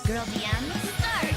girldm start.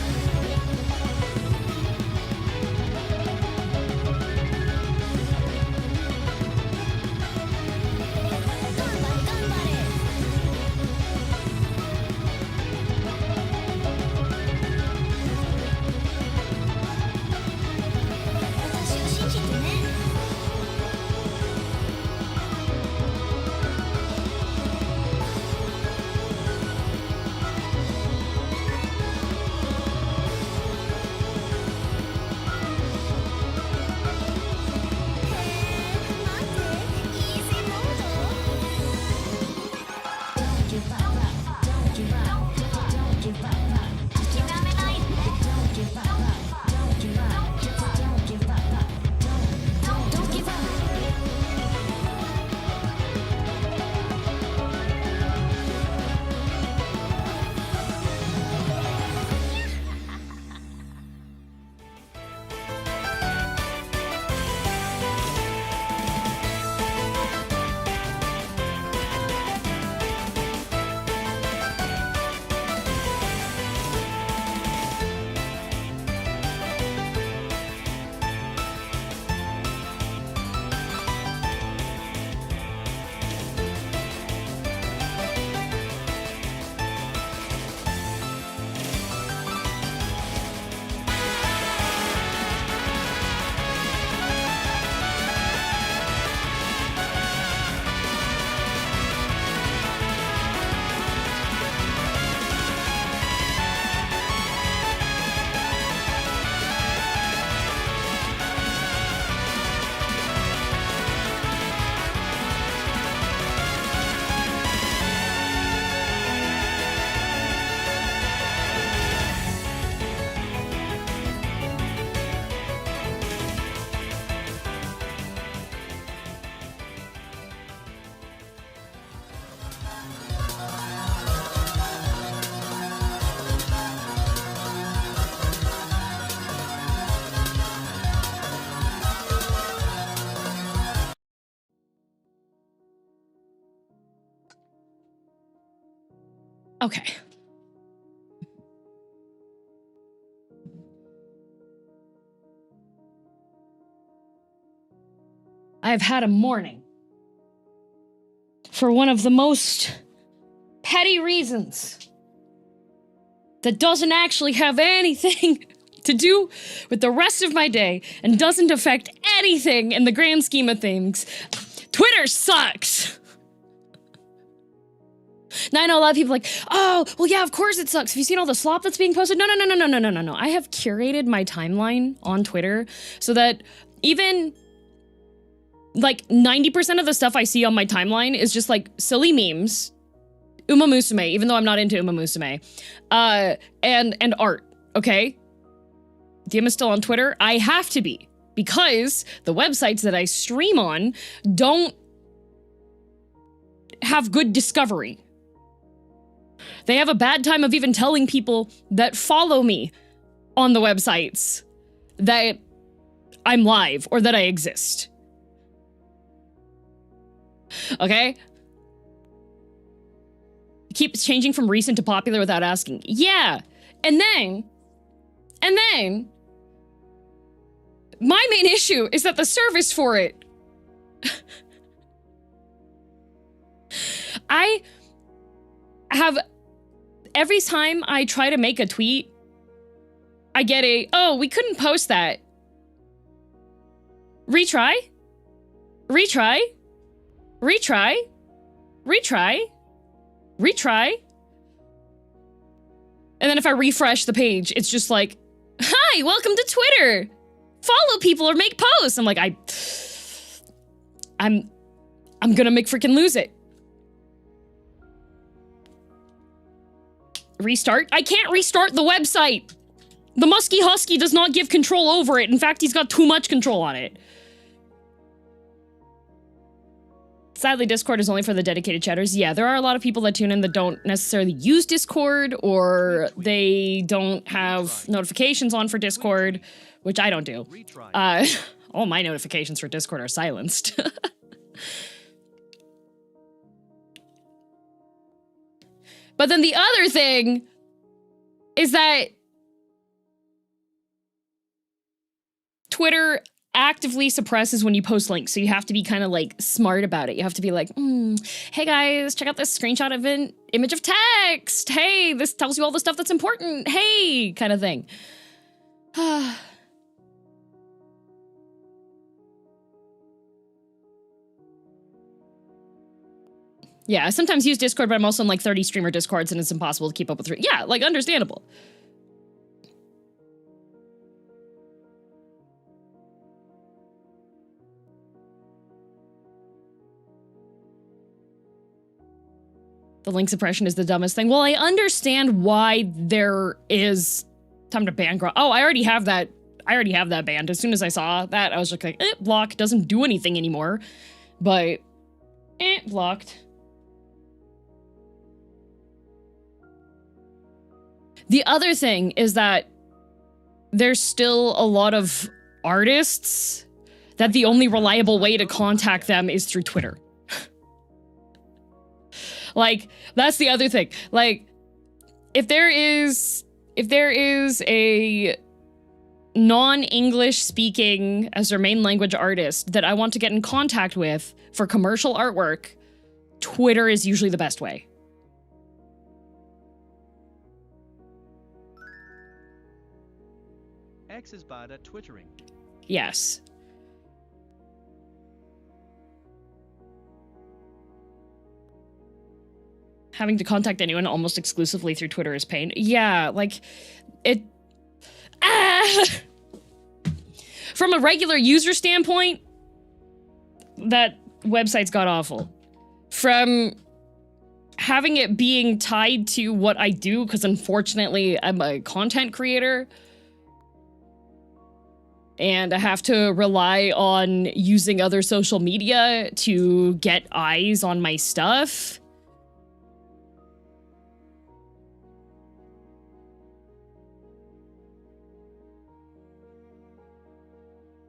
Okay. I've had a morning for one of the most petty reasons that doesn't actually have anything to do with the rest of my day and doesn't affect anything in the grand scheme of things. Twitter sucks! Now, I know a lot of people are like, oh, well, yeah, of course it sucks. Have you seen all the slop that's being posted? No. I have curated my timeline on Twitter so that even, like, 90% of the stuff I see on my timeline is just, like, silly memes, Uma Musume, even though I'm not into Uma Musume, and art, okay? DM is still on Twitter. I have to be, because the websites that I stream on don't have good discovery. They have a bad time of even telling people that follow me on the websites that I'm live or that I exist. Okay? It keeps changing from recent to popular without asking. Yeah. And then, my main issue is that the service for it. I have, every time I try to make a tweet, I get a, oh, we couldn't post that. Retry? Retry? Retry? Retry? Retry? And then if I refresh the page, it's just like, hi, welcome to Twitter. Follow people or make posts. I'm like, I'm gonna make freaking lose it. Restart? I can't restart the website. The Musky Husky does not give control over it. In fact, he's got too much control on it. Sadly, Discord is only for the dedicated chatters. Yeah, there are a lot of people that tune in that don't necessarily use Discord, or they don't have notifications on for Discord, which I don't do. All my notifications for Discord are silenced. But then the other thing is that Twitter actively suppresses when you post links, so you have to be kind of like smart about it. You have to be like, hey guys, check out this screenshot of an image of text. Hey, this tells you all the stuff that's important. Hey, kind of thing. Yeah, I sometimes use Discord, but I'm also in like 30 streamer Discords and it's impossible to keep up with. Yeah, like understandable. The link suppression is the dumbest thing. Well, I understand why there is time to ban. Oh, I already have that. I already have that banned. As soon as I saw that, I was just like, block doesn't do anything anymore. But, blocked. The other thing is that there's still a lot of artists that the only reliable way to contact them is through Twitter. Like, that's the other thing. Like, if there is a non-English speaking as their main language artist that I want to get in contact with for commercial artwork, Twitter is usually the best way. X is bad at twittering. Yes. Having to contact anyone almost exclusively through Twitter is pain. Yeah, like, it... From a regular user standpoint, that website's god-awful. From having it being tied to what I do, because unfortunately I'm a content creator, and I have to rely on using other social media to get eyes on my stuff.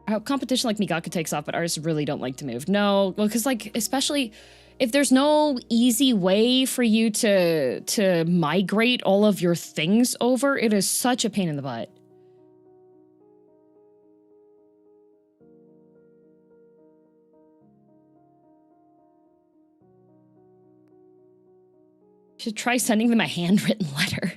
How competition like Migaka takes off, but artists really don't like to move. No, well, because like, especially if there's no easy way for you to migrate all of your things over, it is such a pain in the butt. Should try sending them a handwritten letter.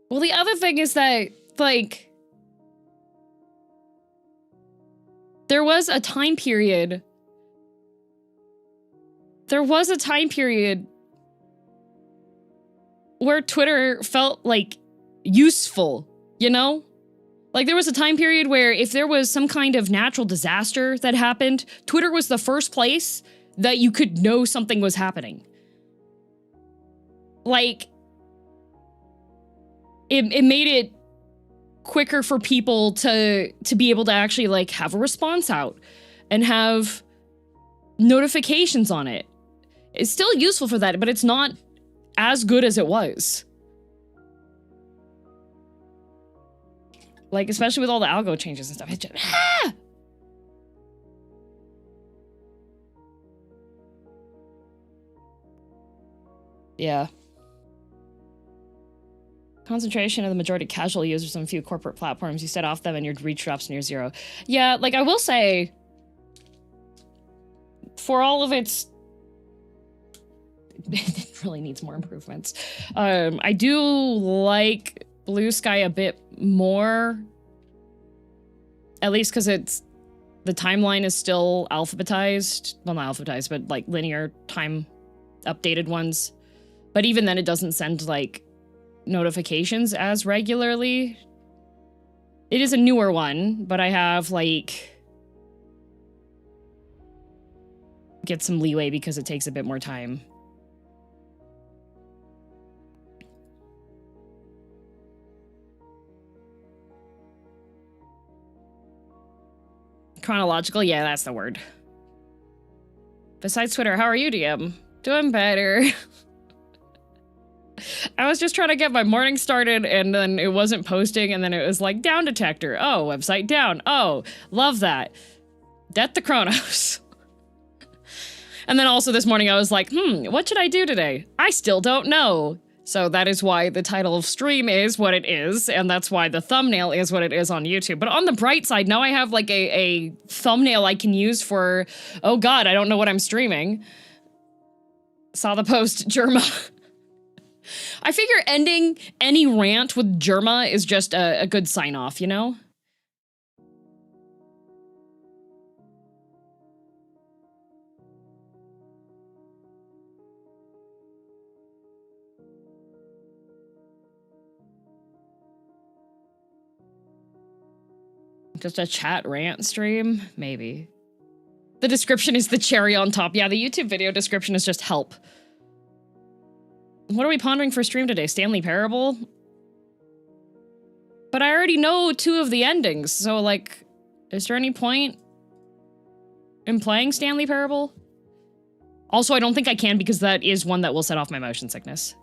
Well, the other thing is that, like, there was a time period where Twitter felt, like, useful, you know? Like, there was a time period where if there was some kind of natural disaster that happened, Twitter was the first place that you could know something was happening. Like, it made it quicker for people to be able to actually, like, have a response out and have notifications on it. It's still useful for that, but it's not as good as it was. Like, especially with all the algo changes and stuff. It's just, Yeah. Concentration of the majority casual users on a few corporate platforms. You set off them and your reach drops near zero. Yeah, like, I will say, for all of its... it really needs more improvements. I do like Blue Sky a bit more. At least because the timeline is still alphabetized. Well, not alphabetized, but, like, linear time updated ones. But even then, it doesn't send, like, notifications as regularly. It is a newer one, but I have, like, get some leeway because it takes a bit more time. Chronological? Yeah, that's the word. Besides Twitter, how are you, DM? Doing better. I was just trying to get my morning started, and then it wasn't posting, and then it was like, down detector. Oh, website down. Oh, love that. Death to Chronos. And then also this morning I was like, what should I do today? I still don't know. So that is why the title of stream is what it is, and that's why the thumbnail is what it is on YouTube. But on the bright side, now I have like a thumbnail I can use for, oh god, I don't know what I'm streaming. Saw the post, Germa. I figure ending any rant with Germa is just a good sign-off, you know? Just a chat rant stream? Maybe. The description is the cherry on top. Yeah, the YouTube video description is just help. What are we pondering for stream today? Stanley Parable? But I already know 2 of the endings, so like, is there any point in playing Stanley Parable? Also, I don't think I can because that is one that will set off my motion sickness.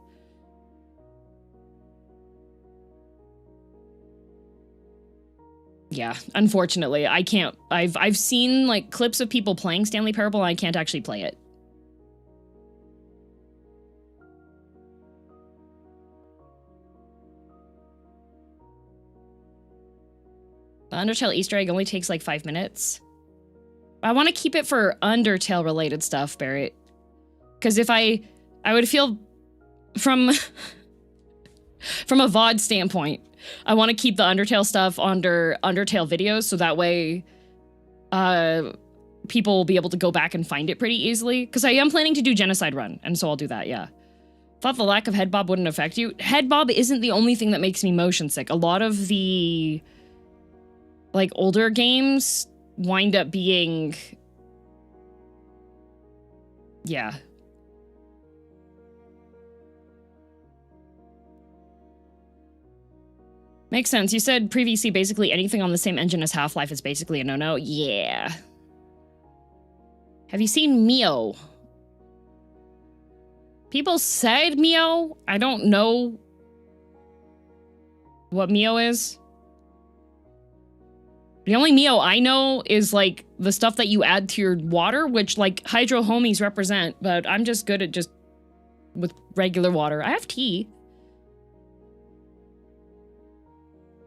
Yeah, unfortunately, I can't. I've seen like clips of people playing Stanley Parable and I can't actually play it. The Undertale Easter egg only takes like 5 minutes. I want to keep it for Undertale related stuff, Barrett. Because if I would feel from from a VOD standpoint, I want to keep the Undertale stuff under Undertale videos, so that way people will be able to go back and find it pretty easily. Because I am planning to do Genocide Run, and so I'll do that, yeah. Thought the lack of head bob wouldn't affect you. Head bob isn't the only thing that makes me motion sick. A lot of the, like, older games wind up being... yeah. Makes sense. You said previously basically anything on the same engine as Half-Life is basically a no-no. Yeah. Have you seen Mio? People said Mio. I don't know what Mio is. The only Mio I know is like the stuff that you add to your water, which like hydro homies represent, but I'm just good at just with regular water. I have tea.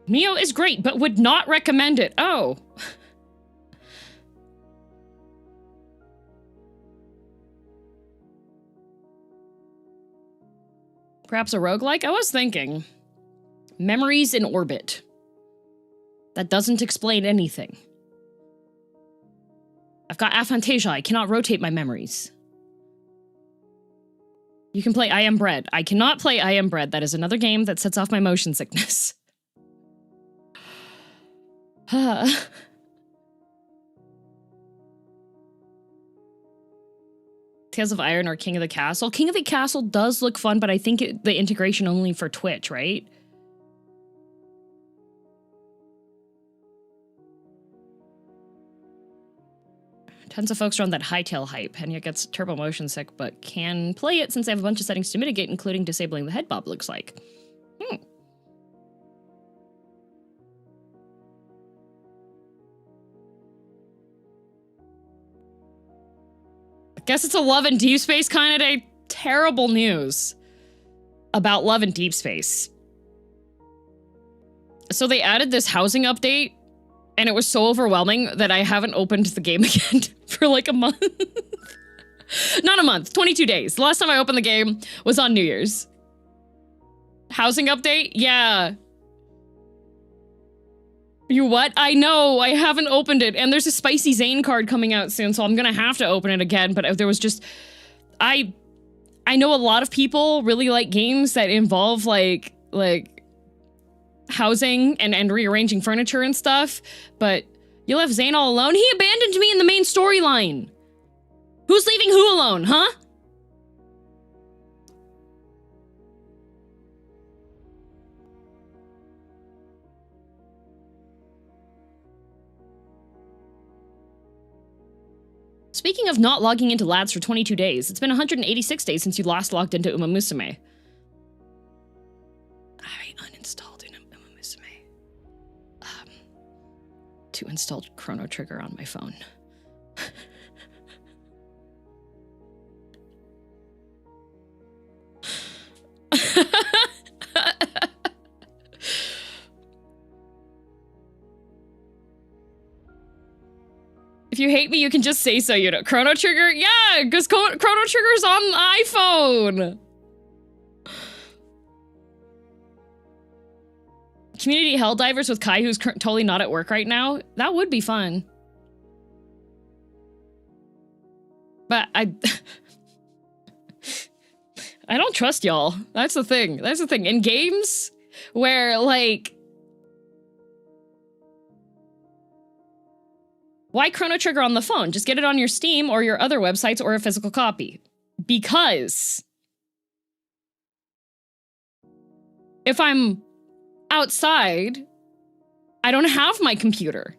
Mio is great, but would not recommend it. Oh. Perhaps a roguelike? I was thinking. Memories in orbit. That doesn't explain anything. I've got aphantasia. I cannot rotate my memories. You can play I Am Bread. I cannot play I Am Bread. That is another game that sets off my motion sickness. Tales of Iron or King of the Castle. King of the Castle does look fun, but I think the integration only for Twitch, right? Tons of folks are on that Hytale hype, and yet gets turbo motion sick, but can play it since they have a bunch of settings to mitigate, including disabling the head bob, looks like. Guess it's a Love and Deep Space kind of day. Terrible news about Love and Deep Space. So they added this housing update, and it was so overwhelming that I haven't opened the game again for like a month. Not a month, 22 days. The last time I opened the game was on New Year's. Housing update? Yeah. You what? I know, I haven't opened it, and there's a Spicy Zane card coming out soon, so I'm gonna have to open it again, but there was just... I know a lot of people really like games that involve, like housing and rearranging furniture and stuff, but you left Zane all alone? He abandoned me in the main storyline! Who's leaving who alone, huh? Speaking of not logging into lads for 22 days, it's been 186 days since you last logged into Uma Musume. to install Chrono Trigger on my phone. If you hate me, you can just say so, you know. Chrono Trigger? Yeah, because Chrono Trigger's on the iPhone. Community Helldivers with Kai, who's totally not at work right now. That would be fun. But I don't trust y'all. That's the thing. That's the thing. In games where, like, why Chrono Trigger on the phone? Just get it on your Steam or your other websites or a physical copy. Because if I'm outside, I don't have my computer.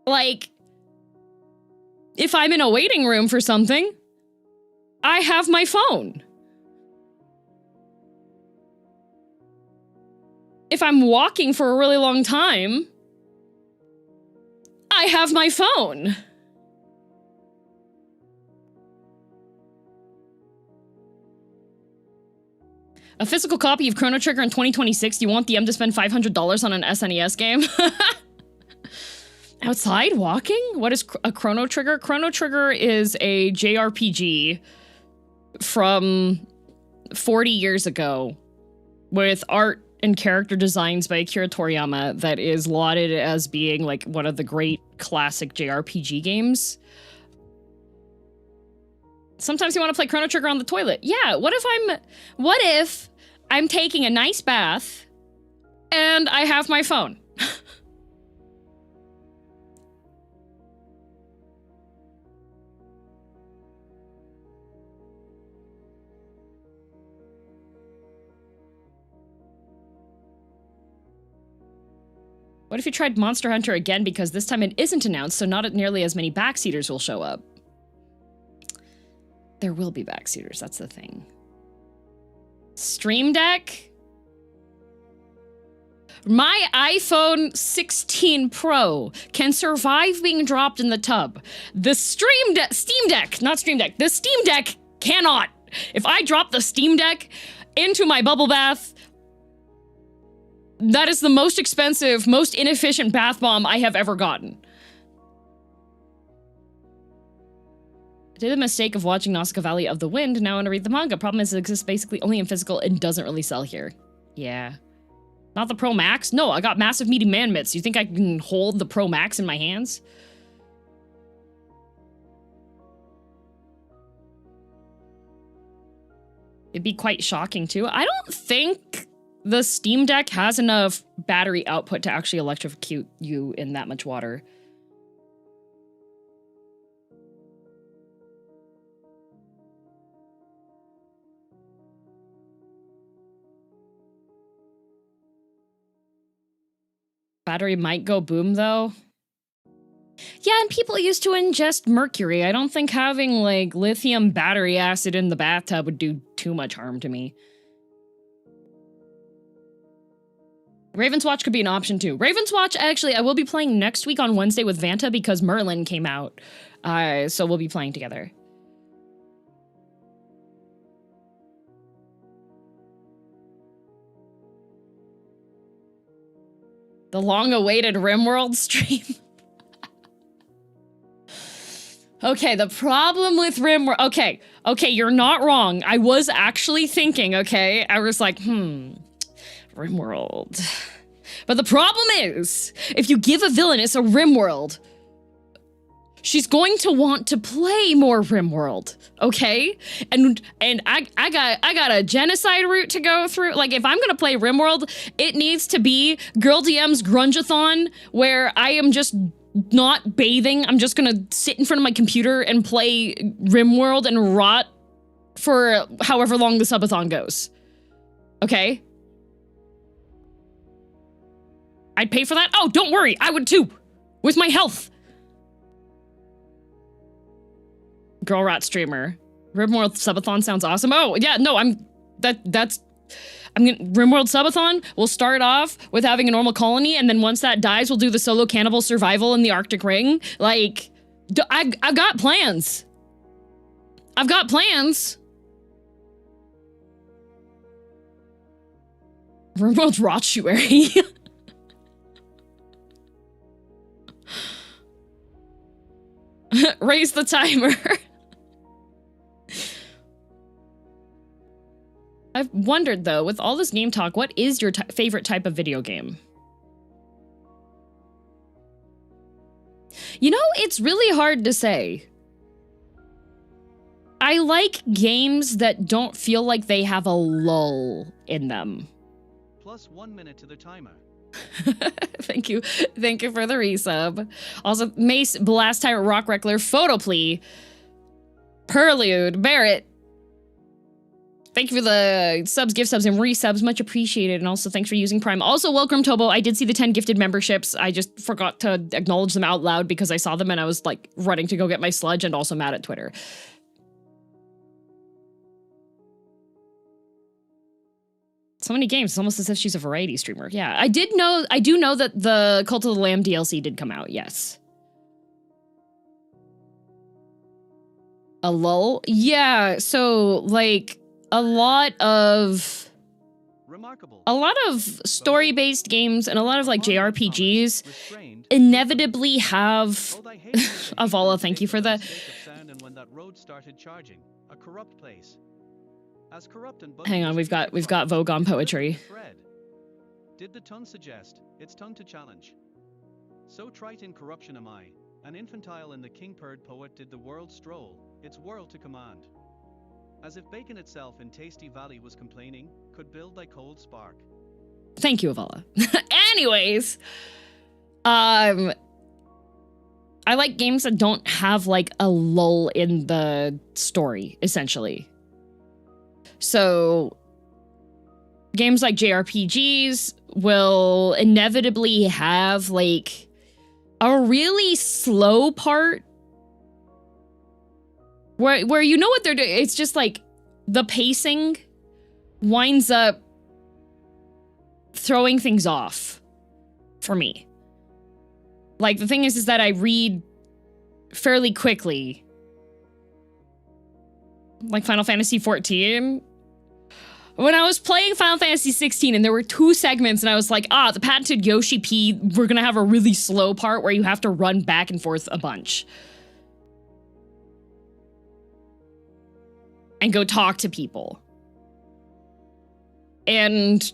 Like, if I'm in a waiting room for something, I have my phone. If I'm walking for a really long time, I have my phone. A physical copy of Chrono Trigger in 2026. You want the M to spend $500 on an SNES game? Outside walking? What is a Chrono Trigger? Chrono Trigger is a JRPG from 40 years ago with art and character designs by Akira Toriyama that is lauded as being like one of the great classic JRPG games. Sometimes you want to play Chrono Trigger on the toilet. Yeah, what if I'm taking a nice bath and I have my phone? What if you tried Monster Hunter again because this time it isn't announced, so not nearly as many backseaters will show up? There will be backseaters, that's the thing. Stream Deck? My iPhone 16 Pro can survive being dropped in the tub. The Steam Deck, not Stream Deck, the Steam Deck cannot. If I drop the Steam Deck into my bubble bath, that is the most expensive, most inefficient bath bomb I have ever gotten. I did the mistake of watching Nausicaa Valley of the Wind. Now I want to read the manga. Problem is it exists basically only in physical and doesn't really sell here. Yeah. Not the Pro Max? No, I got massive meaty man mitts. You think I can hold the Pro Max in my hands? It'd be quite shocking too. I don't think the Steam Deck has enough battery output to actually electrocute you in that much water. Battery might go boom though. Yeah, and people used to ingest mercury. I don't think having like lithium battery acid in the bathtub would do too much harm to me. Raven's Watch could be an option too. Raven's Watch, actually, I will be playing next week on Wednesday with Vanta because Merlin came out. So we'll be playing together. The long-awaited RimWorld stream. Okay, the problem with RimWorld... Okay, you're not wrong. I was actually thinking, okay? I was like, RimWorld. But the problem is, if you give a villainess a RimWorld, she's going to want to play more RimWorld, okay? And I got a genocide route to go through. Like, if I'm gonna play RimWorld, it needs to be girldm's Grungeathon, where I am just not bathing. I'm just gonna sit in front of my computer and play RimWorld and rot for however long the subathon goes. Okay? I'd pay for that? Oh, don't worry, I would too. With my health. Girl Rat streamer. RimWorld subathon sounds awesome. Oh, yeah, no, that's RimWorld Subathon, we'll start off with having a normal colony, and then once that dies, we'll do the solo cannibal survival in the Arctic Ring. Like, I've got plans. I've got plans. RimWorld Rottuary. Raise the timer. I've wondered, though, with all this game talk, what is your favorite type of video game? You know, it's really hard to say. I like games that don't feel like they have a lull in them. Plus 1 minute to the timer. Thank you. Thank you for the resub. Also, Mace, Blast Tyrant, Rock Reckler, Photoplea, Perlude, Barrett. Thank you for the subs, gift subs, and resubs. Much appreciated. And also, thanks for using Prime. Also, welcome, Tobo. I did see the 10 gifted memberships. I just forgot to acknowledge them out loud because I saw them and I was, like, running to go get my sludge and also mad at Twitter. So many games. It's almost as if she's a variety streamer. Yeah, I do know that the Cult of the Lamb DLC did come out, yes. A lull? Yeah, so, like, a lot of story-based games and a lot of, like, JRPGs inevitably have... Avala, thank you for the... Hang on, we've got Vogue on poetry. Did the tongue suggest its tongue to challenge? So trite in corruption am I, an infantile in the king-purred poet did the world stroll, its world to command. As if bacon itself in Tasty Valley was complaining, could build thy cold spark. Thank you, Avala. Anyways, I like games that don't have, like, a lull in the story, essentially. So, games like JRPGs will inevitably have, like, a really slow part where you know what they're doing. It's just, like, the pacing winds up throwing things off for me. Like, the thing is that I read fairly quickly. Like Final Fantasy XIV. When I was playing Final Fantasy 16 and there were 2 segments and I was like, the patented Yoshi P, we're gonna have a really slow part where you have to run back and forth a bunch. And go talk to people. And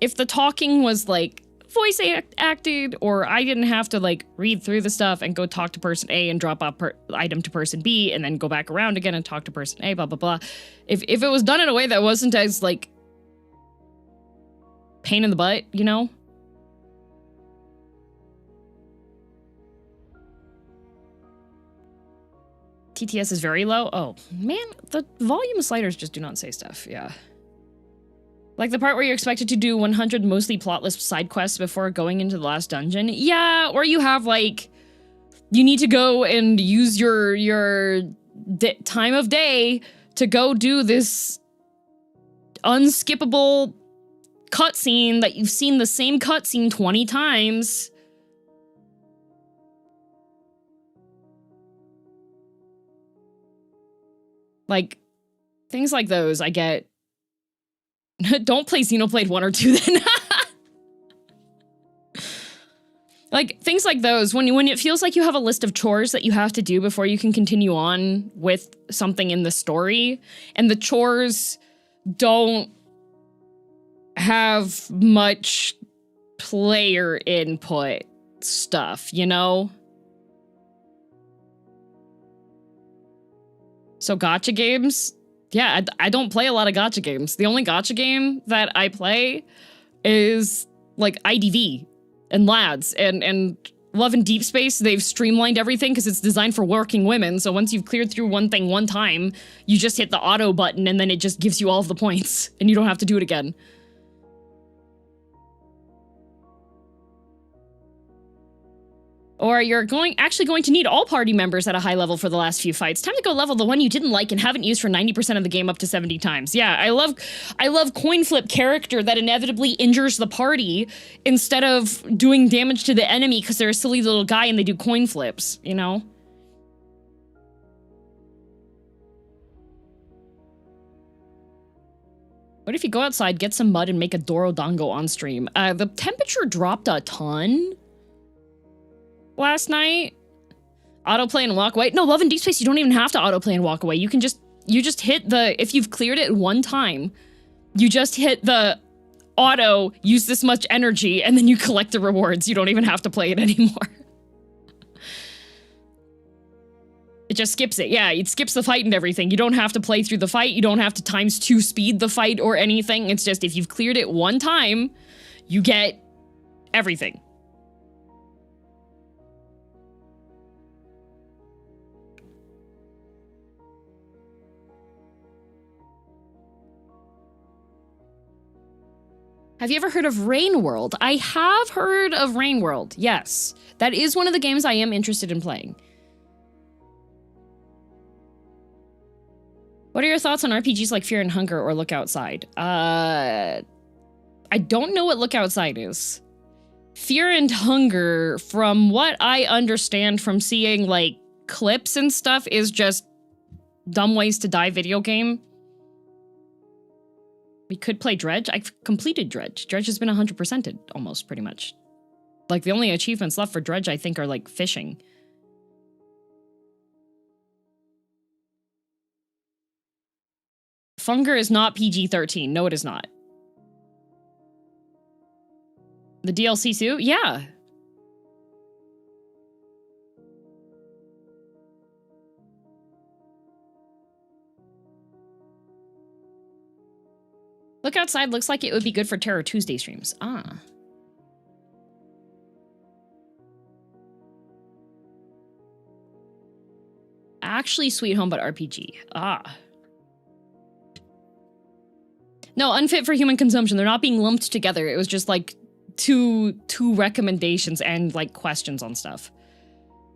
if the talking was, like, voice acted, or I didn't have to, like, read through the stuff and go talk to person A and drop off item to person B and then go back around again and talk to person A, blah, blah, blah. If it was done in a way that wasn't as, like, pain in the butt, you know? TTS is very low. Oh, man, the volume sliders just do not say stuff, yeah. Like the part where you're expected to do 100 mostly plotless side quests before going into the last dungeon. Yeah, or you have, like, you need to go and use your time of day to go do this unskippable cutscene that you've seen the same cutscene 20 times. Like, things like those, I get. Don't play Xenoblade 1 or 2 then. Like, things like those, when it feels like you have a list of chores that you have to do before you can continue on with something in the story, and the chores don't have much player input stuff, you know? So gacha games? Yeah, I don't play a lot of gacha games. The only gacha game that I play is, like, IDV and Lads and Love and Deep Space. They've streamlined everything because it's designed for working women. So once you've cleared through one thing one time, you just hit the auto button and then it just gives you all of the points and you don't have to do it again. Or you're actually going to need all party members at a high level for the last few fights. Time to go level the one you didn't like and haven't used for 90% of the game up to 70 times. Yeah, I love coin flip character that inevitably injures the party instead of doing damage to the enemy because they're a silly little guy and they do coin flips, you know? What if you go outside, get some mud, and make a Dorodango on stream? The temperature dropped a ton last night. Autoplay and walk away. No, Love and Deep Space, you don't even have to autoplay and walk away. You just hit the, if you've cleared it one time, you just hit the auto, use this much energy, and then you collect the rewards. You don't even have to play it anymore. It just skips it. Yeah, it skips the fight and everything. You don't have to play through the fight. You don't have to ×2 speed the fight or anything. It's just if you've cleared it one time, you get everything. Have you ever heard of Rain World? I have heard of Rain World, yes. That is one of the games I am interested in playing. What are your thoughts on RPGs like Fear and Hunger or Look Outside? I don't know what Look Outside is. Fear and Hunger, from what I understand from seeing, like, clips and stuff, is just dumb ways to die video game. We could play Dredge. I've completed Dredge. Dredge has been 100%ed, almost, pretty much. Like, the only achievements left for Dredge, I think, are, like, fishing. Funger is not PG-13. No, it is not. The DLC too? Yeah. Look Outside looks like it would be good for Terror Tuesday streams. Ah. Actually, Sweet Home, but RPG. Ah. No, unfit for human consumption. They're not being lumped together. It was just like two recommendations and like questions on stuff.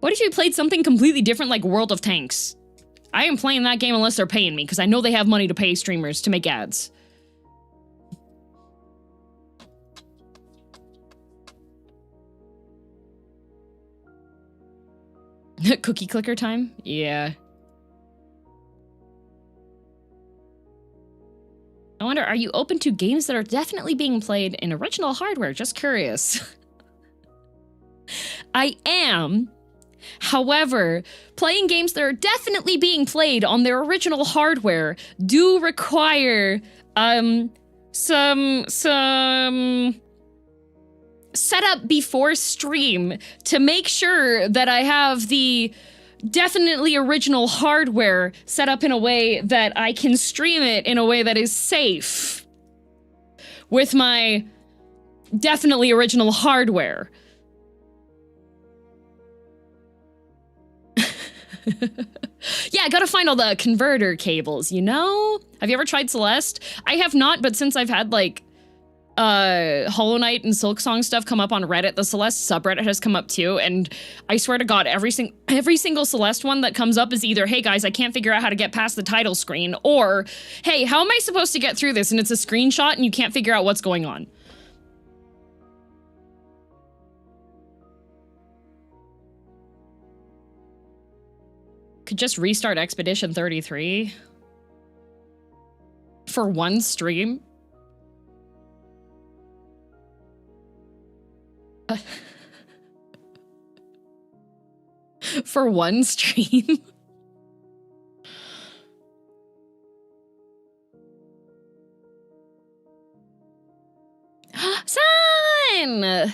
What if you played something completely different like World of Tanks? I am playing that game unless they're paying me because I know they have money to pay streamers to make ads. Cookie clicker time? Yeah. I wonder, are you open to games that are definitely being played in original hardware? Just curious. I am. However, playing games that are definitely being played on their original hardware do require some setup before stream to make sure that I have the definitely original hardware set up in a way that I can stream it in a way that is safe with my definitely original hardware. Yeah, I gotta find all the converter cables, you know? Have you ever tried Celeste? I have not, but since I've had like Hollow Knight and Silksong stuff come up on Reddit, the Celeste subreddit has come up too, and I swear to God, every single Celeste one that comes up is either, hey guys, I can't figure out how to get past the title screen, or, hey, how am I supposed to get through this? And it's a screenshot and you can't figure out what's going on. Could just restart Expedition 33 for one stream. For one stream. Son!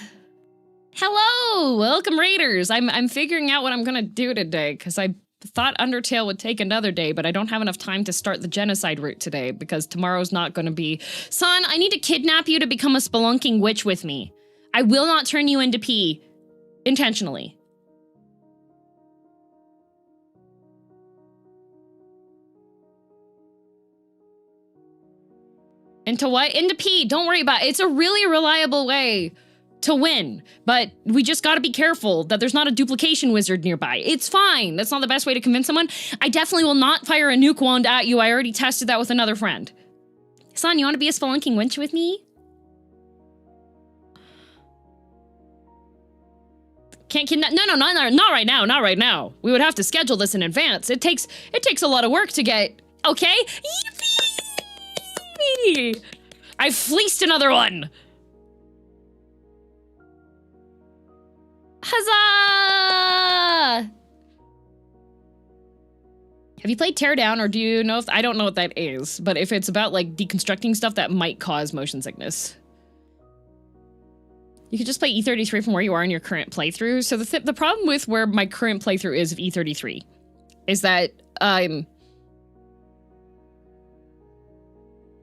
Hello! Welcome, Raiders! I'm figuring out what I'm gonna do today, because I thought Undertale would take another day, but I don't have enough time to start the genocide route today, because tomorrow's not gonna be... Son, I need to kidnap you to become a spelunking witch with me. I will not turn you into pee. Intentionally. Into what? Into pee. Don't worry about it. It's a really reliable way to win, but we just gotta be careful that there's not a duplication wizard nearby. It's fine. That's not the best way to convince someone. I definitely will not fire a nuke wand at you. I already tested that with another friend. Son, you want to be a spelunking wench with me? No, not right now, not right now. We would have to schedule this in advance. It takes a lot of work to get, okay? Yippee! I fleeced another one! Huzzah! Have you played Teardown, or do you know if, I don't know what that is, but if it's about like deconstructing stuff that might cause motion sickness. You could just play E33 from where you are in your current playthrough. So the problem with where my current playthrough is of E33 is that I'm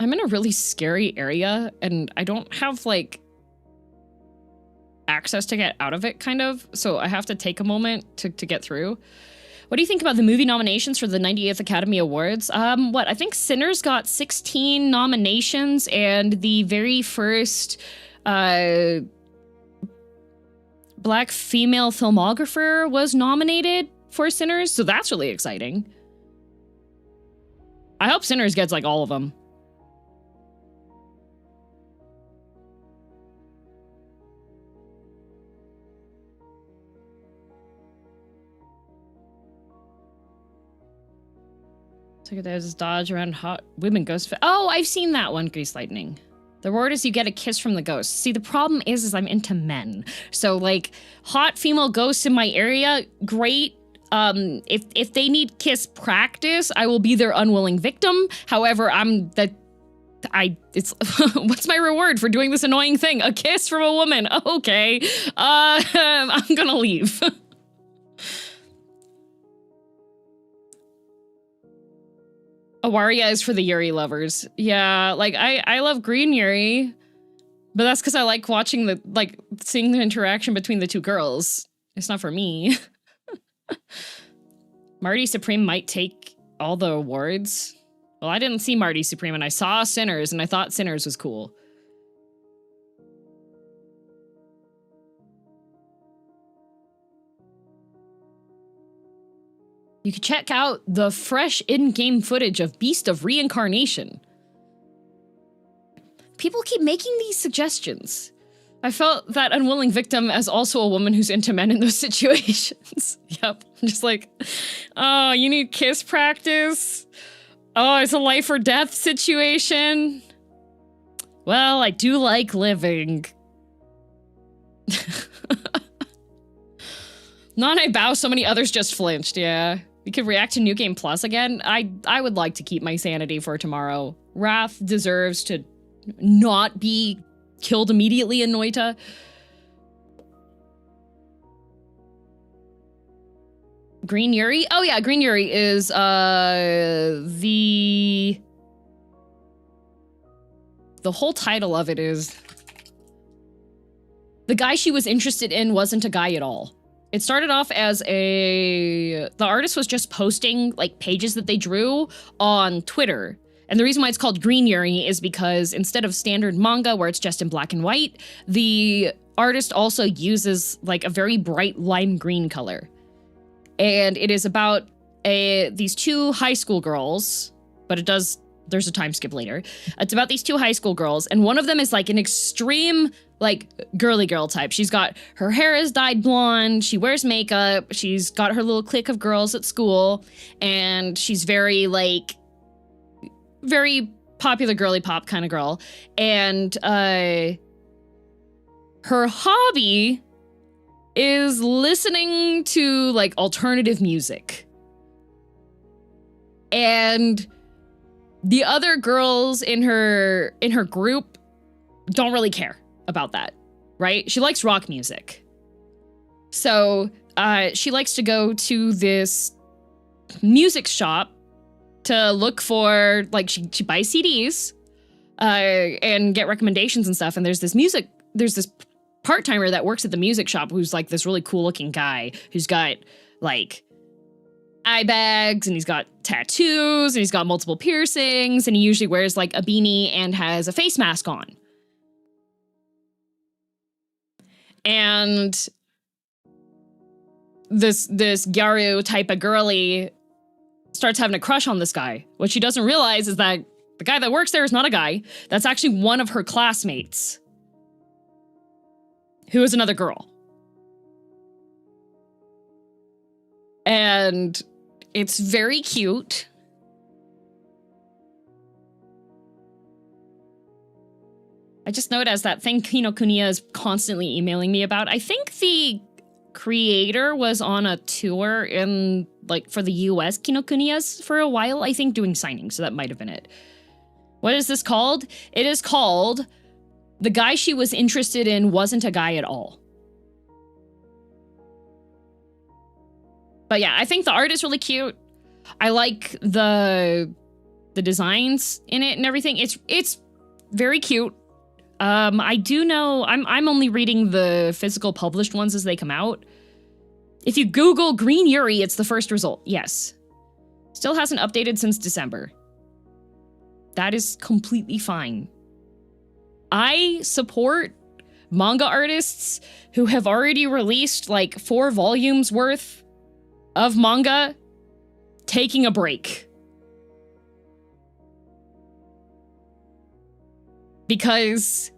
in a really scary area and I don't have like access to get out of it, kind of. So I have to take a moment to get through. What do you think about the movie nominations for the 98th Academy Awards? I think Sinners got 16 nominations, and the very first Black female filmographer was nominated for Sinners, so that's really exciting. I hope Sinners gets like all of them. So there's dodge around hot women ghost. Oh, I've seen that one, Grease Lightning. The reward is you get a kiss from the ghost. See, the problem is I'm into men. So like hot female ghosts in my area, great. If they need kiss practice, I will be their unwilling victim. However, what's my reward for doing this annoying thing? A kiss from a woman. Okay. I'm gonna leave. Awaria is for the Yuri lovers. Yeah, like I love Green Yuri, but that's because I like watching seeing the interaction between the two girls. It's not for me. Marty Supreme might take all the awards. Well, I didn't see Marty Supreme, and I saw Sinners, and I thought Sinners was cool. You can check out the fresh in-game footage of Beast of Reincarnation. People keep making these suggestions. I felt that unwilling victim as also a woman who's into men in those situations. Yep, I'm just like, oh, you need kiss practice? Oh, it's a life or death situation? Well, I do like living. Not I bow, so many others just flinched, yeah. We could react to New Game Plus again. I would like to keep my sanity for tomorrow. Wrath deserves to not be killed immediately in Noita. Green Yuri? Oh yeah, Green Yuri is the whole title of it is the guy she was interested in wasn't a guy at all. It started off as the artist was just posting like pages that they drew on Twitter. And the reason why it's called Green Yuri is because instead of standard manga where it's just in black and white, the artist also uses like a very bright lime green color. And it is about these two high school girls, but there's a time skip later. It's about these two high school girls, and one of them is like an extreme like girly girl type. She's got her hair is dyed blonde, she wears makeup, she's got her little clique of girls at school, and she's very popular girly pop kind of girl. And her hobby is listening to like alternative music. And the other girls in her group don't really care about that, right? She likes rock music. So she likes to go to this music shop to look for, like, she buys CDs and get recommendations and stuff. And there's this part-timer that works at the music shop who's like this really cool looking guy who's got like eye bags, and he's got tattoos, and he's got multiple piercings, and he usually wears like a beanie and has a face mask on. And this Gyaru type of girly starts having a crush on this guy. What she doesn't realize is that the guy that works there is not a guy. That's actually one of her classmates, who is another girl. And it's very cute. I just noticed that thing Kinokuniya is constantly emailing me about. I think the creator was on a tour in, like, for the US Kinokuniyas for a while, I think, doing signings, so that might have been it. What is this called? It is called The Guy She Was Interested In Wasn't a Guy at All. But yeah, I think the art is really cute. I like the designs in it and everything. It's very cute. I do know I'm only reading the physical published ones as they come out. If you Google Green Yuri, it's the first result. Yes. Still hasn't updated since December. That is completely fine. I support manga artists who have already released like 4 volumes worth of manga taking a break. Because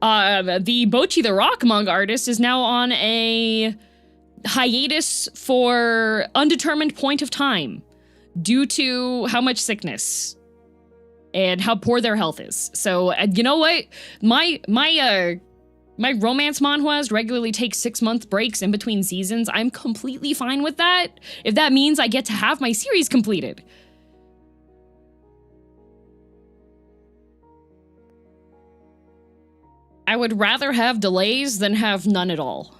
the Bochi the Rock manga artist is now on a hiatus for undetermined point of time due to how much sickness and how poor their health is. So, you know what? My romance manhwas regularly take 6-month breaks in between seasons. I'm completely fine with that, if that means I get to have my series completed. I would rather have delays than have none at all.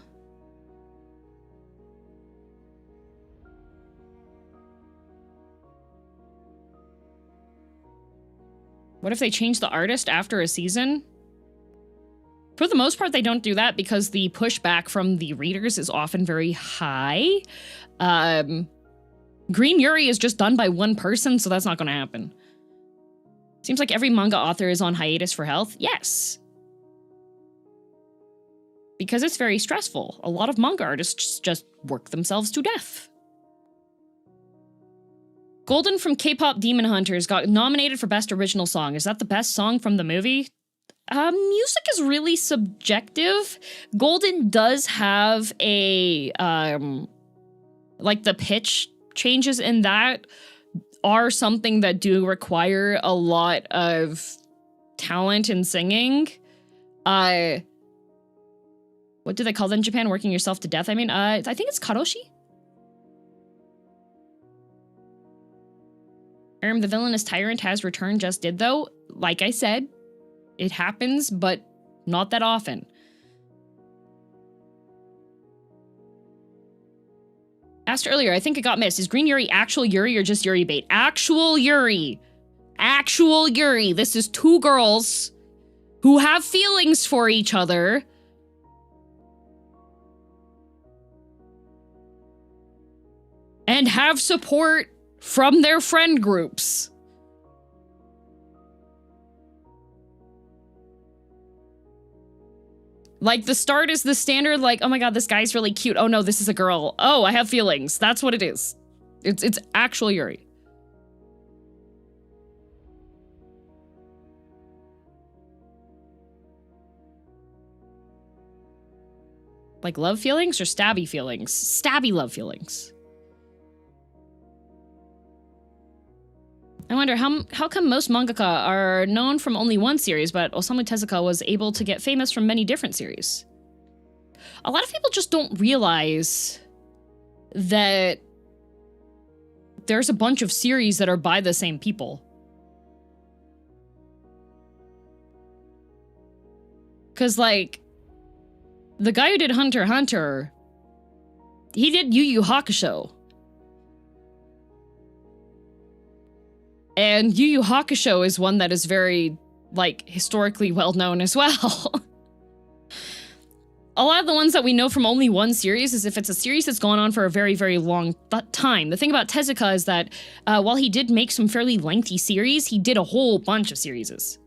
What if they change the artist after a season? For the most part, they don't do that because the pushback from the readers is often very high. Green Yuri is just done by one person, so that's not going to happen. Seems like every manga author is on hiatus for health. Yes. Because it's very stressful. A lot of manga artists just work themselves to death. Golden from K-pop Demon Hunters got nominated for Best Original Song. Is that the best song from the movie? Music is really subjective. Golden does have a, like the pitch changes in that are something that do require a lot of talent in singing. What do they call that in Japan? Working yourself to death? I mean, I think it's karoshi. The villainous tyrant has returned just did, though. Like I said, it happens, but not that often. Asked earlier, I think it got missed. Is Green Yuri actual Yuri or just Yuri bait? Actual Yuri. Actual Yuri. This is 2 girls who have feelings for each other. And have support from their friend groups. Like, the start is the standard, like, oh my god, this guy's really cute. Oh no, this is a girl. Oh, I have feelings. That's what it is. It's actual Yuri. Like love feelings or stabby feelings? Stabby love feelings. I wonder, how come most mangaka are known from only one series, but Osamu Tezuka was able to get famous from many different series? A lot of people just don't realize that there's a bunch of series that are by the same people. Because, like, the guy who did Hunter x Hunter, he did Yu Yu Hakusho. And Yu Yu Hakusho is one that is very, like, historically well-known as well. A lot of the ones that we know from only one series is if it's a series that's gone on for a very, very long time. The thing about Tezuka is that while he did make some fairly lengthy series, he did a whole bunch of series.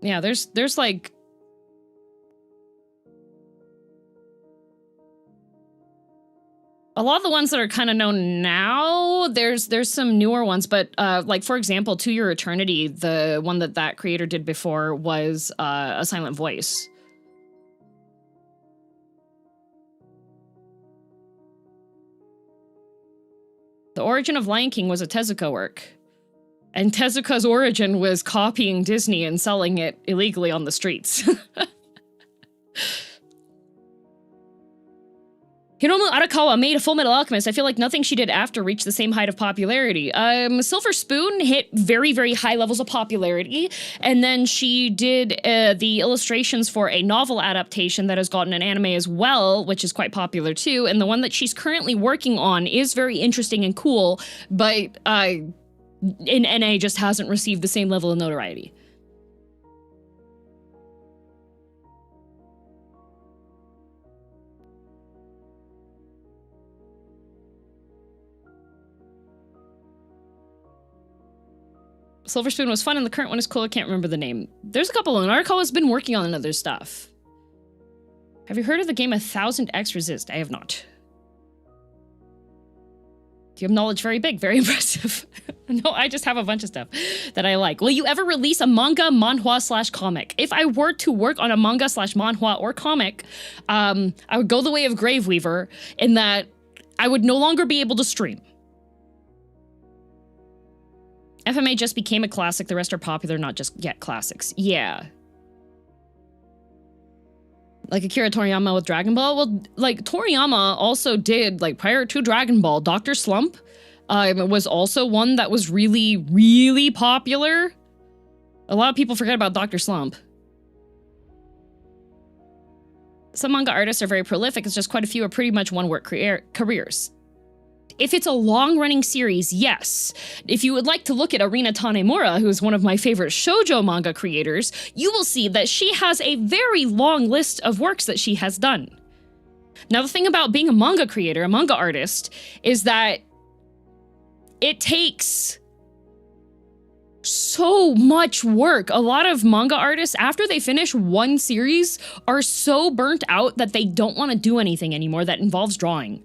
Yeah, there's like a lot of the ones that are kind of known now. There's some newer ones, but like for example, To Your Eternity, the one that creator did before was a silent voice. The Origin of Lion King was a Tezuka work. And Tezuka's origin was copying Disney and selling it illegally on the streets. Hiromu Arakawa made a Full Metal Alchemist. I feel like nothing she did after reached the same height of popularity. Silver Spoon hit very, very high levels of popularity, and then she did the illustrations for a novel adaptation that has gotten an anime as well, which is quite popular too, and the one that she's currently working on is very interesting and cool, but in NA just hasn't received the same level of notoriety. Silver Spoon was fun, and the current one is cool. I can't remember the name. There's a couple, and Arakawa's been working on other stuff. Have you heard of the game 1000X Resist? I have not. You have knowledge very big, very impressive. No, I just have a bunch of stuff that I like. Will you ever release a manga, manhwa / comic? If I were to work on a manga / manhwa or comic, I would go the way of Graveweaver in that I would no longer be able to stream. FMA just became a classic. The rest are popular, not just yet classics. Yeah. Like Akira Toriyama with Dragon Ball. Well, like Toriyama also did, like prior to Dragon Ball, Dr. Slump was also one that was really, really popular. A lot of people forget about Dr. Slump. Some manga artists are very prolific. It's just quite a few are pretty much one-work careers. If it's a long-running series, yes. If you would like to look at Arina Tanemura, who is one of my favorite shoujo manga creators, you will see that she has a very long list of works that she has done. Now, the thing about being a manga creator, a manga artist, is that it takes so much work. A lot of manga artists, after they finish one series, are so burnt out that they don't want to do anything anymore that involves drawing.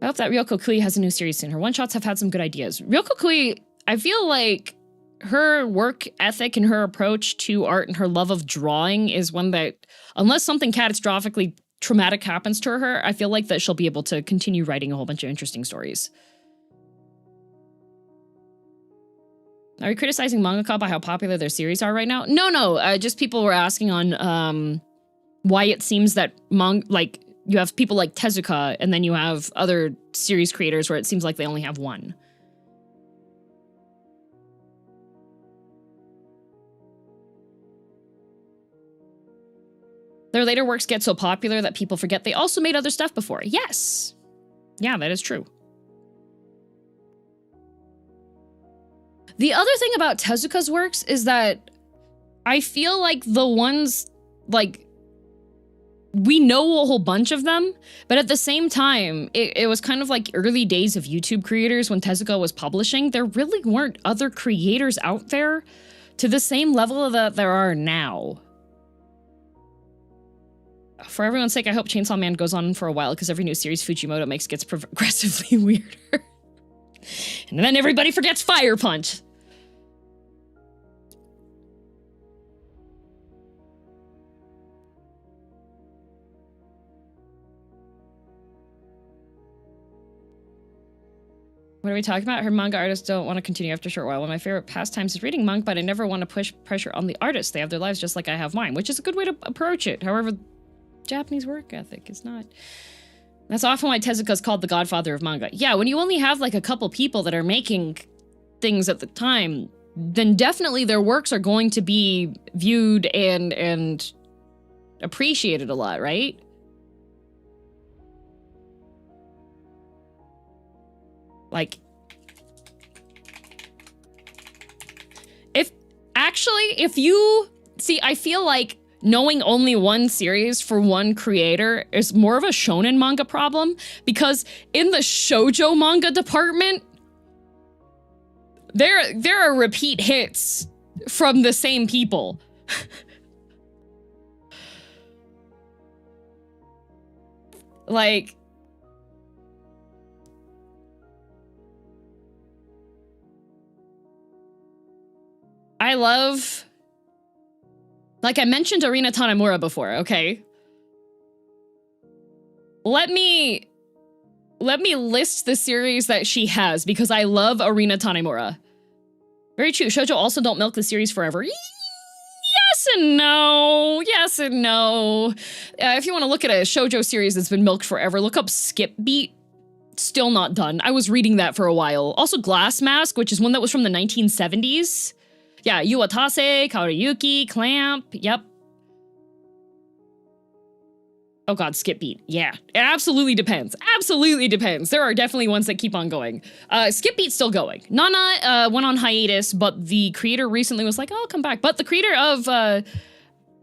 I hope that Ryoko Kui has a new series soon. Her one-shots have had some good ideas. Ryoko Kui, I feel like her work ethic and her approach to art and her love of drawing is one that, unless something catastrophically traumatic happens to her, I feel like that she'll be able to continue writing a whole bunch of interesting stories. Are you criticizing mangaka by how popular their series are right now? No. Just people were asking on why it seems that you have people like Tezuka, and then you have other series creators where it seems like they only have one. Their later works get so popular that people forget they also made other stuff before. Yes. Yeah, that is true. The other thing about Tezuka's works is that I feel like the ones, like, we know a whole bunch of them, but at the same time, it was kind of like early days of YouTube creators when Tezuka was publishing. There really weren't other creators out there to the same level that there are now. For everyone's sake, I hope Chainsaw Man goes on for a while, because every new series Fujimoto makes gets progressively weirder. And then everybody forgets Fire Punch. What are we talking about? Her manga artists don't want to continue after a short while. One of my favorite pastimes is reading manga, but I never want to push pressure on the artists. They have their lives just like I have mine, which is a good way to approach it. However, Japanese work ethic is not. That's often why Tezuka's called the godfather of manga. Yeah, when you only have like a couple people that are making things at the time, then definitely their works are going to be viewed and appreciated a lot, right? Like, if you see, I feel like knowing only one series for one creator is more of a shonen manga problem, because in the shoujo manga department, there are repeat hits from the same people. Like, I love, like I mentioned Arina Tanemura before, okay? Let me list the series that she has, because I love Arina Tanemura. Very true. Shoujo also don't milk the series forever. Yes and no. Yes and no. If you want to look at a shoujo series that's been milked forever, look up Skip Beat. Still not done. I was reading that for a while. Also Glass Mask, which is one that was from the 1970s. Yeah, Yuwatase, Kaoriyuki, Clamp, yep. Oh god, Skip Beat. Yeah, it absolutely depends. Absolutely depends. There are definitely ones that keep on going. Skip Beat's still going. Nana went on hiatus, but the creator recently was like, oh, I'll come back. But the creator of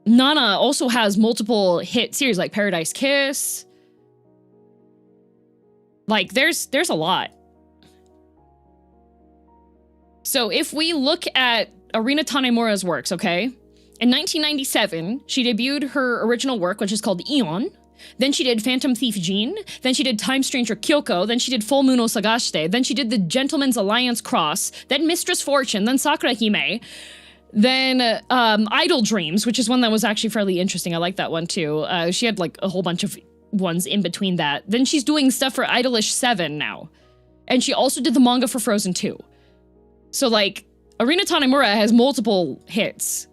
Nana also has multiple hit series like Paradise Kiss. Like, there's a lot. So if we look at Arina Tanemura's works, okay? In 1997, she debuted her original work, which is called Eon. Then she did Phantom Thief Jean. Then she did Time Stranger Kyoko. Then she did Full Moon o Sagashite. Then she did The Gentleman's Alliance Cross. Then Mistress Fortune. Then Sakura Hime. Then Idle Dreams, which is one that was actually fairly interesting. I like that one too. She had like a whole bunch of ones in between that. Then she's doing stuff for Idolish 7 now. And she also did the manga for Frozen 2. So like, Arina Tanemura has multiple hits.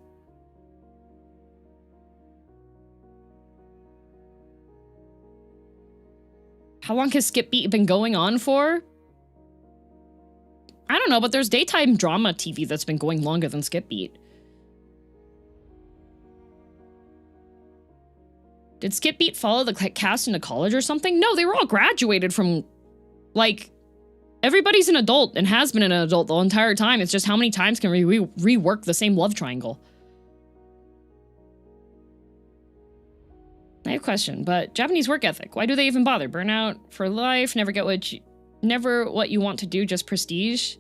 How long has Skip Beat been going on for? I don't know, but there's daytime drama TV that's been going longer than Skip Beat. Did Skip Beat follow the cast into college or something? No, they were all graduated from, like, everybody's an adult and has been an adult the entire time. It's just how many times can we rework the same love triangle? I have a question, but Japanese work ethic, why do they even bother? Burnout for life, never what you want to do, just prestige?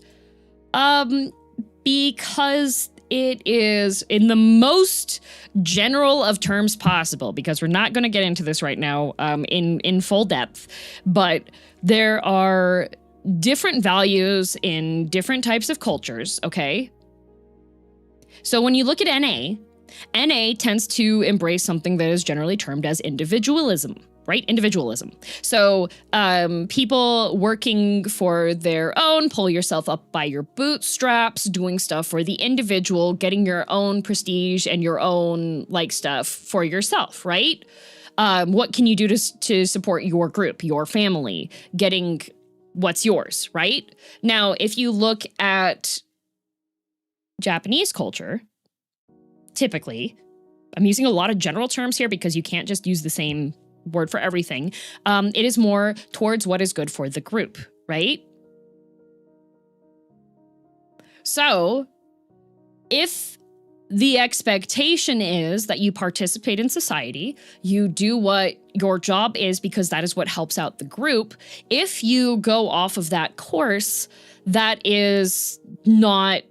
Because it is in the most general of terms possible, because we're not going to get into this right now in full depth, but there are different values in different types of cultures, okay? So when you look at NA tends to embrace something that is generally termed as individualism, right? Individualism. So people working for their own, pull yourself up by your bootstraps, doing stuff for the individual, getting your own prestige and your own like stuff for yourself, right? What can you do to support your group, your family, getting what's yours, right? Now, if you look at Japanese culture, typically, I'm using a lot of general terms here because you can't just use the same word for everything. It is more towards what is good for the group, right? So, if the expectation is that you participate in society, you do what your job is because that is what helps out the group, if you go off of that course, that is not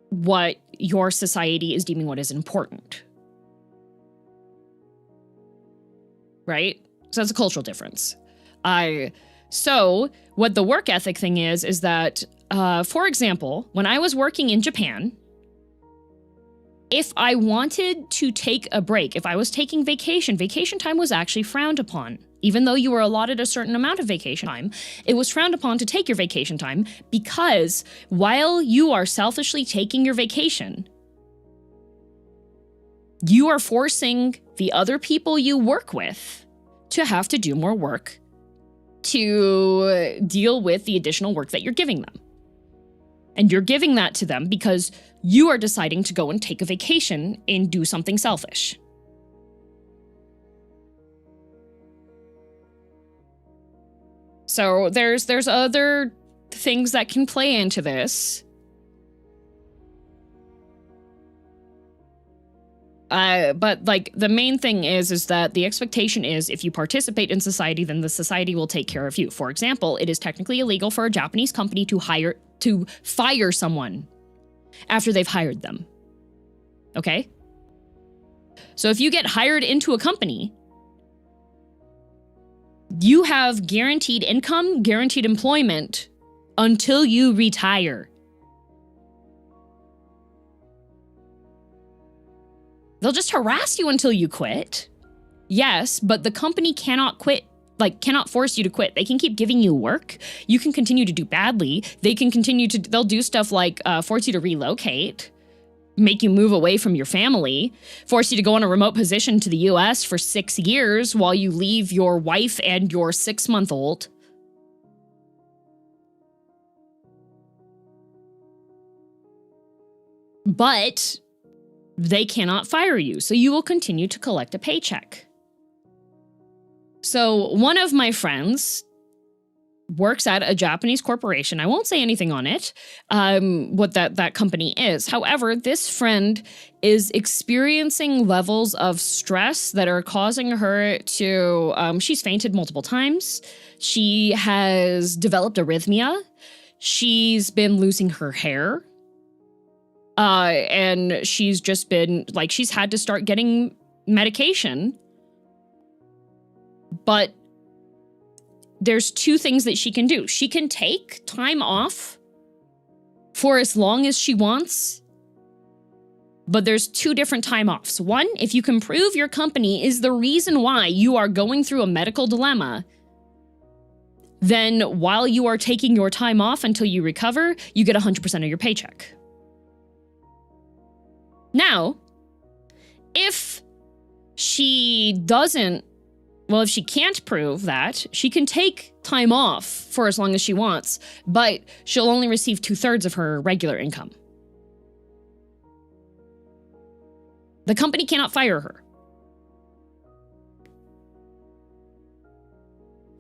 what your society is deeming what is important. Right? So that's a cultural difference. So what the work ethic thing is that, for example, when I was working in Japan, if I wanted to take a break, if I was taking vacation time was actually frowned upon. Even though you were allotted a certain amount of vacation time, it was frowned upon to take your vacation time because while you are selfishly taking your vacation, you are forcing the other people you work with to have to do more work to deal with the additional work that you're giving them. And you're giving that to them because you are deciding to go and take a vacation and do something selfish. So there's other things that can play into this. But like the main thing is that the expectation is if you participate in society, then the society will take care of you. For example, it is technically illegal for a Japanese company to fire someone after they've hired them. Okay? So if you get hired into a company, you have guaranteed income, guaranteed employment until you retire. They'll just harass you until you quit. Yes, but the company cannot cannot force you to quit. They can keep giving you work. You can continue to do badly. They'll do stuff like force you to relocate, make you move away from your family, force you to go on a remote position to the US for 6 years while you leave your wife and your 6-month-old. But they cannot fire you, so you will continue to collect a paycheck. So one of my friends works at a Japanese corporation. I won't say anything on it, what that company is. However, this friend is experiencing levels of stress that are causing her to, she's fainted multiple times. She has developed arrhythmia. She's been losing her hair. And she's just been, she's had to start getting medication. But there's 2 things that she can do. She can take time off for as long as she wants, but there's 2 different time offs. One, if you can prove your company is the reason why you are going through a medical dilemma, then while you are taking your time off until you recover, you get 100% of your paycheck. Now, if she can't prove that, she can take time off for as long as she wants, but she'll only receive 2/3 of her regular income. The company cannot fire her.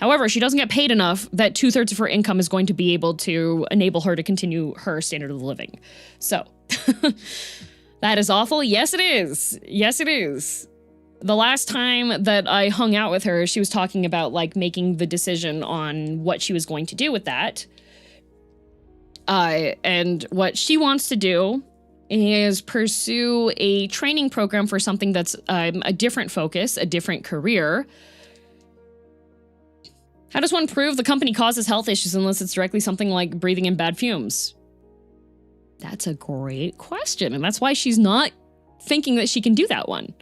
However, she doesn't get paid enough that 2/3 of her income is going to be able to enable her to continue her standard of living. So, that is awful. Yes, it is. Yes, it is. The last time that I hung out with her, she was talking about making the decision on what she was going to do with that. And what she wants to do is pursue a training program for something that's a different focus, a different career. How does one prove the company causes health issues unless it's directly something like breathing in bad fumes? That's a great question, and that's why she's not thinking that she can do that one.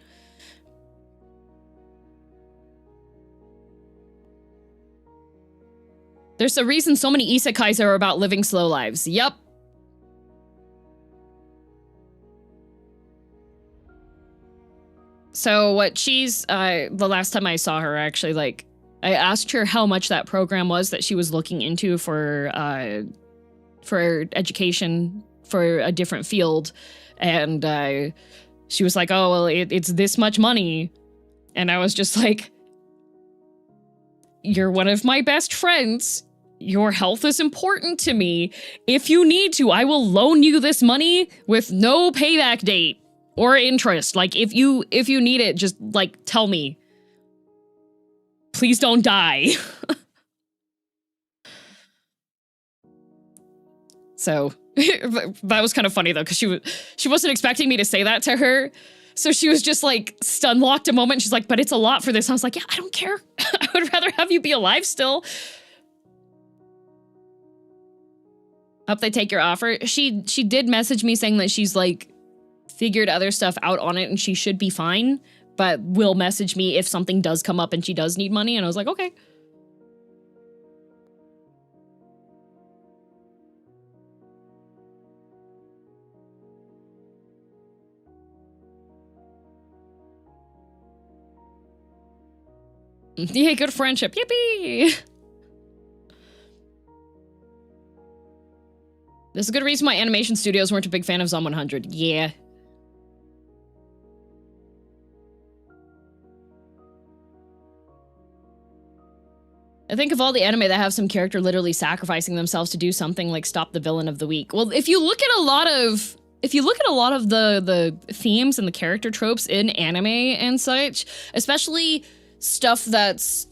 There's a reason so many isekais are about living slow lives. Yup. So what she's, the last time I saw her, actually, I asked her how much that program was that she was looking into for education for a different field, and she was like, oh, well, it's this much money. And I was just like, you're one of my best friends. Your health is important to me. If you need to, I will loan you this money with no payback date or interest. If you need it, just tell me. Please don't die. So that was kind of funny though, because she wasn't expecting me to say that to her. So she was just stun locked a moment. She's like, but it's a lot for this. I was like, yeah, I don't care. I would rather have you be alive still. Hope they take your offer. She did message me saying that she's figured other stuff out on it and she should be fine, but will message me if something does come up and she does need money. And I was like, okay. Yay, good friendship. Yippee! There's a good reason why animation studios weren't a big fan of Zom 100. Yeah. I think of all the anime that have some character literally sacrificing themselves to do something like stop the villain of the week. Well, if you look at a lot of if you look at a lot of the themes and the character tropes in anime and such, especially stuff that's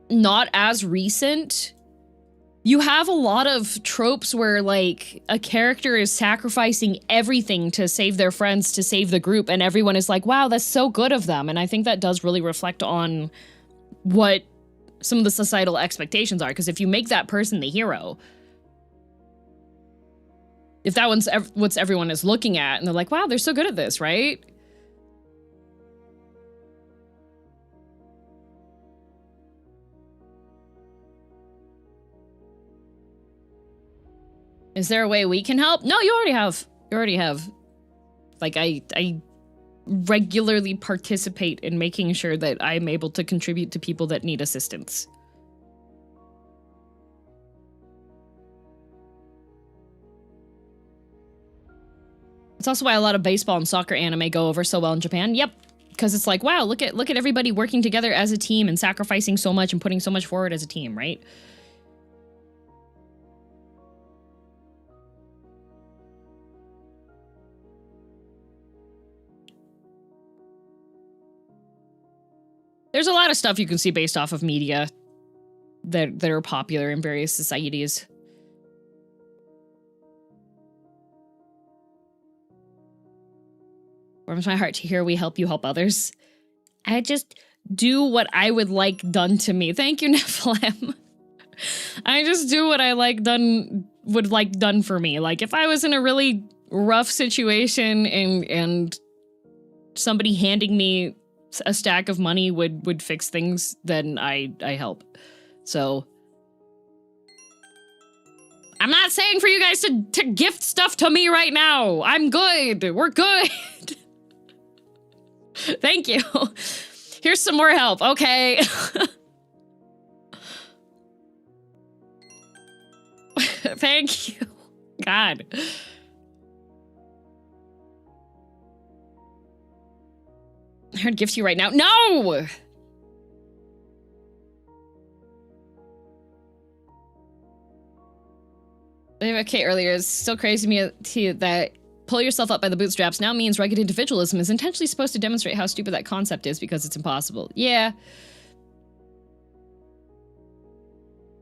not as recent, you have a lot of tropes where, like, a character is sacrificing everything to save their friends, to save the group, and everyone is like, wow, that's so good of them. And I think that does really reflect on what some of the societal expectations are, because if you make that person the hero, if that one's what everyone is looking at, and they're like, wow, they're so good at this, right? Is there a way we can help? No, you already have. You already have. Like, I regularly participate in making sure that I'm able to contribute to people that need assistance. It's also why a lot of baseball and soccer anime go over so well in Japan. Yep. Because it's like, wow, look at everybody working together as a team and sacrificing so much and putting so much forward as a team, right? There's a lot of stuff you can see based off of media that are popular in various societies. Warms my heart to hear we help you help others. I just do what I would like done to me. Thank you, Nephilim. I just do what I would like done for me. Like, if I was in a really rough situation and somebody handing me a stack of money would fix things, then I help. So I'm not saying for you guys to gift stuff to me right now. I'm good. We're good. Thank you. Here's some more help. Okay. Thank you. God. I heard gift you right now. No! Okay, earlier, it's still crazy to me that pull yourself up by the bootstraps now means rugged individualism is intentionally supposed to demonstrate how stupid that concept is because it's impossible. Yeah.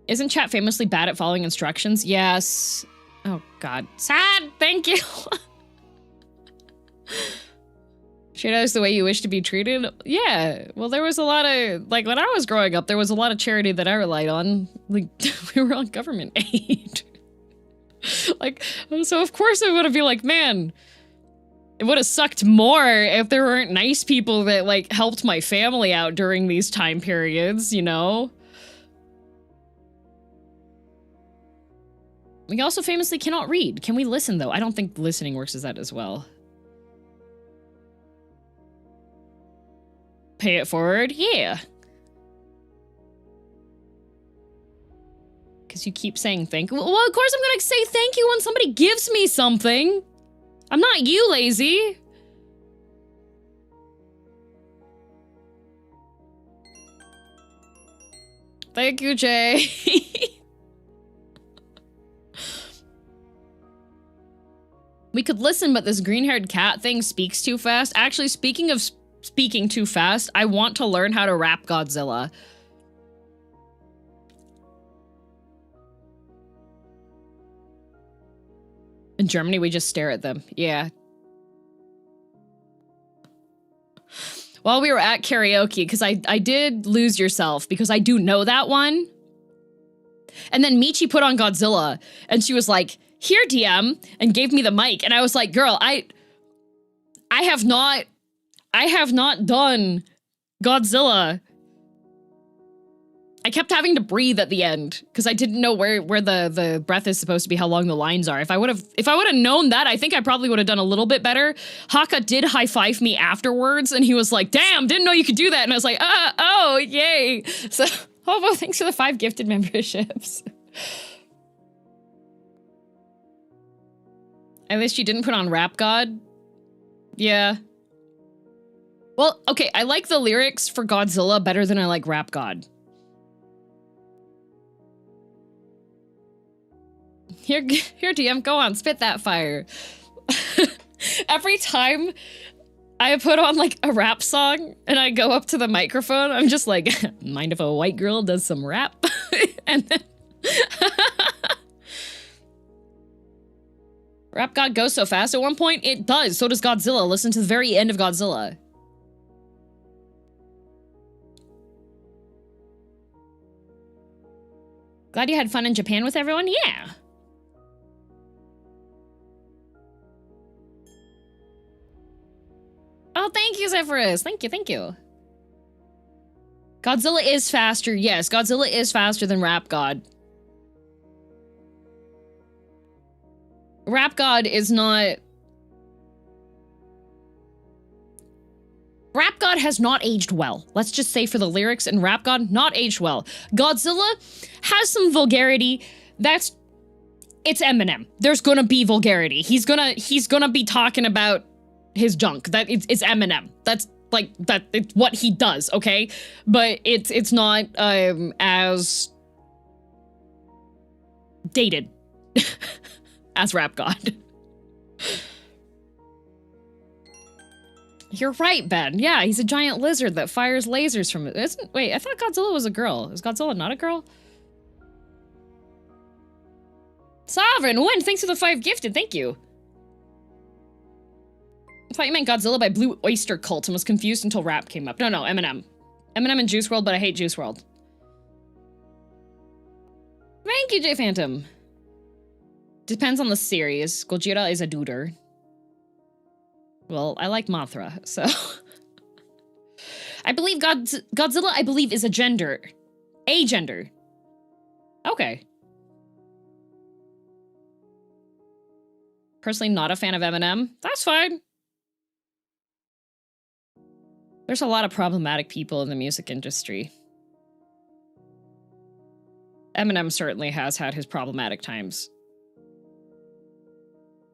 Isn't chat famously bad at following instructions? Yes. Oh, God. Sad! Thank you! Treat others the way you wish to be treated? Yeah. Well, there was a lot of, like, when I was growing up, there was a lot of charity that I relied on. Like, we were on government aid. Like, so of course I would have been like, man, it would have sucked more if there weren't nice people that, like, helped my family out during these time periods, you know? We also famously cannot read. Can we listen, though? I don't think listening works as that as well. Pay it forward? Yeah. Because you keep saying thank you. Well, of course I'm gonna say thank you when somebody gives me something. I'm not you, lazy. Thank you, Jay. We could listen, but this green-haired cat thing speaks too fast. Actually, speaking of speaking too fast, I want to learn how to rap Godzilla. In Germany, we just stare at them. Yeah. While we were at karaoke, because I did Lose Yourself, because I do know that one. And then Michi put on Godzilla, and she was like, here, DM, and gave me the mic. And I was like, girl, I have not done Godzilla. I kept having to breathe at the end because I didn't know where the breath is supposed to be, how long the lines are. If I would have known that, I think I probably would have done a little bit better. Haka did high five me afterwards, and he was like, "Damn, didn't know you could do that." And I was like, "Oh, yay!" So, Hobo, thanks for the 5 gifted memberships. At least you didn't put on Rap God. Yeah. Well, okay, I like the lyrics for Godzilla better than I like Rap God. Here, DM, go on, spit that fire. every time I put on like a rap song and I go up to the microphone, I'm just like, mind if a white girl does some rap? And then Rap God goes so fast at one point? It does. So does Godzilla. Listen to the very end of Godzilla. Glad you had fun in Japan with everyone? Yeah. Oh, thank you, Zephyrus. Thank you, thank you. Godzilla is faster. Yes, Godzilla is faster than Rap God. Rap God is not... Rap God has not aged well. Let's just say for the lyrics and Rap God, not aged well. Godzilla has some vulgarity. It's Eminem. There's gonna be vulgarity. He's gonna be talking about his junk. It's Eminem. That's it's what he does, okay? But it's not as dated as Rap God. You're right, Ben. Yeah, he's a giant lizard that fires lasers from it. Wait, I thought Godzilla was a girl. Is Godzilla not a girl? Sovereign, when? Thanks for the 5 gifted. Thank you. I thought you meant Godzilla by Blue Oyster Cult and was confused until Rap came up. No, Eminem. Eminem and Juice WRLD, but I hate Juice WRLD. Thank you, J Phantom. Depends on the series. Gojira is a duder. Well, I like Mothra, so... I believe Godzilla, I believe, is a gender. A gender. Okay. Personally not a fan of Eminem. That's fine. There's a lot of problematic people in the music industry. Eminem certainly has had his problematic times.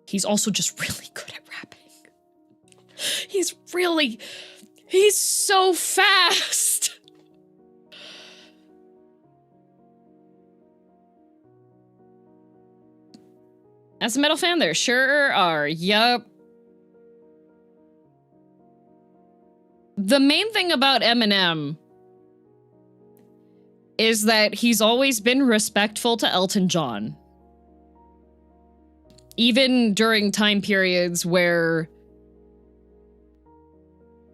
He's also just really good at rapping. He's so fast. As a metal fan, there sure are. Yup. The main thing about Eminem is that he's always been respectful to Elton John. Even during time periods where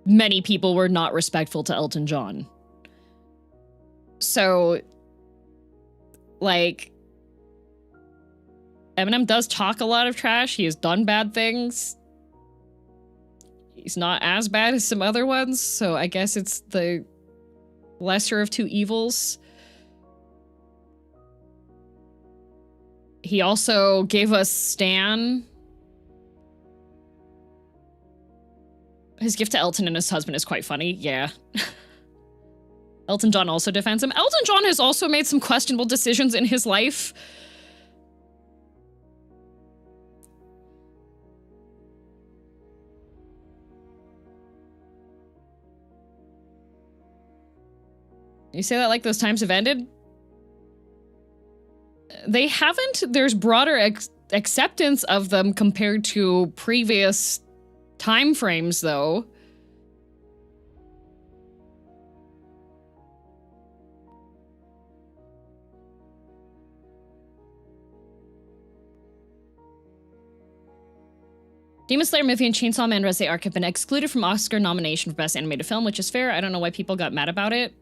many people were not respectful to Elton John. So, like, Eminem does talk a lot of trash. He has done bad things. He's not as bad as some other ones, so I guess it's the lesser of two evils. He also gave us Stan. His gift to Elton and his husband is quite funny, yeah. Elton John also defends him. Elton John has also made some questionable decisions in his life. You say that like those times have ended? They haven't. There's broader acceptance of them compared to previous time frames, though. Demon Slayer movie and Chainsaw Man Resident Arc have been excluded from Oscar nomination for Best Animated Film, which is fair. I don't know why people got mad about it.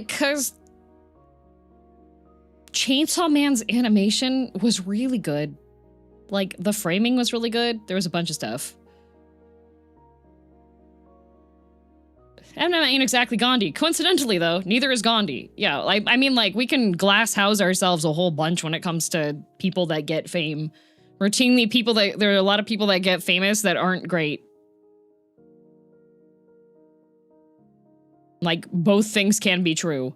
'Cause Chainsaw Man's animation was really good. Like, the framing was really good. There was a bunch of stuff. Eminem ain't exactly Gandhi. Coincidentally, though, neither is Gandhi. Yeah, like, I mean, like, we can glass house ourselves a whole bunch when it comes to people that get fame. Routinely, there are a lot of people that get famous that aren't great. Like, both things can be true.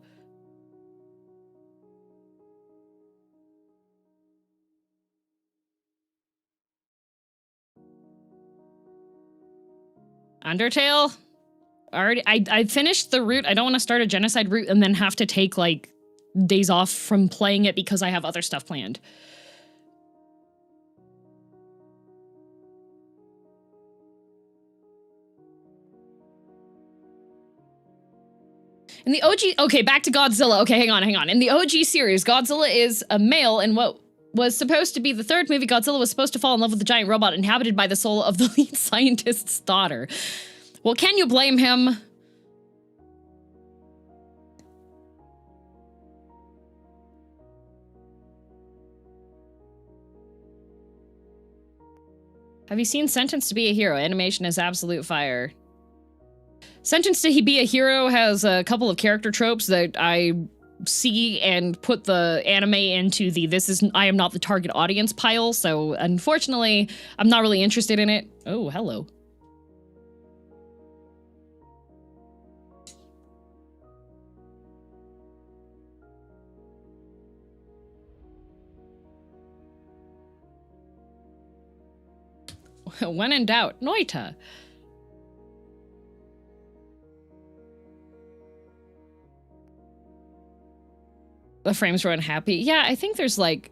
Undertale? I finished the route. I don't want to start a genocide route and then have to take, like, days off from playing it because I have other stuff planned. In the OG, okay, back to Godzilla. Okay, hang on. In the OG series, Godzilla is a male in what was supposed to be the third movie. Godzilla was supposed to fall in love with the giant robot inhabited by the soul of the lead scientist's daughter. Well, can you blame him? Have you seen Sentenced to be a Hero? Animation is absolute fire. Sentenced to be a Hero has a couple of character tropes that I see and put the anime into the I am not the target audience pile, so unfortunately, I'm not really interested in it. Oh, hello. When in doubt, Noita. The frames were unhappy. Yeah, I think there's like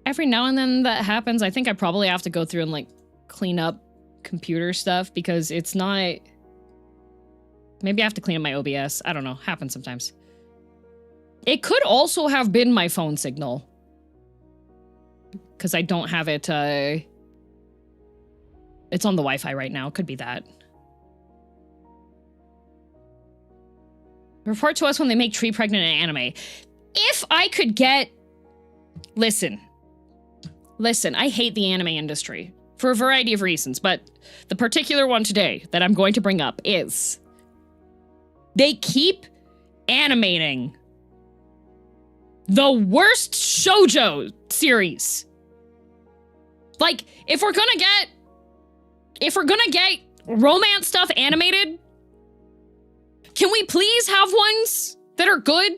every now and then that happens. I think I probably have to go through and like clean up computer stuff because it's not. Maybe I have to clean up my OBS. I don't know. Happens sometimes. It could also have been my phone signal because I don't have it. It's on the Wi-Fi right now. Could be that. Report to us when they make Tree pregnant in anime. If I could get... Listen, I hate the anime industry for a variety of reasons, but the particular one today that I'm going to bring up is they keep animating the worst shoujo series. Like, if we're gonna get romance stuff animated, can we please have ones that are good?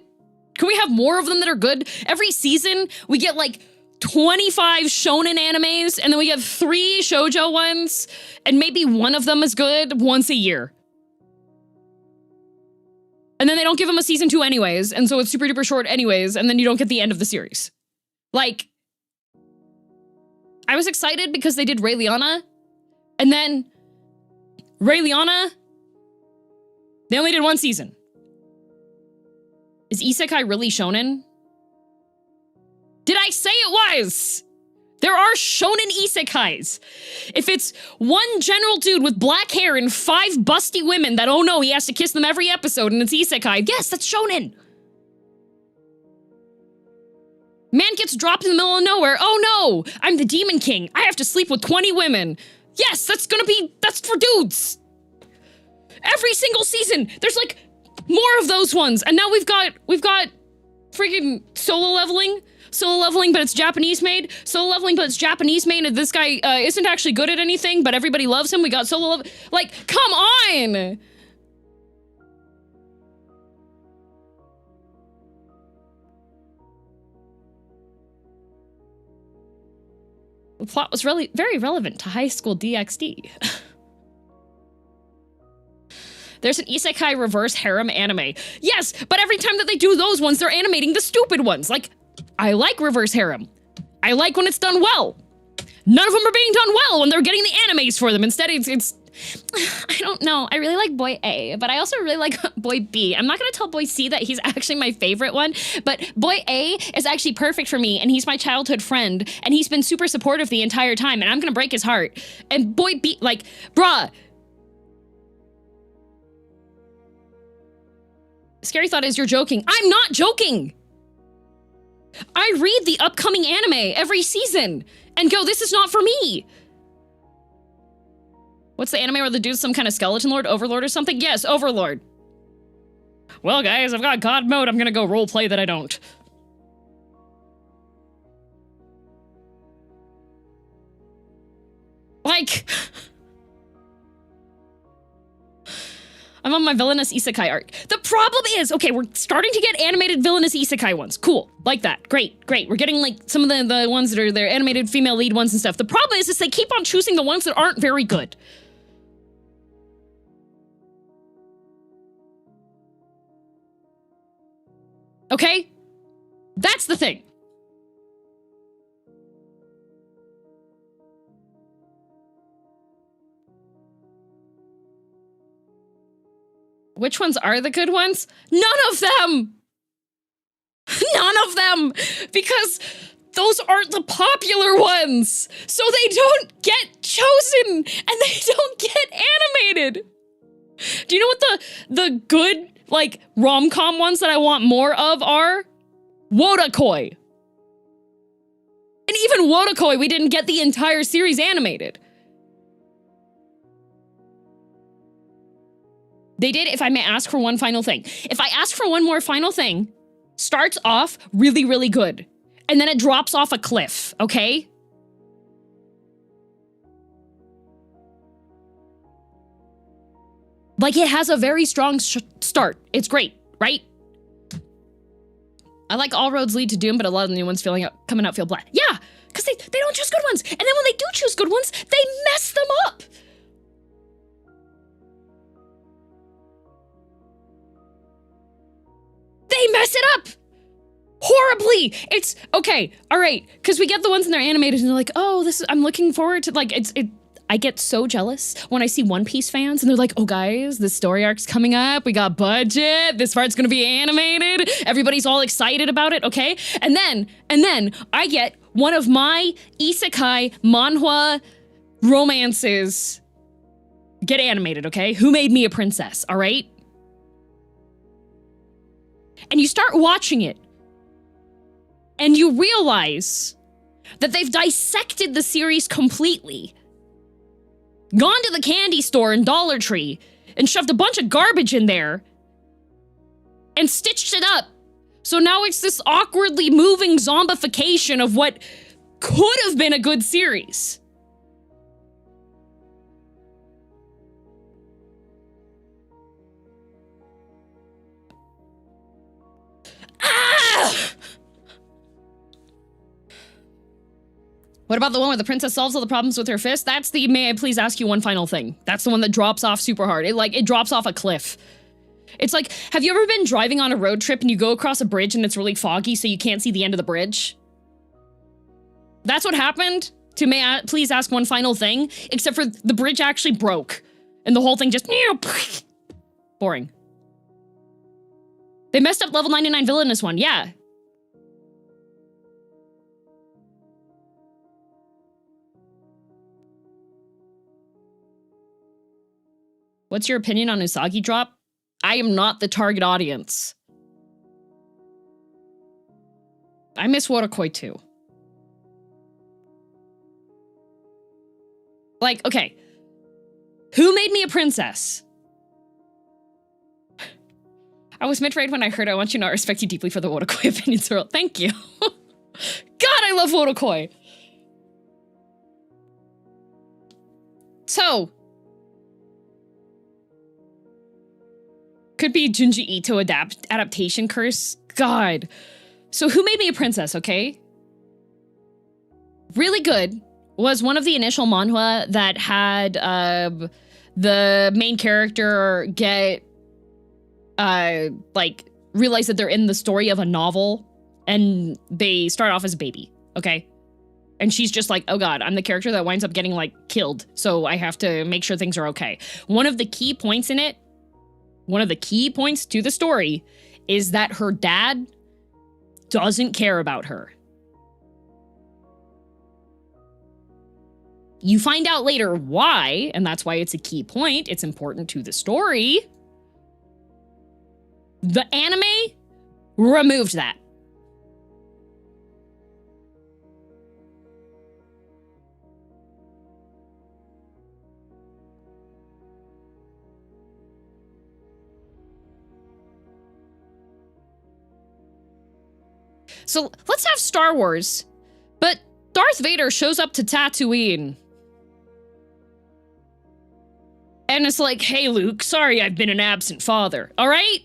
Can we have more of them that are good? Every season, we get like 25 shonen animes, and then we get 3 shoujo ones, and maybe one of them is good once a year. And then they don't give them a season 2 anyways, and so it's super duper short anyways, and then you don't get the end of the series. Like, I was excited because they did Ray Liana, and then Ray Liana, they only did 1 season. Is isekai really shonen? Did I say it was? There are shonen isekais. If it's one general dude with black hair and 5 busty women that, oh no, he has to kiss them every episode and it's isekai, yes, that's shonen. Man gets dropped in the middle of nowhere. Oh no, I'm the Demon King. I have to sleep with 20 women. Yes, that's for dudes. Every single season, there's like more of those ones. And now we've got freaking solo leveling, but it's Japanese made. Solo leveling, but it's Japanese made. And this guy isn't actually good at anything, but everybody loves him. We got solo level. Like, come on. The plot was really very relevant to high school DxD. There's an isekai reverse harem anime. Yes, but every time that they do those ones, they're animating the stupid ones. Like, I like reverse harem. I like when it's done well. None of them are being done well when they're getting the animes for them. Instead, it's I don't know. I really like boy A, but I also really like boy B. I'm not gonna tell boy C that he's actually my favorite one, but boy A is actually perfect for me, and he's my childhood friend, and he's been super supportive the entire time, and I'm gonna break his heart. And boy B, like, bruh. Scary thought is you're joking. I'm not joking. I read the upcoming anime every season and go, this is not for me. What's the anime where the dude's some kind of skeleton lord, overlord or something? Yes, overlord. Well, guys, I've got God mode. I'm gonna go roleplay that I don't. Like, I'm on my villainous isekai arc. The problem is, okay, we're starting to get animated villainous isekai ones. Cool, like that. Great. We're getting like some of the ones that are their animated female lead ones and stuff. The problem is they keep on choosing the ones that aren't very good. Okay? That's the thing. Which ones are the good ones? None of them! None of them! Because those aren't the popular ones! So they don't get chosen! And they don't get animated! Do you know what the good, like, rom-com ones that I want more of are? Wotakoi. And even Wotakoi, we didn't get the entire series animated. They did, if I may ask for one final thing. If I ask for one more final thing, starts off really, really good. And then it drops off a cliff, okay? Like, it has a very strong start. It's great, right? I like All Roads Lead to Doom, but a lot of the new ones coming out feel blah. Yeah, because they don't choose good ones. And then when they do choose good ones, they mess them up. They mess it up horribly. It's okay. All right. Because we get the ones and they're animated and they're like, oh, I'm looking forward to, like, I get so jealous when I see One Piece fans and they're like, oh guys, this story arc's coming up. We got budget. This part's gonna be animated. Everybody's all excited about it. Okay. And then I get one of my isekai manhwa romances get animated. Okay. Who Made Me a Princess? All right. And you start watching it, and you realize that they've dissected the series completely. Gone to the candy store and Dollar Tree, and shoved a bunch of garbage in there, and stitched it up. So now it's this awkwardly moving zombification of what could have been a good series. Ah! What about the one where the princess solves all the problems with her fist? That's the may I please ask you one final thing. That's the one that drops off super hard. It drops off a cliff. It's like, have you ever been driving on a road trip and you go across a bridge and it's really foggy so you can't see the end of the bridge? That's what happened to may I please ask one final thing, except for the bridge actually broke and the whole thing just boring. They messed up level 99 villainous one, yeah. What's your opinion on Usagi drop? I am not the target audience. I miss Wotakoi too. Like, okay. Who Made Me a Princess? I was mid-rate when I heard I want you to know I respect you deeply for the Wotakoi opinions, Earl. Thank you. God, I love Wotakoi. So, could be Junji Ito adaptation curse. God. So Who Made Me a Princess, okay? Really good. Was one of the initial manhwa that had the main character get like realize that they're in the story of a novel and they start off as a baby, okay? And she's just like, oh god, I'm the character that winds up getting like killed, so I have to make sure things are okay. One of the key points in it, one of the key points to the story is that her dad doesn't care about her. You find out later why, and that's why it's a key point. It's important to the story. The anime removed that. So let's have Star Wars, but Darth Vader shows up to Tatooine. And it's like, hey, Luke, sorry I've been an absent father, all right?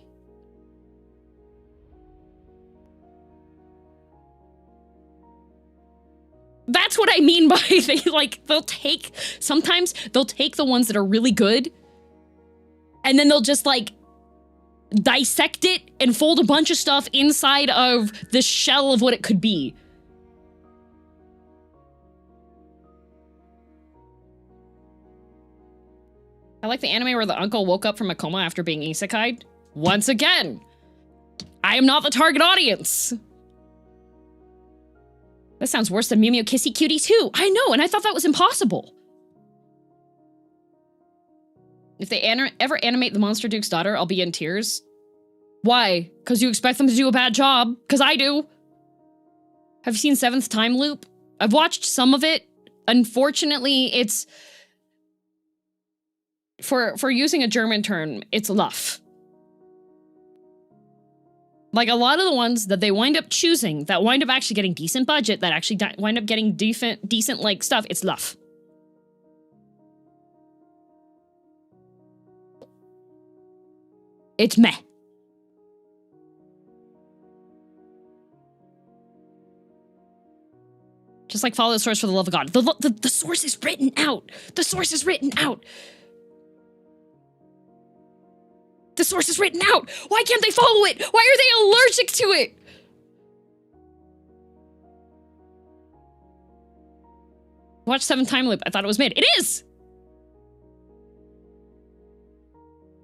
That's what I mean by sometimes they'll take the ones that are really good and then they'll just like dissect it and fold a bunch of stuff inside of the shell of what it could be. I like the anime where the uncle woke up from a coma after being isekai'd. Once again, I am not the target audience. That sounds worse than Mew Mew Kissy Cutie too. I know, and I thought that was impossible. If they ever animate the Monster Duke's daughter, I'll be in tears. Why? Because you expect them to do a bad job? Because I do. Have you seen Seventh Time Loop? I've watched some of it. Unfortunately, it's... For using a German term, it's luff. Like, a lot of the ones that they wind up choosing, that wind up actually getting decent budget, that actually wind up getting decent like, stuff, it's luff. It's meh. Just like follow the source for the love of God. The source is written out. The source is written out. The source is written out. Why can't they follow it? Why are they allergic to it? Watch Seventh Time Loop. I thought it was mid. It is!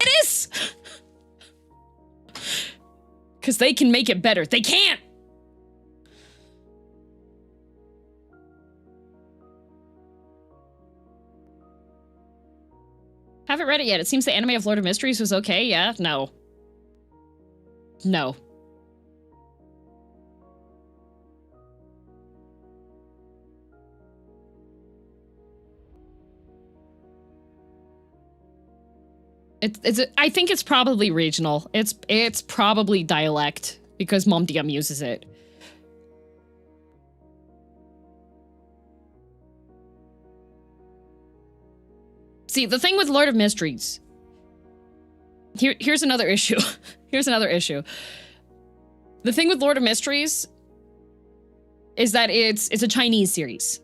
It is! Because they can make it better. They can't! Haven't read it yet. It seems the anime of Lord of Mysteries was okay. Yeah? No. No. I think it's probably regional. It's probably dialect because Mom DM uses it. See, the thing with Lord of Mysteries, here's another issue. Here's another issue. The thing with Lord of Mysteries is that it's a Chinese series.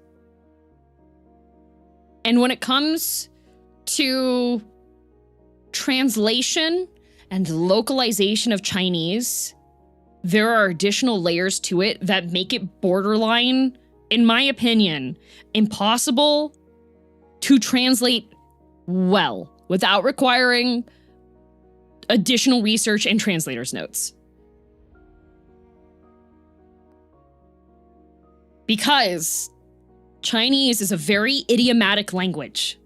And when it comes to translation and localization of Chinese, there are additional layers to it that make it borderline, in my opinion, impossible to translate well without requiring additional research and translator's notes. Because Chinese is a very idiomatic language.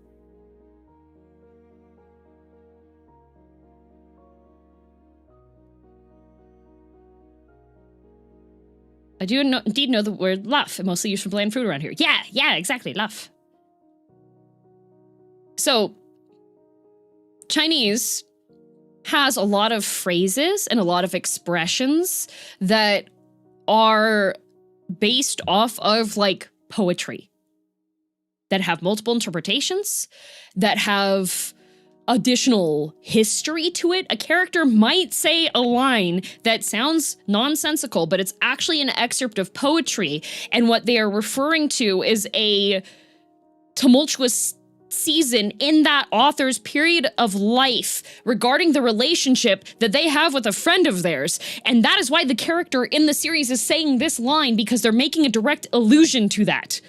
I do indeed know the word luff, mostly used for bland food around here. Yeah, exactly, luff. So, Chinese has a lot of phrases and a lot of expressions that are based off of, like, poetry. That have multiple interpretations, that have additional history to it. A character might say a line that sounds nonsensical, but it's actually an excerpt of poetry, and what they are referring to is a tumultuous season in that author's period of life regarding the relationship that they have with a friend of theirs. And that is why the character in the series is saying this line, because they're making a direct allusion to that.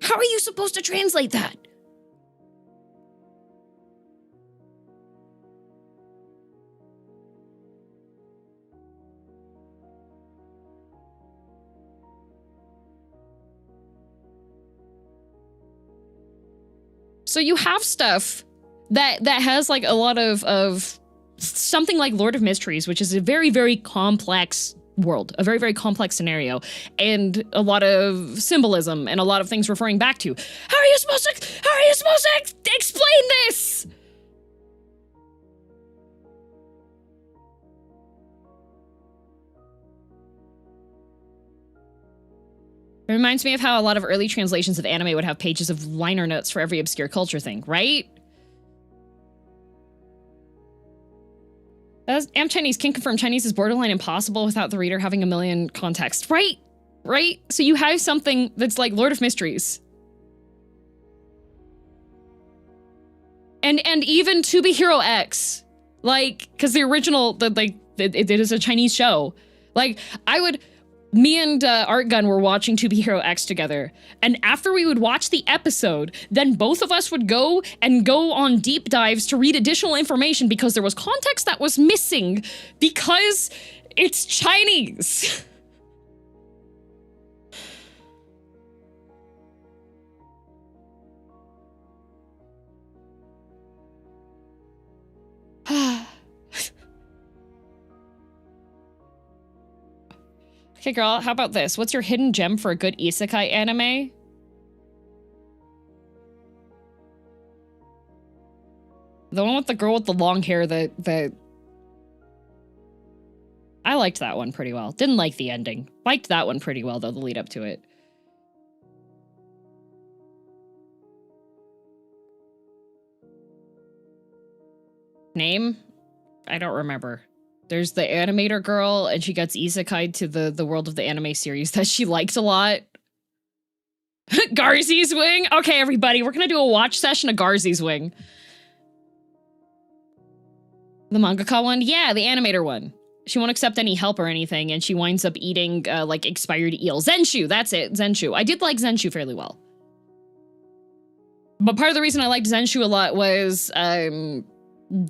How are you supposed to translate that? So you have stuff that has like a lot of something like Lord of Mysteries, which is a very, very complex world, a very, very complex scenario, and a lot of symbolism and a lot of things referring back to. How are you supposed to explain this? It reminds me of how a lot of early translations of anime would have pages of liner notes for every obscure culture thing, right? Am Chinese can confirm Chinese is borderline impossible without the reader having a million context, right? Right? So you have something that's like Lord of Mysteries. And even To Be Hero X, like, because the original, it is a Chinese show. Like, me and Art Gun were watching To Be Hero X together, and after we would watch the episode, then both of us would go on deep dives to read additional information because there was context that was missing because it's Chinese. Okay, girl, how about this? What's your hidden gem for a good isekai anime? The one with the girl with the long hair that... I liked that one pretty well. Didn't like the ending. Liked that one pretty well, though, the lead up to it. Name? I don't remember. There's the animator girl, and she gets isekai'd to the world of the anime series that she liked a lot. Garzy's Wing? Okay, everybody, we're gonna do a watch session of Garzy's Wing. The mangaka one? Yeah, the animator one. She won't accept any help or anything, and she winds up eating, like, expired eel. Zenshu, that's it, Zenshu. I did like Zenshu fairly well. But part of the reason I liked Zenshu a lot was,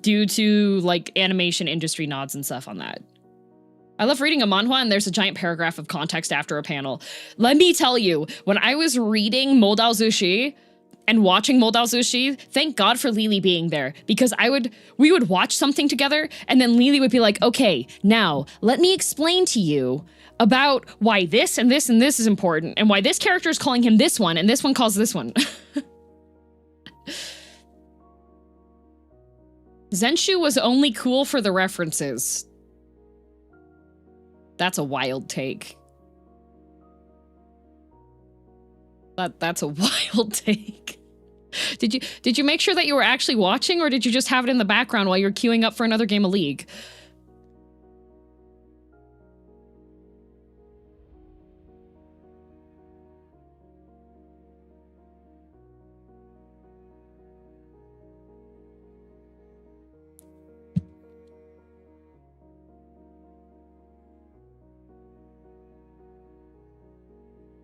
due to, like, animation industry nods and stuff on that. I love reading a manhwa and there's a giant paragraph of context after a panel. Let me tell you, when I was reading Moldao Zushi and watching Moldao Zushi, thank God for Lily being there, because we would watch something together and then Lily would be like, okay, now let me explain to you about why this and this and this is important and why this character is calling him this one and this one calls this one. Zenshu was only cool for the references. That's a wild take. That's a wild take. Did you make sure that you were actually watching, or did you just have it in the background while you're queuing up for another game of League?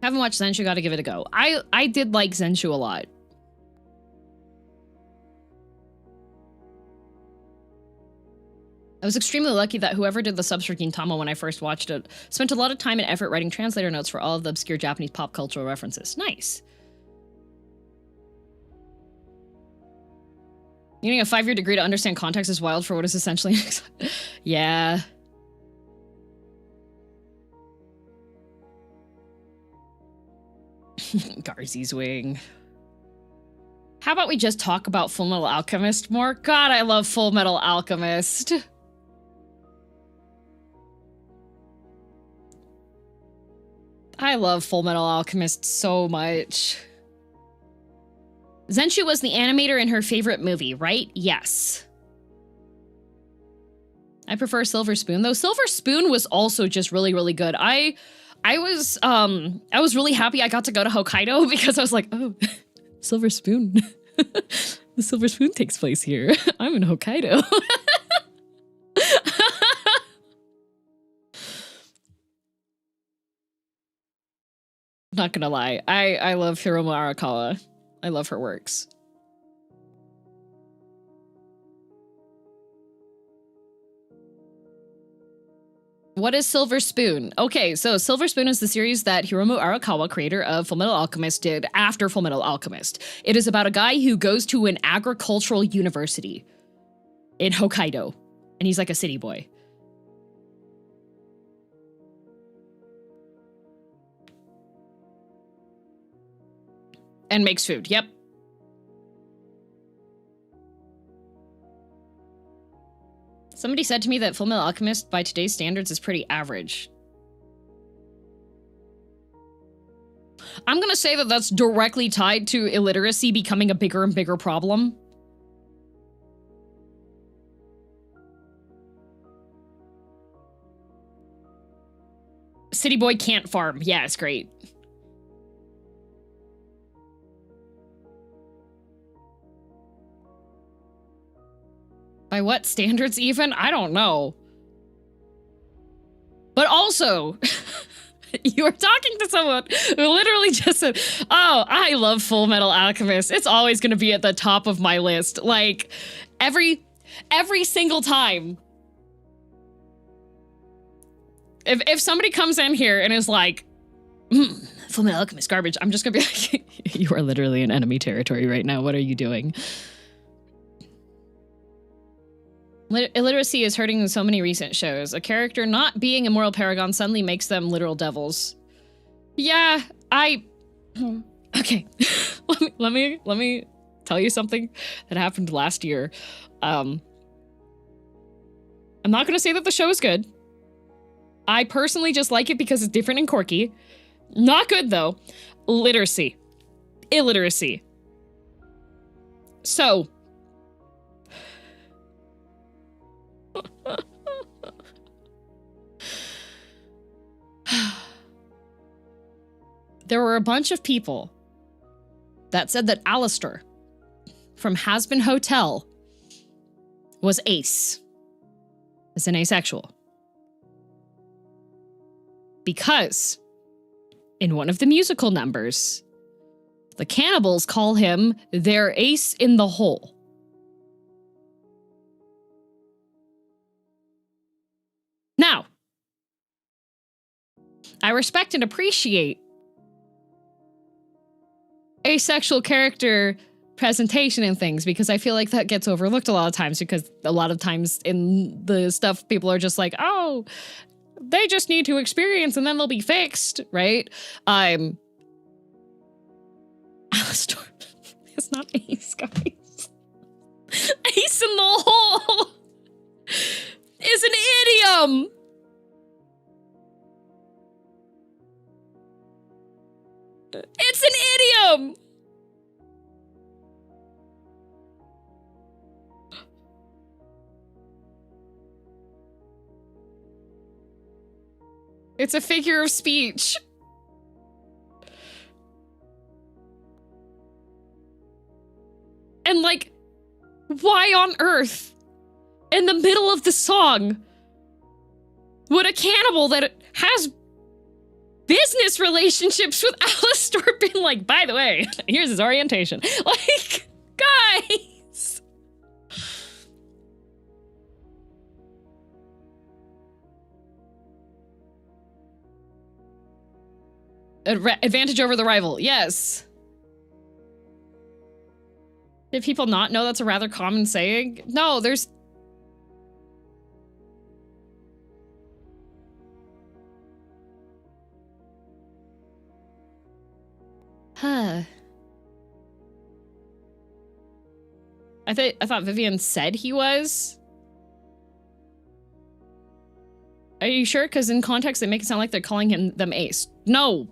Haven't watched Zenshu, gotta give it a go. I did like Zenshu a lot. I was extremely lucky that whoever did the subs for Gintama when I first watched it spent a lot of time and effort writing translator notes for all of the obscure Japanese pop cultural references. Nice. Needing a 5-year degree to understand context is wild for what is essentially... Yeah. Garzy's Wing. How about we just talk about Full Metal Alchemist more? God, I love Full Metal Alchemist. I love Full Metal Alchemist so much. Zenshu was the animator in her favorite movie, right? Yes. I prefer Silver Spoon, though. Silver Spoon was also just really, really good. I was really happy I got to go to Hokkaido because I was like, oh, Silver Spoon. The Silver Spoon takes place here. I'm in Hokkaido. Not gonna lie, I love Hiromu Arakawa. I love her works. What is Silver Spoon? Okay, so Silver Spoon is the series that Hiromu Arakawa, creator of Fullmetal Alchemist, did after Fullmetal Alchemist. It is about a guy who goes to an agricultural university in Hokkaido, and he's like a city boy. And makes food, yep. Somebody said to me that Fullmetal Alchemist, by today's standards, is pretty average. I'm gonna say that that's directly tied to illiteracy becoming a bigger and bigger problem. City boy can't farm. Yeah, it's great. By what standards even? I don't know. But also, You were talking to someone who literally just said, oh, I love Full Metal Alchemist. It's always going to be at the top of my list. Like, every single time. If somebody comes in here and is like, Full Metal Alchemist garbage, I'm just going to be like, you are literally in enemy territory right now. What are you doing? Illiteracy is hurting in so many recent shows. A character not being a moral paragon suddenly makes them literal devils. Yeah, okay. let me tell you something that happened last year. I'm not gonna say that the show is good. I personally just like it because it's different and quirky. Not good though. Illiteracy. So there were a bunch of people that said that Alistair from Hazbin Hotel was ace. As an asexual. Because in one of the musical numbers, the cannibals call him their ace in the hole. Now, I respect and appreciate asexual character presentation and things because I feel like that gets overlooked a lot of times because a lot of times in the stuff people are just like, oh, they just need to experience and then they'll be fixed, right? Alistair is not ace, guys. Ace in the hole is an idiom. It's an idiom. It's a figure of speech. And like, why on earth, in the middle of the song, would a cannibal that has business relationships with Alistair been like, by the way, here's his orientation. Like, guys. Advantage over the rival, yes. Did people not know that's a rather common saying? No, there's... Huh. I thought Vivian said he was. Are you sure? Because in context, they make it sound like they're calling them ace. No.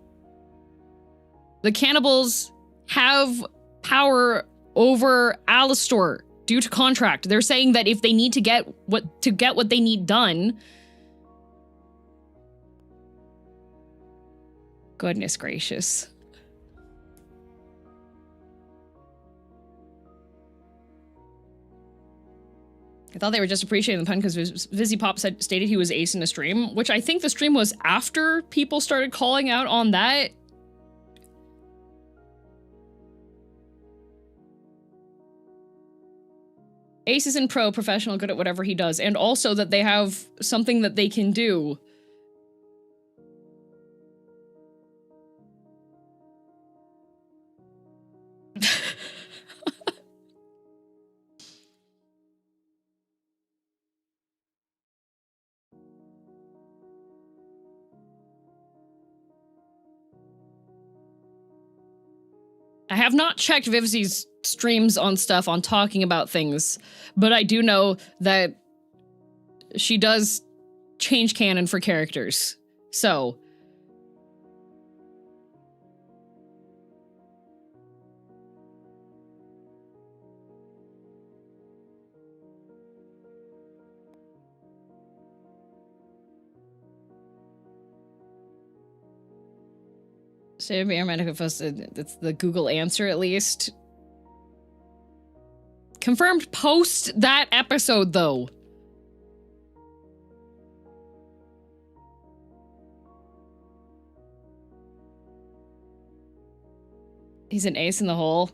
The cannibals have power over Alistair due to contract. They're saying that if they need to get what they need done. Goodness gracious. I thought they were just appreciating the pun because Vizzy Pop stated he was ace in the stream, which I think the stream was after people started calling out on that. Ace is in professional, good at whatever he does, and also that they have something that they can do. I have not checked Vivzy's streams on stuff on talking about things, but I do know that she does change canon for characters. So. Save Aromatic Fuss, it's the Google answer at least. Confirmed post that episode though. He's an ace in the hole.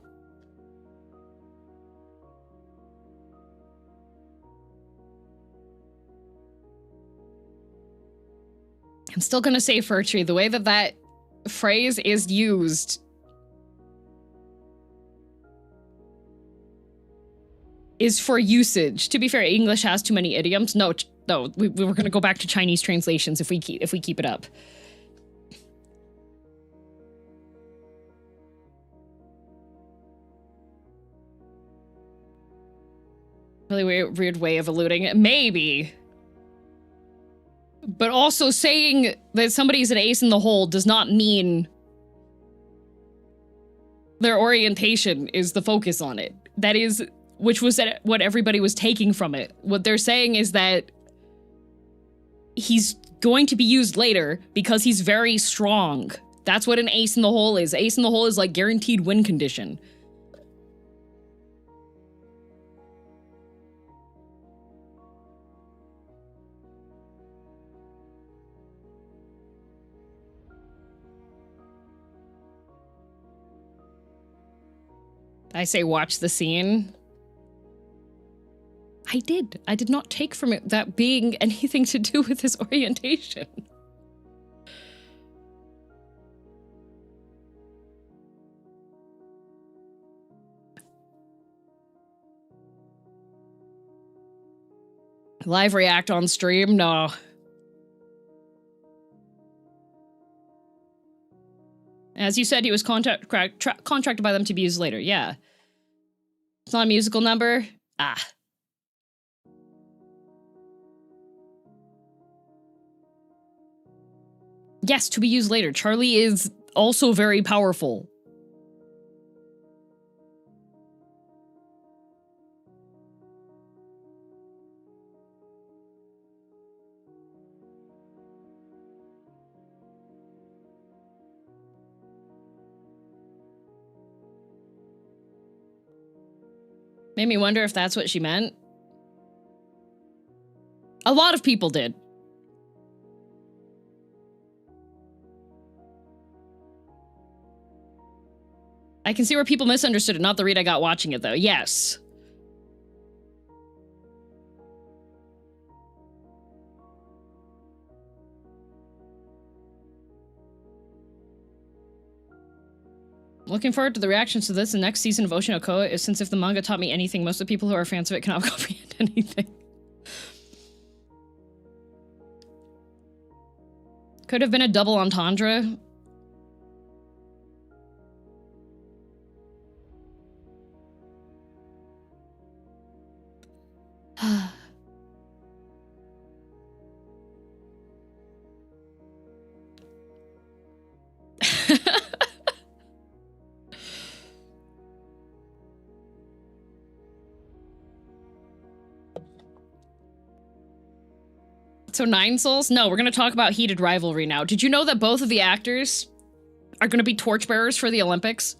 I'm still gonna say Furtree. The way that that phrase is used is for usage. To be fair, English has too many idioms. No, we were gonna go back to Chinese translations if we keep it up. Really weird way of alluding it. Maybe. But also saying that somebody's an ace in the hole does not mean their orientation is the focus on it. That is, which was what everybody was taking from it. What they're saying is that he's going to be used later because he's very strong. That's what an ace in the hole is. Ace in the hole is like guaranteed win condition. I say watch the scene. I did. I did not take from it that being anything to do with his orientation. Live react on stream? No. As you said, he was contracted by them to be used later. Yeah. It's not a musical number? Ah. Yes, to be used later. Charlie is also very powerful. Made me wonder if that's what she meant. A lot of people did. I can see where people misunderstood it, not the read I got watching it, though. Yes. Looking forward to the reactions to this in next season of Ocean Okoa, since if the manga taught me anything, most of the people who are fans of it cannot comprehend anything. Could have been a double entendre. So 9 souls? No, we're going to talk about heated rivalry now. Did you know that both of the actors are going to be torchbearers for the Olympics?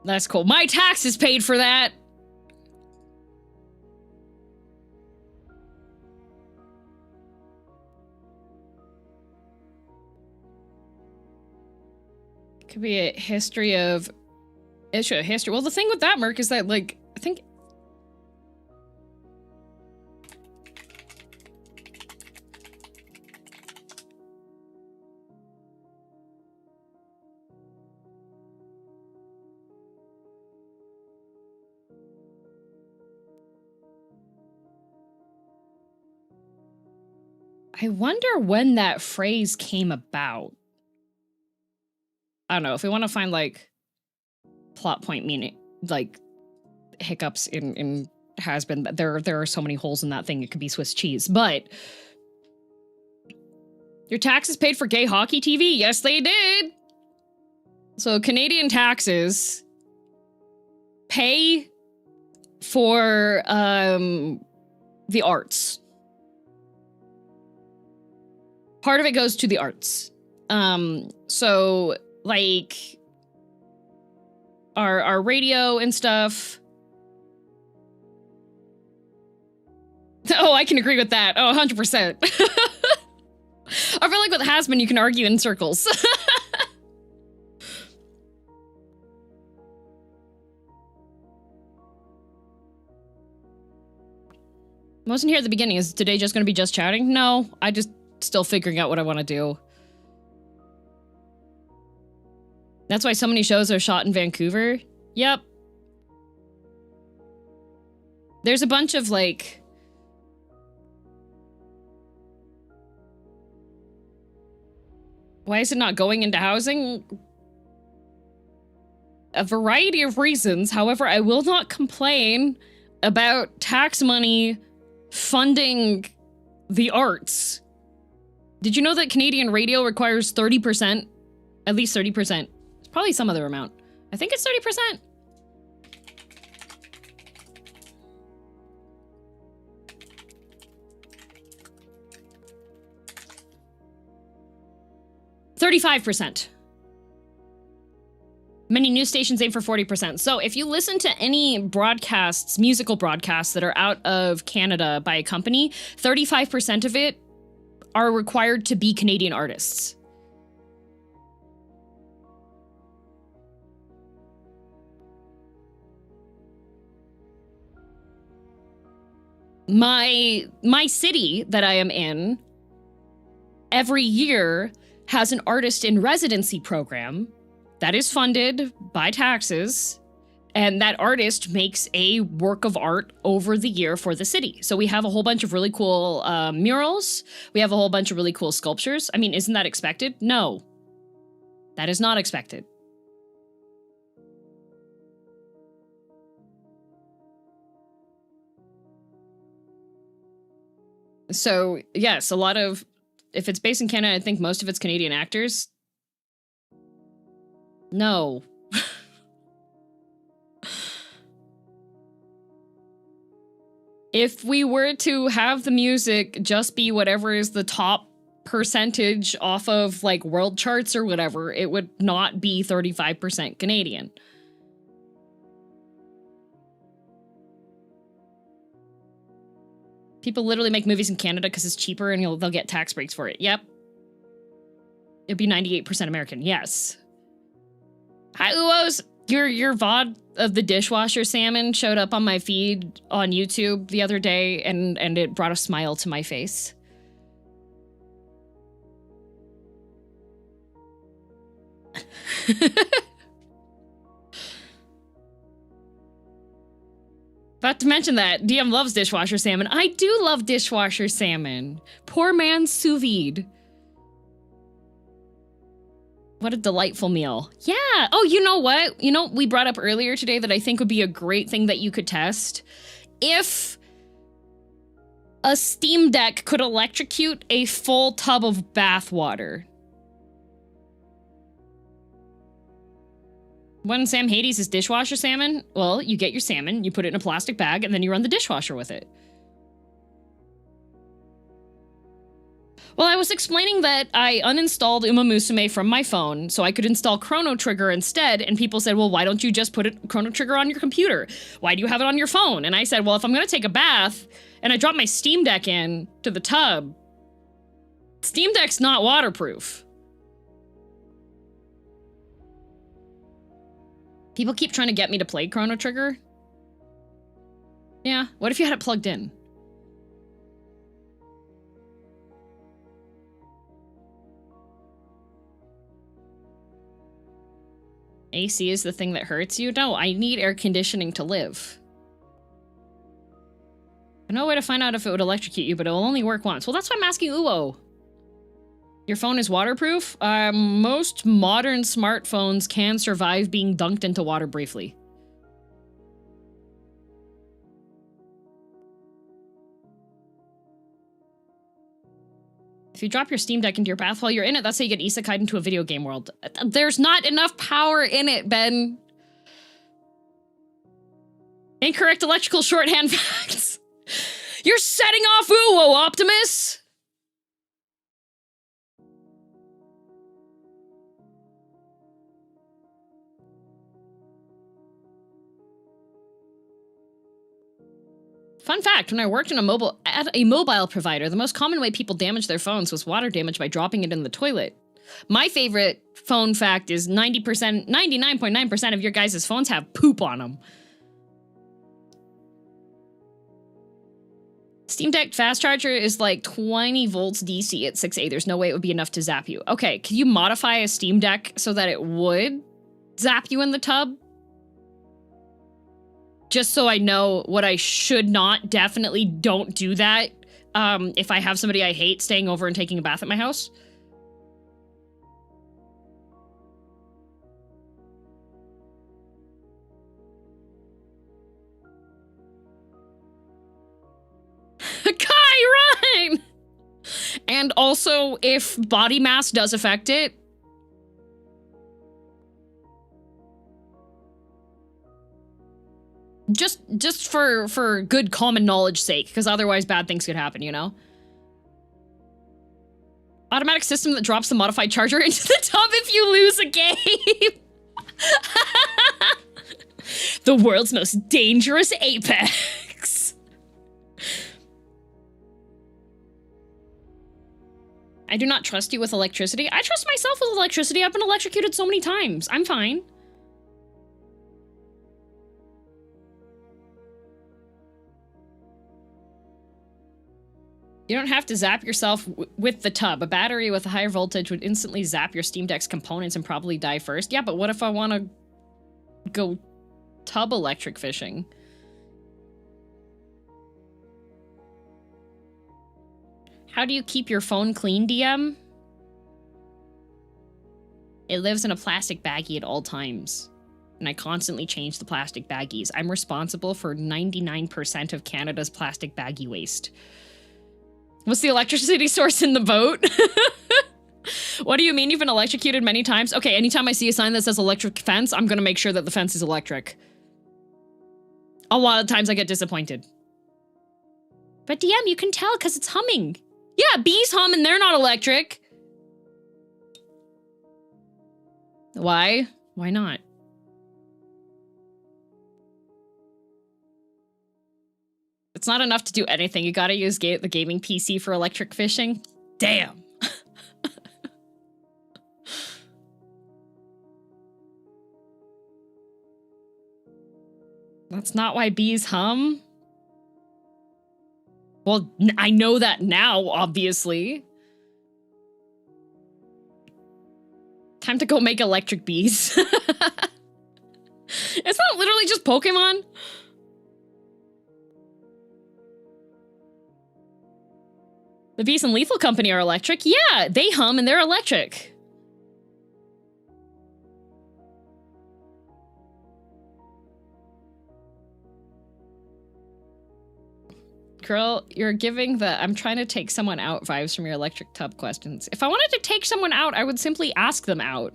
That's cool. My taxes paid for that. Could be a history of issue history. Well, the thing with that, Merc, is that, like, I think I wonder when that phrase came about. I don't know, if we want to find, like, plot point meaning, like, hiccups in has been, there are so many holes in that thing, it could be Swiss cheese, but your taxes paid for gay hockey TV? Yes, they did! So Canadian taxes pay for, the arts. Part of it goes to the arts. So like our radio and stuff. Oh, I can agree with that. Oh, 100%. I feel like with Hasman, you can argue in circles. I wasn't here at the beginning. Is today just going to be just chatting? No, I just still figuring out what I want to do. That's why so many shows are shot in Vancouver. Yep. There's a bunch of like... Why is it not going into housing? A variety of reasons. However, I will not complain about tax money funding the arts. Did you know that Canadian radio requires 30%? At least 30%. It's probably some other amount. I think it's 30%. %. Many news stations aim for 40%. So if you listen to any broadcasts, musical broadcasts that are out of Canada by a company, 35% of it are required to be Canadian artists. My city that I am in every year has an artist in residency program that is funded by taxes, and that artist makes a work of art over the year for the city. So we have a whole bunch of really cool murals. We have a whole bunch of really cool sculptures. I mean, isn't that expected? No, that is not expected. So yes, a lot of, if it's based in Canada, I think most of it's Canadian actors. No. If we were to have the music just be whatever is the top percentage off of like world charts or whatever, it would not be 35% Canadian. People literally make movies in Canada because it's cheaper and they'll get tax breaks for it. Yep. It'd be 98% American. Yes. Hi, Uos. Your VOD of the dishwasher salmon showed up on my feed on YouTube the other day, and it brought a smile to my face. About to mention that DM loves dishwasher salmon. I do love dishwasher salmon. Poor man's sous vide. What a delightful meal. Yeah. Oh, you know what? You know, we brought up earlier today that I think would be a great thing that you could test. If a Steam Deck could electrocute a full tub of bath water. When Sam Hades is dishwasher salmon, well, you get your salmon, you put it in a plastic bag, and then you run the dishwasher with it. Well, I was explaining that I uninstalled Uma Musume from my phone so I could install Chrono Trigger instead, and people said, well, why don't you just put Chrono Trigger on your computer? Why do you have it on your phone? And I said, well, if I'm gonna take a bath and I drop my Steam Deck in to the tub, Steam Deck's not waterproof. People keep trying to get me to play Chrono Trigger. Yeah, what if you had it plugged in? AC is the thing that hurts you? No, I need air conditioning to live. I know a way to find out if it would electrocute you, but it will only work once. Well, that's why I'm asking Uwo. Your phone is waterproof? Most modern smartphones can survive being dunked into water briefly. If you drop your Steam Deck into your bath while you're in it, that's how you get isekai'd into a video game world. There's not enough power in it, Ben. Incorrect electrical shorthand facts. You're setting off Uwo, Optimus! Fun fact, when I worked at a mobile provider, the most common way people damage their phones was water damage by dropping it in the toilet. My favorite phone fact is 99.9% of your guys' phones have poop on them. Steam Deck fast charger is like 20 volts DC at 6A. There's no way it would be enough to zap you. Okay, can you modify a Steam Deck so that it would zap you in the tub? Just so I know what I should not, definitely don't do that if I have somebody I hate staying over and taking a bath at my house. Kai, run! And also, if body mass does affect it, just for good common knowledge sake, because otherwise bad things could happen, you know? Automatic system that drops the modified charger into the tub if you lose a game. The world's most dangerous apex. I do not trust you with electricity. I trust myself with electricity. I've been electrocuted so many times. I'm fine. You don't have to zap yourself with the tub. A battery with a higher voltage would instantly zap your Steam Deck's components and probably die first. Yeah, but what if I want to go tub electric fishing? How do you keep your phone clean, DM? It lives in a plastic baggie at all times. And I constantly change the plastic baggies. I'm responsible for 99% of Canada's plastic baggie waste. What's the electricity source in the boat? What do you mean you've been electrocuted many times? Okay, anytime I see a sign that says electric fence, I'm gonna make sure that the fence is electric. A lot of times I get disappointed. But DM, you can tell because it's humming. Yeah, bees hum and they're not electric. Why? Why not? It's not enough to do anything. You gotta use the gaming PC for electric fishing. Damn. That's not why bees hum. Well, I know that now, obviously. Time to go make electric bees. It's not literally just Pokemon. The Bees and Lethal Company are electric. Yeah, they hum and they're electric. Girl, you're giving the I'm trying to take someone out vibes from your electric tub questions. If I wanted to take someone out, I would simply ask them out.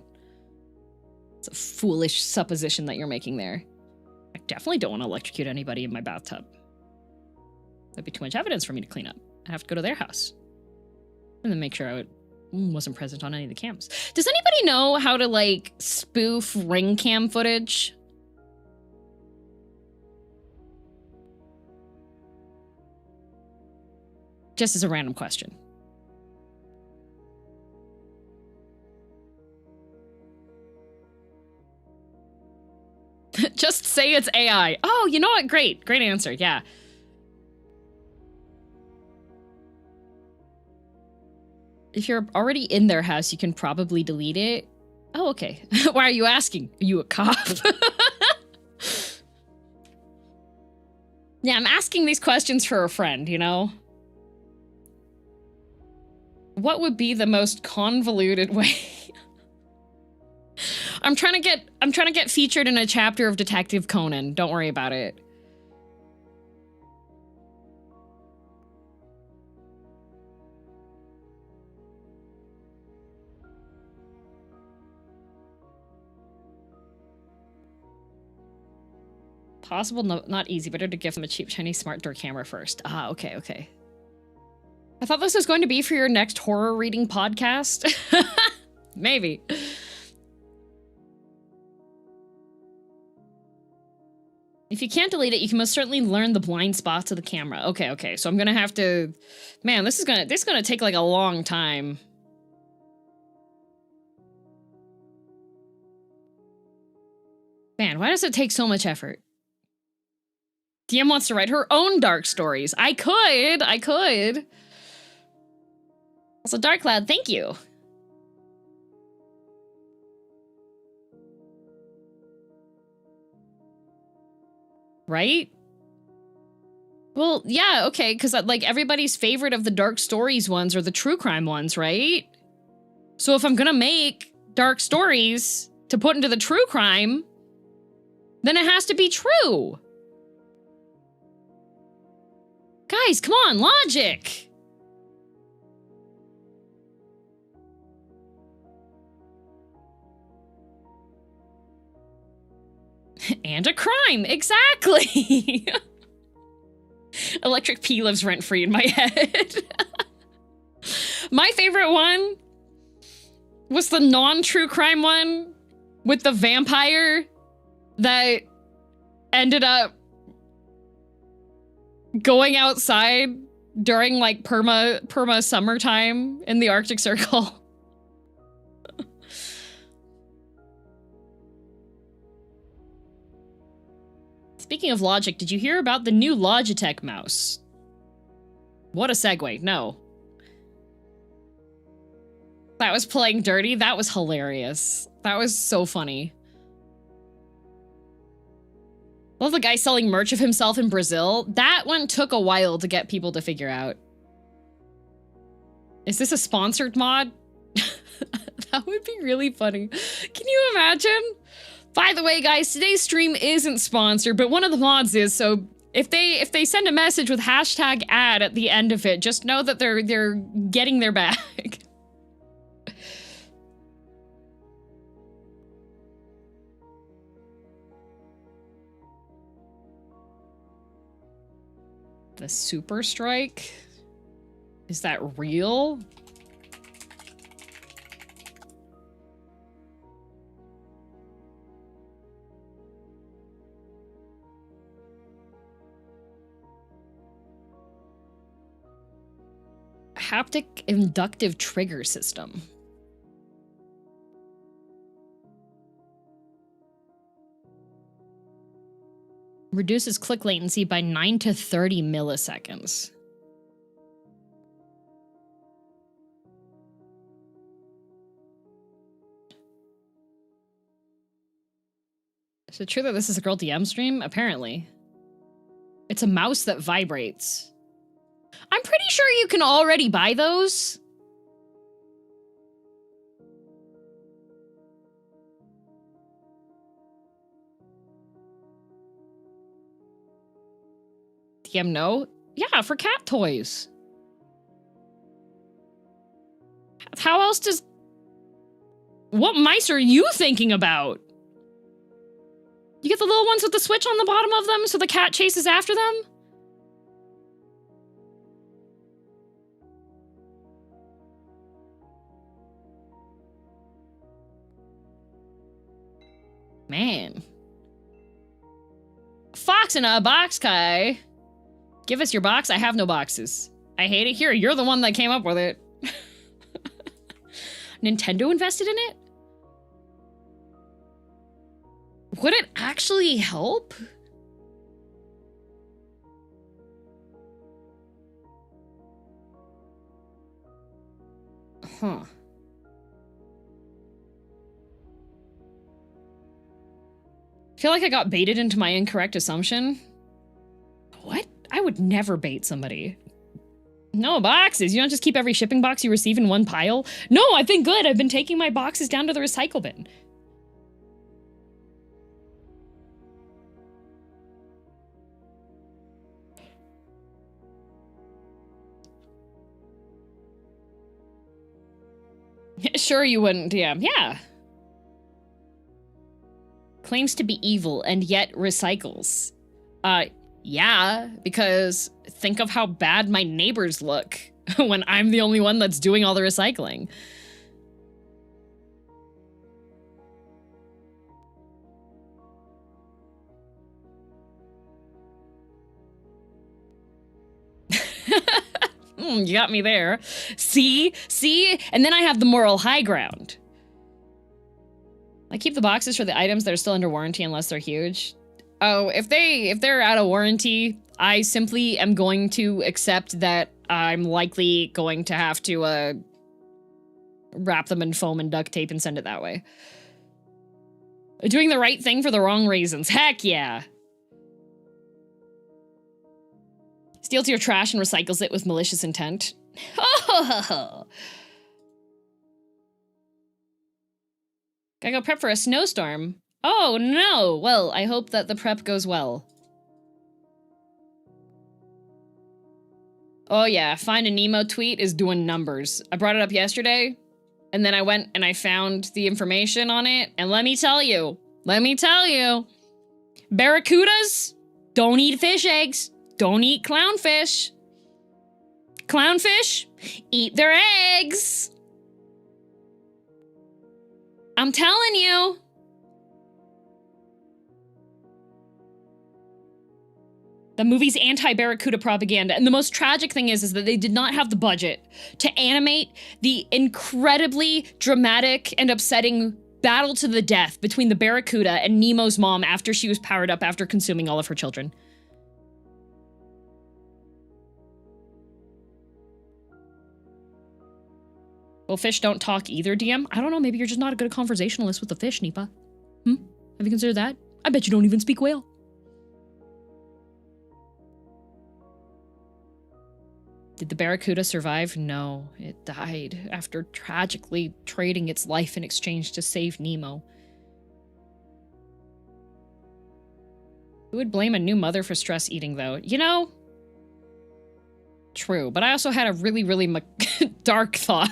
It's a foolish supposition that you're making there. I definitely don't want to electrocute anybody in my bathtub. That'd be too much evidence for me to clean up. I'd have to go to their house. And then make sure I wasn't present on any of the cams. Does anybody know how to, like, spoof ring cam footage? Just as a random question. Just say it's AI. Oh, you know what? Great. Great answer. Yeah. If you're already in their house, you can probably delete it. Oh, okay. Why are you asking? Are you a cop? Yeah, I'm asking these questions for a friend, you know? What would be the most convoluted way? I'm trying to get featured in a chapter of Detective Conan. Don't worry about it. Possible, no, not easy. Better to give them a cheap Chinese smart door camera first. Ah, okay, okay. I thought this was going to be for your next horror reading podcast. Maybe. If you can't delete it, you can most certainly learn the blind spots of the camera. Okay. So I'm gonna have to... Man, this is gonna take like a long time. Man, why does it take so much effort? DM wants to write her own dark stories. I could. Also, Dark Cloud, thank you. Right? Well, yeah, okay, because like everybody's favorite of the dark stories ones are the true crime ones, right? So if I'm gonna make dark stories to put into the true crime, then it has to be true. Guys, come on, logic. And a crime, exactly. Electric P lives rent-free in my head. My favorite one was the non-true crime one with the vampire that ended up going outside during like perma summertime in the Arctic Circle. Speaking of logic, did you hear about the new Logitech mouse? What a segue. No. That was playing dirty. That was hilarious. That was so funny. Love the guy selling merch of himself in Brazil. That one took a while to get people to figure out. Is this a sponsored mod? That would be really funny. Can you imagine? By the way, guys, today's stream isn't sponsored, but one of the mods is, so if they send a message with hashtag ad at the end of it, just know that they're getting their bag. The super strike? Is that real? Haptic inductive trigger system. Reduces click latency by 9 to 30 milliseconds. Is it true that this is a girl DM stream? Apparently. It's a mouse that vibrates. I'm pretty sure you can already buy those. DM no? Yeah, for cat toys. How else does... What mice are you thinking about? You get the little ones with the switch on the bottom of them so the cat chases after them? Man. Fox in a box, Kai. Give us your box. I have no boxes. I hate it. Here, you're the one that came up with it. Nintendo invested in it? Would it actually help? Huh. I feel like I got baited into my incorrect assumption. What? I would never bait somebody. No boxes. You don't just keep every shipping box you receive in one pile? No, I've been good. I've been taking my boxes down to the recycle bin. Sure you wouldn't, yeah. Yeah. Claims to be evil and yet recycles. Yeah, because think of how bad my neighbors look when I'm the only one that's doing all the recycling. You got me there. See? And then I have the moral high ground. I keep the boxes for the items that are still under warranty unless they're huge. Oh, if they're out of warranty, I simply am going to accept that I'm likely going to have to wrap them in foam and duct tape and send it that way. Doing the right thing for the wrong reasons. Heck yeah. Steals your trash and recycles it with malicious intent. Oh. Gotta go prep for a snowstorm. Oh no! Well, I hope that the prep goes well. Oh yeah, Find a Nemo tweet is doing numbers. I brought it up yesterday, and then I went and I found the information on it, and let me tell you, barracudas don't eat fish eggs, don't eat clownfish. Clownfish eat their eggs. I'm telling you. The movie's anti-barracuda propaganda. And the most tragic thing is that they did not have the budget to animate the incredibly dramatic and upsetting battle to the death between the barracuda and Nemo's mom after she was powered up after consuming all of her children. Well, fish don't talk either, DM? I don't know, maybe you're just not a good conversationalist with the fish, Nipa. Have you considered that? I bet you don't even speak whale. Did the barracuda survive? No, it died after tragically trading its life in exchange to save Nemo. Who would blame a new mother for stress eating, though? You know? True, but I also had a really, really dark thought.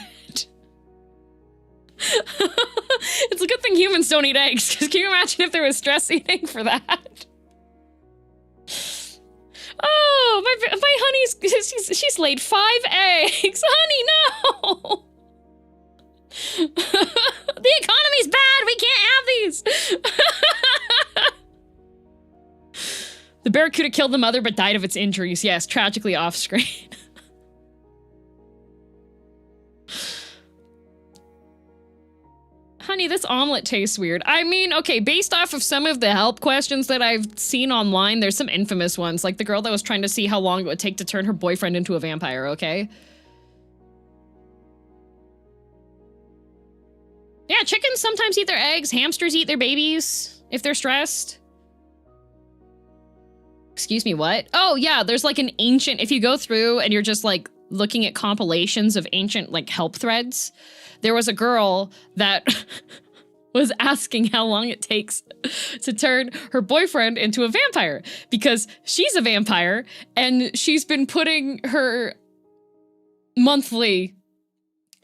It's a good thing humans don't eat eggs, because can you imagine if there was stress eating for that? Oh, my honey's, she's laid 5 eggs. Honey, no! The economy's bad, we can't have these! The barracuda killed the mother but died of its injuries. Yes, tragically off-screen. Honey, this omelet tastes weird. I mean, okay, based off of some of the help questions that I've seen online, there's some infamous ones, like the girl that was trying to see how long it would take to turn her boyfriend into a vampire, okay? Yeah, chickens sometimes eat their eggs, hamsters eat their babies if they're stressed. Excuse me, what? Oh, yeah, there's like an ancient, if you go through and you're just like looking at compilations of ancient like help threads, there was a girl that was asking how long it takes to turn her boyfriend into a vampire because she's a vampire and she's been putting her monthly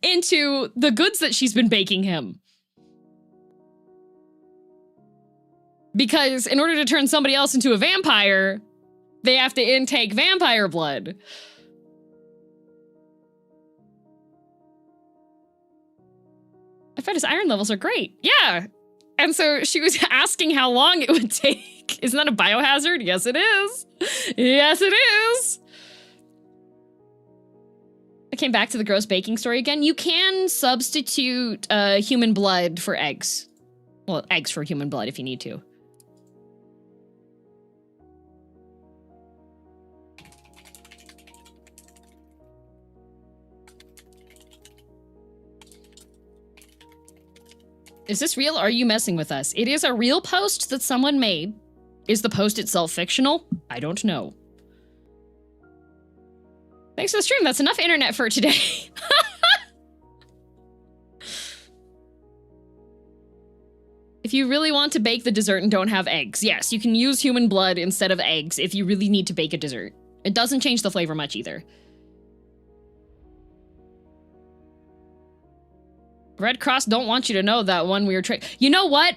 into the goods that she's been baking him. Because in order to turn somebody else into a vampire, they have to intake vampire blood. I bet his iron levels are great. Yeah. And so she was asking how long it would take. Isn't that a biohazard? Yes, it is. Yes, it is. I came back to the gross baking story again. You can substitute human blood for eggs. Well, eggs for human blood if you need to. Is this real? Or are you messing with us? It is a real post that someone made. Is the post itself fictional? I don't know. Thanks for the stream. That's enough internet for today. If you really want to bake the dessert and don't have eggs, yes, you can use human blood instead of eggs if you really need to bake a dessert. It doesn't change the flavor much either. Red Cross don't want you to know that one weird trick. You know what?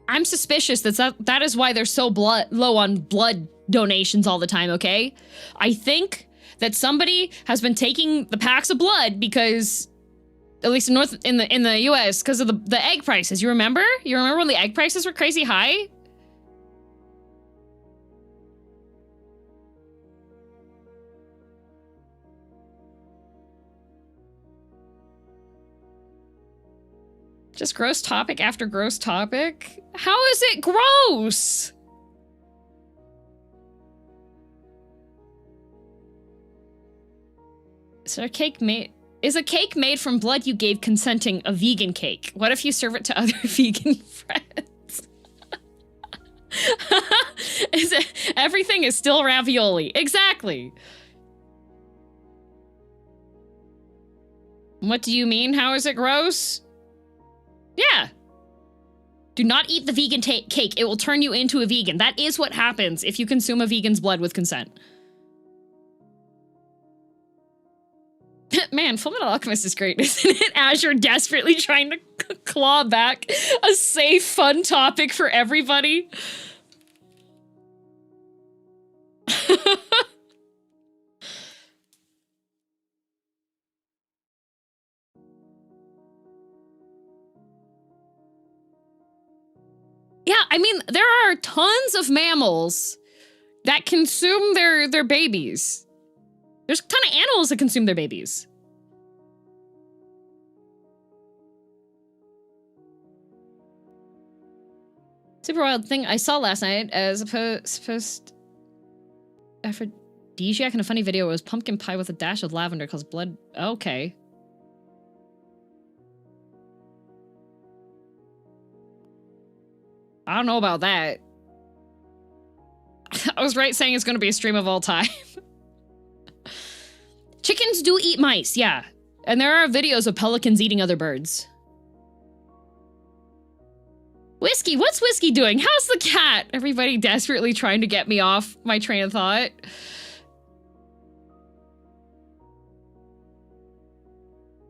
I'm suspicious that is why they're so low on blood donations all the time, okay? I think that somebody has been taking the packs of blood because, at least in the US, because of the egg prices. You remember? You remember when the egg prices were crazy high? Just gross topic after gross topic? How is it gross? Is a cake made from blood you gave consenting a vegan cake? What if you serve it to other vegan friends? Everything is still ravioli. Exactly. What do you mean? How is it gross? Yeah. Do not eat the vegan cake. It will turn you into a vegan. That is what happens if you consume a vegan's blood with consent. Man, Fullmetal Alchemist is great, isn't it? Azure desperately trying to claw back a safe, fun topic for everybody. Yeah, I mean, there are tons of mammals that consume their babies. There's a ton of animals that consume their babies. Super wild thing I saw last night as supposed aphrodisiac in a funny video was pumpkin pie with a dash of lavender cause blood. Okay. I don't know about that. I was right saying it's going to be a stream of all time. Chickens do eat mice, yeah. And there are videos of pelicans eating other birds. Whiskey, what's Whiskey doing? How's the cat? Everybody desperately trying to get me off my train of thought.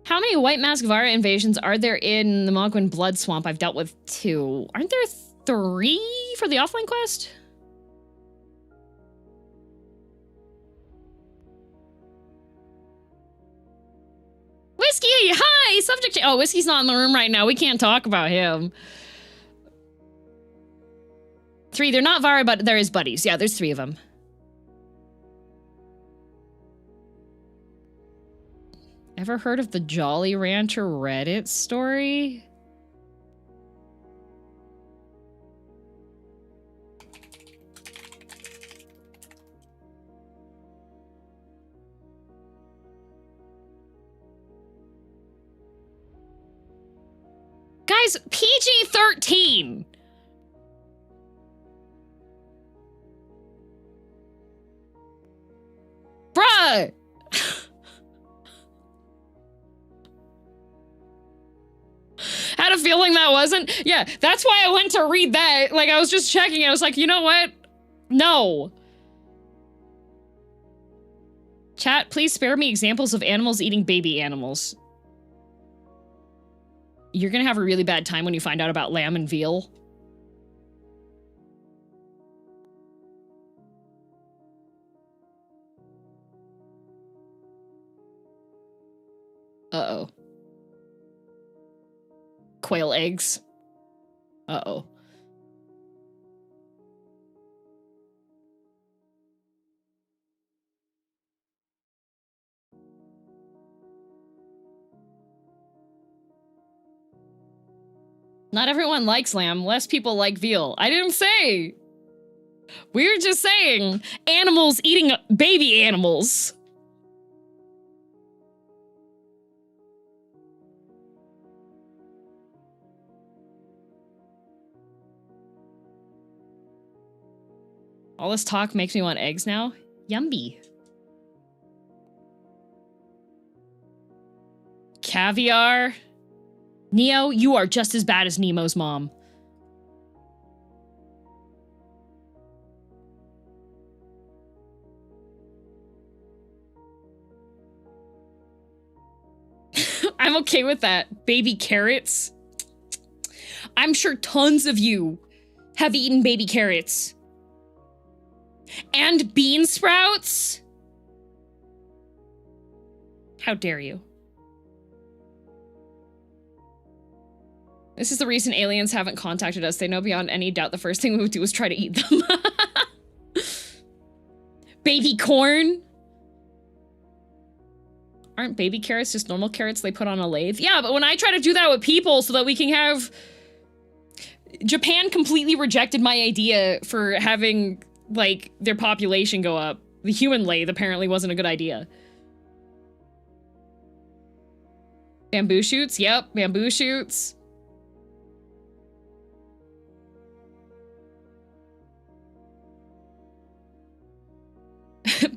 How many White Mask Vara invasions are there in the Mogwin Blood Swamp? I've dealt with 2. Aren't there 3 for the offline quest? Whiskey, hi! Subject. Oh, Whiskey's not in the room right now. We can't talk about him. 3. They're not Vara, but there is buddies. Yeah, there's 3 of them. Ever heard of the Jolly Rancher Reddit story? Guys, PG-13! Bruh! Had a feeling that wasn't. Yeah, that's why I went to read that. Like, I was just checking. I was like, you know what? No. Chat, please spare me examples of animals eating baby animals. You're gonna have a really bad time when you find out about lamb and veal. Uh-oh. Quail eggs. Uh-oh. Not everyone likes lamb. Less people like veal. I didn't say. We were just saying animals eating baby animals. All this talk makes me want eggs now. Yummy. Caviar. Neo, you are just as bad as Nemo's mom. I'm okay with that. Baby carrots. I'm sure tons of you have eaten baby carrots. And bean sprouts? How dare you? This is the reason aliens haven't contacted us. They know beyond any doubt the first thing we would do is try to eat them. Baby corn? Aren't baby carrots just normal carrots they put on a lathe? Yeah, but when I try to do that with people so that we can have... Japan completely rejected my idea for having, like, their population go up. The human lathe apparently wasn't a good idea. Bamboo shoots? Yep, bamboo shoots.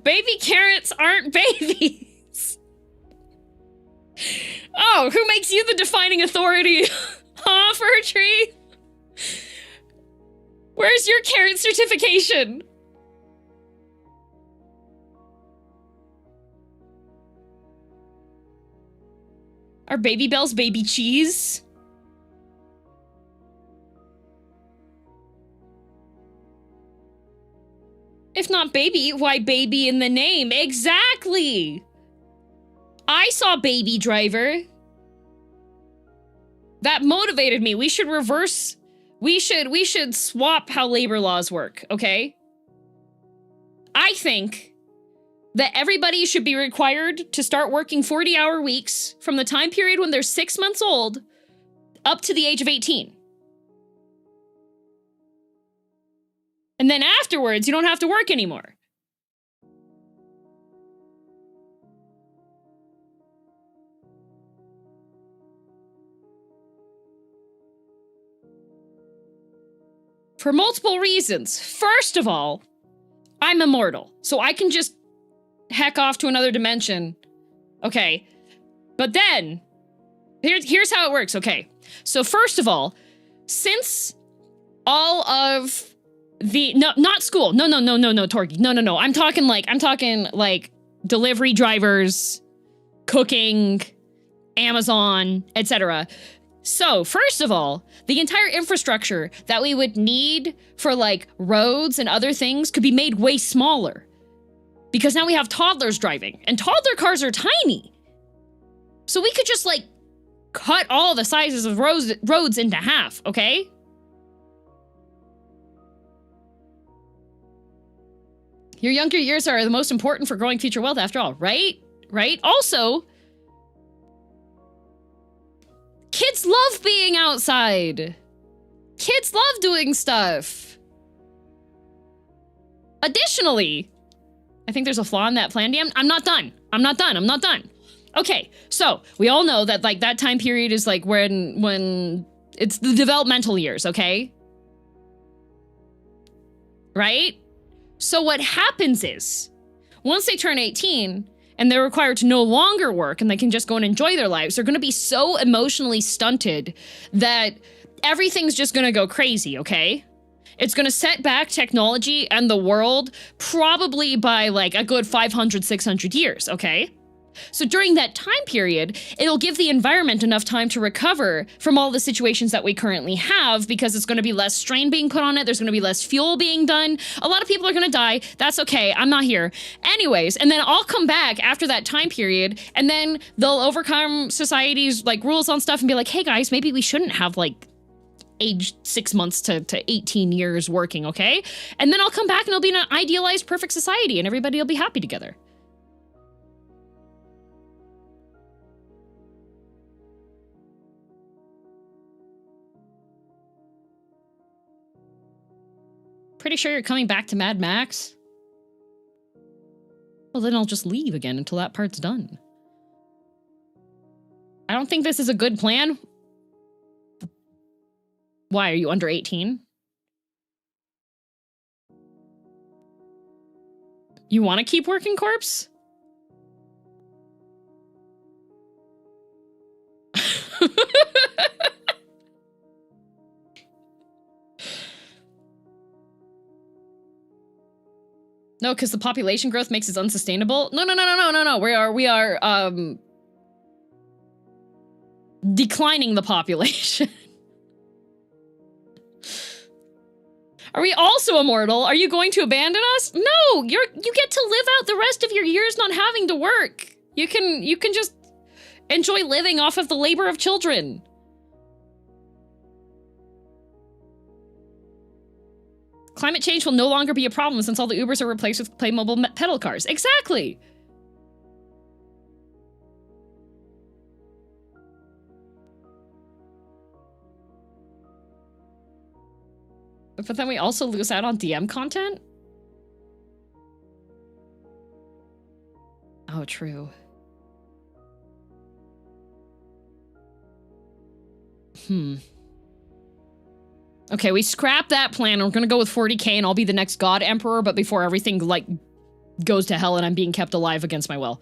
Baby carrots aren't babies. Oh, who makes you the defining authority? Huh, fir tree? Where's your carrot certification? Are baby bells baby cheese? If not baby, why baby in the name? Exactly! I saw Baby Driver. That motivated me. We should reverse... We should swap how labor laws work, okay? I think that everybody should be required to start working 40-hour weeks from the time period when they're 6 months old up to the age of 18. And then afterwards, you don't have to work anymore. For multiple reasons. First of all, I'm immortal, so I can just heck off to another dimension. Okay. But then, here's how it works, okay? So first of all, since all of the... No, not school. No, Torgy. No. I'm talking like delivery drivers, cooking, Amazon, etc. So, first of all, the entire infrastructure that we would need for, like, roads and other things could be made way smaller. Because now we have toddlers driving, and toddler cars are tiny. So we could just, like, cut all the sizes of roads into half, okay? Your younger years are the most important for growing future wealth, after all, right? Right? Also... kids love being outside. Kids love doing stuff. Additionally, I think there's a flaw in that plan. I'm not done. Okay, so we all know that like that time period is like when it's the developmental years, okay? Right? So what happens is, once they turn 18, and they're required to no longer work and they can just go and enjoy their lives, they're gonna be so emotionally stunted that everything's just gonna go crazy, okay? It's gonna set back technology and the world probably by like a good 500, 600 years, okay? So during that time period, it'll give the environment enough time to recover from all the situations that we currently have because it's going to be less strain being put on it. There's going to be less fuel being done. A lot of people are going to die. That's okay. I'm not here. Anyways, and then I'll come back after that time period and then they'll overcome society's like rules on stuff and be like, hey guys, maybe we shouldn't have like age 6 months to 18 years working, okay? And then I'll come back and it'll be an idealized perfect society and everybody will be happy together. Pretty sure you're coming back to Mad Max? Well, then I'll just leave again until that part's done. I don't think this is a good plan. Why, are you under 18? You want to keep working, corpse? No, because the population growth makes it unsustainable. No. We are declining the population. Are we also immortal? Are you going to abandon us? No, you get to live out the rest of your years not having to work. You can just enjoy living off of the labor of children. Climate change will no longer be a problem since all the Ubers are replaced with Playmobil pedal cars. Exactly. But then we also lose out on DM content? Oh, true. Okay, we scrap that plan. We're gonna go with 40k and I'll be the next god emperor, but before everything, like, goes to hell and I'm being kept alive against my will.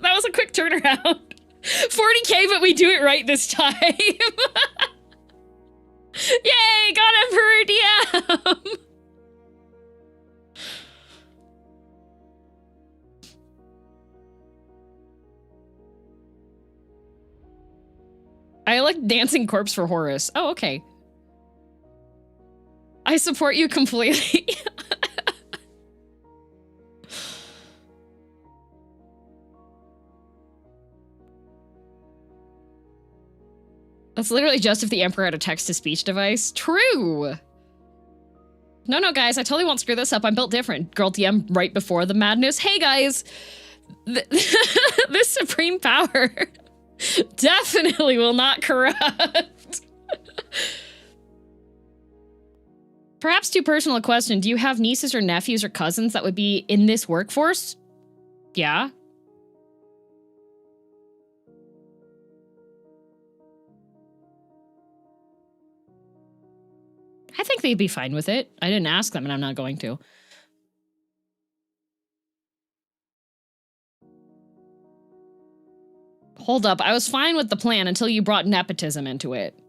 That was a quick turnaround. 40k, but we do it right this time. Yay, god emperor DM! I like dancing corpse for Horus. Oh, okay. I support you completely. That's literally just if the Emperor had a text-to-speech device. True! No, guys, I totally won't screw this up. I'm built different. Girl DM right before the madness. Hey, guys! This supreme power definitely will not corrupt. Perhaps too personal a question. Do you have nieces or nephews or cousins that would be in this workforce? Yeah. I think they'd be fine with it. I didn't ask them and I'm not going to. Hold up, I was fine with the plan until you brought nepotism into it.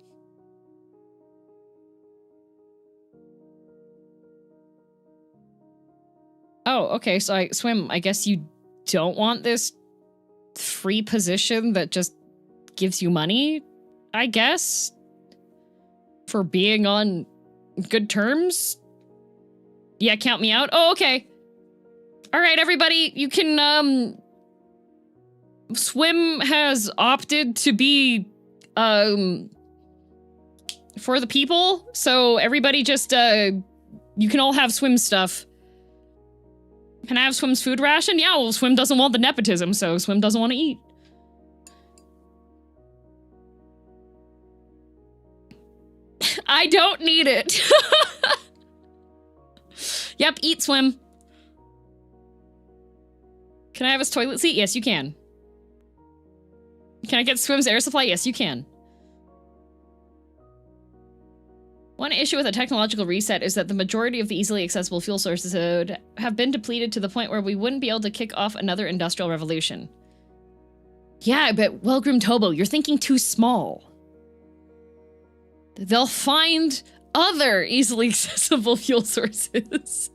Oh, okay, so Swim, I guess you don't want this free position that just gives you money, I guess? For being on good terms? Yeah, count me out? Oh, okay. All right, everybody, you can, Swim has opted to be, for the people, so everybody just, you can all have Swim stuff. Can I have Swim's food ration? Yeah, well, Swim doesn't want the nepotism, so Swim doesn't want to eat. I don't need it. Yep, eat, Swim. Can I have his toilet seat? Yes, you can. Can I get Swim's air supply? Yes, you can. One issue with a technological reset is that the majority of the easily accessible fuel sources would have been depleted to the point where we wouldn't be able to kick off another industrial revolution. Yeah, but well-groomed Tobo, you're thinking too small. They'll find other easily accessible fuel sources.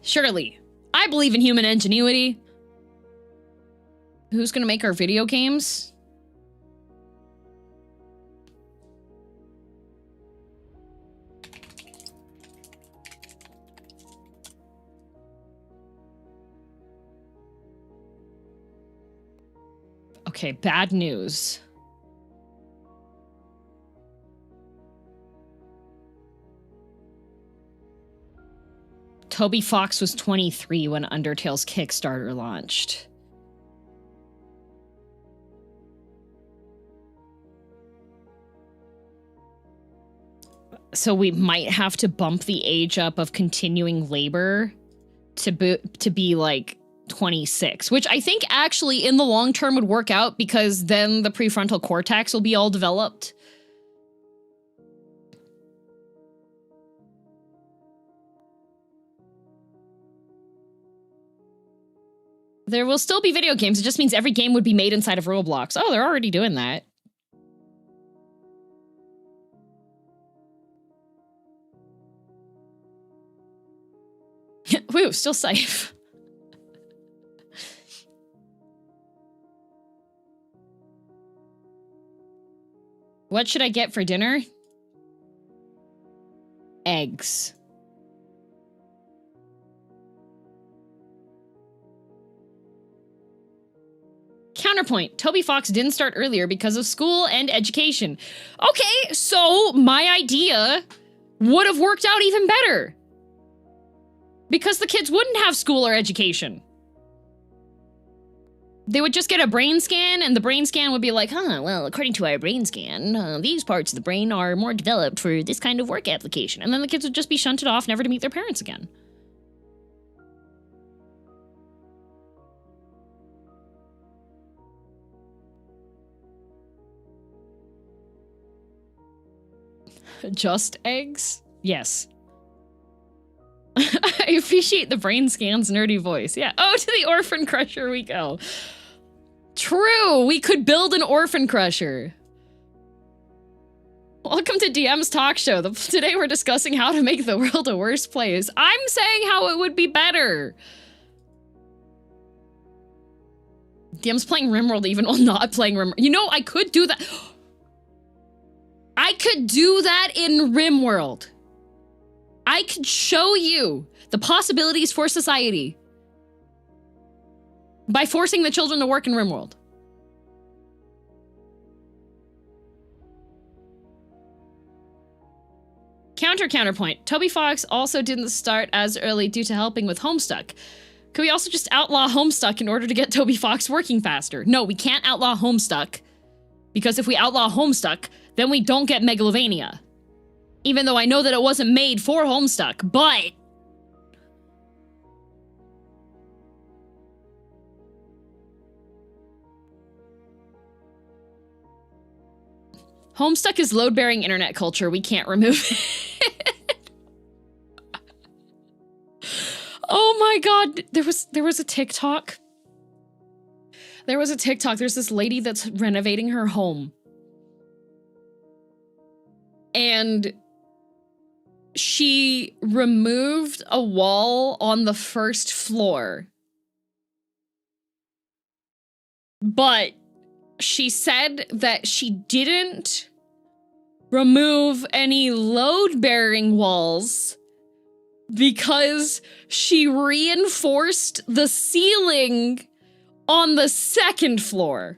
Surely. I believe in human ingenuity. Who's gonna make our video games? Okay, bad news. Toby Fox was 23 when Undertale's Kickstarter launched. So we might have to bump the age up of continuing labor to be like 26, which I think actually in the long term would work out because then the prefrontal cortex will be all developed. There will still be video games. It just means every game would be made inside of Roblox. Oh, they're already doing that. Woo, still safe. What should I get for dinner? Eggs. Counterpoint, Toby Fox didn't start earlier because of school and education. Okay, so my idea would have worked out even better. Because the kids wouldn't have school or education. They would just get a brain scan, and the brain scan would be like, well, according to our brain scan, these parts of the brain are more developed for this kind of work application. And then the kids would just be shunted off, never to meet their parents again. Just eggs? Yes. I appreciate the brain scan's nerdy voice. Yeah. Oh, to the orphan crusher we go. True. We could build an orphan crusher. Welcome to DM's talk show. Today we're discussing how to make the world a worse place. I'm saying how it would be better. DM's playing RimWorld even while not playing RimWorld. You know, I could do that. I could do that in RimWorld. I could show you the possibilities for society by forcing the children to work in RimWorld. Counterpoint. Toby Fox also didn't start as early due to helping with Homestuck. Could we also just outlaw Homestuck in order to get Toby Fox working faster? No, we can't outlaw Homestuck. Because if we outlaw Homestuck, then we don't get Megalovania. Even though I know that it wasn't made for Homestuck, but... Homestuck is load-bearing internet culture. We can't remove it. Oh my god. There was a TikTok. There was a TikTok. There's this lady that's renovating her home. And she removed a wall on the first floor. But she said that she didn't remove any load-bearing walls because she reinforced the ceiling on the second floor.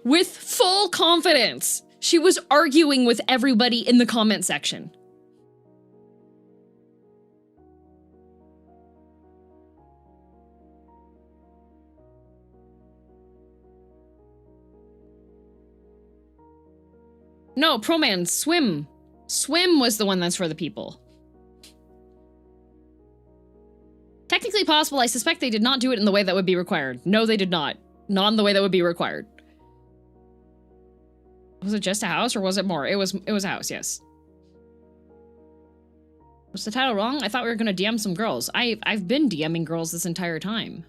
With full confidence, she was arguing with everybody in the comment section. No, Proman, swim. Swim was the one that's for the people. Technically possible, I suspect they did not do it in the way that would be required. No, they did not. Not in the way that would be required. Was it just a house or was it more? It was a house, yes. Was the title wrong? I thought we were gonna DM some girls. I've been DMing girls this entire time.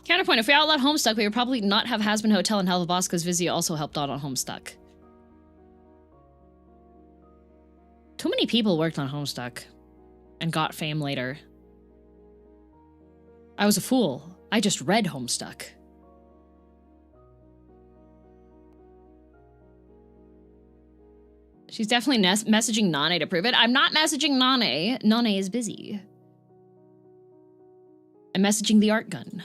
Counterpoint, if we outlawed Homestuck, we would probably not have Hasbin Hotel and Hell of Boss because Vizia also helped out on Homestuck. Too many people worked on Homestuck and got fame later. I was a fool. I just read Homestuck. She's definitely messaging Nane to prove it. I'm not messaging Nane. Nane is busy. I'm messaging the art gun.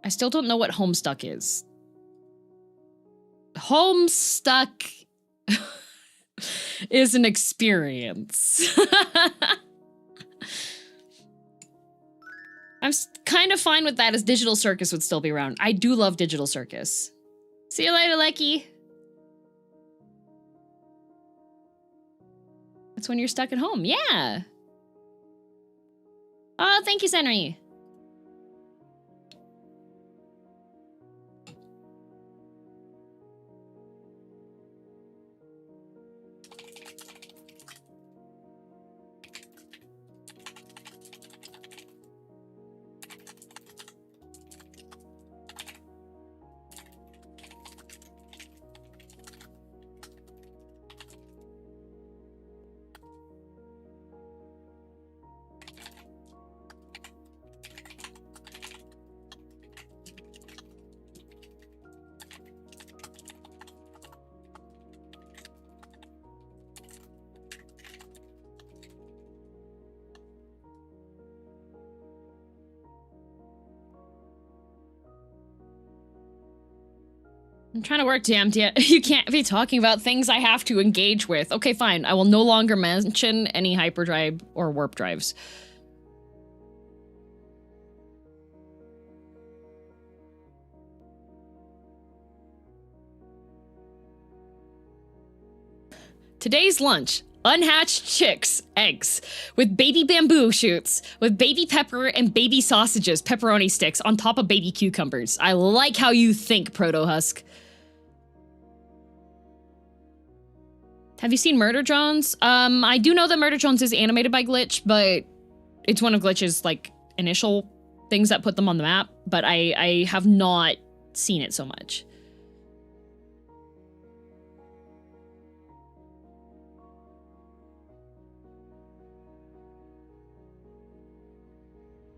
I still don't know what Homestuck is. Homestuck is an experience. I'm kind of fine with that as Digital Circus would still be around. I do love Digital Circus. See you later, Lecky. That's when you're stuck at home. Yeah. Oh, thank you, Senri. I'm trying to work, damn. You can't be talking about things I have to engage with. Okay, fine. I will no longer mention any hyperdrive or warp drives. Today's lunch. Unhatched chicks, eggs, with baby bamboo shoots, with baby pepper and baby sausages, pepperoni sticks, on top of baby cucumbers. I like how you think, Proto-Husk. Have you seen Murder Drones? I do know that Murder Drones is animated by Glitch, but it's one of Glitch's, like, initial things that put them on the map, but I have not seen it so much.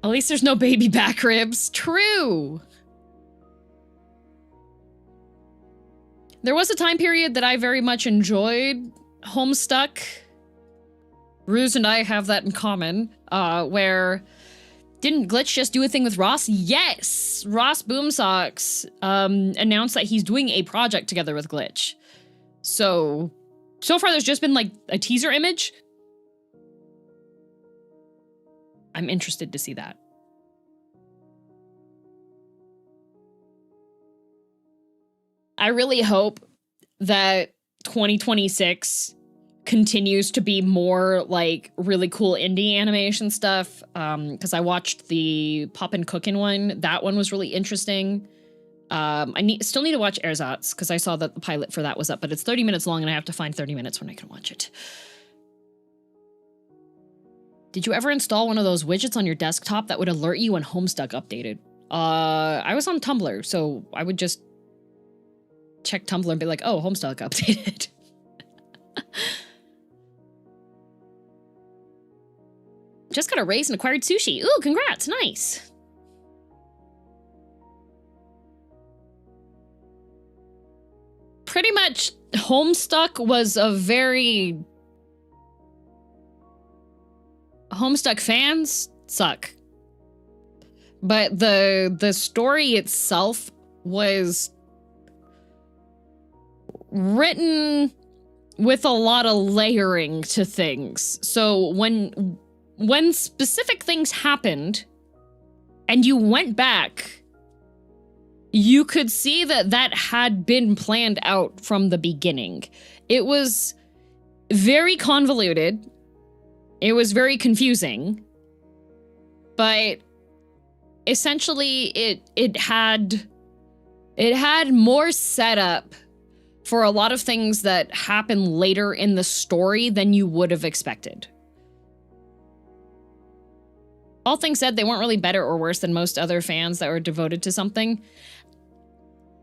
At least there's no baby back ribs. True. There was a time period that I very much enjoyed Homestuck. Ruse and I have that in common, where didn't Glitch just do a thing with Ross? Yes! Ross Boomsocks announced that he's doing a project together with Glitch. So far there's just been like a teaser image. I'm interested to see that. I really hope that 2026 continues to be more like really cool indie animation stuff. Because I watched the Poppin' Cookin' one. That one was really interesting. I still need to watch Ersatz because I saw that the pilot for that was up, but it's 30 minutes long and I have to find 30 minutes when I can watch it. Did you ever install one of those widgets on your desktop that would alert you when Homestuck updated? I was on Tumblr, so I would just check Tumblr and be like, oh, Homestuck updated. Just got a raise and acquired sushi. Ooh, congrats, nice. Pretty much, Homestuck was a very... Homestuck fans suck. But the story itself was written with a lot of layering to things. So when specific things happened and you went back, you could see that that had been planned out from the beginning. It was very convoluted. It was very confusing. But essentially it had more setup for a lot of things that happen later in the story than you would have expected. All things said, they weren't really better or worse than most other fans that were devoted to something.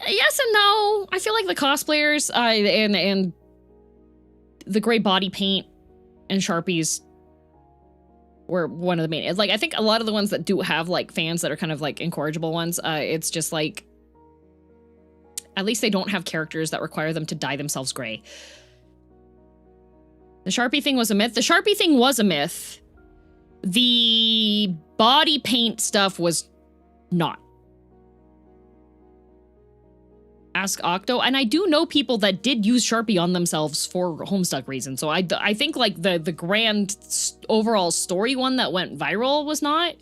Yes and no. I feel like the cosplayers and the gray body paint and Sharpies were one of the main... Like, I think a lot of the ones that do have, like, fans that are kind of, like, incorrigible ones, it's just, like... At least they don't have characters that require them to dye themselves gray. The Sharpie thing was a myth. The Sharpie thing was a myth. The body paint stuff was not. Ask Octo. And I do know people that did use Sharpie on themselves for Homestuck reasons. So I think, like, the grand overall story one that went viral was not.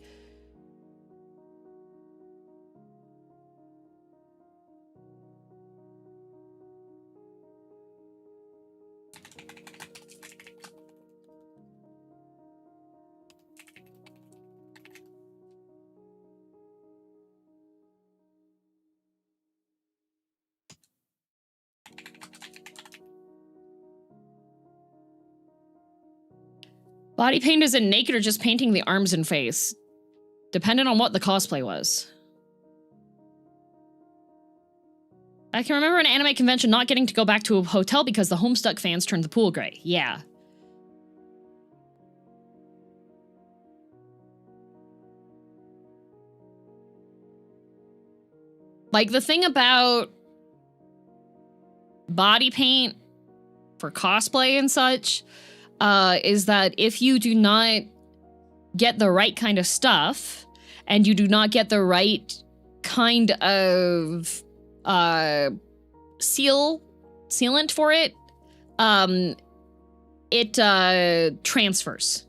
Body paint is in naked or just painting the arms and face? Depending on what the cosplay was. I can remember an anime convention not getting to go back to a hotel because the Homestuck fans turned the pool gray. Yeah. Like, the thing about body paint for cosplay and such is that if you do not get the right kind of stuff and you do not get the right kind of sealant for it, it transfers.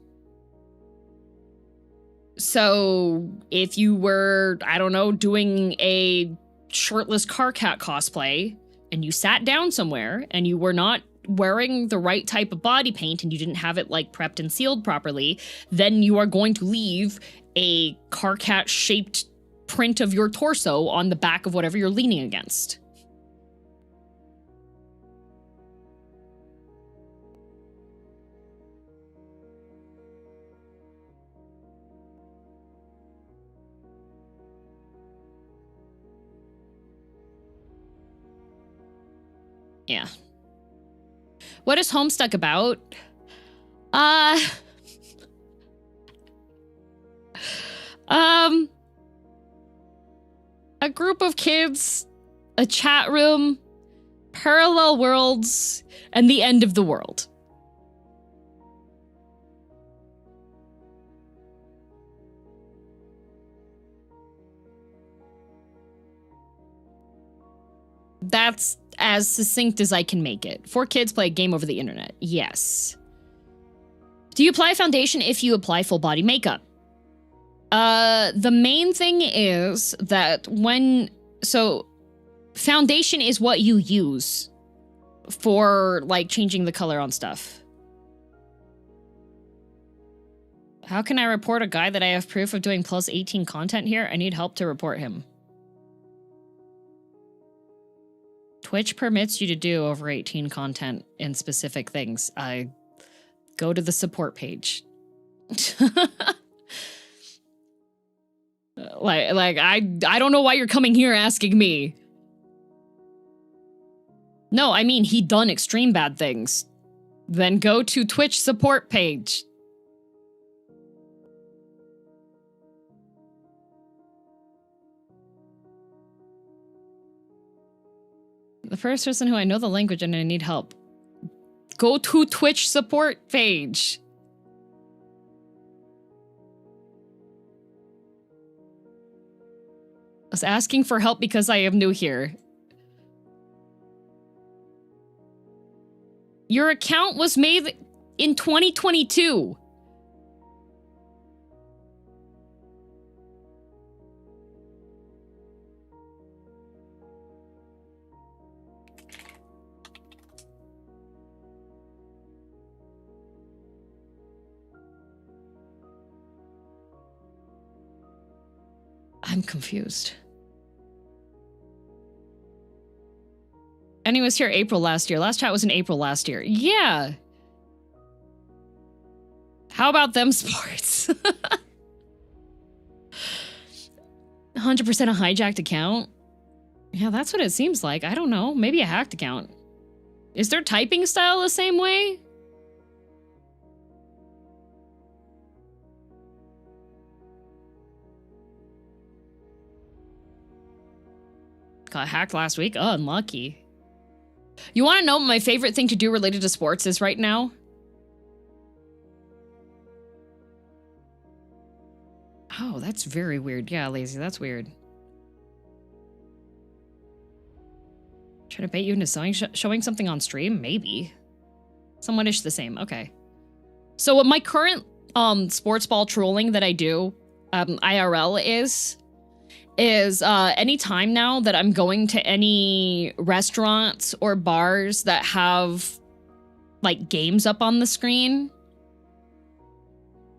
So if you were, I don't know, doing a shirtless car cat cosplay and you sat down somewhere and you were not wearing the right type of body paint and you didn't have it like prepped and sealed properly, then you are going to leave a car cat shaped print of your torso on the back of whatever you're leaning against. Yeah. What is Homestuck about? A group of kids, a chat room, parallel worlds, and the end of the world. That's as succinct as I can make it. 4 kids play a game over the internet. Yes. Do you apply foundation if you apply full body makeup? The main thing is that so foundation is what you use for like changing the color on stuff. How can I report a guy that I have proof of doing plus 18 content here? I need help to report him. Twitch permits you to do over 18 content in specific things. Go to the support page. I don't know why you're coming here asking me. No, I mean, he done extreme bad things. Then go to Twitch support page. The first person who I know the language and I need help. Go to Twitch support page. I was asking for help because I am new here. Your account was made in 2022. I'm confused. And he was here April last year. Last chat was in April last year. Yeah. How about them sports? 100% a hijacked account? Yeah, that's what it seems like. I don't know. Maybe a hacked account. Is their typing style the same way? Got hacked last week? Oh, unlucky. You want to know what my favorite thing to do related to sports is right now? Oh, that's very weird. Yeah, Lazy, that's weird. Trying to bait you into showing something on stream? Maybe. Somewhat-ish the same. Okay. So what my current sports ball trolling that I do IRL is any time now that I'm going to any restaurants or bars that have like games up on the screen,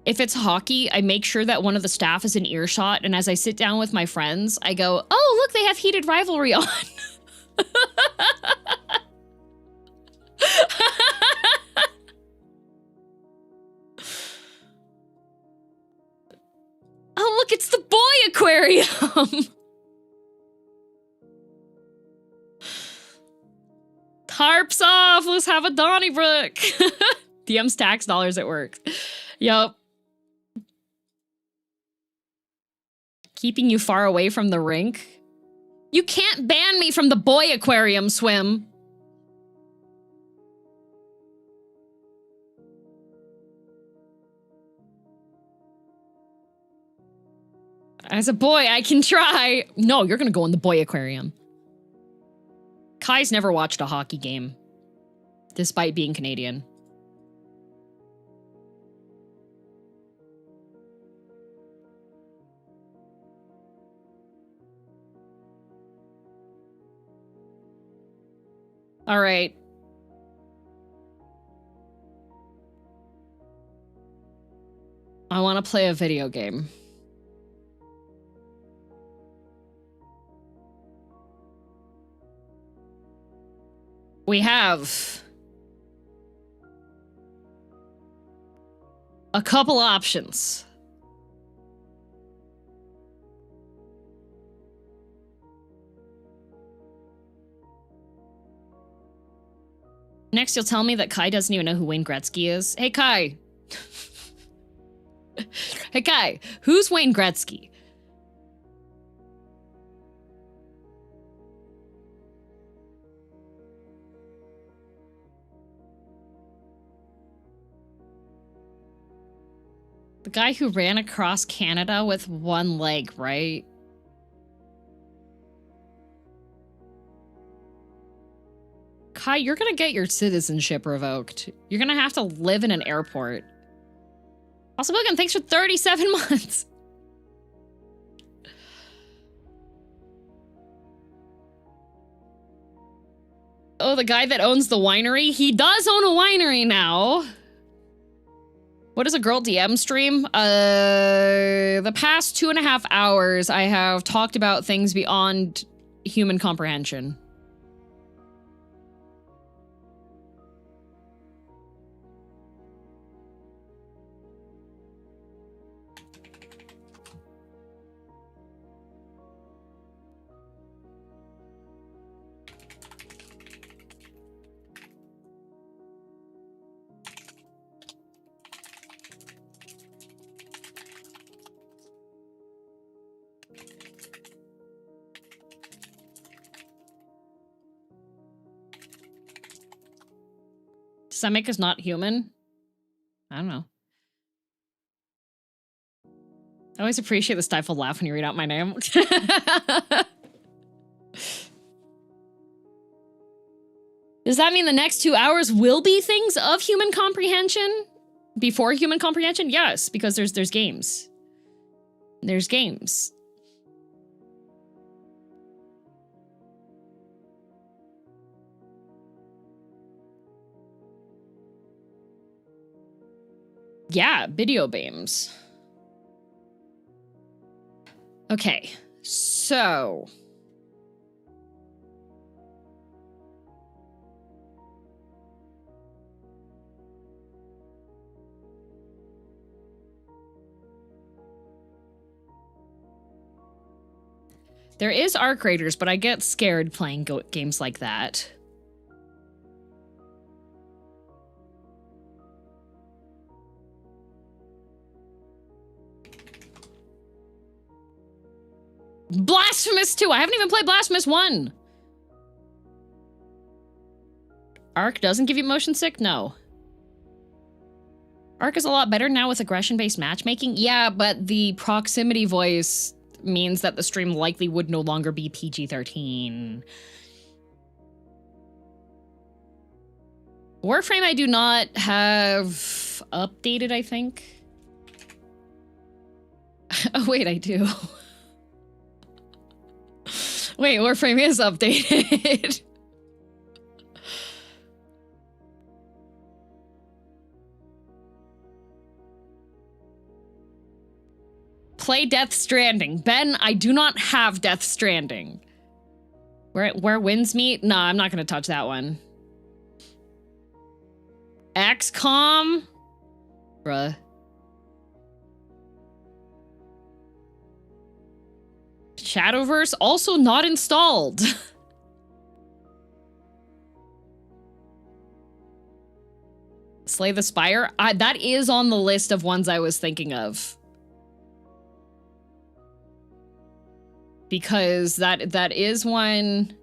if it's hockey, I make sure that one of the staff is in earshot, and as I sit down with my friends, I go, oh, look, they have heated rivalry on. aquarium. Tarps off. Let's have a Donnybrook. DM's tax dollars at work. Yup. Keeping you far away from the rink. You can't ban me from the boy aquarium swim. As a boy, I can try. No, you're gonna go in the boy aquarium. Kai's never watched a hockey game, despite being Canadian. All right. I want to play a video game. We have a couple options. Next, you'll tell me that Kai doesn't even know who Wayne Gretzky is. Hey, Kai. Hey, Kai, who's Wayne Gretzky? The guy who ran across Canada with one leg, right? Kai, you're gonna get your citizenship revoked. You're gonna have to live in an airport. Also, William, thanks for 37 months. Oh, the guy that owns the winery? He does own a winery now. What is a girl DM stream? The past 2.5 hours, I have talked about things beyond human comprehension. Does that make us not human? I don't know. I always appreciate the stifled laugh when you read out my name. Does that mean the next 2 hours will be things of human comprehension? Before human comprehension? Yes, because there's games. There's games. Yeah, video games. Okay, so... There is Arc Raiders, but I get scared playing games like that. Blasphemous 2! I haven't even played Blasphemous 1! Arc doesn't give you motion sick? No. Arc is a lot better now with aggression-based matchmaking? Yeah, but the proximity voice means that the stream likely would no longer be PG-13. Warframe I do not have updated, I think. Oh, wait, I do. Wait, Warframe is updated. Play Death Stranding. Ben, I do not have Death Stranding. Where winds meet? Nah, I'm not gonna touch that one. XCOM? Bruh. Shadowverse also not installed. Slay the Spire? That is on the list of ones I was thinking of. Because that is one...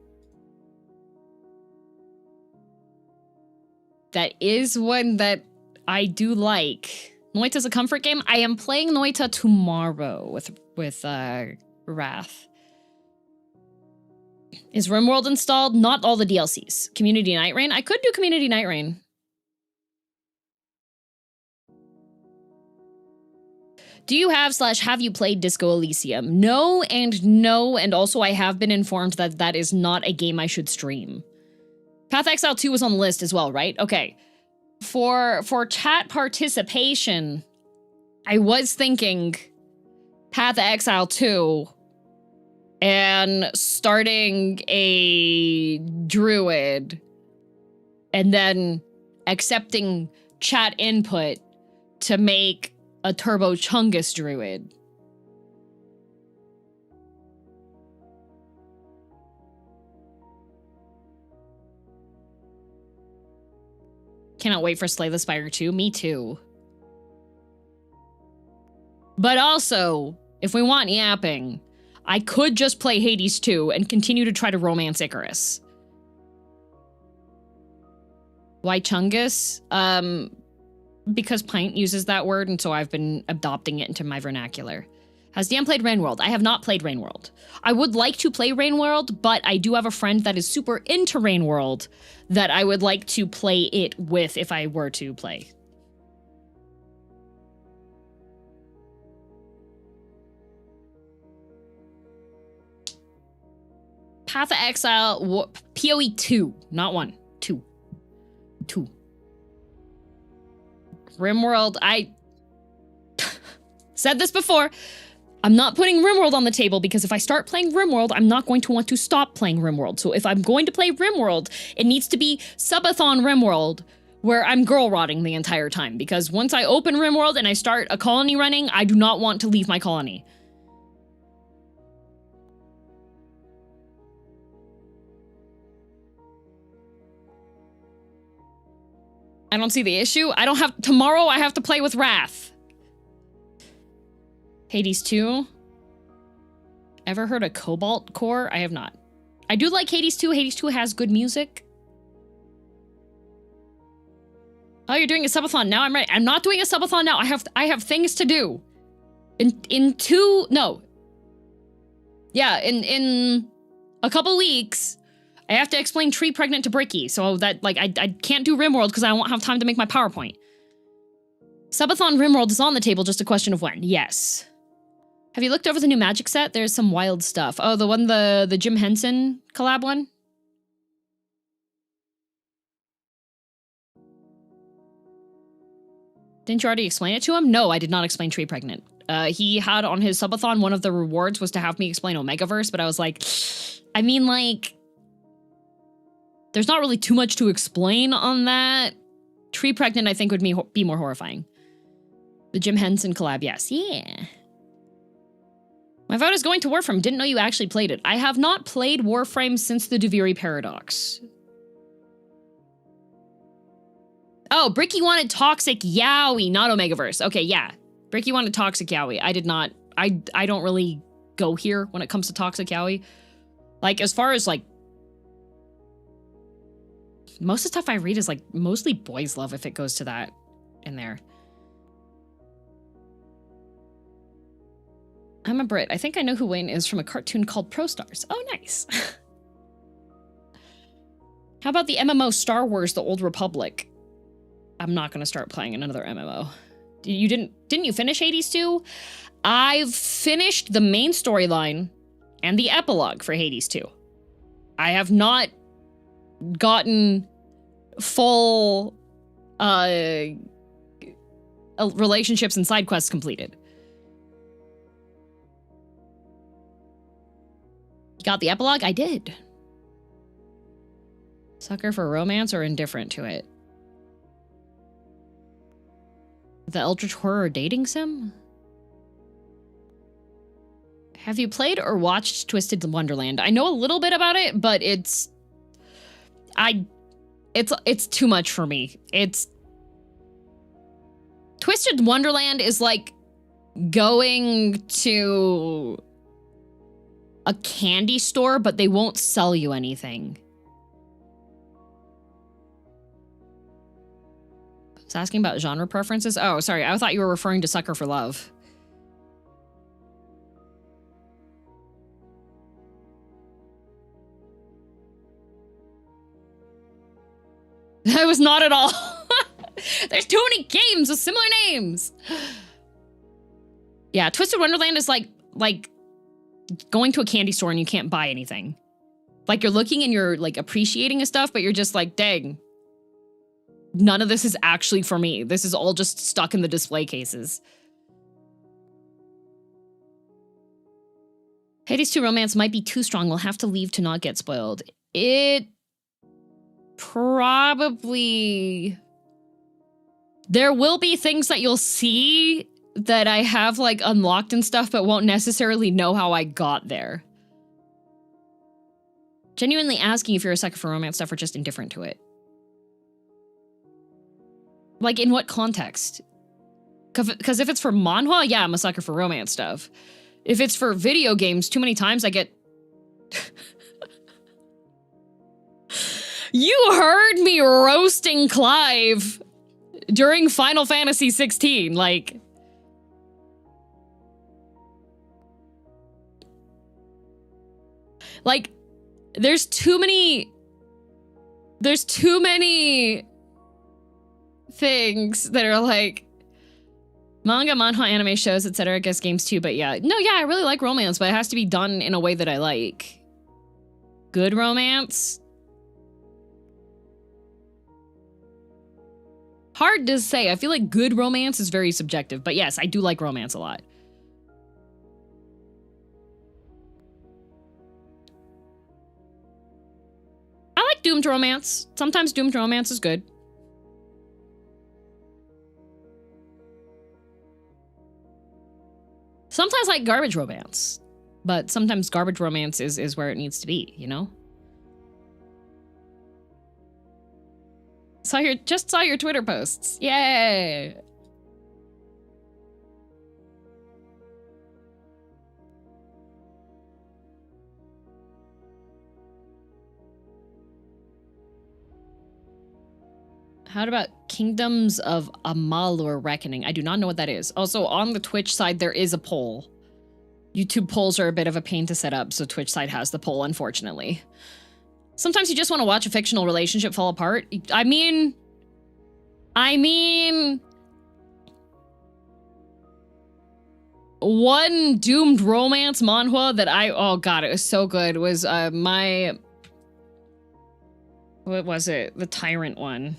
That is one that I do like. Noita's a comfort game. I am playing Noita tomorrow with Wrath. Is RimWorld installed? Not all the DLCs. Community Night Rain? I could do Community Night Rain. Do you have you played Disco Elysium? No, and also I have been informed that that is not a game I should stream. Path Exile 2 was on the list as well, right? Okay. For chat participation, I was thinking Path Exile 2 and starting a druid and then accepting chat input to make a Turbo Chungus druid. Cannot wait for Slay the Spire 2. Me too. But also, if we want yapping, I could just play Hades 2 and continue to try to romance Icarus. Why Chungus? Because Pint uses that word, and so I've been adopting it into my vernacular. Has Dan played Rainworld? I have not played Rainworld. I would like to play Rainworld, but I do have a friend that is super into Rainworld that I would like to play it with if I were to play. Path of Exile, PoE 2, not 1, 2. 2. RimWorld, I said this before. I'm not putting RimWorld on the table because if I start playing RimWorld, I'm not going to want to stop playing RimWorld. So if I'm going to play RimWorld, it needs to be subathon RimWorld where I'm girl rotting the entire time. Because once I open RimWorld and I start a colony running, I do not want to leave my colony. I don't see the issue. Tomorrow I have to play with Wrath. Hades 2. Ever heard of Cobalt Core? I have not. I do like Hades 2. Hades 2 has good music. Oh, you're doing a subathon now? I'm ready. I'm not doing a subathon now. I have things to do. In a couple weeks, I have to explain Tree Pregnant to Bricky, so that, like, I can't do RimWorld because I won't have time to make my PowerPoint. Subathon RimWorld is on the table, just a question of when. Yes. Have you looked over the new Magic set? There's some wild stuff. Oh, the Jim Henson collab one? Didn't you already explain it to him? No, I did not explain Tree Pregnant. He had on his subathon, one of the rewards was to have me explain Omegaverse, but I was like, I mean, like, there's not really too much to explain on that. Tree Pregnant, I think, would be more horrifying. The Jim Henson collab, yes. Yeah. My vote is going to Warframe. Didn't know you actually played it. I have not played Warframe since the Duviri Paradox. Oh, Bricky wanted Toxic Yowie, not Omegaverse. Okay, yeah. Bricky wanted Toxic Yowie. I did not. I don't really go here when it comes to Toxic Yowie. Like, as far as, like, most of the stuff I read is, like, mostly boys love if it goes to that in there. I'm a Brit. I think I know who Wayne is from a cartoon called Pro Stars. Oh, nice. How about the MMO Star Wars: The Old Republic? I'm not going to start playing another MMO. You didn't you finish Hades 2? I've finished the main storyline and the epilogue for Hades 2. I have not gotten full relationships and side quests completed. Got the epilogue? I did. Sucker for romance or indifferent to it? The Eldritch Horror dating sim? Have you played or watched Twisted Wonderland? I know a little bit about it, but it's too much for me. Twisted Wonderland is like going to a candy store, but they won't sell you anything. I was asking about genre preferences. Oh, sorry. I thought you were referring to Sucker for Love. I was not at all. There's too many games with similar names. Yeah, Twisted Wonderland is like going to a candy store and you can't buy anything. Like you're looking and you're like appreciating stuff, but you're just like, dang, none of this is actually for me. This is all just stuck in the display cases. Hades 2 romance might be too strong. We'll have to leave to not get spoiled. It probably... There will be things that you'll see that I have like unlocked and stuff, but won't necessarily know how I got there. Genuinely asking if you're a sucker for romance stuff or just indifferent to it. Like in what context? Because if it's for manhwa, yeah, I'm a sucker for romance stuff. If it's for video games, too many times I get... You heard me roasting Clive during Final Fantasy 16, like... Like, there's too many things that are like manga, manhwa, anime shows, etc. I guess games too, but yeah. No, yeah, I really like romance, but it has to be done in a way that I like. Good romance? Hard to say. I feel like good romance is very subjective, but yes, I do like romance a lot. I like doomed romance. Sometimes doomed romance is good. Sometimes I like garbage romance, but sometimes garbage romance is where it needs to be, you know? Just saw your Twitter posts. Yay! How about Kingdoms of Amalur Reckoning? I do not know what that is. Also, on the Twitch side, there is a poll. YouTube polls are a bit of a pain to set up, so Twitch side has the poll, unfortunately. Sometimes you just want to watch a fictional relationship fall apart. I mean... One doomed romance manhwa that oh god, it was so good, was what was it? The Tyrant one.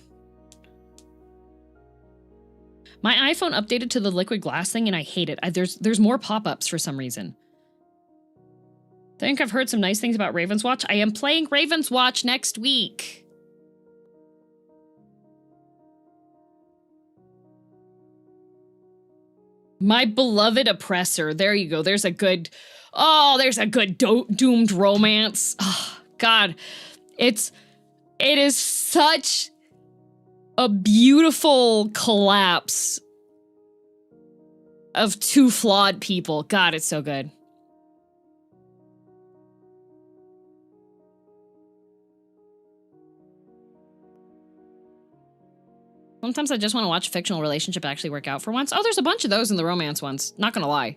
My iPhone updated to the liquid glass thing and I hate it. There's more pop-ups for some reason. I think I've heard some nice things about Raven's Watch. I am playing Raven's Watch next week. My Beloved Oppressor. There you go. There's a good... Oh, there's a good doomed romance. Oh, God. It is such a beautiful collapse of two flawed people. God, it's so good. Sometimes I just want to watch a fictional relationship actually work out for once. Oh, there's a bunch of those in the romance ones. Not gonna lie.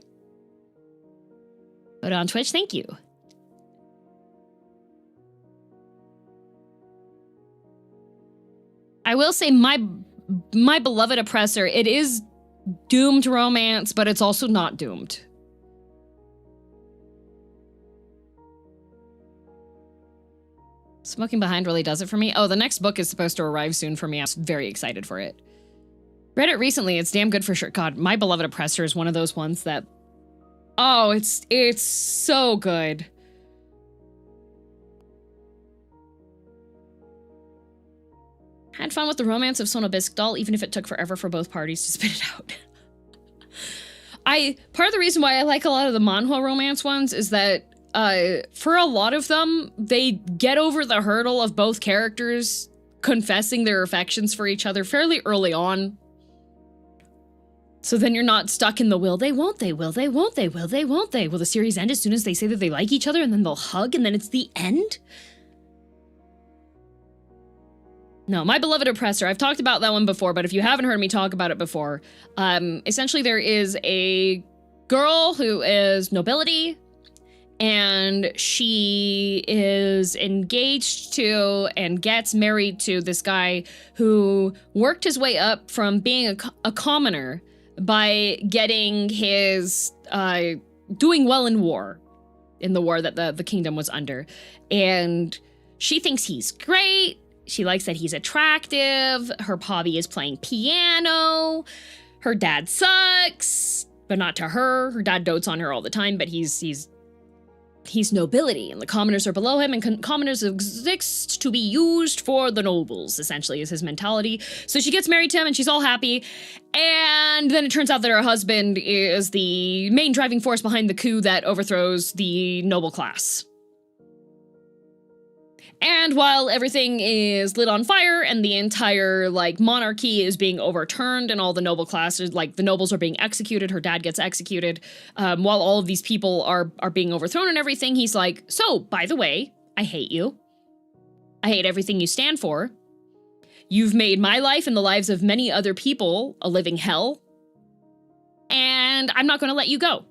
But on Twitch, thank you. I will say my Beloved Oppressor, it is doomed romance, but it's also not doomed. Smoking Behind really does it for me. Oh, the next book is supposed to arrive soon for me. I'm very excited for it. Read it recently. It's damn good for sure. God, My Beloved Oppressor is one of those ones that... Oh, it's so good. Had fun with the romance of Sono Bisque Doll, even if it took forever for both parties to spit it out. Part of the reason why I like a lot of the manhwa romance ones is that for a lot of them, they get over the hurdle of both characters confessing their affections for each other fairly early on. So then you're not stuck in the will they, won't they, will they, won't they, will they, won't they. Will the series end as soon as they say that they like each other and then they'll hug and then it's the end? No, My Beloved Oppressor. I've talked about that one before, but if you haven't heard me talk about it before, essentially there is a girl who is nobility, and she is engaged to and gets married to this guy who worked his way up from being a commoner by getting his, doing well in the war that the kingdom was under. And she thinks he's great. She likes that he's attractive. Her hobby is playing piano. Her dad sucks, but not to her. Her dad dotes on her all the time, but he's nobility, and the commoners are below him, and commoners exist to be used for the nobles, essentially, is his mentality. So she gets married to him, and she's all happy, and then it turns out that her husband is the main driving force behind the coup that overthrows the noble class. And while everything is lit on fire and the entire, like, monarchy is being overturned and all the noble classes, like, the nobles are being executed, her dad gets executed, while all of these people are being overthrown and everything, he's like, so, by the way, I hate you. I hate everything you stand for. You've made my life and the lives of many other people a living hell. And I'm not going to let you go.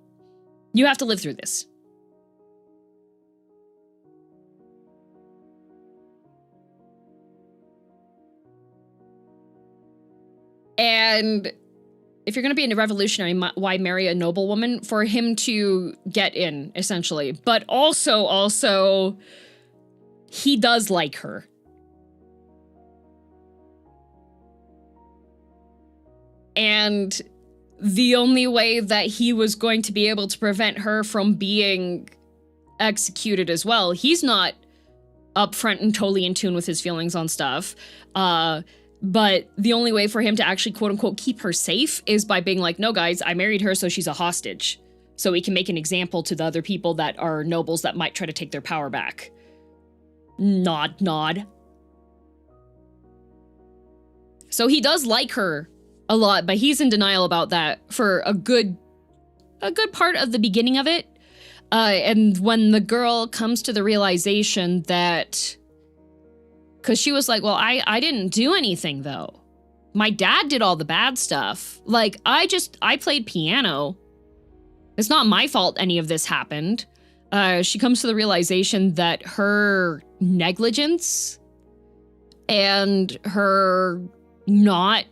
You have to live through this. And if you're going to be a revolutionary, why marry a noblewoman? For him to get in, essentially. But also, he does like her. And the only way that he was going to be able to prevent her from being executed as well, he's not upfront and totally in tune with his feelings on stuff. But the only way for him to actually, quote unquote, keep her safe is by being like, no, guys, I married her, so she's a hostage. So we can make an example to the other people that are nobles that might try to take their power back. Nod, nod. So he does like her a lot, but he's in denial about that for a good part of the beginning of it. And when the girl comes to the realization that... Because she was like, well, I didn't do anything, though. My dad did all the bad stuff. Like, I played piano. It's not my fault any of this happened. She comes to the realization that her negligence and her not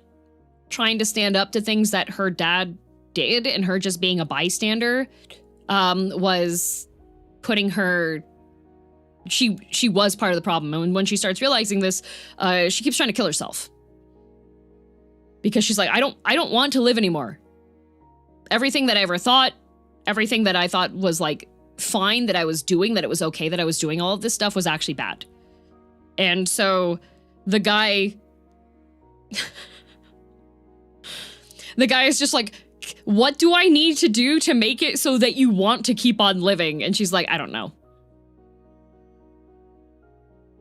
trying to stand up to things that her dad did and her just being a bystander was putting her... She was part of the problem, and when she starts realizing this, she keeps trying to kill herself because she's like, I don't want to live anymore. Everything that I ever thought, everything that I thought was like fine that I was doing, that it was okay that I was doing all of this stuff was actually bad. And so the guy is just like, what do I need to do to make it so that you want to keep on living? And she's like, I don't know.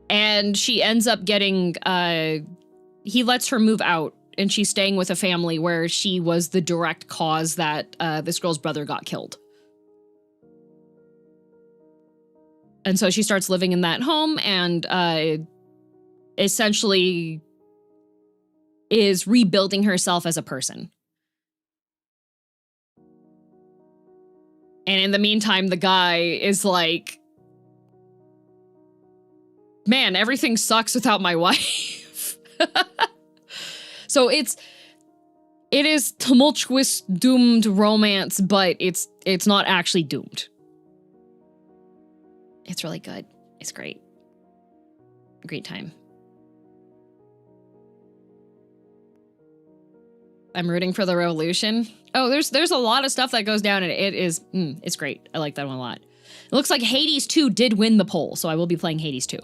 And she ends up getting, he lets her move out, and she's staying with a family where she was the direct cause that this girl's brother got killed. And so she starts living in that home and essentially is rebuilding herself as a person. And in the meantime, the guy is like, man, everything sucks without my wife. So it is tumultuous, doomed romance, but it's not actually doomed. It's really good. It's great. Great time. I'm rooting for the revolution. Oh, there's a lot of stuff that goes down, and it's great. I like that one a lot. It looks like Hades 2 did win the poll, so I will be playing Hades 2.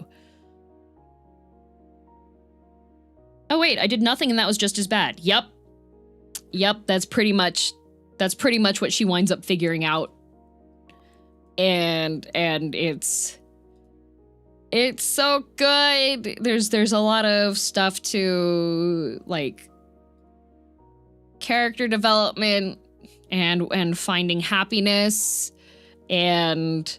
Oh wait, I did nothing and that was just as bad. Yep, that's pretty much That's pretty much what she winds up figuring out. And it's so good. There's a lot of stuff to, like, character development and finding happiness and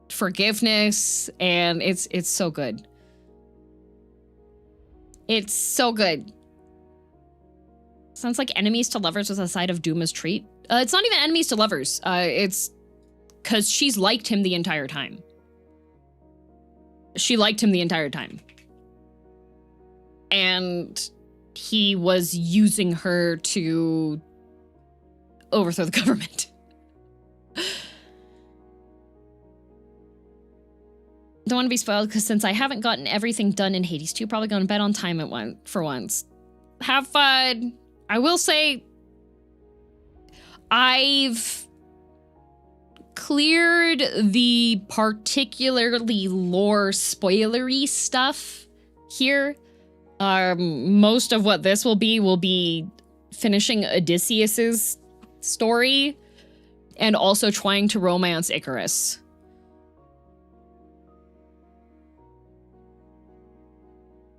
forgiveness, and it's so good. It's so good. Sounds like enemies to lovers with a side of doom as treat. It's not even enemies to lovers. It's because she's liked him the entire time. She liked him the entire time. And he was using her to overthrow the government. Don't want to be spoiled because since I haven't gotten everything done in Hades 2, probably going to bed on time for once. Have fun. I will say I've cleared the particularly lore spoilery stuff here. Most of what this will be finishing Odysseus's story and also trying to romance Icarus.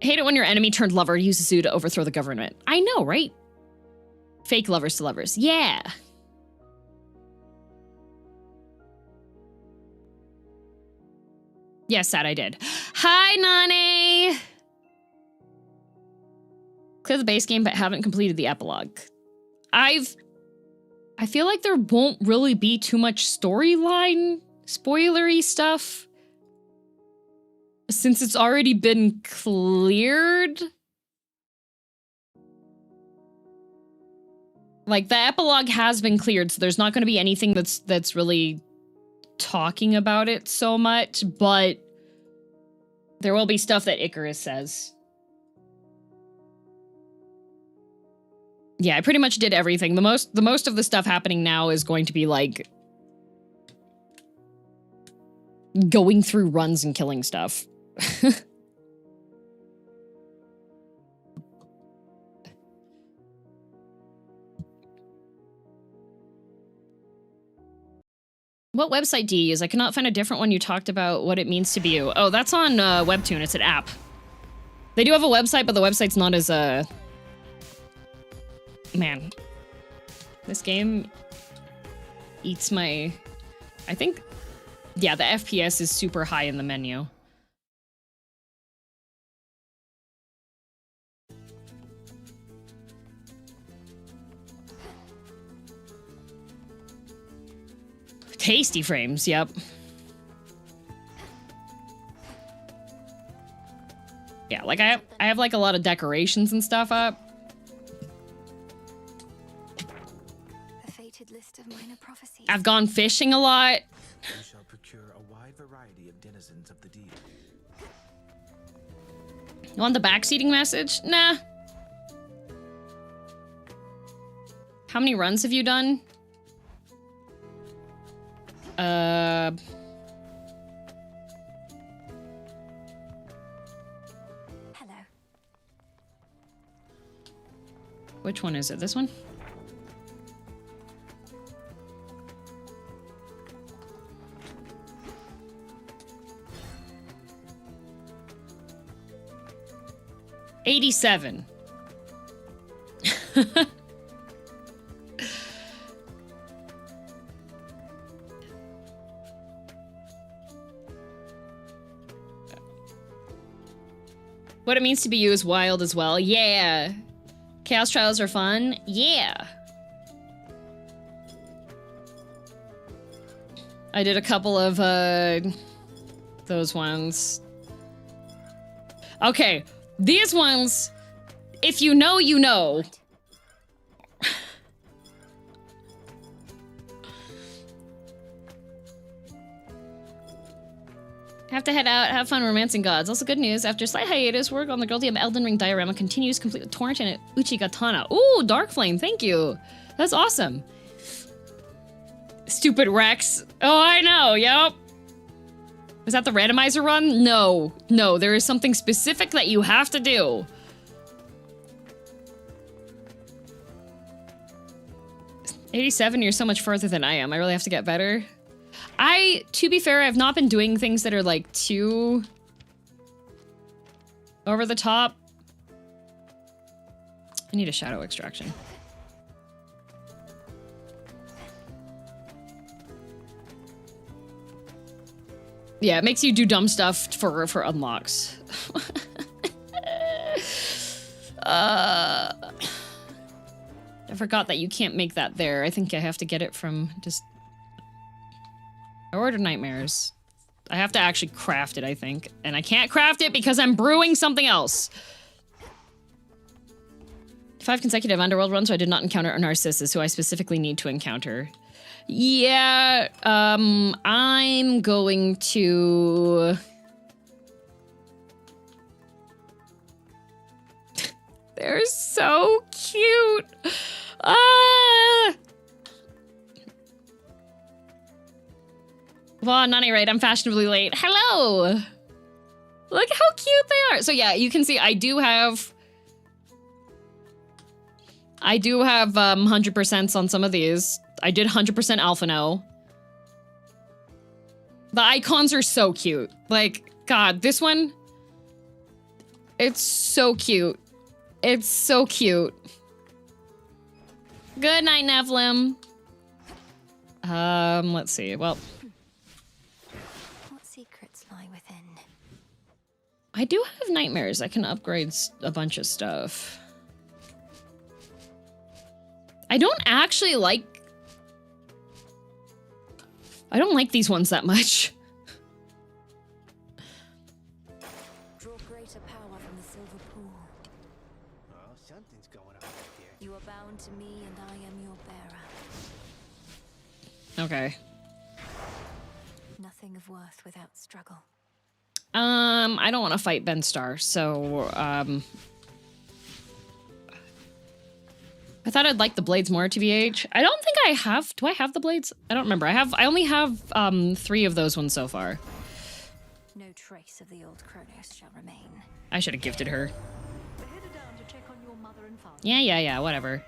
Hate it when your enemy turned lover uses you to overthrow the government. I know, right? Fake lovers to lovers. Yeah. Yes, that I did. Hi, Nani! Clear the base game, but haven't completed the epilogue. I feel like there won't really be too much storyline spoilery stuff since it's already been cleared. Like, the epilogue has been cleared, so there's not going to be anything that's really talking about it so much, but there will be stuff that Icarus says. Yeah, I pretty much did everything. The most of the stuff happening now is going to be like going through runs and killing stuff. What website do you use? I cannot find a different one you talked about what it means to be you. Oh, that's on Webtoon. It's an app. They do have a website, but the website's not as Man, this game eats my... I think... Yeah, the FPS is super high in the menu. Tasty frames, yep. Yeah, like I have like a lot of decorations and stuff up. A fated list of minor prophecies. I've gone fishing a lot. You shall procure a wide variety of denizens of the deep. You want the backseating message? Nah. How many runs have you done? Hello. Which one is it? This one? $87. What it means to be you is wild as well. Yeah. Chaos Trials are fun. Yeah. I did a couple of those ones. Okay, these ones, if you know, you know. Have to head out, have fun romancing gods. Also good news, after a slight hiatus, work on the girldm Elden Ring diorama continues, complete with Torrent and Uchigatana. Ooh, Dark Flame, thank you. That's awesome. Stupid Rex. Oh, I know, yep. Is that the randomizer run? No, no, there is something specific that you have to do. 87, you're so much further than I am. I really have to get better. To be fair, I've not been doing things that are like too over the top. I need a shadow extraction. Yeah, it makes you do dumb stuff for unlocks. I forgot that you can't make that there. I think I have to get it from just... I ordered nightmares. I have to actually craft it, I think. And I can't craft it because I'm brewing something else. 5 consecutive underworld runs, so I did not encounter a Narcissus, who I specifically need to encounter. Yeah, I'm going to... They're so cute. Ah! Well, on any rate, I'm fashionably late. Hello! Look how cute they are. So yeah, you can see I do have 100% on some of these. I did 100% Alpha No. The icons are so cute. Like, God, this one, it's so cute. It's so cute. Good night, Nephilim. Let's see. Well, what secrets lie within? I do have nightmares. I can upgrade a bunch of stuff. I don't actually like... I don't like these ones that much. Draw greater power from the silver pool. Oh, something's going on here. You are bound to me, and I am your bearer. Okay. Nothing of worth without struggle. I don't want to fight Ben Starr, so, I thought I'd like the blades more, TBH. I don't think I have. Do I have the blades? I don't remember. I only have 3 of those ones so far. No trace of the old Kronos shall remain. I should have gifted her. We're headed down to check on your mother and father. Yeah, whatever.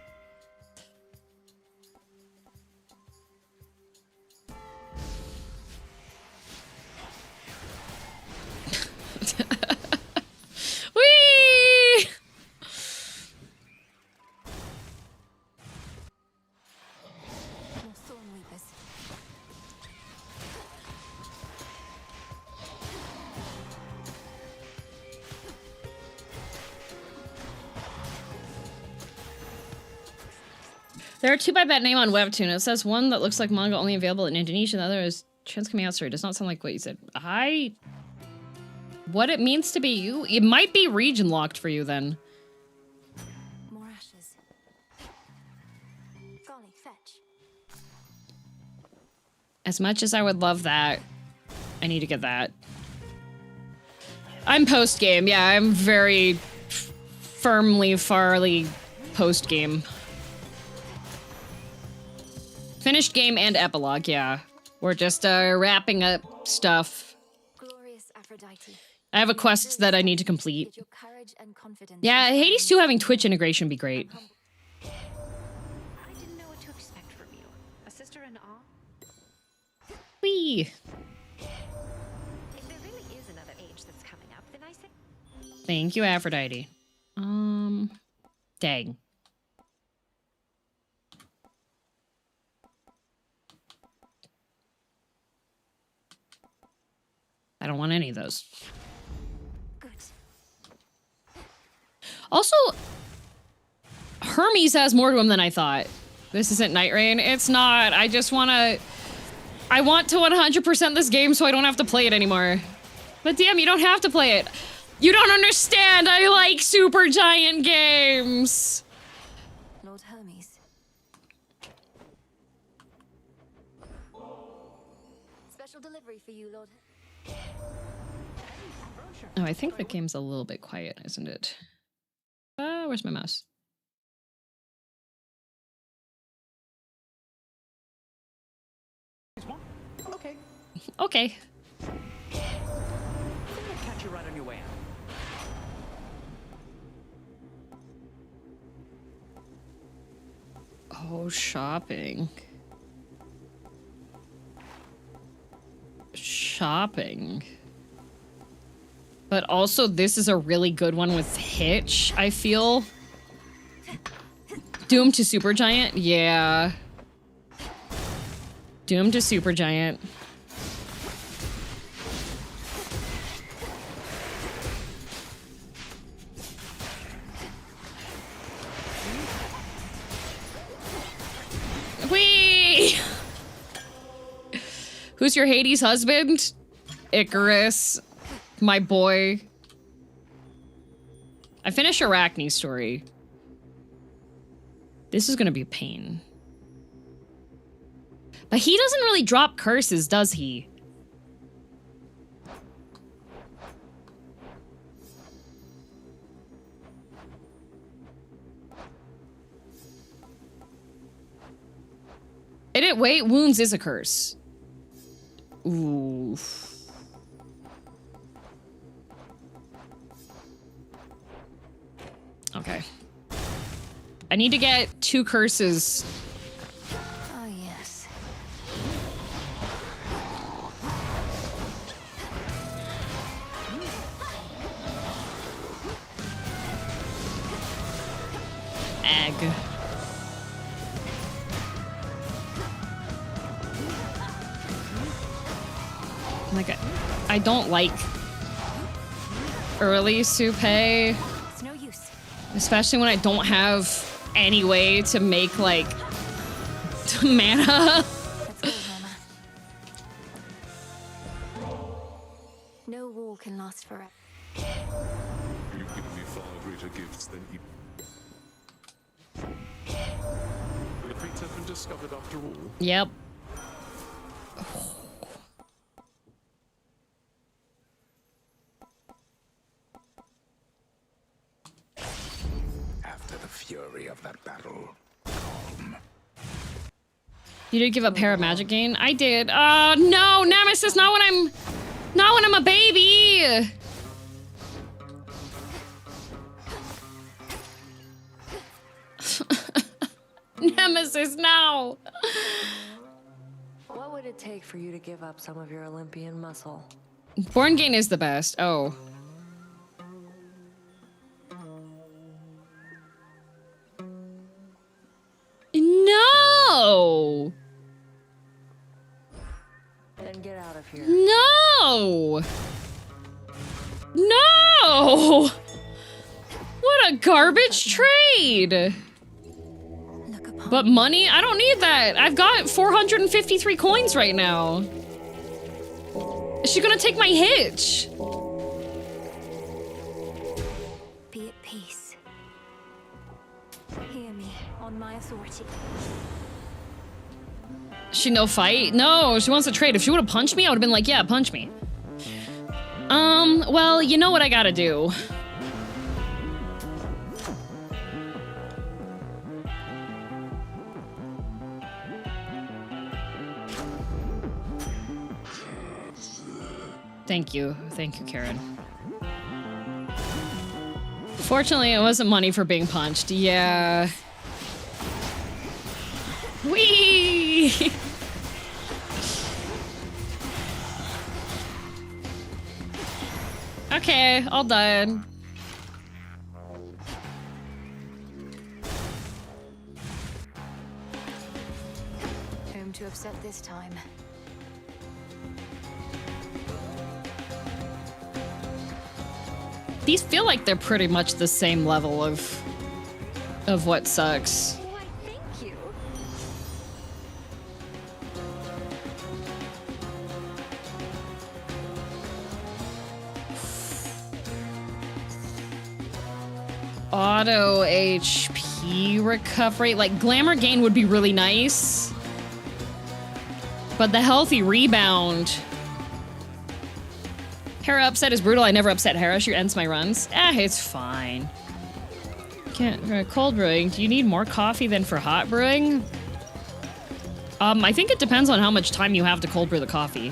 Whee! More thorn weepers. There are 2 by that name on Webtoon. It says one that looks like manga only available in Indonesia, the other is trans coming out, sorry. It does not sound like what you said. What it means to be you? It might be region locked for you then. More ashes. Golly, fetch. As much as I would love that, I need to get that. I'm post-game. Yeah, I'm very firmly, farly post-game. Finished game and epilogue, yeah. We're just wrapping up stuff. Glorious Aphrodite. I have a quest that I need to complete. Did your courage and confidence. Yeah, Hades 2 having Twitch integration would be great. I didn't know what to expect from you. A sister in awe? Whee! If there really is another age that's coming up, then I say... Thank you, Aphrodite. Dang. I don't want any of those. Good. Also, Hermes has more to him than I thought. This isn't Night Rain. It's not. I just want to... I want to 100% this game so I don't have to play it anymore. But damn, you don't have to play it. You don't understand. I like super giant games. Lord Hermes. Special delivery for you, Lord. Oh, I think the game's a little bit quiet, isn't it? Where's my mouse? Okay. Okay. I'll catch you right on your way out. Oh, shopping. Shopping. But also, this is a really good one with Hitch, I feel. Doom to Supergiant? Yeah. Doom to Supergiant. Whee! Who's your Hades husband? Icarus. My boy. I finished Arachne's story. This is gonna be a pain. But he doesn't really drop curses, does he? Wait, wounds is a curse. Oof. Okay. I need to get 2 curses. Oh, yes. Egg. Like, I don't like early soupe. It's no use. Especially when I don't have any way to make, like, mana. Let's go, Mama. No wall can last forever. You've given me far greater gifts than the fates have been discovered after all. Yep. After the fury of that battle, calm. You did give up Paramagic Gain? I did. No, Nemesis, not when I'm a baby. Nemesis, no. What would it take for you to give up some of your Olympian muscle? Born Gain is the best. Oh. No. Then get out of here. No. No. What a garbage trade. But money? I don't need that. I've got 453 coins right now. Is she gonna take my hitch? Be at peace. Hear me on my authority. She no fight? No, she wants to trade. If she would have punched me, I would have been like, yeah, punch me. Well, you know what I gotta do. Thank you, Karen. Fortunately, it wasn't money for being punched. Yeah. Whee! Okay, all done. Whom to upset this time? These feel like they're pretty much the same level of what sucks. Why, thank you. Auto HP recovery. Like, Glamour Gain would be really nice. But the healthy rebound. Hera upset is brutal. I never upset Hera. She ends my runs. It's fine. Can't cold brewing. Do you need more coffee than for hot brewing? I think it depends on how much time you have to cold brew the coffee.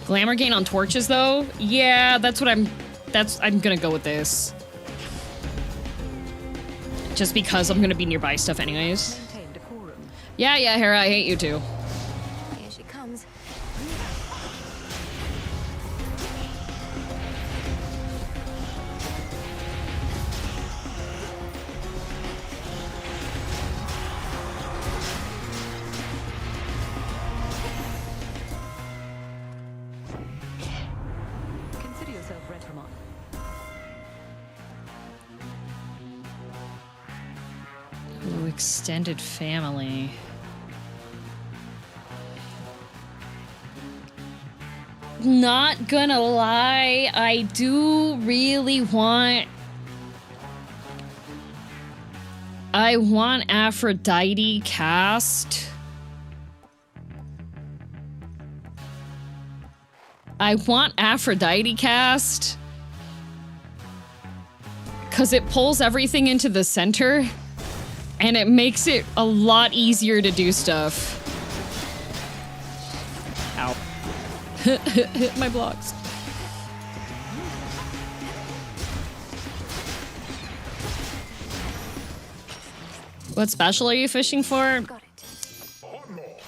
Glamour Gain on torches though? Yeah, I'm gonna go with this. just because I'm gonna be nearby stuff anyways. Yeah, Hera, I hate you too. Here she comes. Consider yourself Retromon. Ooh, extended family. Not gonna lie, I do really want... I want Aphrodite cast. I want Aphrodite cast. Because it pulls everything into the center. And it makes it a lot easier to do stuff. Ow. Hit my blocks. What special are you fishing for? Got it.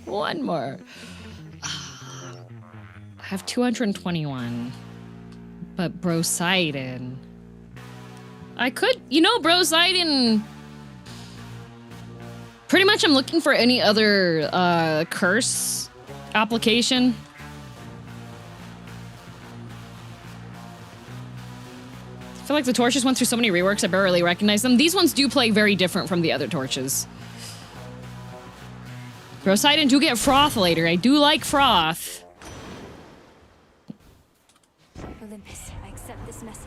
One more. I have 221. But Brosidon. I could, you know, Brosidon. Pretty much I'm looking for any other curse application. I feel like the torches went through so many reworks I barely recognize them. These ones do play very different from the other torches. Brosidon do get froth later. I do like froth. Olympus, I accept this message.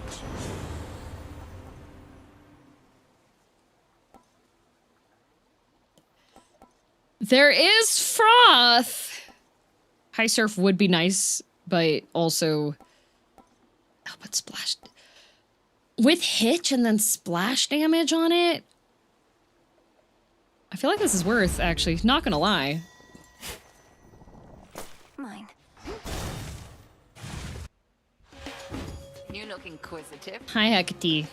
There is froth. High surf would be nice, but also... Oh, but splash... With hitch and then splash damage on it? I feel like this is worth, actually. Not gonna lie. Mine. You look inquisitive. Hi, Hecate.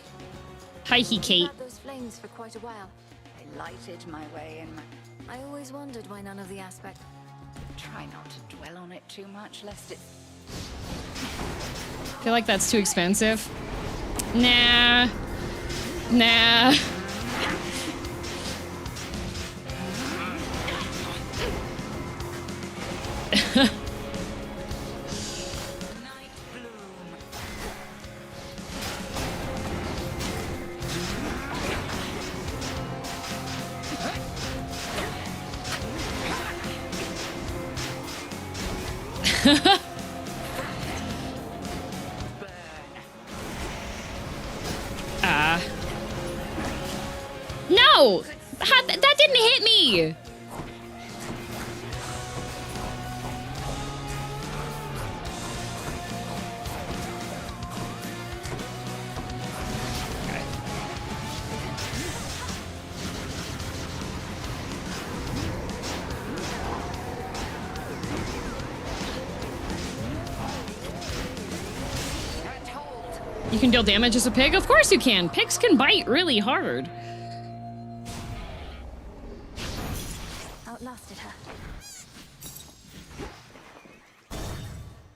Hi, Kate. Had those flames for quite a while. I lighted my way and I always wondered why none of the aspect. try not to dwell on it too much, lest it... I feel like that's too expensive. Nah. Nah. No! That didn't hit me! You can deal damage as a pig? Of course you can! Pigs can bite really hard. Outlasted her.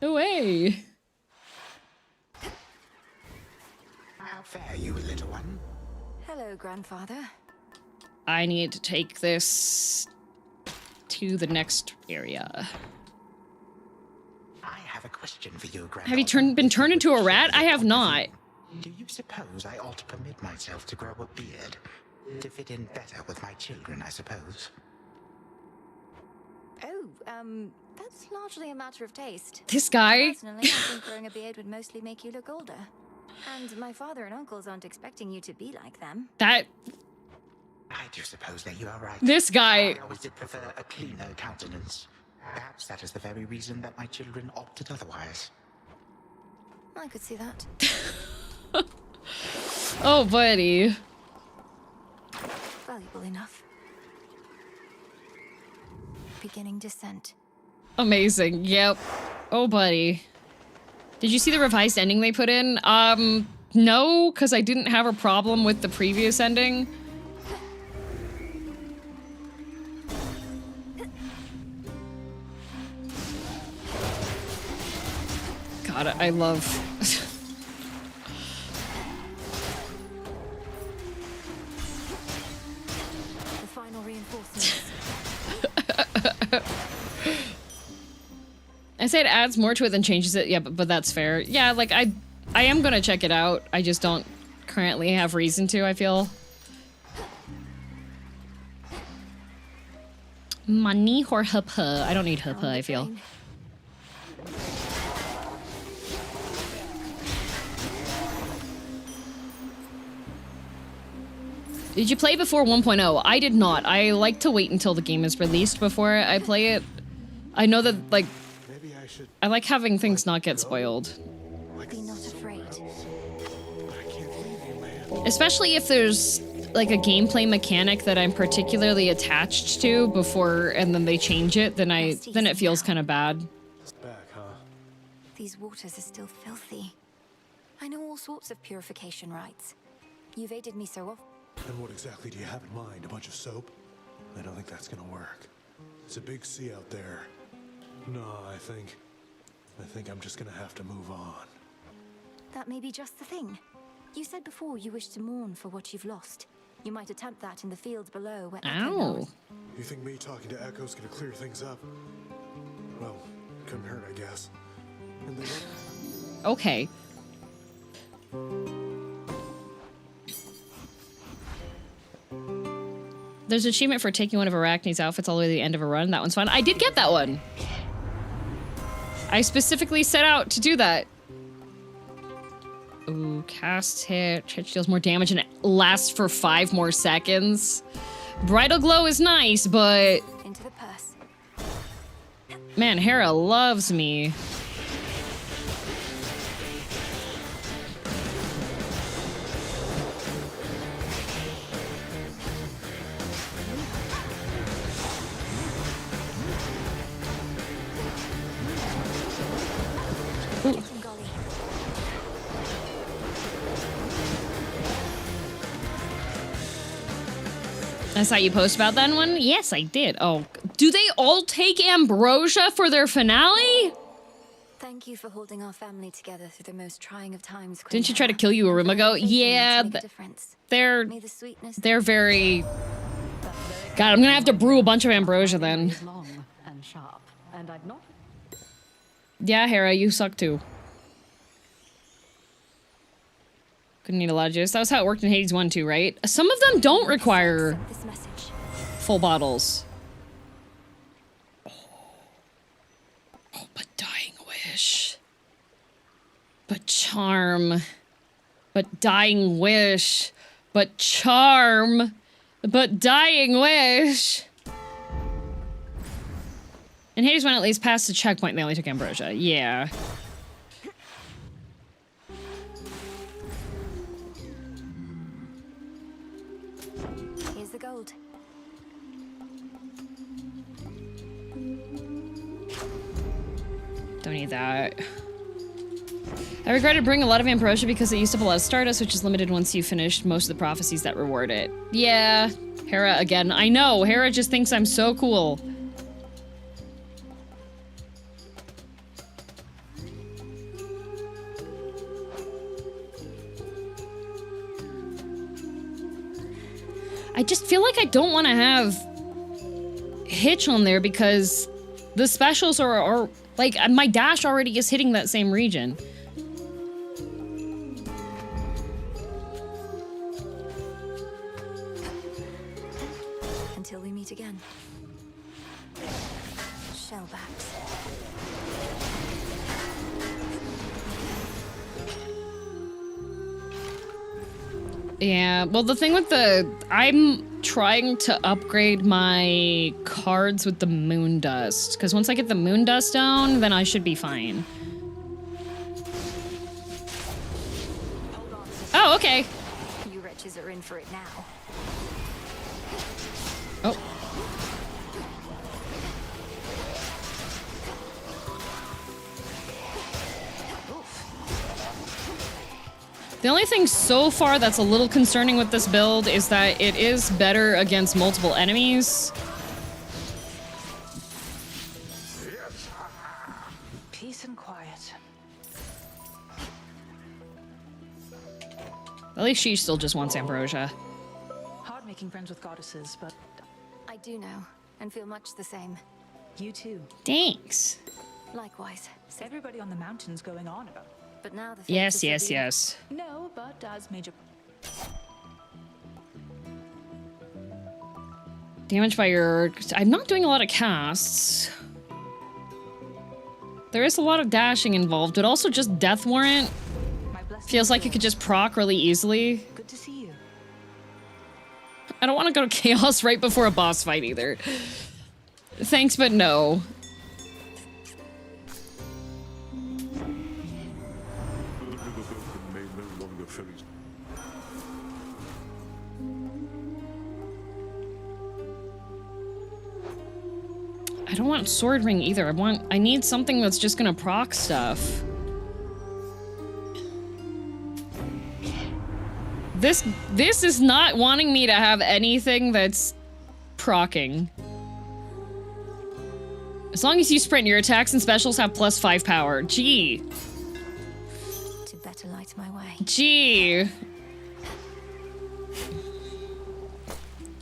No way. How fare you, little one? Hello, grandfather. I need to take this to the next area. I have a question for you, Grandma. Have you been turned into a rat? I have not. Do you suppose I ought to permit myself to grow a beard? To fit in better with my children, I suppose. Oh, that's largely a matter of taste. This guy. Personally, I think growing a beard would mostly make you look older. And my father and uncles aren't expecting you to be like them. That. I do suppose that you are right. This guy. I always did prefer a cleaner countenance. Perhaps that is the very reason that my children opted otherwise. I could see that. Oh, buddy. Valuable enough. Beginning descent. Amazing. Yep. Oh, buddy. Did you see the revised ending they put in? no, because I didn't have a problem with the previous ending. God, I love... The final reinforcements. I say it adds more to it than changes it. Yeah, but that's fair. Yeah, like, I am gonna check it out. I just don't currently have reason to, I feel. Money or huppa? I don't need huppa, I feel. Did you play before 1.0? I did not. I like to wait until the game is released before I play it. I know that, like, I like having things not get spoiled. Be not afraid. Especially if there's, like, a gameplay mechanic that I'm particularly attached to before, and then they change it, then it feels kind of bad. Back, huh? These waters are still filthy. I know all sorts of purification rites. You've aided me so often. And what exactly do you have in mind? A bunch of soap? I don't think that's gonna work. It's a big sea out there. No, I think I'm just gonna have to move on. That may be just the thing. You said before you wish to mourn for what you've lost. You might attempt that in the fields below where Echo Ow. knows. You think me talking to Echo's gonna clear things up? Well, couldn't hurt, I guess. And then... Okay. There's an achievement for taking one of Arachne's outfits all the way to the end of a run. That one's fun. I did get that one. I specifically set out to do that. Ooh, cast hit deals more damage and it lasts for 5 more seconds. Bridal glow is nice, but... Into the purse. Man, Hera loves me. I saw you post about that one? Yes, I did. Oh, do they all take ambrosia for their finale? Thank you for holding our family together through the most trying of times. Queen Didn't you try to Hera. kill you a room And ago? for your faith in me to Yeah, make a difference. they're May the sweetness very... God, I'm gonna have to brew a bunch of ambrosia then. Long and sharp, and I've not. Yeah, Hera, you suck too. Couldn't need a lot of juice. That was how it worked in Hades 1 too, right? Some of them don't require this message. full bottles. Oh, but dying wish. But charm. But dying wish. But charm. But dying wish. And Hades 1 at least passed the checkpoint. They only took ambrosia. Yeah. Here's the gold. Don't need that. I regretted bringing a lot of ambrosia because it used up a lot of stardust, which is limited once you finished most of the prophecies that reward it. Yeah, Hera again. I know, Hera just thinks I'm so cool. I just feel like I don't want to have Hitch on there because the specials are like, my dash already is hitting that same region. Until we meet again. Shellbacks. Yeah, well, the thing with I'm trying to upgrade my cards with the moon dust, because once I get the moon dust down, then I should be fine. Oh, okay. You wretches are in for it now. Oh. The only thing so far that's a little concerning with this build is that it is better against multiple enemies. Peace and quiet. At least she still just wants ambrosia. Hard making friends with goddesses, but I do know, and feel much the same. you too. Thanks. Likewise. Everybody on the mountain's going on about. But now the Yes, fates are yes, so deep. yes. No, but as Major. Damage by your... I'm not doing a lot of casts. There is a lot of dashing involved, but also just Death Warrant My blessing feels like it could just proc really easily. Good to see you. I don't want to go to Chaos right before a boss fight either. Thanks, but no. The riverboat may no longer ferry. I don't want Sword Ring either. I need something that's just gonna proc stuff. This is not wanting me to have anything that's procking. As long as you sprint, your attacks and specials have +5 power. Gee. To better light my way. Gee.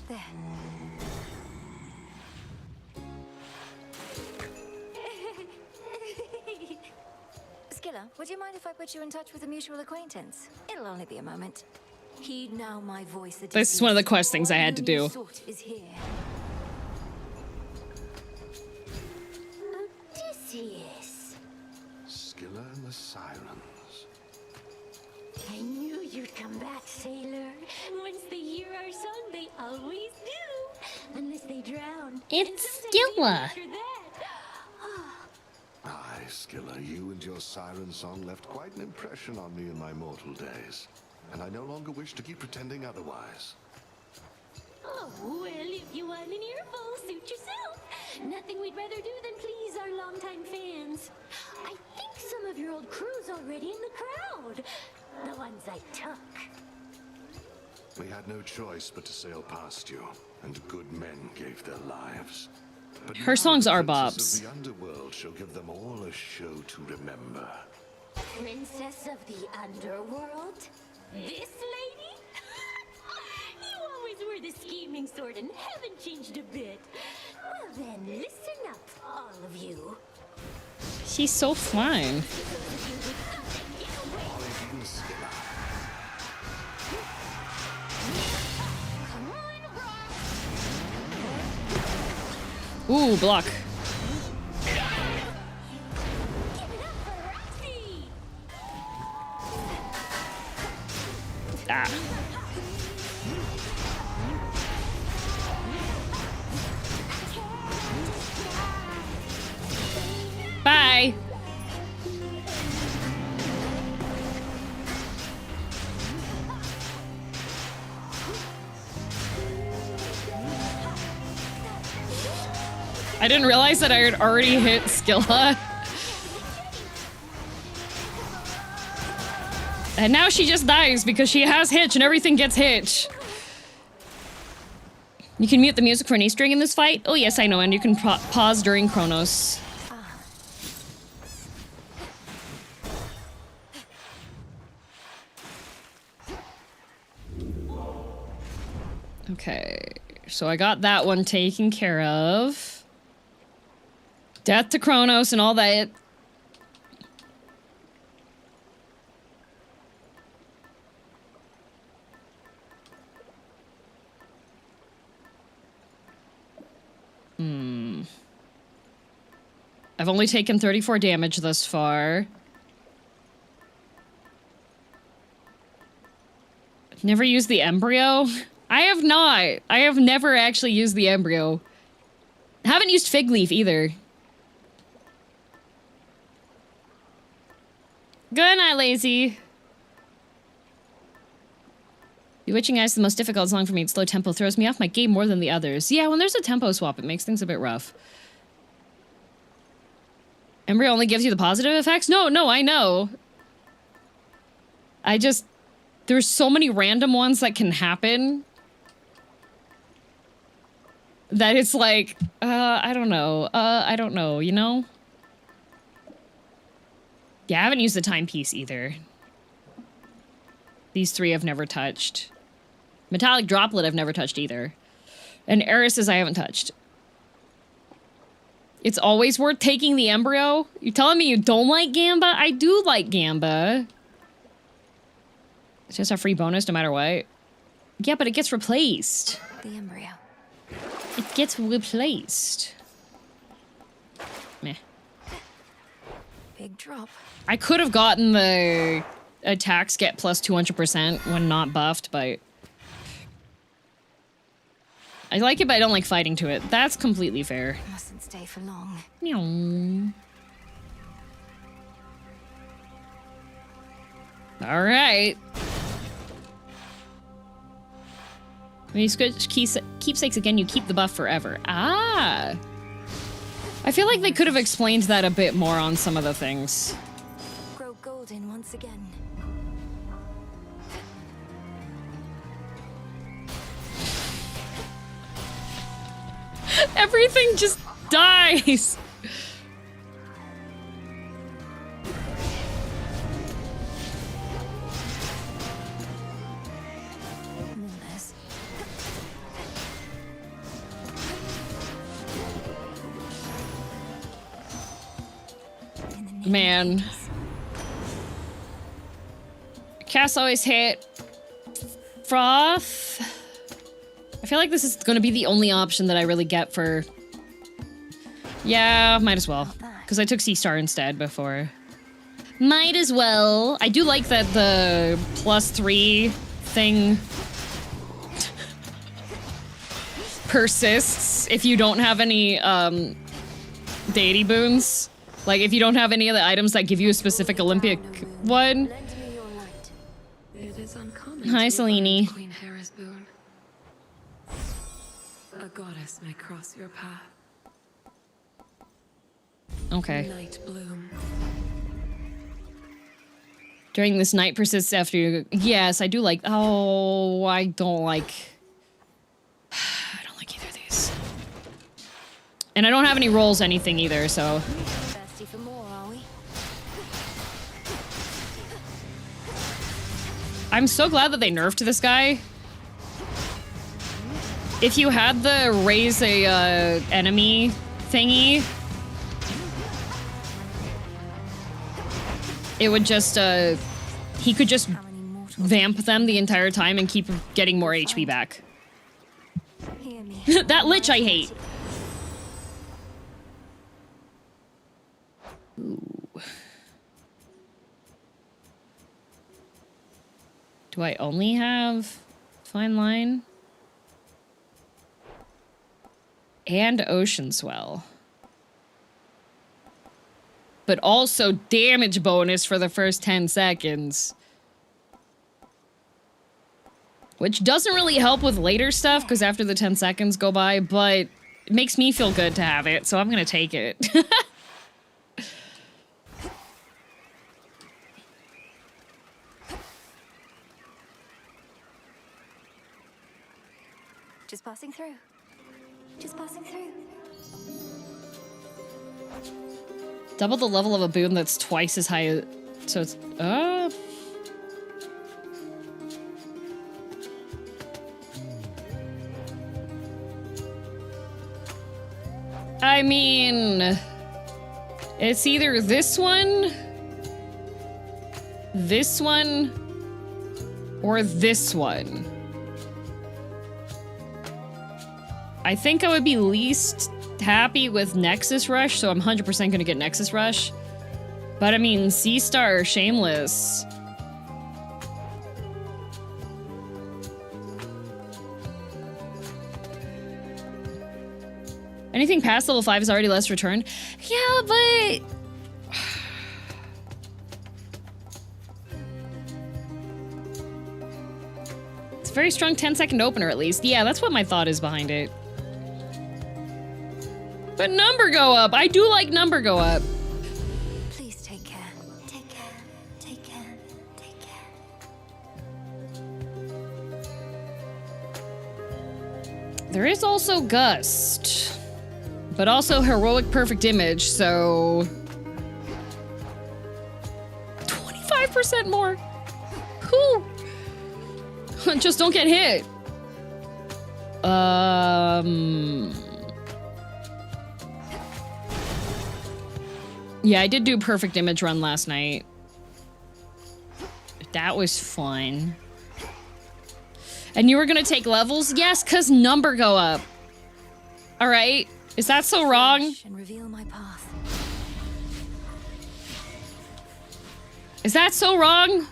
There. Skilla, would you mind if I put you in touch with a mutual acquaintance? It'll only be a moment. Heed now my voice. This is one of the quest things I had to do. Is here. Odysseus. Skilla and the Sirens. I knew you'd come back, sailor. Once they hear our song, they always do. Unless they drown. It's And sometimes even Skilla. after that. Aye, Skilla, you and your siren song left quite an impression on me in my mortal days. And I no longer wish to keep pretending otherwise. Oh, well, if you want an earful, suit yourself. Nothing we'd rather do than please our longtime fans. I think some of your old crew's already in the crowd. The ones I took. We had no choice but to sail past you, and good men gave their lives. But Her now songs the are princess bops. of the underworld shall give them all a show to remember. Princess of the underworld? This lady? You always were the scheming sort and haven't changed a bit. Well then, listen up, all of you. She's so fine. Come on, rock! Ooh, block. Give it up for Roxy! Ah. Bye. I didn't realize that I had already hit Skilla. And now she just dies because she has Hitch and everything gets Hitch. You can mute the music for an Easter egg in this fight? Oh yes, I know, and you can pause during Chronos. Okay, so I got that one taken care of. Death to Chronos and all that. I've only taken 34 damage thus far. Never used the embryo? I have not. I have never actually used the embryo. Haven't used Fig Leaf either. Good night, lazy. Bewitching Eye is the most difficult song for me. Its slow tempo throws me off my game more than the others. Yeah, when there's a tempo swap, it makes things a bit rough. Embryo only gives you the positive effects? No, I know. I just There's so many random ones that can happen that it's like, I don't know, you know? Yeah, I haven't used the timepiece either. These three I've never touched. Metallic Droplet I've never touched either. And Eris's I haven't touched. It's always worth taking the embryo? You're telling me you don't like Gamba? I do like Gamba. It's just a free bonus no matter what. Yeah, but it gets replaced. The embryo. It gets replaced. Meh. Big drop. I could have gotten the attacks get plus 200% when not buffed, but... I like it, but I don't like fighting to it. That's completely fair. Mustn't stay for long. Meow. Alright. When you switch keepsakes again, you keep the buff forever. Ah! I feel like they could have explained that a bit more on some of the things. Grow golden once again. Everything just dies! Man. Cass always hit. Froth. I feel like this is gonna be the only option that I really get for... Yeah, might as well. Because I took Sea Star instead before. Might as well. I do like that the +3 thing persists if you don't have any deity boons. Like, if you don't have any of the items that give you a specific Olympic one. It is uncommon. Hi, Selene. Queen Hera's boon. A goddess may cross your path. Okay. Night bloom. During this night persists after you... Yes, I do like... Oh, I don't like... I don't like either of these. And I don't have any rolls anything either, so... Thirsty for more, are we? I'm so glad that they nerfed this guy. If you had the raise a enemy thingy, it would just he could just vamp them the entire time and keep getting more HP back. Hear me. That Lich I hate. Ooh. Do I only have Fine Line? And Ocean Swell. But also damage bonus for the first 10 seconds. Which doesn't really help with later stuff, because after the 10 seconds go by, but it makes me feel good to have it, so I'm gonna take it. Just passing through. Just passing through. Double the level of a boon that's twice as high as... So it's... I mean... It's either this one... or this one. I think I would be least happy with Nexus Rush, so I'm 100% gonna get Nexus Rush. But I mean, Sea Star or Shameless. Anything past level 5 is already less return. Yeah, but... It's a very strong 10-second opener, at least. Yeah, that's what my thought is behind it. But number go up. I do like number go up. Please take care. Take care. Take care. Take care. There is also Gust, but also Heroic Perfect Image, so 25% more. Whew. Just don't get hit. Yeah, I did do Perfect Image run last night. That was fun. And you were gonna take levels? Yes, cause number go up. All right, is that so wrong? And reveal my path. Is that so wrong?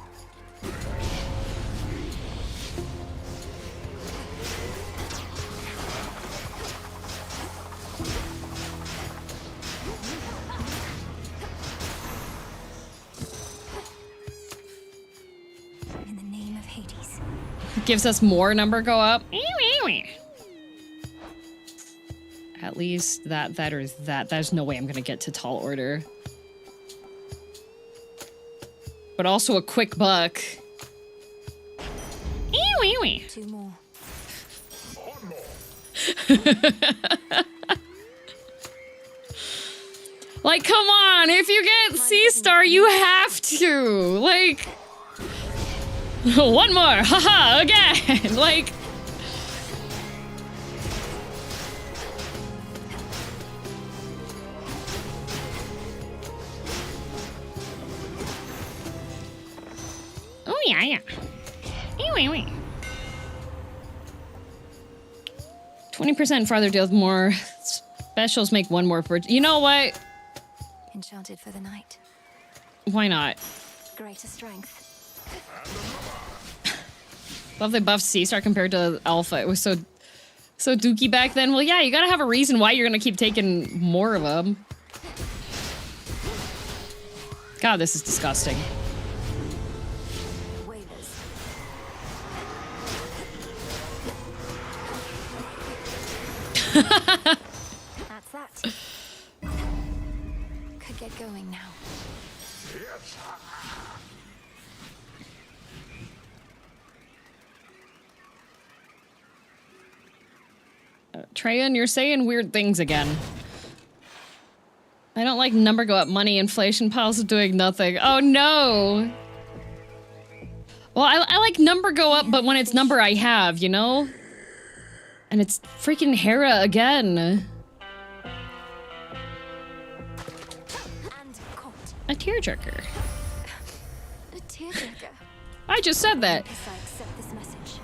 In the name of Hades. Gives us more number go up. At least that or that. There's no way I'm gonna get to tall order. But also a quick buck. 2 more. Like, come on, if you get C-star, you have to. Like, one more, haha, again. Like, oh yeah. 20% farther deals more. Specials make one more per. You know what? Enchanted for the night. Why not? Greater strength. Love they buffed C-Star compared to Alpha. It was so dookie back then. Well, yeah, you gotta have a reason why you're gonna keep taking more of them. God, this is disgusting. That's that. Could get going now. Treyan, you're saying weird things again. I don't like number go up money, inflation piles of doing nothing. Oh no! Well, I like number go up, but when it's number I have, you know? And it's freaking Hera again. A tearjerker. A tearjerker. I just said that. I accept this message.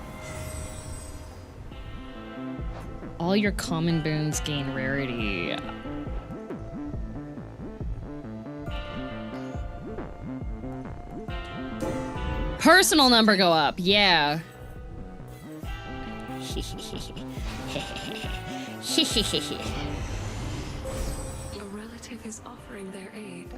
All your common boons gain rarity. Personal number go up, yeah. A relative is offering their aid.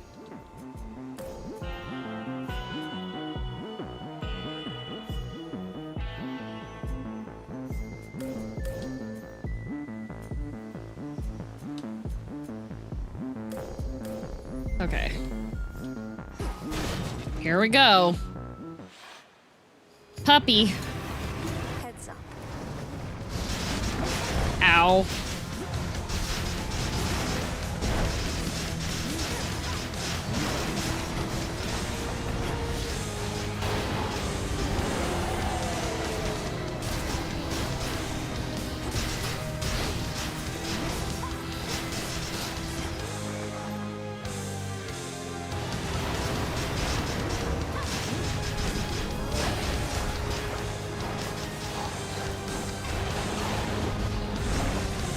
Okay. Here we go. Puppy. Heads up. Ow.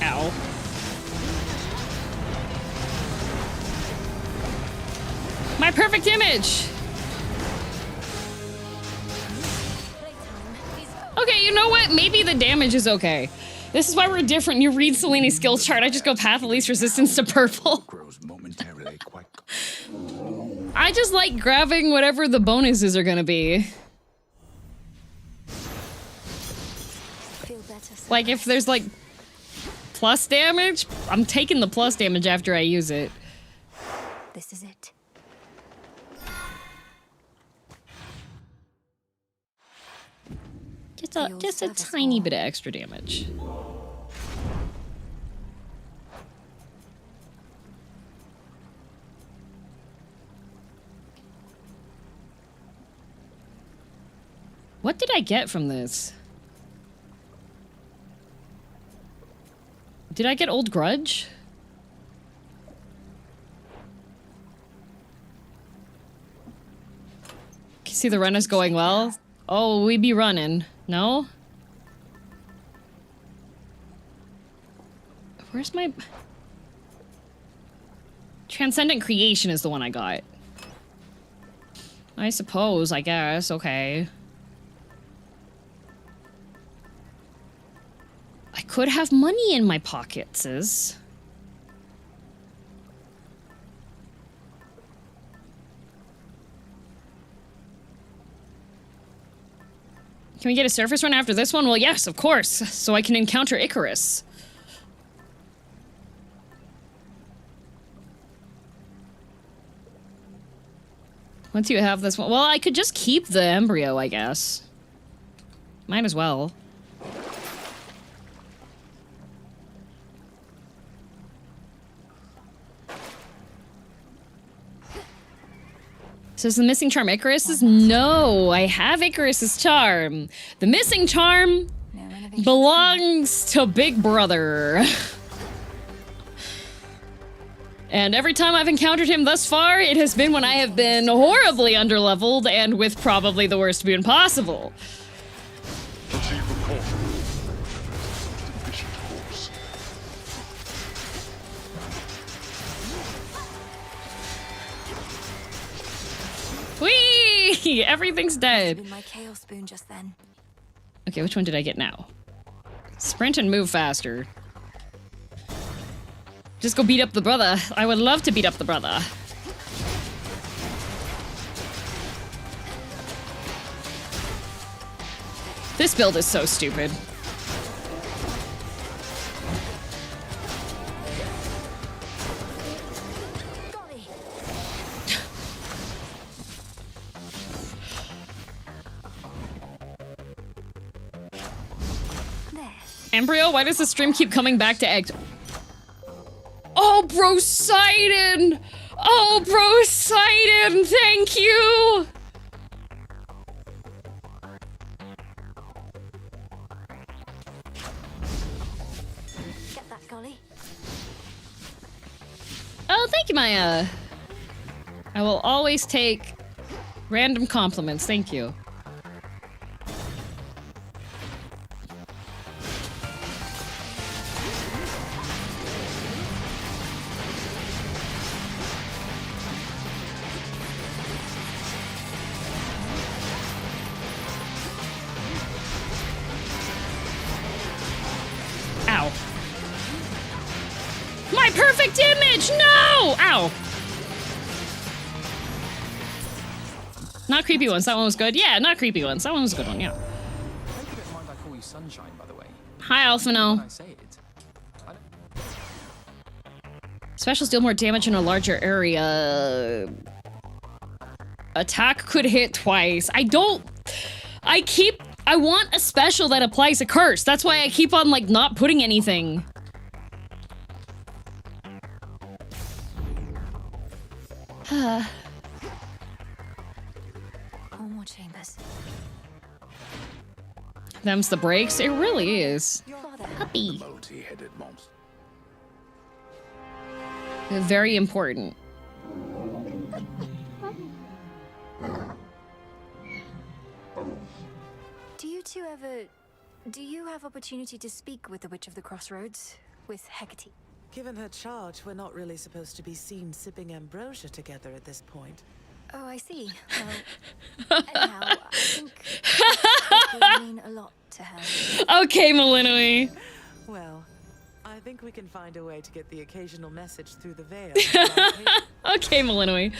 Ow. My perfect image! Okay, you know what? Maybe the damage is okay. This is why we're different. You read Seleni's skills chart, I just go path of least resistance to purple. I just like grabbing whatever the bonuses are gonna be. Like if there's like plus damage, I'm taking the plus damage after I use it. This is it. Just a tiny bit of extra damage. What did I get from this? Did I get Old Grudge? Can you see the run is going well? Oh, we be running. No? Where's my... Transcendent Creation is the one I got. I suppose, I guess, okay. I could have money in my pockets, sis. Can we get a surface run after this one? Well, yes, of course. So I can encounter Icarus. Once you have this one... Well, I could just keep the embryo, I guess. Might as well. So is the missing charm Icarus's? No, I have Icarus's charm. The missing charm belongs to Big Brother. And every time I've encountered him thus far, it has been when I have been horribly underleveled and with probably the worst boon possible. Achieve the call. Efficient course. Whee! Everything's dead. My chaos spoon just then. Okay, which one did I get now? Sprint and move faster. Just go beat up the brother. I would love to beat up the brother. This build is so stupid. Embryo, why does the stream keep coming back to egg? Oh, Brosidon! Oh, Brosidon, thank you! Get that, Golly. Oh, thank you, Maya. I will always take random compliments, thank you. Ow. My perfect image! No! Ow. Not creepy ones. That one was good. Yeah, not creepy ones. That one was a good one, yeah. I hope you don't mind I call you Sunshine, by the way. Hi, Alphino. When I say it, I don't... Specials deal more damage in a larger area. Attack could hit twice. I want a special that applies a curse. That's why I keep on, like, not putting anything. All more chambers. Them's the breaks. It really is. Puppy. Multi-headed monster. Very important. Do you have opportunity to speak with the Witch of the Crossroads? With Hecate? Given her charge, we're not really supposed to be seen sipping ambrosia together at this point. Oh, I see. Well, anyhow, I think it would mean a lot to her. Okay, Malinoi. Well, I think we can find a way to get the occasional message through the veil. Okay, Malinoi.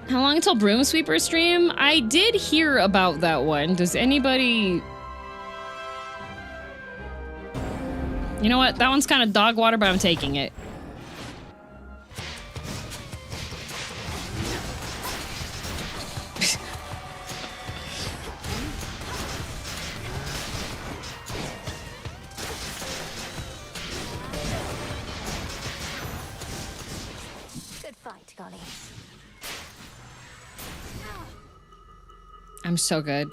How long until Broom Sweeper stream? I did hear about that one. Does anybody... You know what? That one's kind of dog water, but I'm taking it. Good fight, Golly. I'm so good.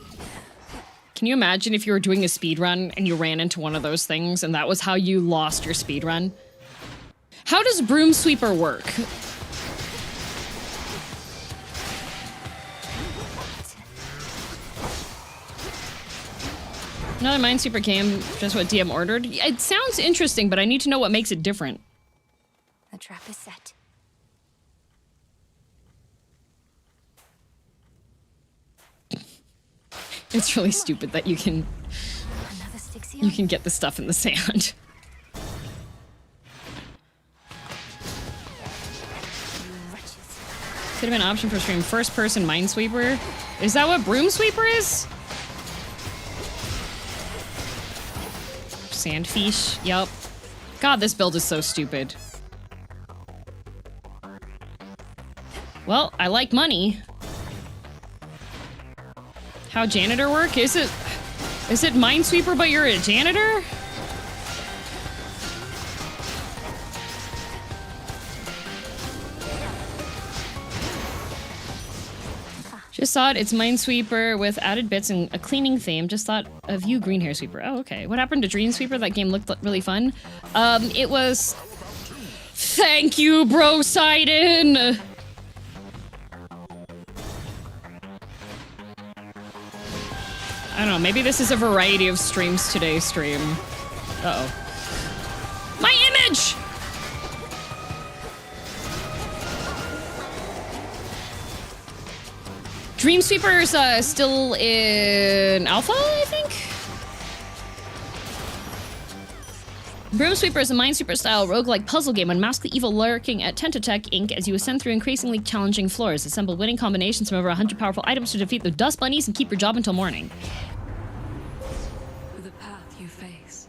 Can you imagine if you were doing a speed run and you ran into one of those things and that was how you lost your speed run? How does Broom Sweeper work? Another Minesweeper game, just what DM ordered. It sounds interesting, but I need to know what makes it different. The trap is set. It's really stupid that you can get the stuff in the sand. Could have been an option for stream first person Minesweeper. Is that what Broom Sweeper is? Sandfish, yup. God, this build is so stupid. Well, I like money. How janitor work? Is it Minesweeper but you're a janitor? Just saw it, it's Minesweeper with added bits and a cleaning theme. Just thought of you, Green Hair Sweeper. Oh, okay. What happened to Dream Sweeper? That game looked really fun. It was... Thank you, Bro Sidon! I don't know, maybe this is a variety of streams today stream. Uh-oh. My image! Dreamsweeper's still in alpha, I think? Broomsweeper is a Minesweeper-style roguelike puzzle game. Unmask the evil lurking at Tentotech Inc. as you ascend through increasingly challenging floors. Assemble winning combinations from over 100 powerful items to defeat the dust bunnies and keep your job until morning. The path you face.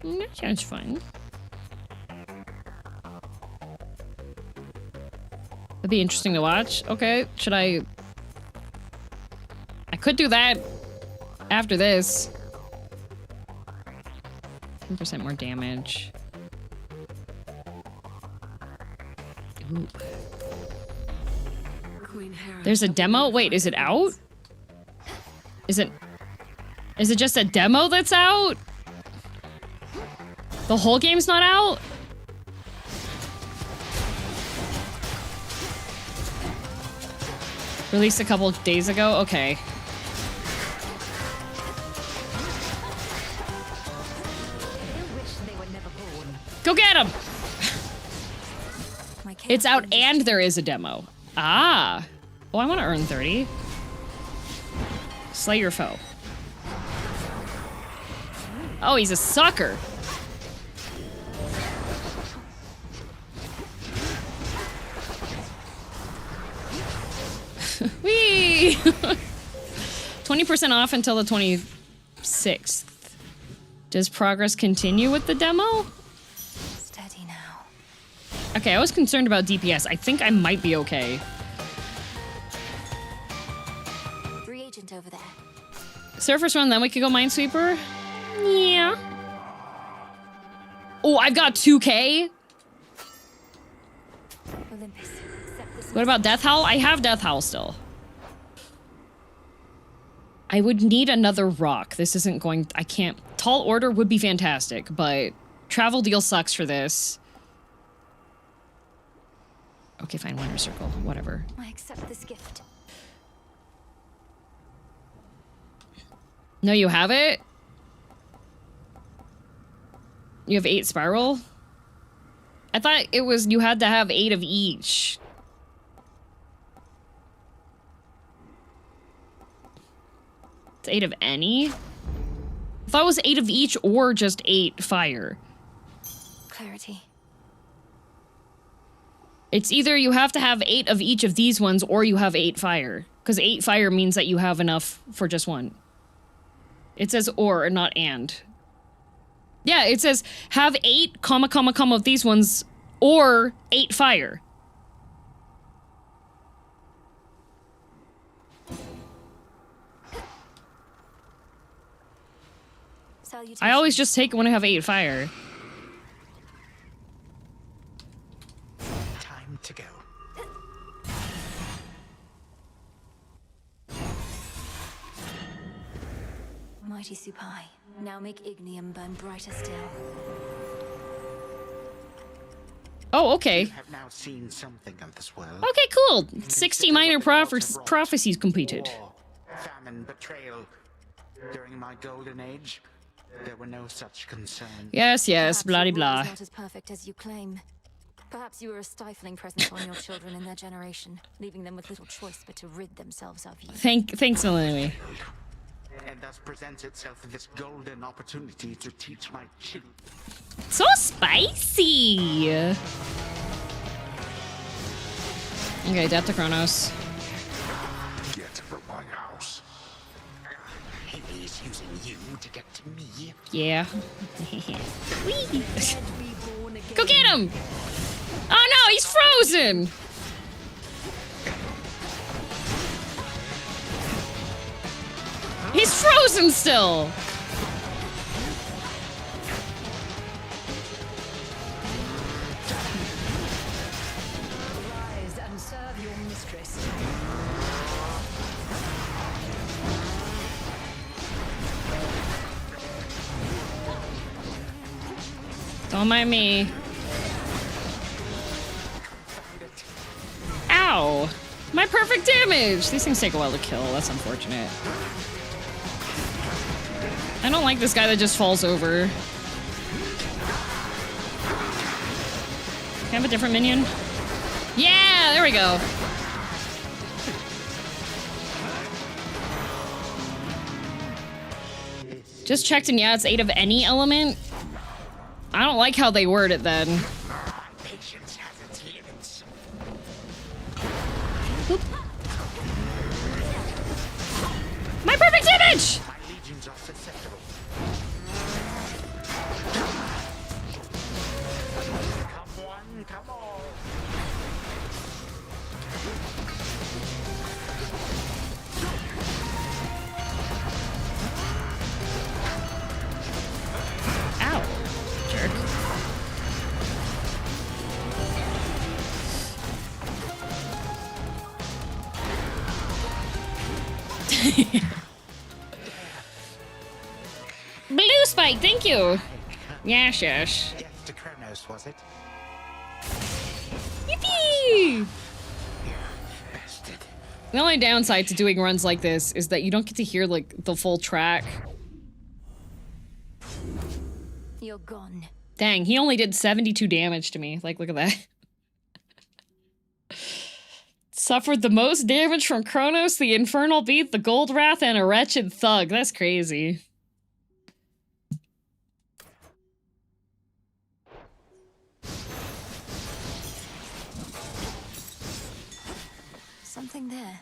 That sounds fun. That'd be interesting to watch. Okay, should I could do that after this. 10% more damage. Ooh. There's a demo? Wait, is it out? Is it just a demo that's out? The whole game's not out? Released a couple days ago? Okay. Go get him! It's out and there is a demo. Ah. Oh, I want to earn 30. Slay your foe. Oh, he's a sucker. Whee! 20% off until the 26th. Does progress continue with the demo? Steady now. Okay, I was concerned about DPS. I think I might be okay. Reagent over there. Surface run, then we could go Minesweeper? Yeah. Oh, I've got 2K? Olympus, accept this. What about Death Howl? I have Death Howl still. I would need another rock. This isn't going... I can't... Tall Order would be fantastic, but Travel Deal sucks for this. Okay, fine. Wonder Circle. Whatever. I accept this gift. No, you have it? You have 8 Spiral? I thought it was... You had to have 8 of each. It's 8 of any? I thought it was 8 of each or just 8 fire. Clarity. It's either you have to have 8 of each of these ones or you have 8 fire. Because 8 fire means that you have enough for just one. It says or, not and. Yeah, it says have 8, comma, of these ones or 8 fire. I always just take it when I have 8 fire. Time to go. mighty Supai. Now make Ignium burn brighter still. Oh, okay. You have now seen something of this world. Okay, cool. 60 minor prophecies completed. War, famine, betrayal. During my golden age, there were no such concerns. Yes, yes, blah, Perhaps your blah, world blah. is not as perfect as you claim. Perhaps you were a stifling presence on your children in their generation, leaving them with little choice but to rid themselves of you. Thanks, Melanie. And thus presents itself this golden opportunity to teach my children. So spicy. Okay, death to Kronos. Get from my house. He's using you to get to me. Yeah. Whee! Go get him! Oh no, he's frozen! He's frozen still! Rise and serve your mistress. Don't mind me. Ow! My perfect damage! These things take a while to kill. That's unfortunate. I don't like this guy that just falls over. Can I have a different minion? Yeah! There we go. Just checked and yeah, it's 8 of any element. I don't like how they word it then. Patience has its limits. My perfect damage! My legions are susceptible. Come one, come all. Ow. Jerk. Blue spike, thank you. Yes, yes. Death to Kronos, was it? Yippee! Bastard. The only downside to doing runs like this is that you don't get to hear like the full track. You're gone. Dang, he only did 72 damage to me. Like, look at that. Suffered the most damage from Kronos, the Infernal Beat, the Gold Wrath, and a Wretched Thug. That's crazy. Something there.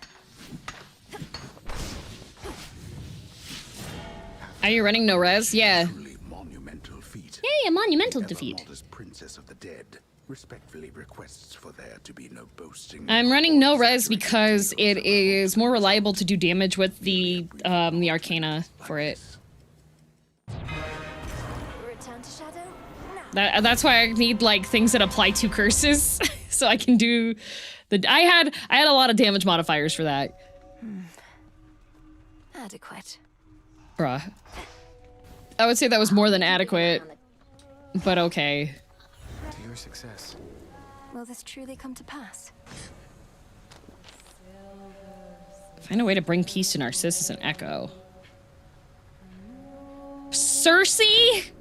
Are you running no res? Yeah. Truly monumental feat. Yay, a monumental defeat. Modest princess of the dead respectfully requests for there to be no boasting. I'm running no res because it is more reliable to do damage with the Arcana for it. Return to Shadow? No. That's why I need like things that apply to curses, so I can do the. I had a lot of damage modifiers for that. Adequate. Bruh. I would say that was more than adequate, but okay. To your success. Will this truly come to pass? Find a way to bring peace to Narcissus and Echo. Cersei?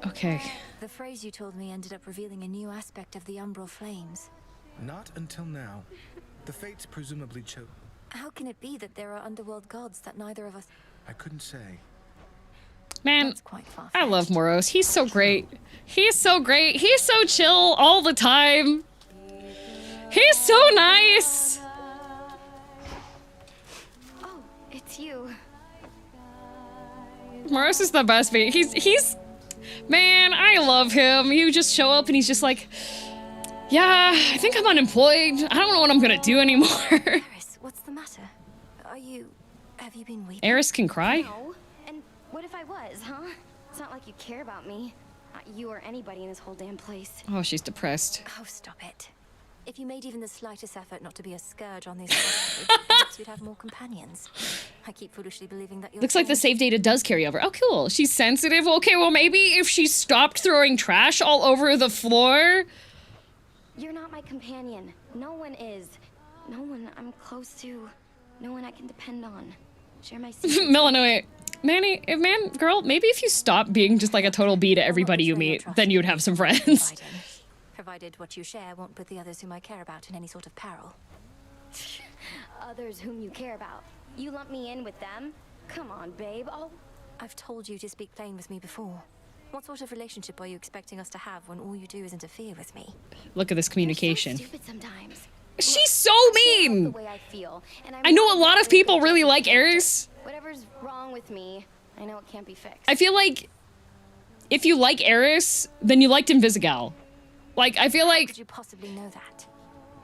Okay. The phrase you told me ended up revealing a new aspect of the Umbral Flames. Not until now. The fates presumably chose. How can it be that there are underworld gods that neither of us... I couldn't say. Man, That's quite far-fetched. I love Moros. He's so great. He's so great. He's so chill all the time. He's so nice. Oh, it's you. Moros is the best mate. He's man, I love him. You just show up and he's just like, yeah, I think I'm unemployed. I don't know what I'm gonna do anymore. Eris, what's the matter? Have you been weeping? Eris can cry? No. And what if I was, huh? It's not like you care about me. Not you or anybody in this whole damn place. Oh, she's depressed. Oh, stop it. If you made even the slightest effort not to be a scourge on these places, perhaps you'd have more companions. I keep foolishly believing that you're Looks like the save data does carry over. Oh, cool. She's sensitive. Okay, well, maybe if she stopped throwing trash all over the floor. You're not my companion. No one is. No one I'm close to. No one I can depend on. Share my secrets. Melanoid. Manny, girl, maybe if you stop being just like a total B to everybody you meet, then you'd have some friends. Provided what you share won't put the others whom I care about in any sort of peril. Others whom you care about. You lump me in with them? Come on, babe. I've told you to speak plain with me before. What sort of relationship are you expecting us to have when all you do is interfere with me? Look at this communication. You're so stupid sometimes. She's so mean! The way I feel, and I know a lot of people really like Eris. Whatever's wrong with me, I know it can't be fixed. I feel like if you like Eris, then you liked Invisigal. Like, I feel like How could you possibly know that?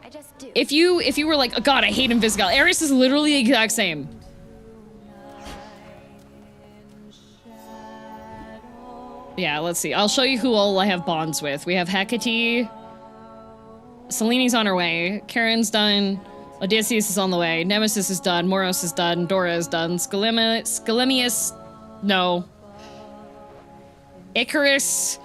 I just do. if you were like, oh god, I hate Invisigal. Eris is literally the exact same. Yeah, let's see. I'll show you who all I have bonds with. We have Hecate. Seleni's on her way. Karen's done. Odysseus is on the way. Nemesis is done. Moros is done. Dora is done. Scalemius, no. Icarus.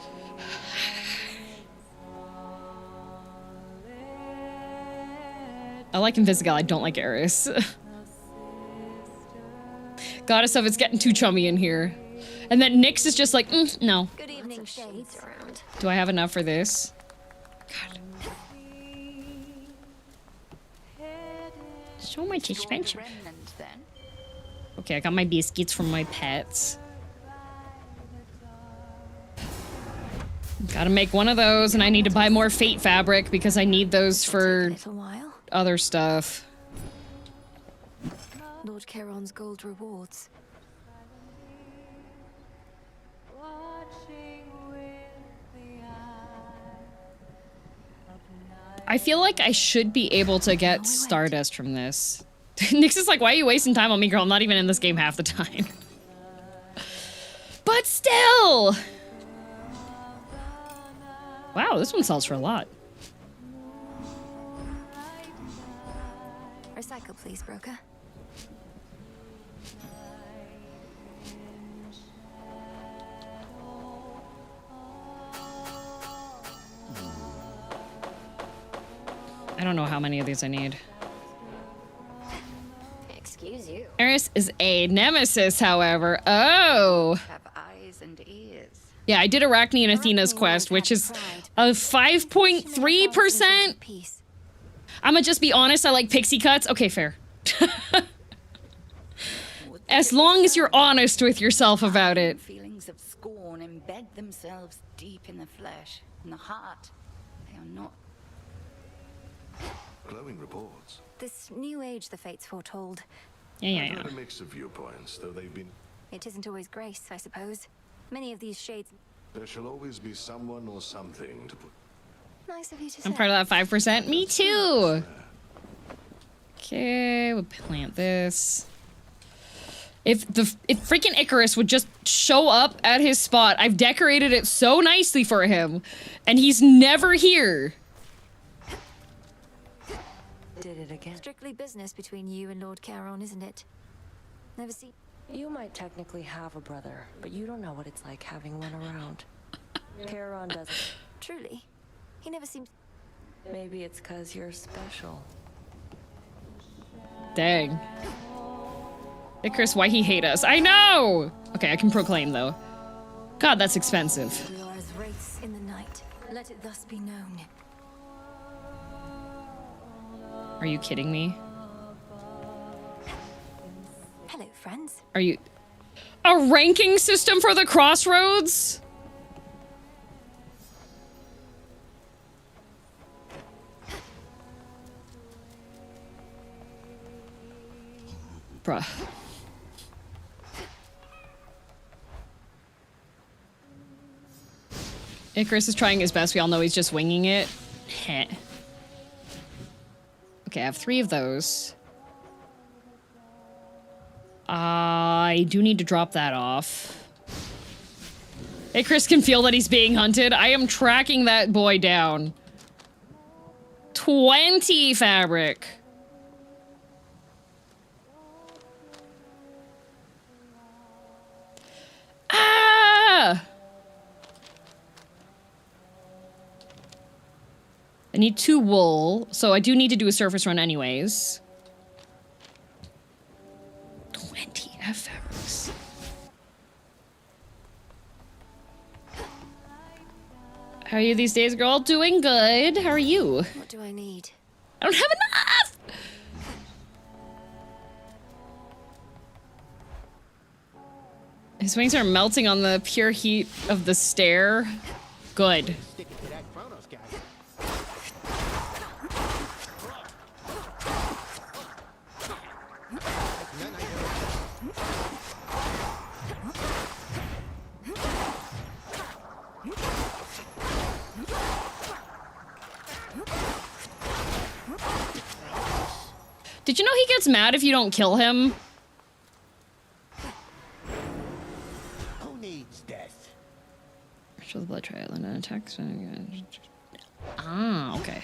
I like Invisigal. I don't like Eris. Goddess of it's getting too chummy in here. And then Nyx is just like, no. Good evening, shades. Do I have enough for this? God. So much expensive. Okay, I got my biscuits from my pets. Gotta make one of those, and I need to buy more fate fabric because I need those for other stuff. Lord Charon's gold rewards. I feel like I should be able to get Stardust from this. Nyx is like, why are you wasting time on me, girl? I'm not even in this game half the time. But still! Wow, this one sells for a lot. Recycle, please, broker. I don't know how many of these I need. Excuse you. Eris is a nemesis, however. Oh! Have eyes and ears. Yeah, I did Arachne and Athena's quest, which is a 5.3%. I'ma just be honest, I like pixie cuts. Okay, fair. As long as you're honest with yourself about it. Feelings of scorn embed themselves deep in the flesh, in the heart. They are not. Glowing reports. This new age the fates foretold. Yeah. I've heard a mix of viewpoints, though they've been. It isn't always grace, I suppose. Many of these shades. There shall always be someone or something to put. Nice of you to say. I'm part of that 5%. Me too. Okay, we'll plant this. If freaking Icarus would just show up at his spot, I've decorated it so nicely for him, and he's never here. Did it again. Strictly business between you and Lord Charon, isn't it? Never seen. You might technically have a brother, but you don't know what it's like having one around. Charon doesn't. Truly? He never seems. Maybe it's because you're special. Dang. Icarus, why he hate us? I know! Okay, I can proclaim, though. God, that's expensive. Laura's wraiths in the night. Let it thus be known. Are you kidding me? Hello, friends. Are you... A ranking system for the crossroads? Bruh. Icarus is trying his best. We all know he's just winging it. Heh. Okay, I have 3 of those. I do need to drop that off. Icarus can feel that he's being hunted. I am tracking that boy down. 20 fabric. I need 2 wool, so I do need to do a surface run anyways. 20 FX. How are you these days, girl? Doing good. How are you? What do I need? I don't have enough! His wings are melting on the pure heat of the stair. Good. Did you know he gets mad if you don't kill him? Who needs death? Show the blood trial and then attacks. Ah, okay.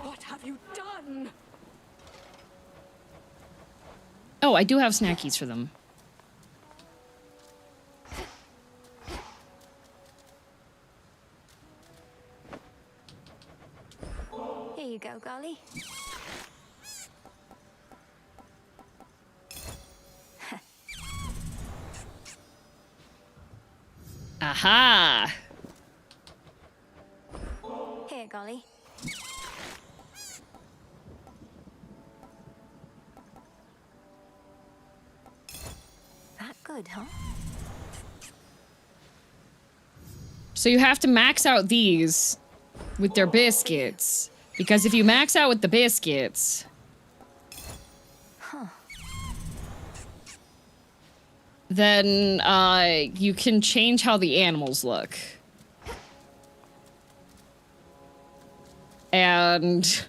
What have you done? Oh, I do have snackies for them. Here you go, Golly. Aha! Here, Golly. That good, huh? So you have to max out these with their biscuits. Because if you max out with the biscuits... Huh. Then, you can change how the animals look. And...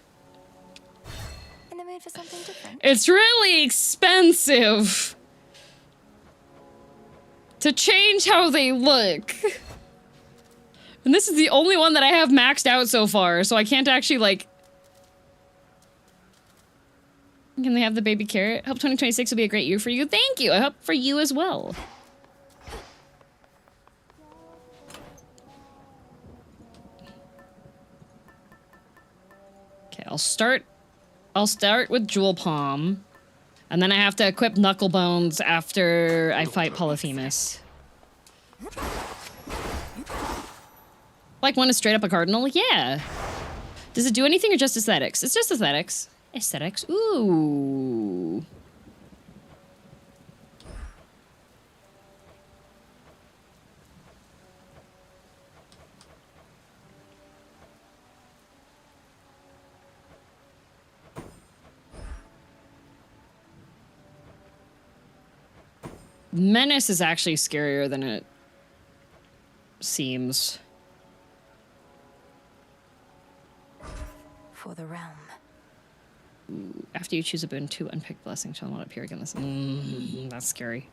In the mood for something different? It's really expensive to change how they look. And this is the only one that I have maxed out so far, so I can't actually, like... Can they have the baby carrot? Hope 2026 will be a great year for you. Thank you! I hope for you as well. Okay, I'll start with Jewel Palm. And then I have to equip Knucklebones after I fight Polyphemus. Like one is straight up a cardinal? Yeah. Does it do anything or just aesthetics? It's just aesthetics. Aesthetics. Ooh. Menace is actually scarier than it seems. For the realm. Ooh, after you choose a boon, 2 unpicked blessings shall not appear again. That's scary.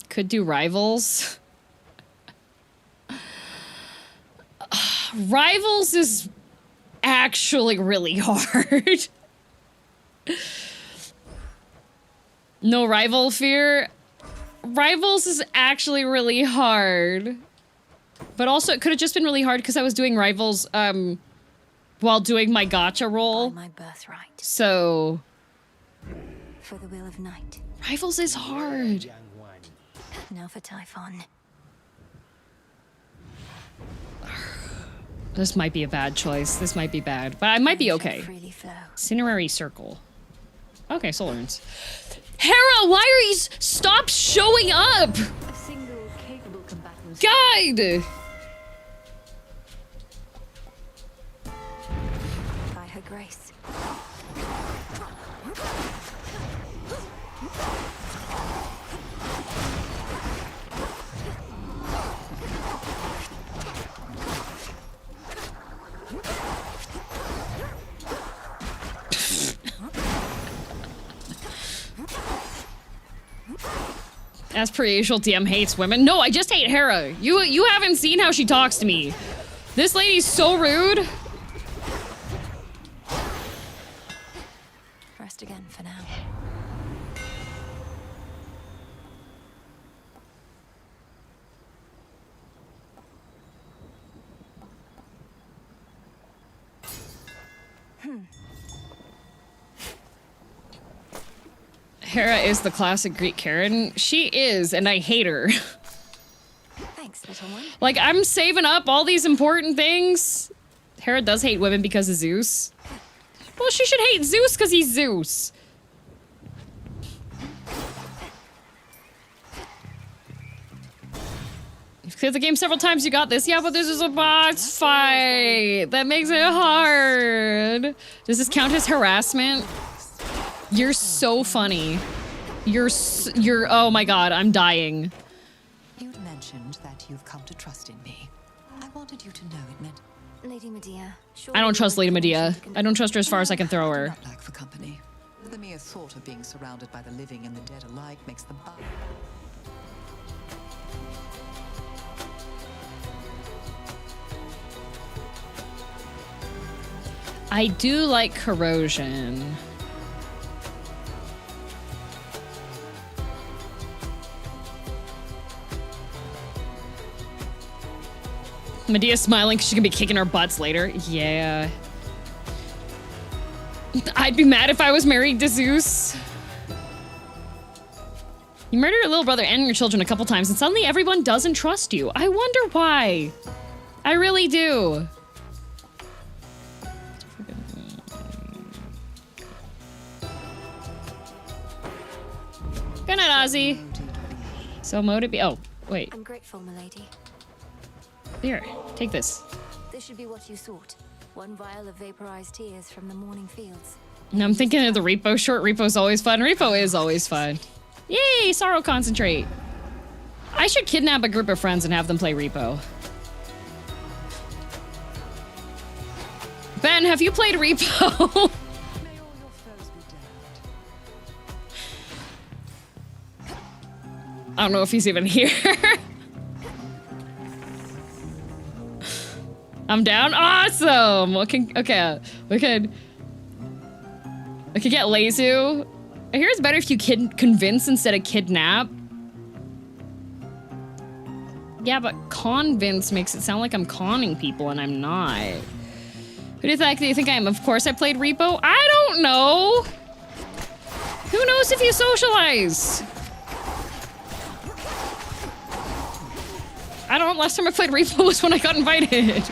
Could do rivals. Rivals is actually really hard. No rival fear. Rivals is actually really hard. But also it could have just been really hard because I was doing rivals while doing my gacha roll. My birthright. So for the will of night. Rivals is hard. Now for Typhon. This might be a bad choice. This might be bad, but I might be okay. Cinerary Circle. Okay, soul urns. Hera, why are you stop showing up? A single capable combatant. Guide. By her grace. Aspirational DM hates women. No, I just hate Hera. You haven't seen how she talks to me. This lady's so rude. Rest again for now. Hera is the classic Greek Karen. She is, and I hate her. Thanks, little one. Like, I'm saving up all these important things. Hera does hate women because of Zeus. Well, she should hate Zeus because he's Zeus. You've cleared the game several times, you got this. Yeah, but this is a boss fight. That makes it hard. Does this count as harassment? You're so funny. You're, oh my god, I'm dying. You'd mentioned that you've come to trust in me. I wanted you to know it meant... Lady Medea. I don't trust Lady Medea. I don't trust her as far as I can throw her. Not like for company. The mere thought of being surrounded by the living and the dead alike makes the bug. I do like corrosion. Medea's smiling because she can be kicking our butts later. Yeah. I'd be mad if I was married to Zeus. You murdered your little brother and your children a couple times, and suddenly everyone doesn't trust you. I wonder why. I really do. Good night, Ozzy. So Mo to be. Oh, wait. I'm grateful, milady. Here, take this. This should be what you sought. One vial of vaporized tears from the morning fields. Now I'm thinking of the Repo short. Repo's always fun. Repo is always fun. Yay, sorrow concentrate. I should kidnap a group of friends and have them play Repo. Ben, have you played Repo? I don't know if he's even here. I'm down. Awesome. Okay, we could get Lezu. I hear it's better if you convince instead of kidnap. Yeah, but convince makes it sound like I'm conning people, and I'm not. Who do you think I am? Of course I played Repo. I don't know. Who knows if you socialize? I don't know. Last time I played Repo was when I got invited.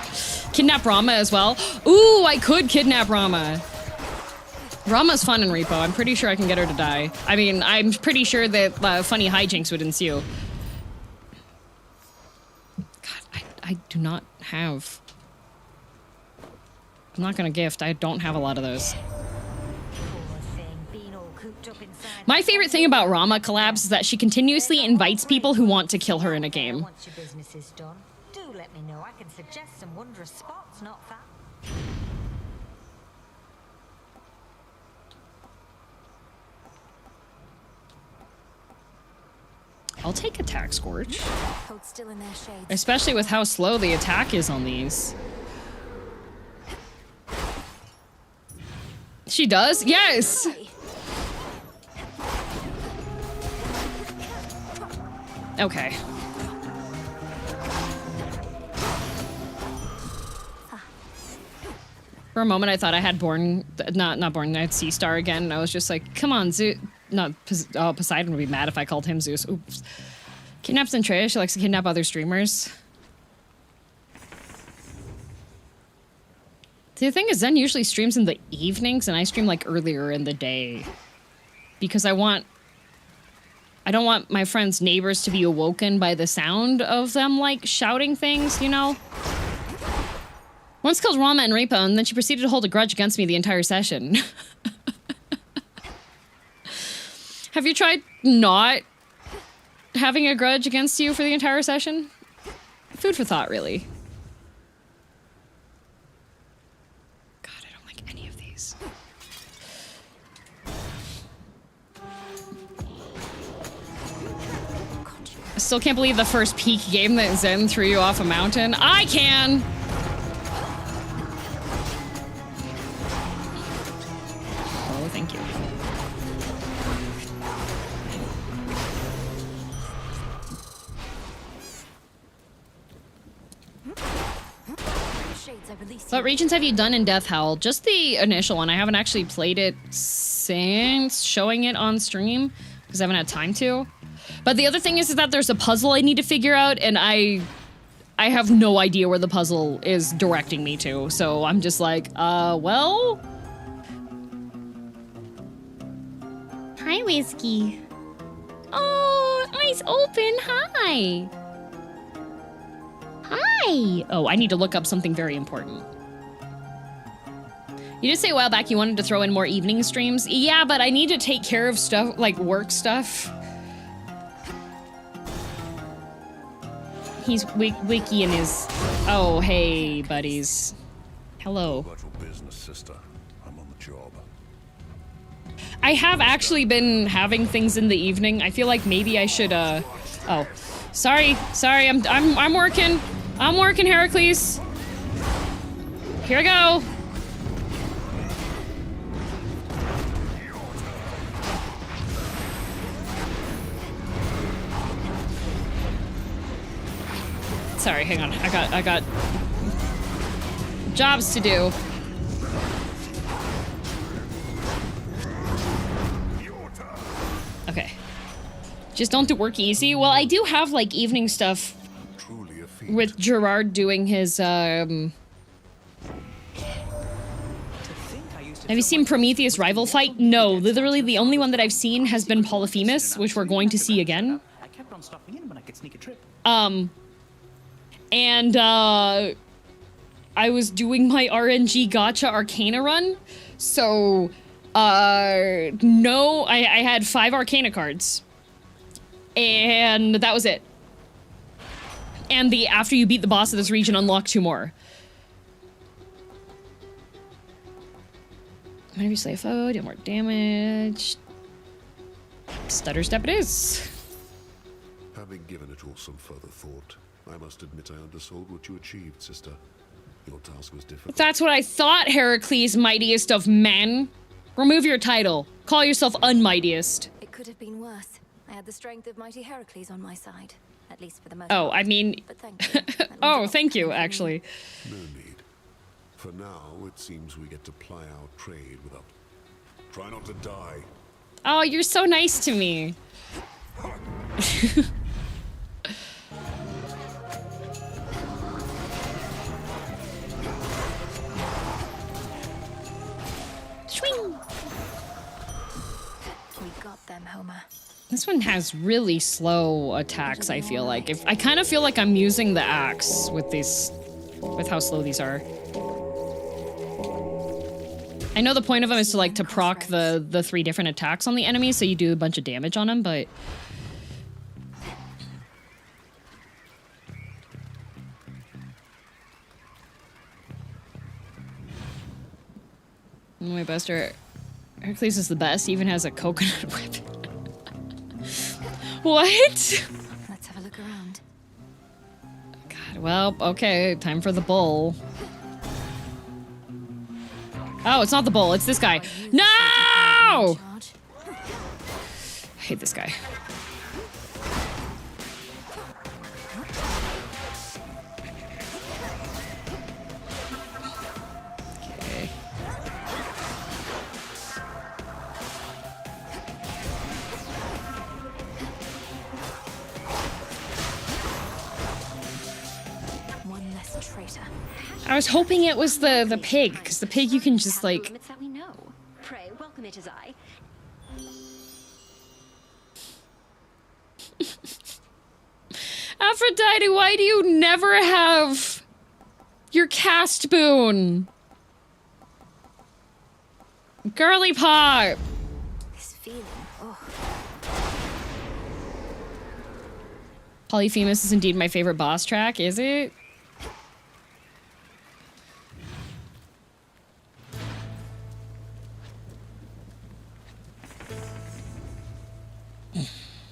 Kidnap Rama as well. Ooh, I could kidnap Rama. Rama's fun in Repo. I'm pretty sure I can get her to die. I mean, I'm pretty sure that funny hijinks would ensue. God, I do not have... I'm not gonna gift. I don't have a lot of those. My favorite thing about Rama collabs is that she continuously invites people who want to kill her in a game. Once your business is done, do let me know. I can suggest some wondrous spots, not far. I'll take Attack Scorch. Hold still in their shades. Especially with how slow the attack is on these. She does? Yes! Okay. For a moment, I thought I had not Born, I had Sea Star again, and I was just like, come on, Zeus. Poseidon would be mad if I called him Zeus. Oops. Kidnaps Andrea. She likes to kidnap other streamers. The thing is, Zen usually streams in the evenings, and I stream like earlier in the day. Because I don't want my friends' neighbors to be awoken by the sound of them, like, shouting things, you know? Once killed Rama and Repo, and then she proceeded to hold a grudge against me the entire session. Have you tried not having a grudge against you for the entire session? Food for thought, really. God, I don't like any of these. Still can't believe the first peak game that Zen threw you off a mountain. I can! Oh, thank you. What regions have you done in Death Howl? Just the initial one. I haven't actually played it since showing it on stream because I haven't had time to. But the other thing is that there's a puzzle I need to figure out, and I have no idea where the puzzle is directing me to. So I'm just like, well. Hi, Whiskey. Oh, eyes open. Hi. Hi. Oh, I need to look up something very important. You did say a while back you wanted to throw in more evening streams. Yeah, but I need to take care of stuff, like work stuff. He's wiki in his... Oh, hey, buddies. Hello. About your business, sister. I'm on the job. I have actually been having things in the evening. I feel like maybe I should, Oh. Sorry, I'm working. I'm working, Heracles. Here I go. Sorry, hang on. I got jobs to do. Okay. Just don't do work easy. Well, I do have like evening stuff with Gerard doing his Have you seen Prometheus Rival Fight? No, literally the only one that I've seen has been Polyphemus, which we're going to see again. I kept on stopping in when I could sneak a trip. And I was doing my RNG Gacha Arcana run, so no, I had 5 Arcana cards, and that was it. And the after you beat the boss of this region, unlock 2 more. Whenever you slay a foe, deal more damage. Stutter step it is. Having given it all some further thought, I must admit I undersold what you achieved, sister. Your task was difficult. That's what I thought, Heracles, mightiest of men. Remove your title. Call yourself unmightiest. It could have been worse. I had the strength of mighty Heracles on my side, at least for the most Oh, part. I mean... But thank you. Oh, thank you, actually. No need. For now, it seems we get to ply our trade without... Try not to die. Oh, you're so nice to me. Swing. We got them, Homer. This one has really slow attacks, I feel like. I kind of feel like I'm using the axe with these... with how slow these are. I know the point of them is to, like, to proc the 3 different attacks on the enemy, so you do a bunch of damage on them, but... My Buster, Hercules is the best. He even has a coconut whip. What? Let's have a look around. God, well, okay, time for the bull. Oh, it's not the bull, it's this guy. No! I hate this guy. Okay. One less traitor. I was hoping it was the pig, because the pig you can just like... It's that we know. Pray, welcome it as I. Aphrodite, why do you never have your cast boon? Girly pop! This feeling, oh. Polyphemus is indeed my favorite boss track, is it?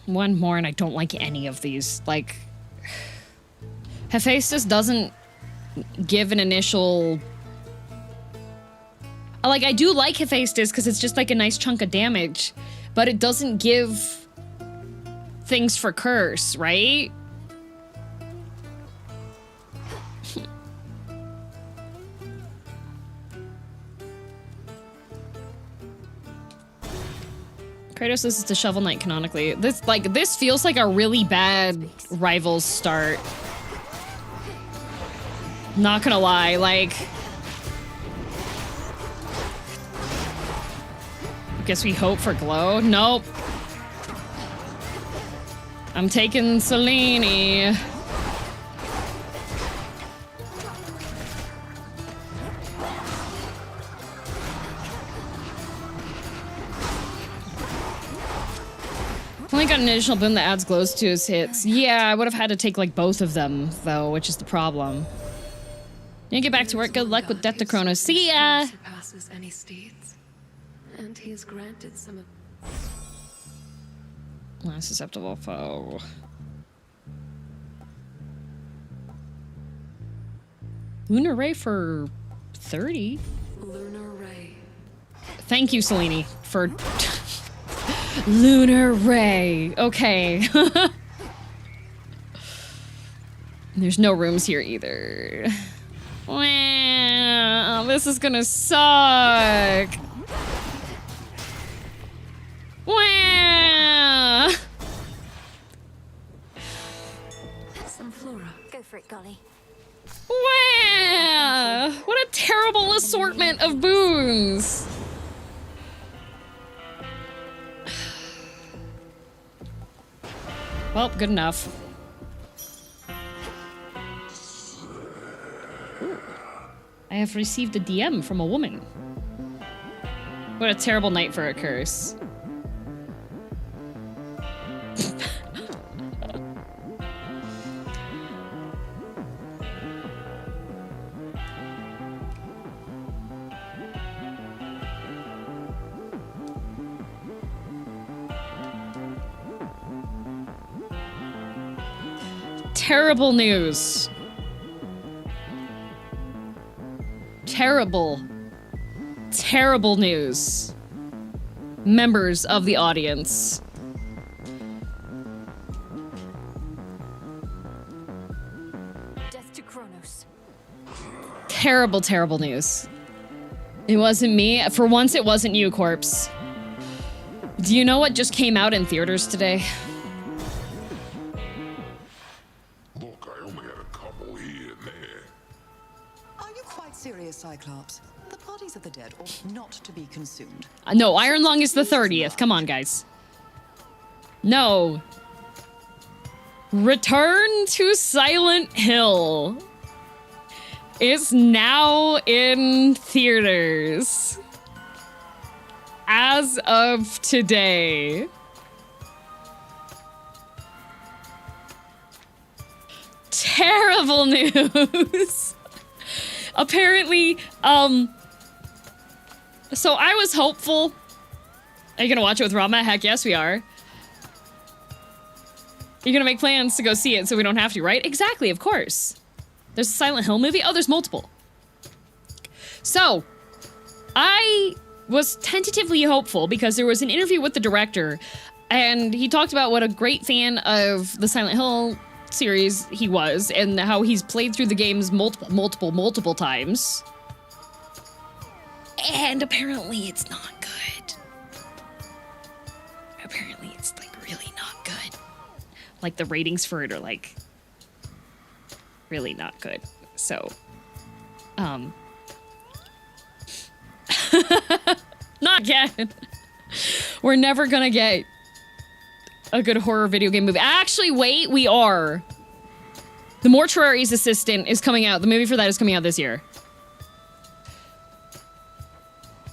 One more, and I don't like any of these. Like, Hephaestus doesn't give an initial... Like, I do like Hephaestus because it's just like a nice chunk of damage, but it doesn't give things for curse, right? Kratos loses to Shovel Knight canonically. This feels like a really bad Rivals start. Not gonna lie, like... Guess we hope for glow? Nope. I'm taking Selene. Only got an additional boon that adds glows to his hits. Yeah, I would have had to take like both of them though, which is the problem. You get back to work. Good luck with Death to Kronos. See ya. Surpasses any steeds, and he is granted some of. Susceptible foe. Lunar Ray for 30. Lunar Ray. Thank you, Selene, for Lunar Ray. Okay. There's no rooms here either. Wow, this is gonna suck. Wow. Some flora. Go for it, Golly. Wow. What a terrible assortment of boons. Well, good enough. I have received a DM from a woman. What a terrible night for a curse. Terrible news. Terrible, terrible news. Members of the audience. Death to Kronos. Terrible, terrible news. It wasn't me. For once, it wasn't you, Corpse. Do you know what just came out in theaters today? Serious, Cyclops. The bodies of the dead ought not to be consumed. No, Iron Lung is the 30th. Come on, guys. No. Return to Silent Hill is now in theaters. As of today. Terrible news. Apparently, so I was hopeful. Are you gonna watch it with Rama? Heck yes, we are. You're gonna make plans to go see it so we don't have to, right? Exactly, of course. There's a Silent Hill movie? Oh, there's multiple. So, I was tentatively hopeful because there was an interview with the director and he talked about what a great fan of the Silent Hill series he was and how he's played through the games multiple times. And apparently it's not good. Apparently it's like really not good. Like the ratings for it are like really not good. So, not again. We're never gonna get a good horror video game movie. Actually, wait, we are. The Mortuary's Assistant is coming out. The movie for that is coming out this year.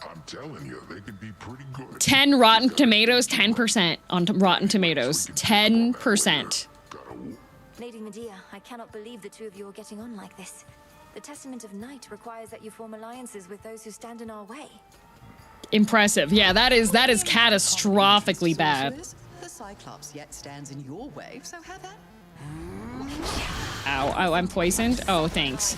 I'm telling you, they could be pretty good. 10 Rotten Tomatoes, 10% on Rotten Tomatoes. 10%. Lady Medea, I cannot believe the two of you are getting on like this. The Testament of Night requires that you form alliances with those who stand in our way. Impressive. Yeah, that is catastrophically bad. The Cyclops yet stands in your way, so have that. Ow, oh, I'm poisoned? Oh, thanks.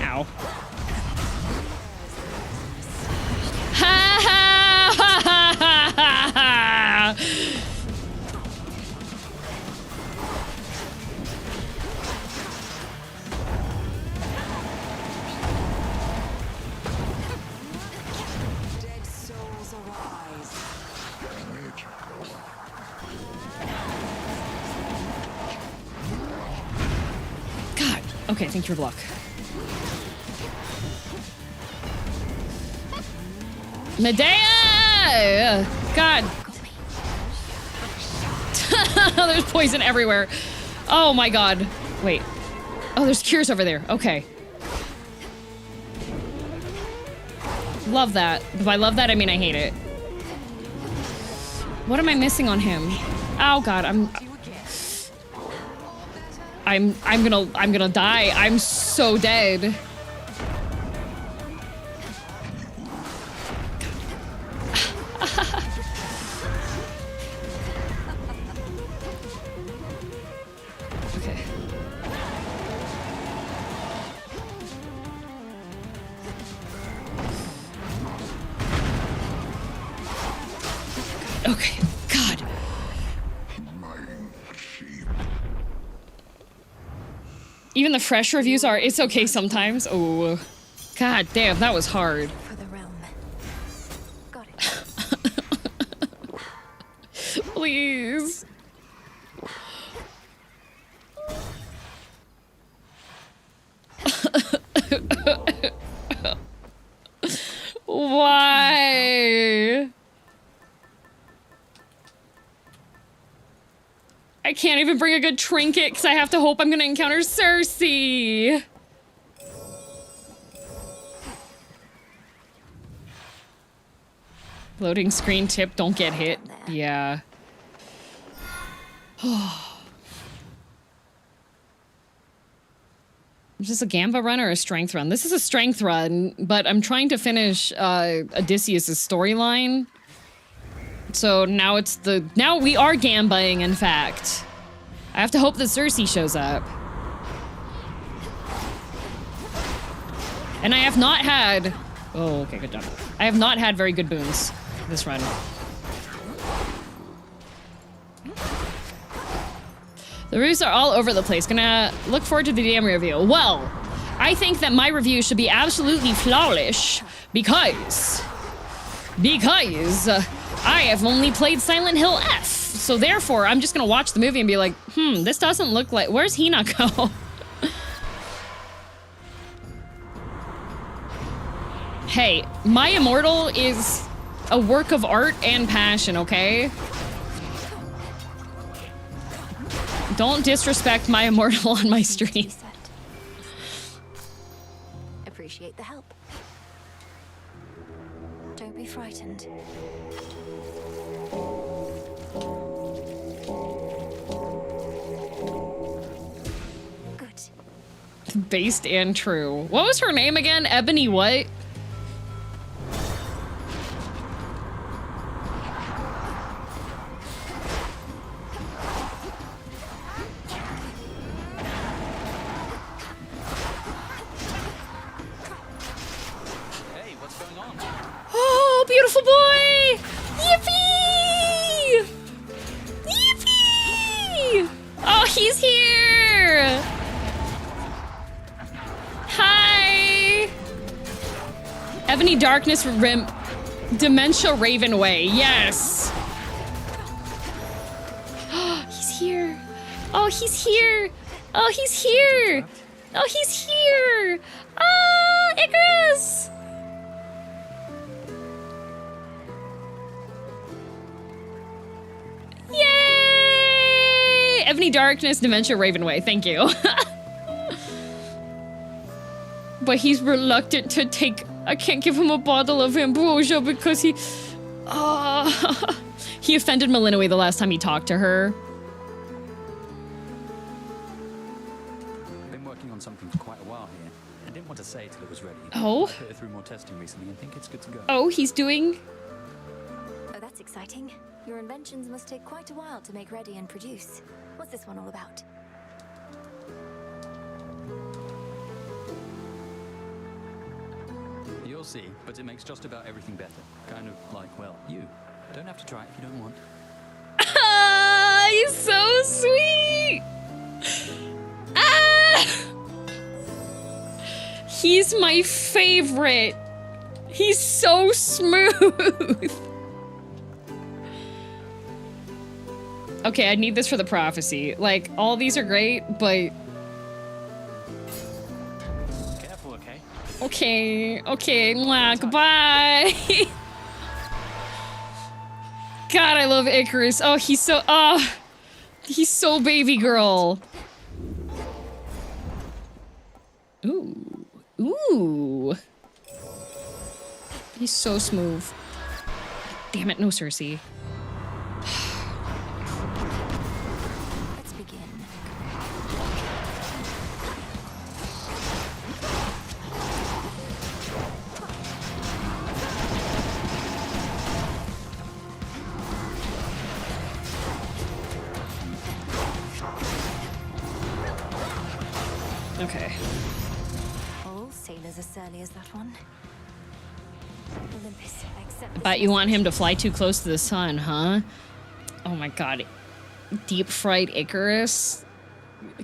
Ow. Ha ha ha ha ha ha! Dead souls arise. God. Okay, thank you for the block. Medea! God. There's poison everywhere. Oh my god. Wait. Oh, there's cures over there. Okay. Love that. By love that, I mean I hate it. What am I missing on him? Oh god, I'm gonna die. I'm so dead. Okay. Okay. God. Even the fresh reviews are, it's okay sometimes. Oh. God damn, that was hard. For the realm. Got it. Please. Why? I can't even bring a good trinket because I have to hope I'm gonna encounter Cersei. Loading screen tip, don't get hit. Yeah. Is this a Gamba run or a strength run? This is a strength run, but I'm trying to finish Odysseus' storyline. So now it's now we are Gambaing, in fact. I have to hope that Cersei shows up. And I have not had... Oh, okay, good job. I have not had very good boons this run. The reviews are all over the place. Gonna look forward to the DM review. Well, I think that my review should be absolutely flawless because I have only played Silent Hill F. So therefore, I'm just gonna watch the movie and be like, this doesn't look like... Where's Hinako? Hey, My Immortal is a work of art and passion, okay? Don't disrespect My Immortal on my stream. Appreciate the help. Don't be frightened. Good. Based and true. What was her name again? Ebony what? Oh, beautiful boy! Yippee! Yippee! Oh, he's here! Hi! Ebony Darkness Dementia Raven Way. Yes! He's here! Oh, he's here! Oh, he's here! Oh, he's here! Oh, Icarus! Yay! Ebony Darkness, Dementia, Ravenway. Thank you. But he's reluctant to take... I can't give him a bottle of ambrosia because he... he offended Malinois the last time he talked to her. what to say till it was ready. Oh. I put it through more testing recently and think it's good to go. Oh, he's doing... Oh, that's exciting. Your inventions must take quite a while to make ready and produce. What's this one all about? You'll see, but it makes just about everything better. Kind of like, well, you. Don't have to try it if you don't want. Ah, he's so sweet! Ah! He's my favorite! He's so smooth! Okay, I need this for the prophecy. Like, all these are great, but... Careful, okay? Okay, mwah, goodbye! God, I love Icarus. Oh, he's so baby girl. Ooh. He's so smooth. Damn it, no Cersei. Let's begin. Okay. All sailors as surly as that one. Olympus, I accept. But you want him to fly too close to the sun, huh? Oh my god. Deep fried Icarus.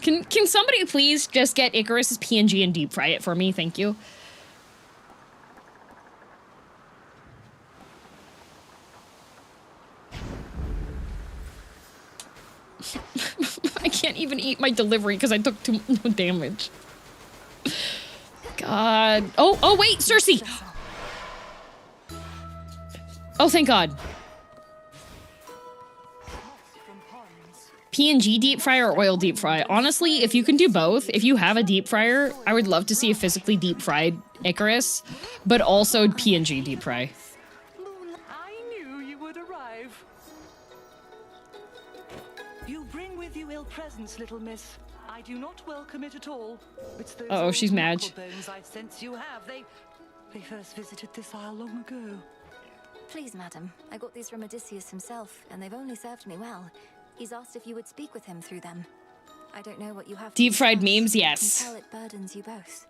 Can somebody please just get Icarus's PNG and deep fry it for me? Thank you. I can't even eat my delivery because I took too much damage. God. Oh, wait, Cersei! Oh, thank God. PNG deep fry or oil deep fry? Honestly, if you can do both, if you have a deep fryer, I would love to see a physically deep fried Icarus, but also PNG deep fry. I knew you would arrive. You bring with you ill presence, little miss. I do not welcome it at all. It's those Uh-oh, she's mad. bones I sense you have. They first visited this isle long ago. Please, madam. I got these from Odysseus himself, and they've only served me well. He's asked if you would speak with him through them. I don't know what you have. Deep fried memes, yes. I can tell it burdens you both.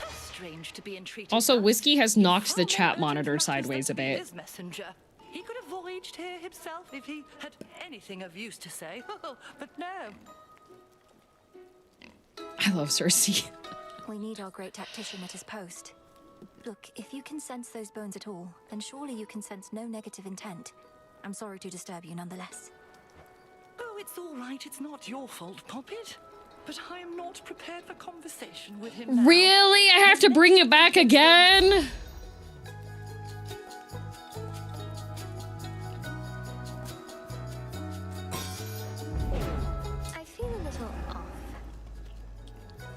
Strange to be entreated. Also, Whiskey has knocked the chat monitor sideways a bit. His messenger. He could have voyaged here himself if he had anything of use to say. But no. I love Cersei. We need our great tactician at his post. Look, if you can sense those bones at all, then surely you can sense no negative intent. I'm sorry to disturb you nonetheless. Oh, it's all right. It's not your fault, Poppet. But I am not prepared for conversation with him now. Really? I have to bring it back again? I feel a little off.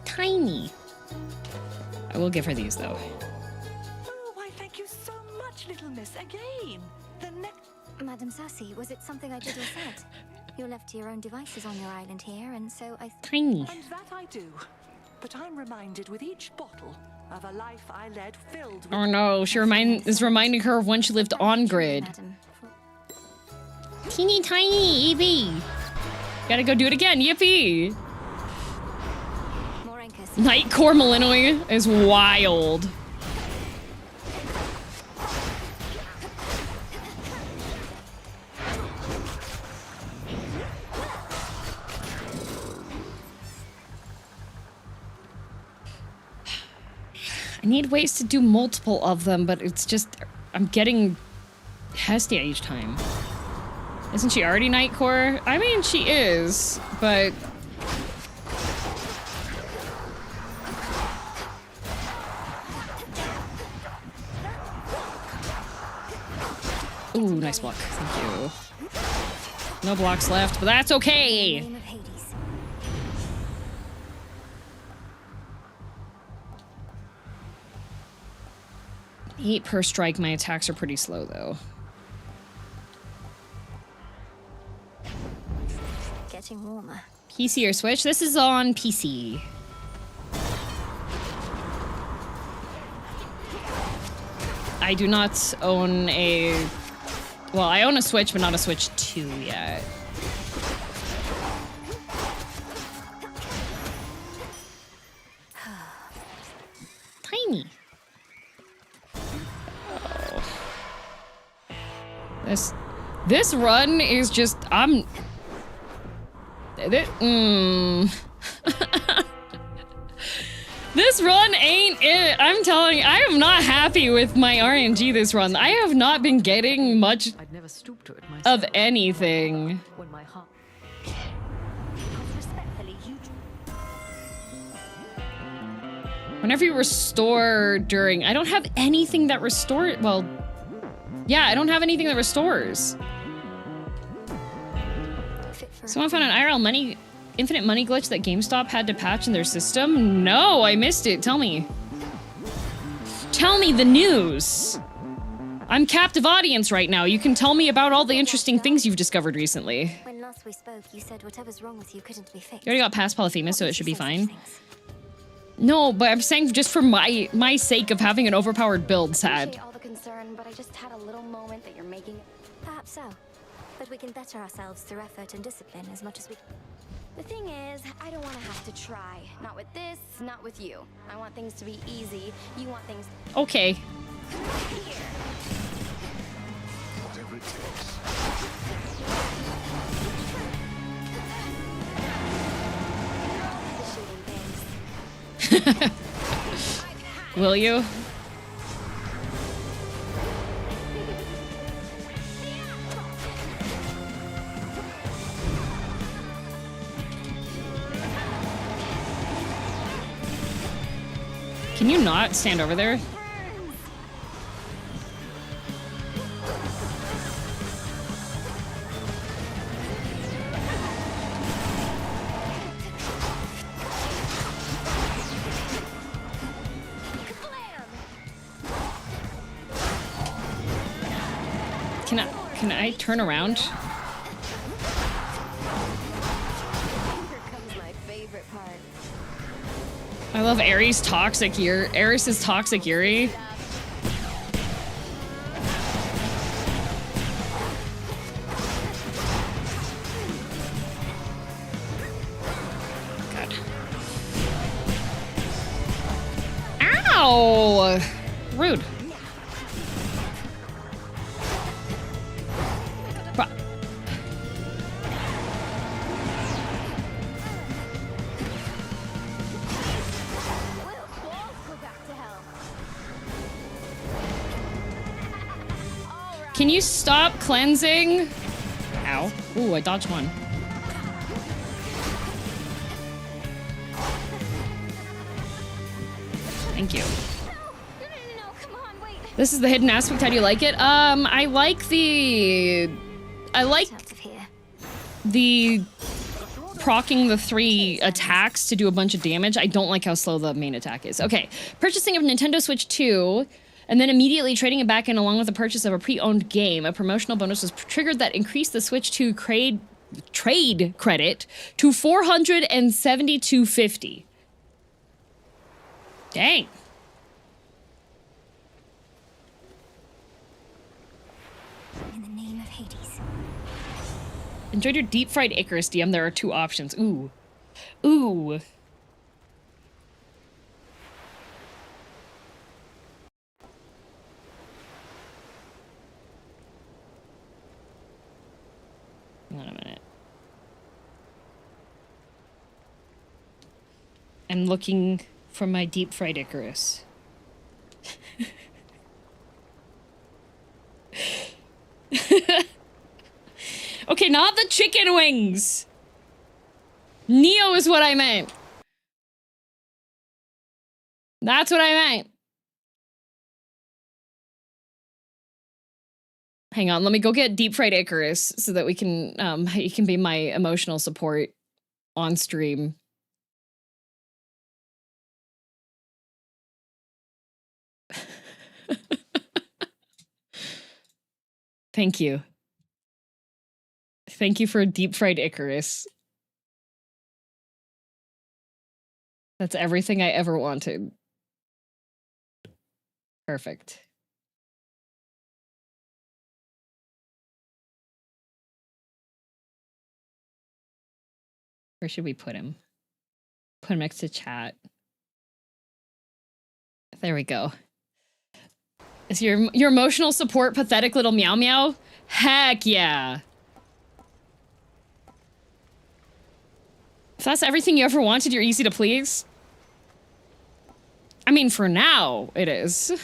Tiny. I will give her these, though. Oh, why, thank you so much, little miss. Again. The next... Madam Cersei, was it something I did or said? You're left to your own devices on your island here, and so I... Tiny. And that I do. But I'm reminded with each bottle of a life I led filled with... Oh no, she is reminding her of when she lived on grid. Teeny tiny, Evie. Gotta go do it again, yippee. Nightcore Malinois is wild. I need ways to do multiple of them, but it's just, I'm getting Hestia each time. Isn't she already Nightcore? I mean, she is, but... Ooh, nice block. Thank you. No blocks left, but that's okay! 8 per strike. My attacks are pretty slow, though. Getting warmer. PC or Switch? This is on PC. I do not own a... Well, I own a Switch, but not a Switch 2 yet. Tiny. Oh. This run is just... This run ain't it. I'm telling you, I am not happy with my RNG this run. I have not been getting much of anything. When my heart... Whenever you restore during... I don't have anything that restores... Well, yeah, I don't have anything that restores. Someone found an IRL money... Infinite money glitch that GameStop had to patch in their system? No, I missed it. Tell me. Tell me the news. I'm captive audience right now. You can tell me about all the interesting things you've discovered recently. When last we spoke, you said whatever's wrong with you couldn't be fixed. You already got past Polyphemus, so it should be fine. No, but I'm saying just for my sake of having an overpowered build, sad. Appreciate all the concern, but I just had a little moment that you're making. Perhaps so. But we can better ourselves through effort and discipline as much as we... The thing is, I don't want to have to try. Not with this, not with you. I want things to be easy. You want things... Okay. Whatever it takes. Will you? Can you not stand over there? Can I turn around? Here comes my favorite part. I love Ares' toxic Yuri. Ares' toxic Yuri. God. Ow! Rude. Bruh. Can you stop cleansing? Ow. Ooh, I dodged one. Thank you. This is the hidden aspect. How do you like it? I like the proccing the 3 attacks to do a bunch of damage. I don't like how slow the main attack is. Okay, purchasing of Nintendo Switch 2, and then immediately trading it back in along with the purchase of a pre-owned game. A promotional bonus was triggered that increased the Switch 2 trade credit to $472.50. Dang. In the name of Hades. Enjoyed your deep-fried Icarus, DM. There are 2 options. Ooh. Ooh. Hang on a minute. I'm looking for my deep-fried Icarus. Okay, not the chicken wings! Neo is what I meant. That's what I meant. Hang on, let me go get deep fried Icarus so that we can, he can be my emotional support on stream. Thank you. Thank you for deep fried Icarus. That's everything I ever wanted. Perfect. Where should we put him? Put him next to chat. There we go. Is your emotional support pathetic little meow meow? Heck yeah. If that's everything you ever wanted, you're easy to please. I mean, for now, it is.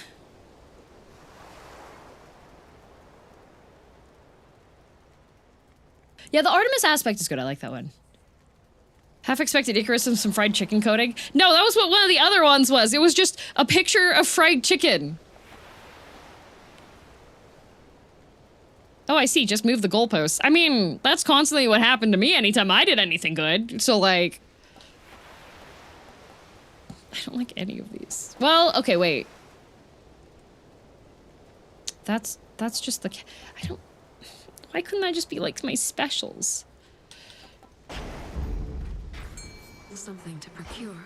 Yeah, the Artemis aspect is good. I like that one. Half expected Icarus and some fried chicken coating. No, that was what one of the other ones was. It was just a picture of fried chicken. Oh, I see. Just move the goalposts. I mean, that's constantly what happened to me anytime I did anything good. So, like... I don't like any of these. Well, okay, wait. That's just the... I don't... Why couldn't I just be like my specials? Something to procure.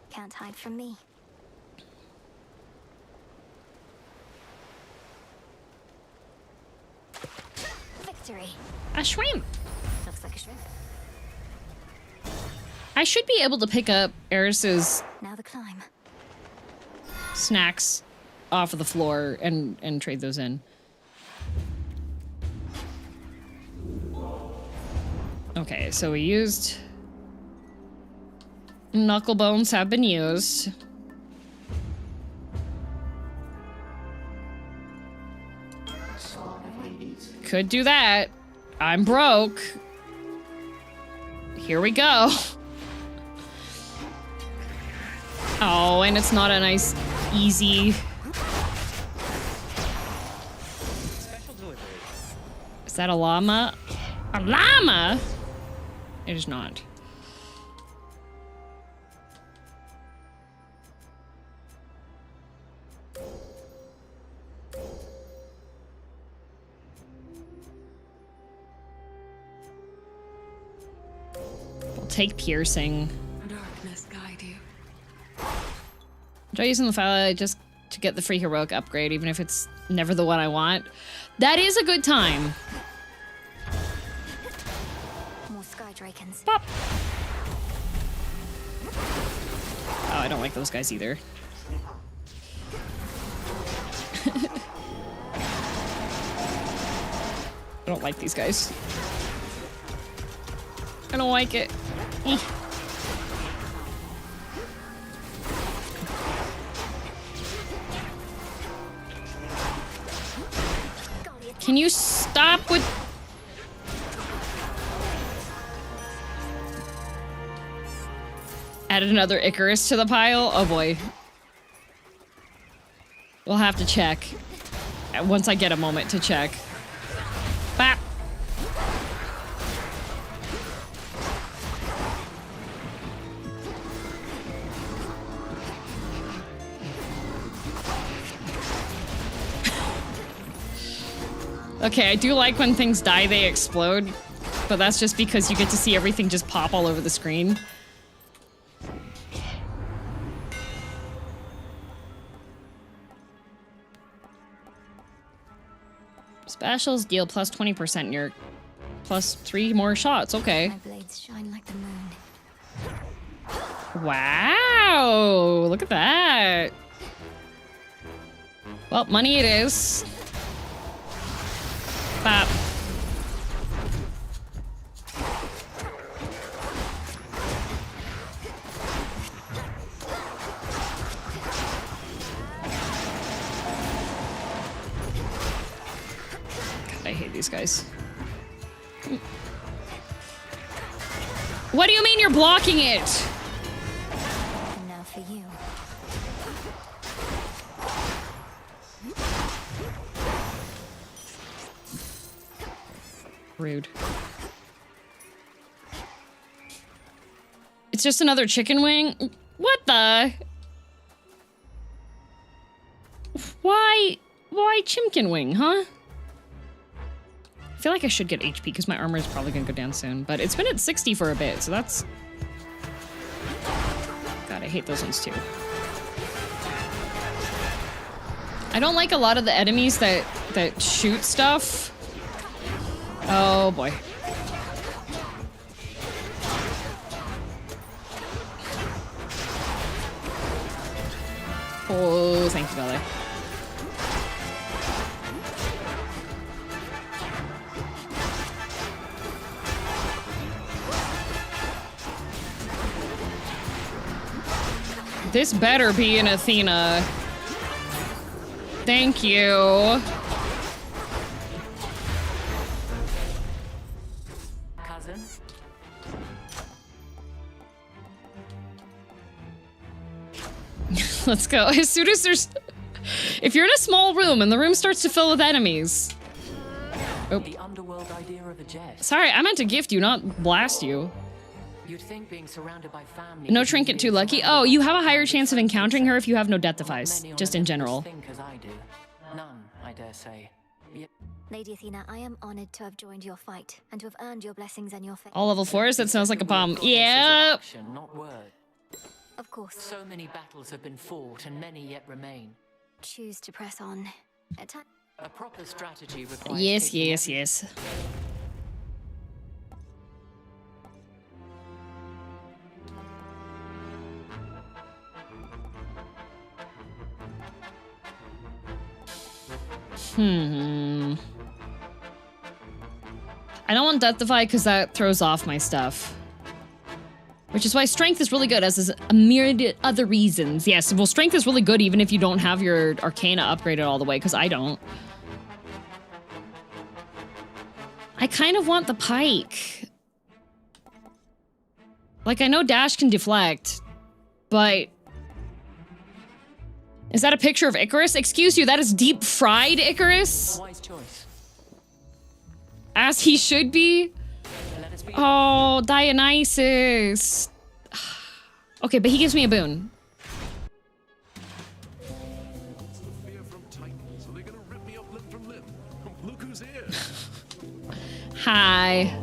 Can't hide from me. Victory. A shrimp. Looks like a shrimp. I should be able to pick up Eris's Now the climb. snacks off of the floor and trade those in. Okay, so we used... Knuckle bones have been used. Could do that. I'm broke. Here we go. Oh, and it's not a nice, easy... Special delivery. Is that a llama? A llama? It is not. We'll take piercing. Darkness guide you. Try using the file just to get the free heroic upgrade, even if it's never the one I want. That is a good time. More sky drakens. Pop. Oh, I don't like those guys either. I don't like these guys. I don't like it. Eh. Can you stop with... Added another Icarus to the pile? Oh boy. We'll have to check. Once I get a moment to check. Bap! Okay, I do like when things die, they explode. But that's just because you get to see everything just pop all over the screen. Specials deal plus 20% in your plus 3 more shots. Okay. My blades shine like the moon. Wow! Look at that. Well, money it is. Bop. I hate these guys. What do you mean you're blocking it? And now for you. Rude. It's just another chicken wing? What the? Why chimkin wing, huh? I feel like I should get HP because my armor is probably gonna go down soon, but it's been at 60 for a bit, so that's... God, I hate those ones too. I don't like a lot of the enemies that shoot stuff. Oh boy. Oh, thank you, Dolly. This better be an Athena. Thank you. Cousin? Let's go. As soon as there's... If you're in a small room and the room starts to fill with enemies... Oh. The underworld idea of a jest. Sorry, I meant to gift you, not blast you. You'd think being surrounded by family... No trinket too lucky. Oh, you have a higher chance of encountering her if you have no death defies. Just in general. Think as I do. None, I dare say. Lady Athena, I am honored to have joined your fight and to have earned your blessings and your faith. All level 4s? That sounds like a bomb. Yeah. Not word. Of course. So many battles have been fought and many yet remain. Choose to press on. Attack. A proper strategy requires Yes, taking yes, yes. I don't want Death Defy because that throws off my stuff. Which is why Strength is really good, as is a myriad other reasons. Yes, well, Strength is really good even if you don't have your Arcana upgraded all the way, because I don't. I kind of want the pike. Like, I know Dash can deflect, but... Is that a picture of Icarus? Excuse you, that is deep fried Icarus? Wise choice. As he should be? Oh, Dionysus. Okay, but he gives me a boon. Hi.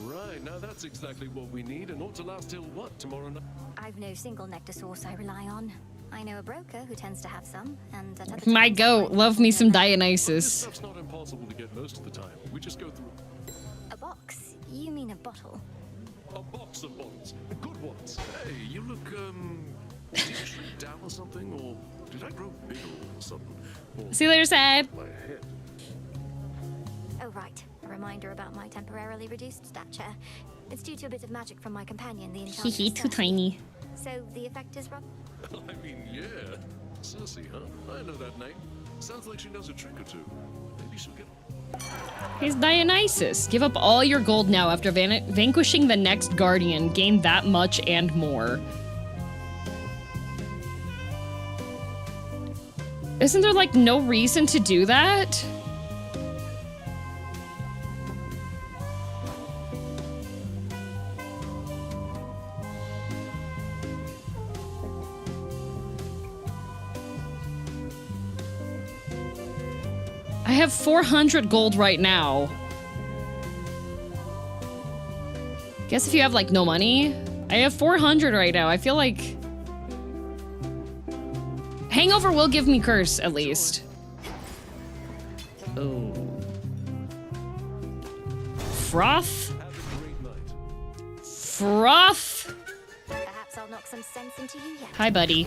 Right, now that's exactly what we need and ought to last till what, tomorrow night? I've no single nectar source I rely on. I know a broker who tends to have some, and at other My times goat, love me some This Dionysus. stuff's not impossible to get most of the time. We just go through a box. You mean a bottle? a box of bottles. Good ones. Hey, you look, did you shrink down or something? Or did I grow big all of a sudden? Or See you later, Sad. my head? Oh, right. A reminder about my temporarily reduced stature. It's due to a bit of magic from my companion, the enchantress. Hehe, too tiny. So the effect is rough. I mean, yeah. Cersei, huh? I know that name. Sounds like she knows a trick or two. Maybe she'll get... He's Dionysus. Give up all your gold now after vanquishing the next guardian. Gain that much and more. Isn't there, like, no reason to do that? I have 400 gold right now. Guess if you have, like, no money. I have 400 right now. I feel like... Hangover will give me curse, at least. Oh. Froth? Froth? Perhaps I'll knock some sense into you yet. Hi, buddy.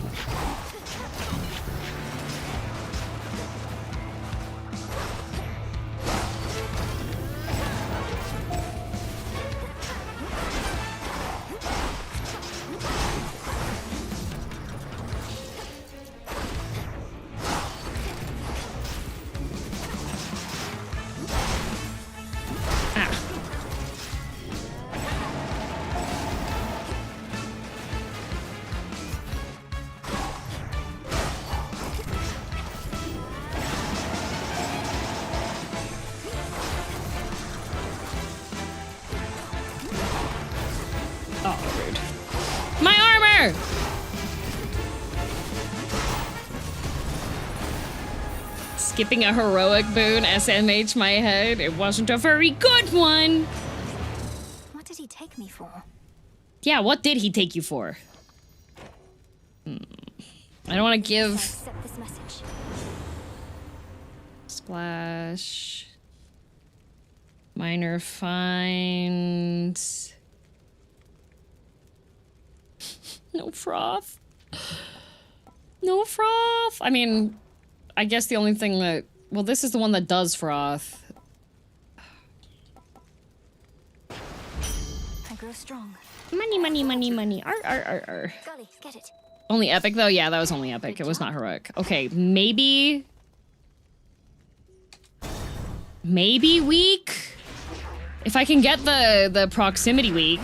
Oh, rude. My armor! Skipping a heroic boon, SMH my head. It wasn't a very good one. What did he take me for? Yeah, what did he take you for? I don't want to give... Accept this message. Splash. Minor finds. No froth. No froth. I mean, I guess the only thing that... Well, this is the one that does froth. I grow strong. Money, money, money, money. Arr, arr, arr, arr. Golly, get it. Only epic, though? Yeah, that was only epic. It was not heroic. Okay, maybe... Maybe weak? If I can get the proximity weak.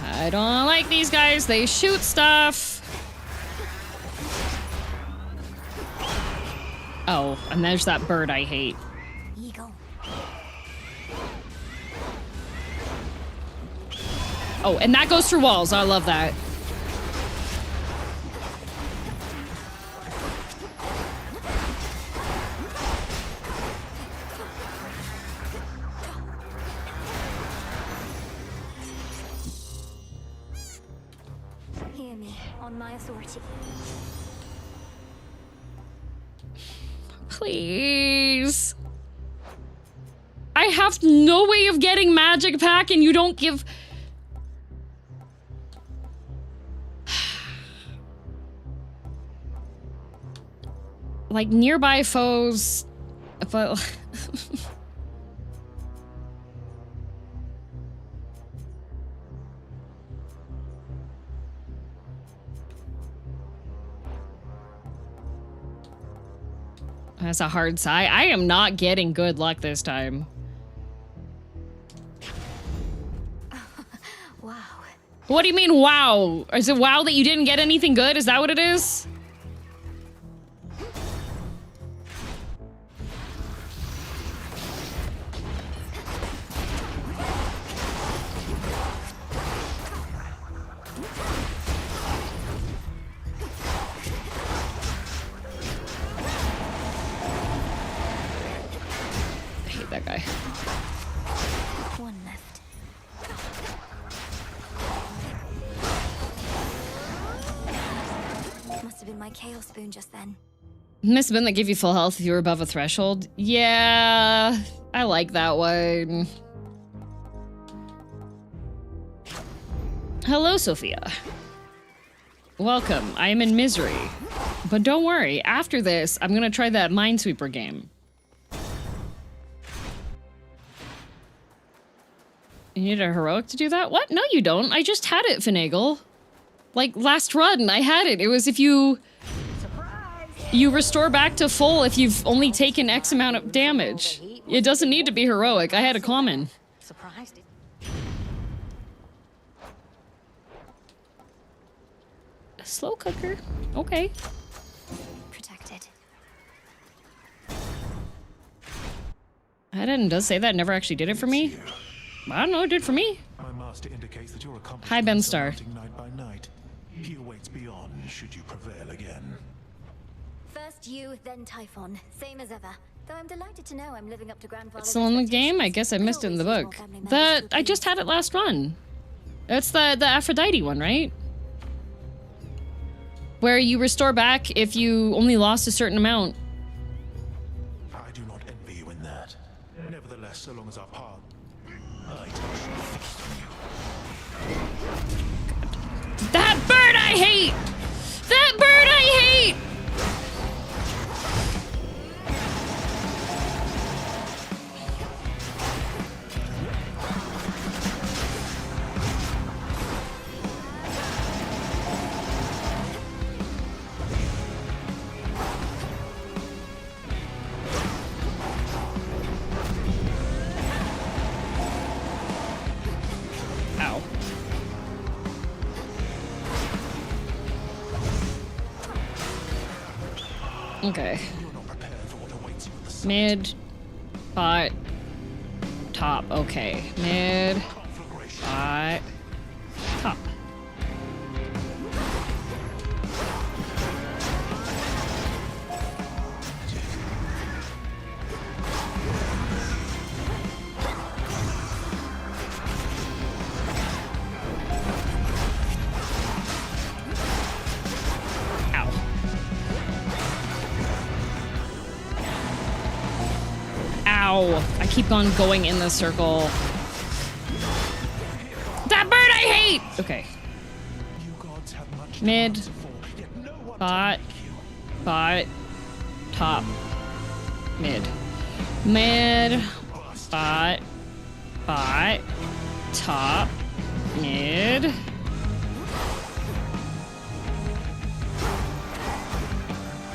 I don't like these guys. They shoot stuff. Oh, and there's that bird I hate. Eagle. Oh, and that goes through walls. I love that. Hear me, on my authority. Please. I have no way of getting magic pack and you don't give... Like, nearby foes... But... That's a hard sigh. I am not getting good luck this time. Wow. What do you mean, wow? Is it wow that you didn't get anything good? Is that what it is? I hate that guy. One left. Must have been my chaos spoon just then. Must have been that give you full health if you were above a threshold. Yeah, I like that one. Hello, Sophia. Welcome. I am in misery. But don't worry, after this, I'm gonna try that Minesweeper game. You need a heroic to do that? What? No, you don't. I just had it, Finagle. Like, last run, I had it. It was if you... You restore back to full if you've only taken X amount of damage. It doesn't need to be heroic. I had a common. Surprised. A slow cooker. Okay. Protected. That does say that. Never actually did it for me. I don't know. It did for me. My master indicates that your Hi, Ben Star. night by night. He awaits beyond should you prevail again. First you, then Typhon. Same as ever. Though I'm delighted to know I'm living up to grandfather's It's still in the game? I guess I missed it in the book. I just had it last run. That's the Aphrodite one, right? Where you restore back if you only lost a certain amount. I do not envy you in that. Nevertheless, so long as our path... That bird I hate! That bird I hate! Ow. Okay. Mid, bot, top. Okay. Mid, bot, top. Ow. Ow. I keep on going in the circle. That bird I hate! Okay. Mid. Bot. Bot. Top. Mid. Mid. Bot. Bot. Top. Mid.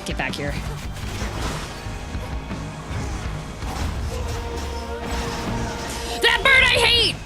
Get back here. That bird I hate!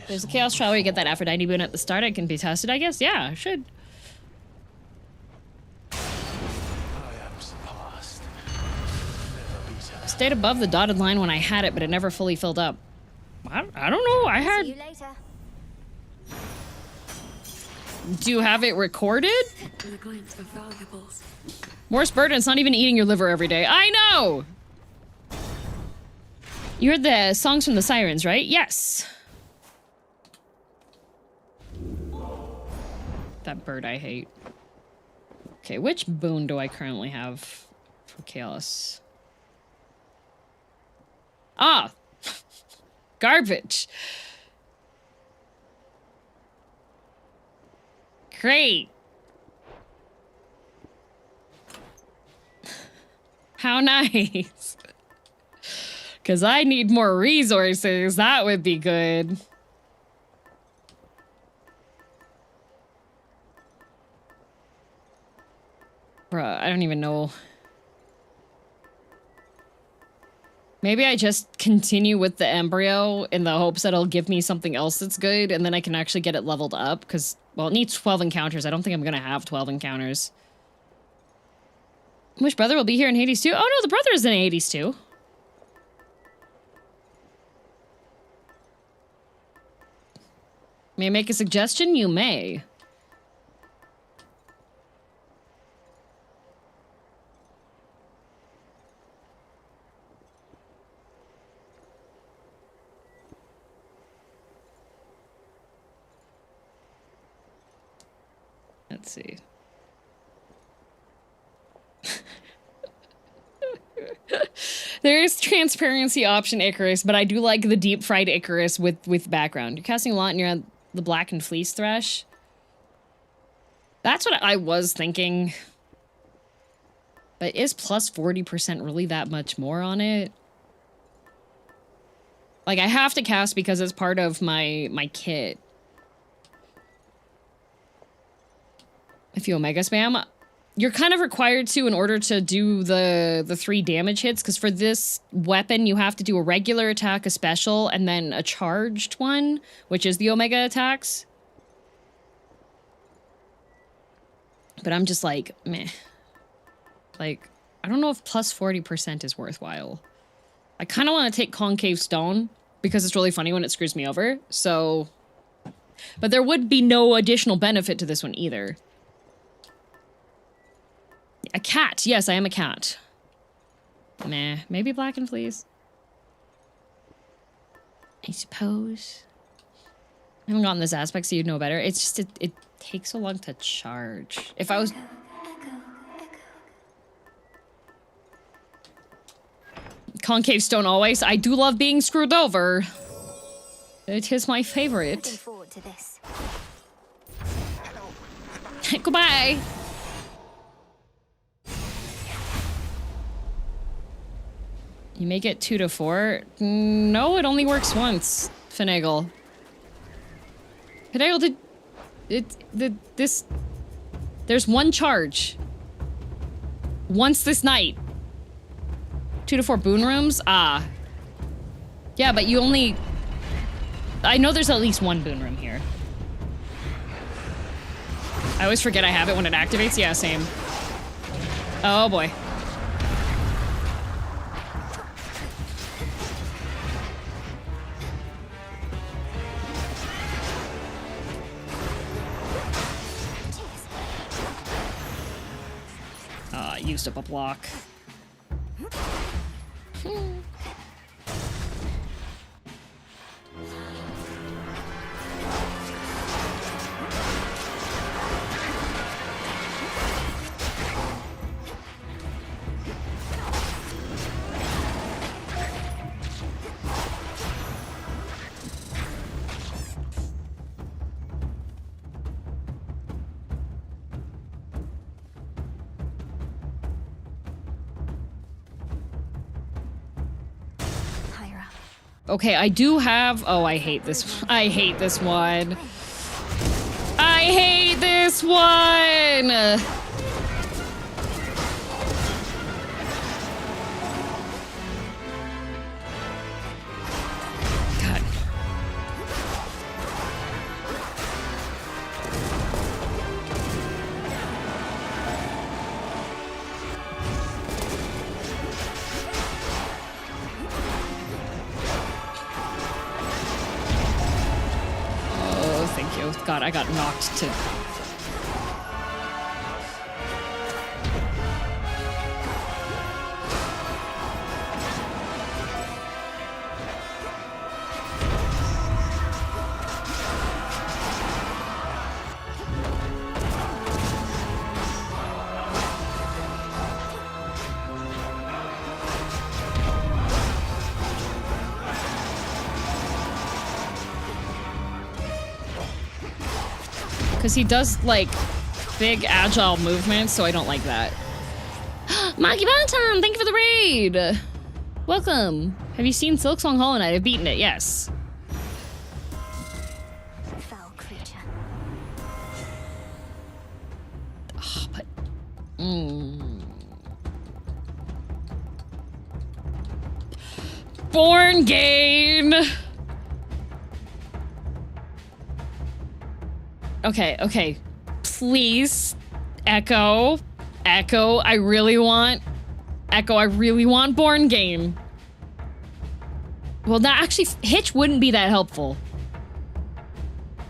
There's a chaos trial where you get that Aphrodite boon at the start. It can be tested, I guess. Yeah, I should. Stayed above the dotted line when I had it, but it never fully filled up. I don't know. I had. See you later. Do you have it recorded? The glance of valuables. Morse Burden's not even eating your liver every day. I know! You heard the songs from the Sirens, right? Yes. That bird I hate. Okay, which boon do I currently have for chaos? Ah! Garbage. Great. How nice. Because I need more resources. That would be good. Bruh, I don't even know. Maybe I just continue with the embryo in the hopes that it'll give me something else that's good, and then I can actually get it leveled up, because, well, it needs 12 encounters. I don't think I'm gonna have 12 encounters. Which brother will be here in Hades too? Oh no, the brother is in Hades too. May I make a suggestion? You may. Let's see. There's transparency option Icarus, but I do like the deep fried Icarus with background. You're casting a lot and you're on the black and fleece thresh. That's what I was thinking. But is plus 40% really that much more on it? Like, I have to cast because it's part of my kit. If you Omega spam, you're kind of required to in order to do the 3 damage hits, because for this weapon you have to do a regular attack, a special, and then a charged one, which is the Omega attacks. But I'm just like, meh. Like, I don't know if plus 40% is worthwhile. I kind of want to take Concave Stone, because it's really funny when it screws me over, so... But there would be no additional benefit to this one either. A cat. Yes, I am a cat. Meh. Maybe black and fleece. I suppose. I haven't gotten this aspect, so you'd know better. It's just, it takes so long to charge. If I was... Concave Stone always. I do love being screwed over. It is my favorite. Looking forward to this. Goodbye. You make it 2 to 4? No, it only works once. Finagle. Finagle this... There's one charge. Once this night. 2 to 4 boon rooms? Ah. Yeah, but you only... I know there's at least one boon room here. I always forget I have it when it activates. Yeah, same. Oh boy. Used up a block. Okay, I do have... Oh, I hate this. I hate this one. I hate this one! God. God, I got knocked to... Because he does, like, big, agile movements, so I don't like that. Maki Bantam, thank you for the raid! Welcome. Have you seen Silksong Hollow Knight? I've beaten it, yes. Foul creature. Oh, but... Born Gain! Okay. Please, Echo, I really want Born Game. Well, that actually, Hitch wouldn't be that helpful.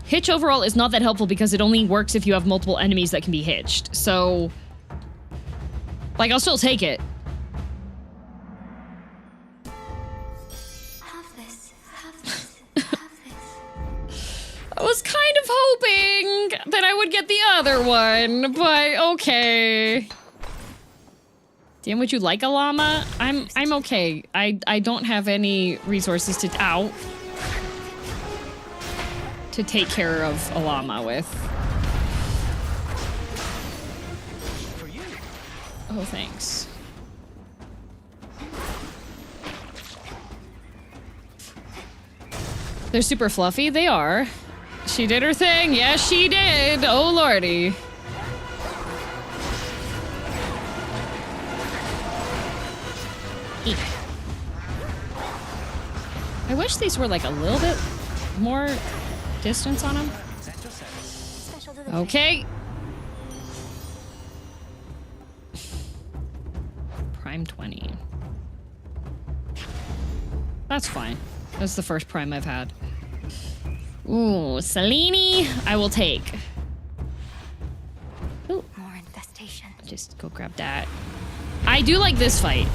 Hitch overall is not that helpful because it only works if you have multiple enemies that can be hitched. So, like, I'll still take it. I was kind of hoping that I would get the other one, but okay. Damn, would you like a llama? I'm okay. I don't have any resources to take care of a llama with. Oh, thanks. They're super fluffy. They are. She did her thing. Yes, she did. Oh, lordy. Eek. I wish these were like a little bit more distance on them. Okay. Prime 20. That's fine. That's the first prime I've had. Ooh, Selene, I will take. Ooh. More infestation. Just go grab that. I do like this fight.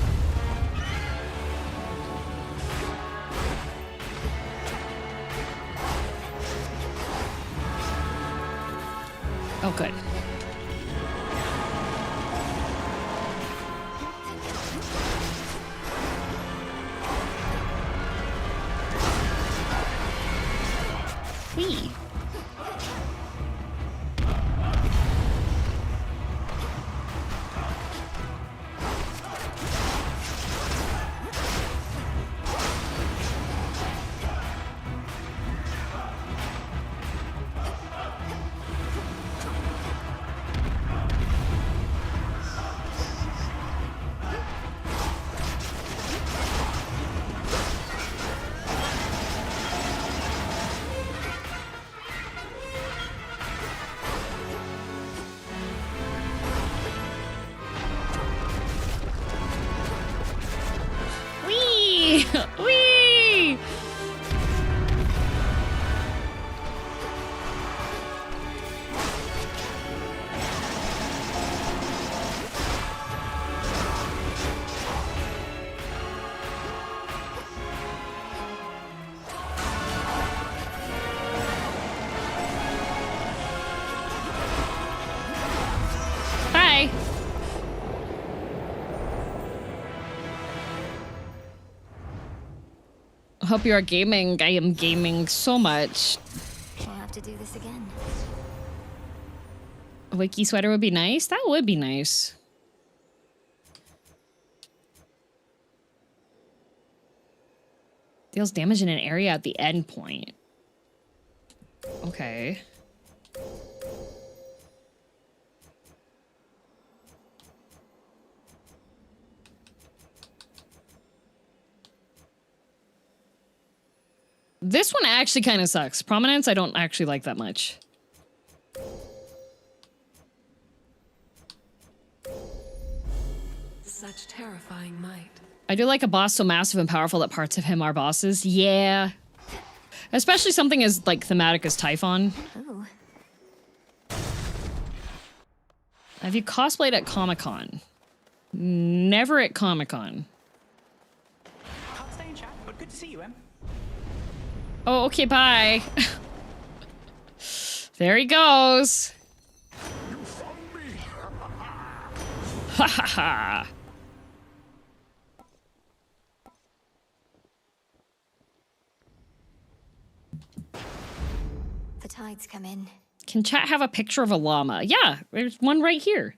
Oh, good. Whee. I hope you are gaming. I am gaming so much. We'll have to do this again. A wiki sweater would be nice. That would be nice. Deals damage in an area at the end point. Okay. This one actually kind of sucks. Prominence, I don't actually like that much. Such terrifying might. I do like a boss so massive and powerful that parts of him are bosses. Yeah. Especially something as, like, thematic as Typhon. Ooh. Have you cosplayed at Comic-Con? Never at Comic-Con. Can't stay in chat, but good to see you, Em. Oh, okay, bye. There he goes. Ha ha ha. The tides come in. Can chat have a picture of a llama? Yeah, there's one right here.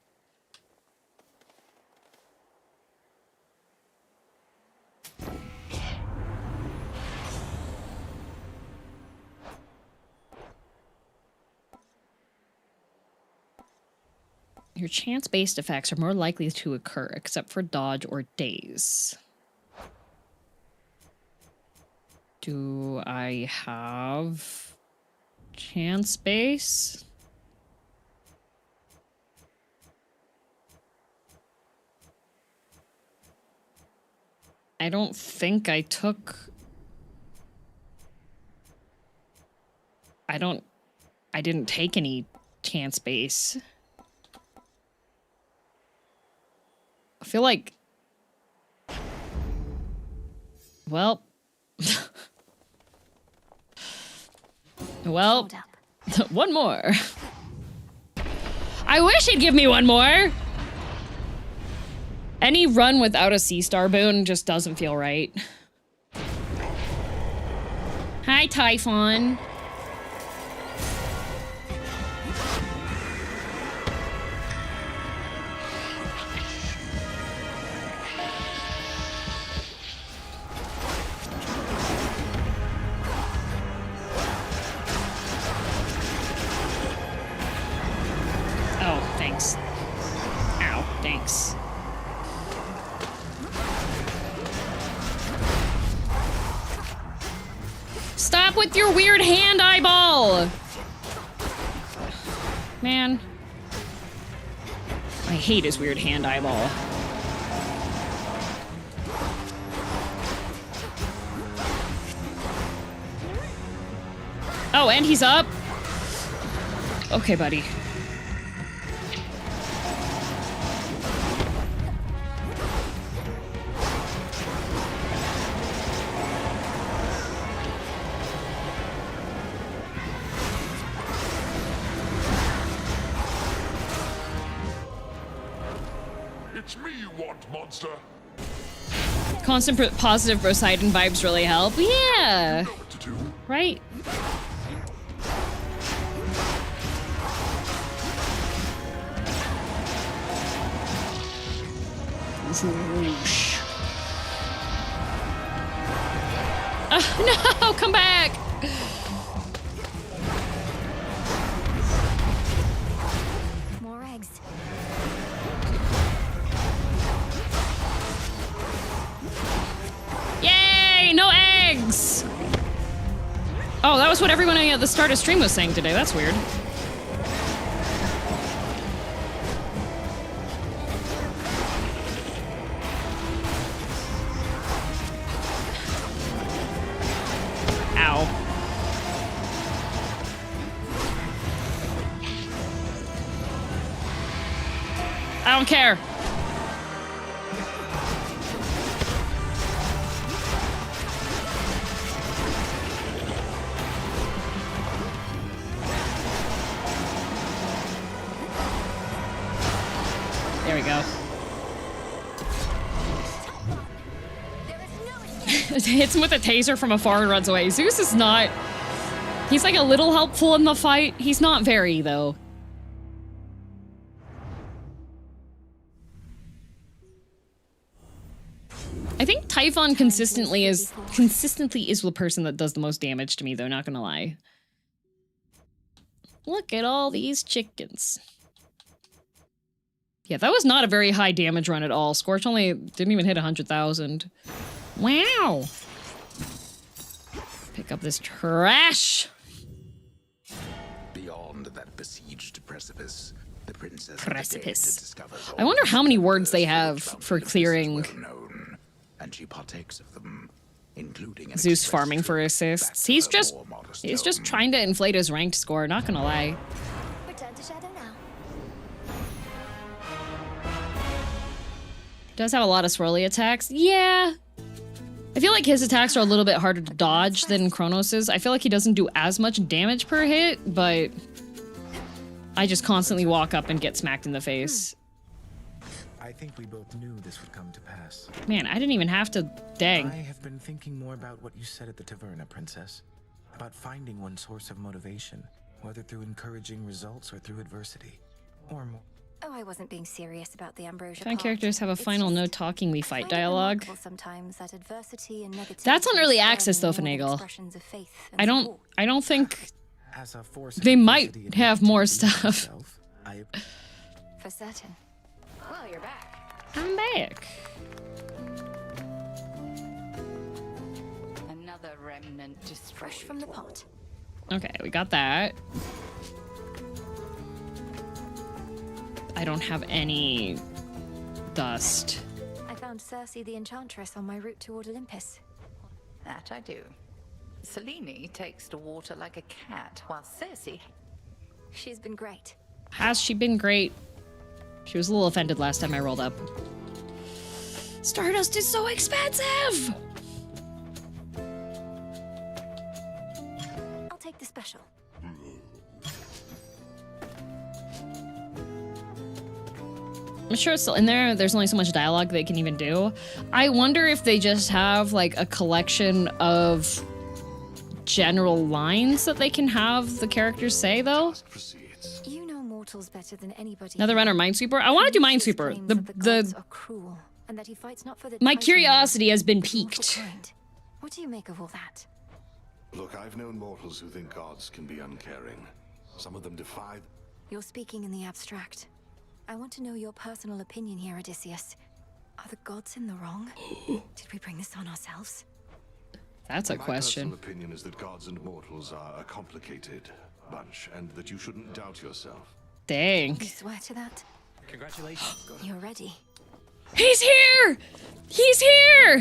Your chance-based effects are more likely to occur, except for dodge or daze. Do I have chance base? I don't think I took... I didn't take any chance base. I feel like... Well... Well, one more. I wish he'd give me one more. Any run without a C-star boon just doesn't feel right. Hi, Typhon. Oh, thanks. Ow, thanks. Stop with your weird hand eyeball! Man. I hate his weird hand eyeball. Oh, and he's up? Okay, buddy. It's me you want, monster. Constant positive Poseidon vibes really help. Yeah. You know what to do. Right? Whoosh. No, come back. More eggs. Yay, no eggs. Oh, that was what everyone at the start of stream was saying today. That's weird. Ow. I don't care. There we go. hits him with a taser from afar and runs away. Zeus is not... He's like a little helpful in the fight. He's not very, though. I think Typhon consistently is the person that does the most damage to me, though, not gonna lie. Look at all these chickens. Yeah, that was not a very high damage run at all. Scorch only didn't even hit 100,000. Wow! Pick up this trash! Beyond that besieged precipice, the princess I wonder how many words they have for clearing and she partakes of them, including Zeus farming for assists. He's just trying to inflate his ranked score, not gonna lie. Return to Shadow now. He does have a lot of swirly attacks. Yeah. I feel like his attacks are a little bit harder to dodge than Kronos's. I feel like he doesn't do as much damage per hit, but I just constantly walk up and get smacked in the face. I think we both knew this would come to pass. Man, I didn't even have to... Dang. I have been thinking more about what you said at the taverna, Princess. About finding one source of motivation, whether through encouraging results or through adversity. Or more. Oh, I wasn't being serious about the ambrosia Fine part. characters have a final no talking we fight dialogue. Sometimes that adversity and negativity That's on early access though, Finagle. expressions of faith and I don't think As a force they might have more stuff. For certain. Well, you're back. I'm back. Another remnant destroyed. Fresh from the pot. Okay, we got that. I don't have any dust. I found Circe the Enchantress on my route toward Olympus. That I do. Selene takes to water like a cat, while Circe... She's been great. Has she been great? She was a little offended last time I rolled up. Stardust is so expensive! I'll take the special. I'm sure it's still in there. There's only so much dialogue they can even do. I wonder if they just have like a collection of general lines that they can have the characters say, though. You know mortals better than anybody. Another runner, Minesweeper. I want to do Minesweeper. Are cruel, and that he fights not for the My title, curiosity has been but the mortal piqued. kind. What do you make of all that? Look, I've known mortals who think gods can be uncaring. Some of them defy... You're speaking in the abstract. I want to know your personal opinion here, Odysseus. Are the gods in the wrong? Did we bring this on ourselves? That's a question. My personal opinion is that gods and mortals are a complicated bunch, and that you shouldn't doubt yourself. Dang. You swear to that? Congratulations. You're ready. He's here! He's here!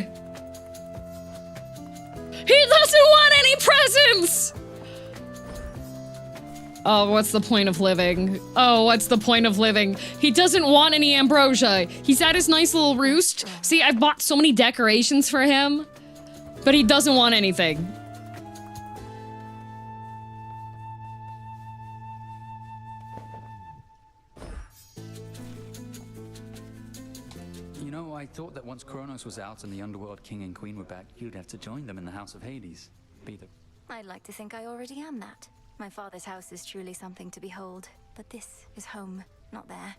He doesn't want any presents! Oh, what's the point of living? Oh, what's the point of living? He doesn't want any ambrosia. He's at his nice little roost. See, I've bought so many decorations for him, but he doesn't want anything. You know, I thought that once Kronos was out and the Underworld King and Queen were back, you'd have to join them in the House of Hades. Be the... I'd like to think I already am that. My father's house is truly something to behold, but this is home, not there.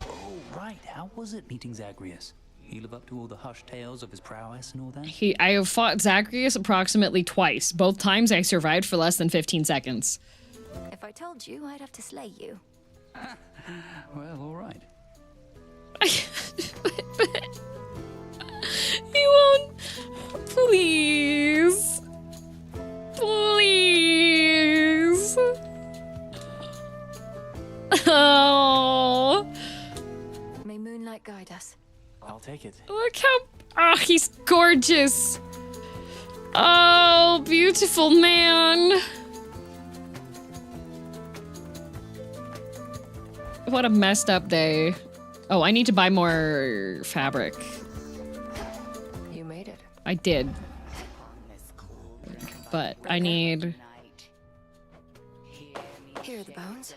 Oh, right. How was it meeting Zagreus? He live up to all the hushed tales of his prowess and all that? I have fought Zagreus approximately twice. Both times I survived for less than 15 seconds. If I told you, I'd have to slay you. Well, all right. He won't. Please. Please. Oh. May moonlight guide us. I'll take it. Look how... Oh, he's gorgeous. Oh, beautiful man. What a messed up day. Oh, I need to buy more fabric. You made it. I did. But I need... Here are the bones.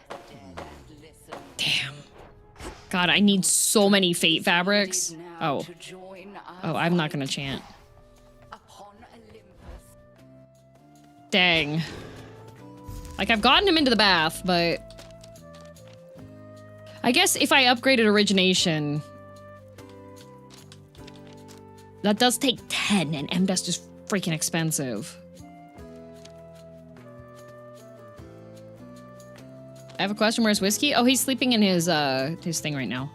Damn. God, I need so many fate fabrics. Oh. Oh, I'm not gonna chant. Dang. Like, I've gotten him into the bath, but... I guess if I upgraded origination... That does take 10, and M-Dust is freaking expensive. I have a question. Where's Whiskey? Oh, he's sleeping in his thing right now.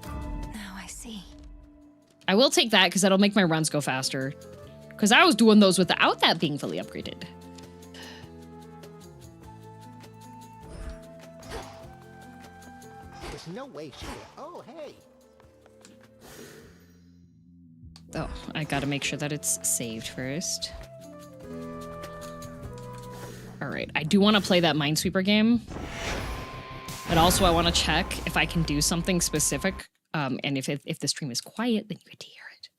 Now I see. I will take that because that'll make my runs go faster. Because I was doing those without that being fully upgraded. There's no way she... Oh, hey. Oh, I gotta make sure that it's saved first. Alright, I do want to play that Minesweeper game. But also I want to check if I can do something specific. And if the stream is quiet, then you get to hear it.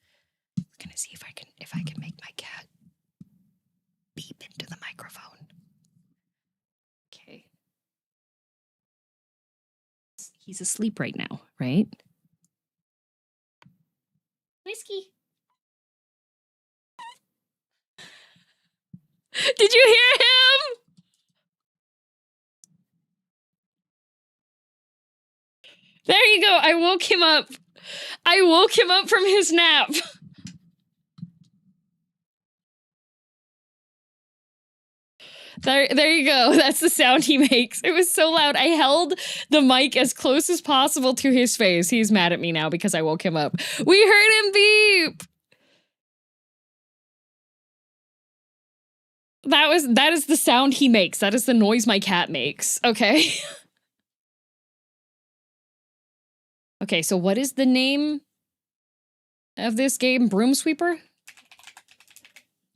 I'm gonna see if I can make my cat beep into the microphone. Okay. He's asleep right now, right? Whiskey. Did you hear him? There you go. I woke him up. I woke him up from his nap. There you go. That's the sound he makes. It was so loud. I held the mic as close as possible to his face. He's mad at me now because I woke him up. We heard him beep. That is the sound he makes. That is the noise my cat makes. Okay. Okay, so what is the name of this game? Broomsweeper?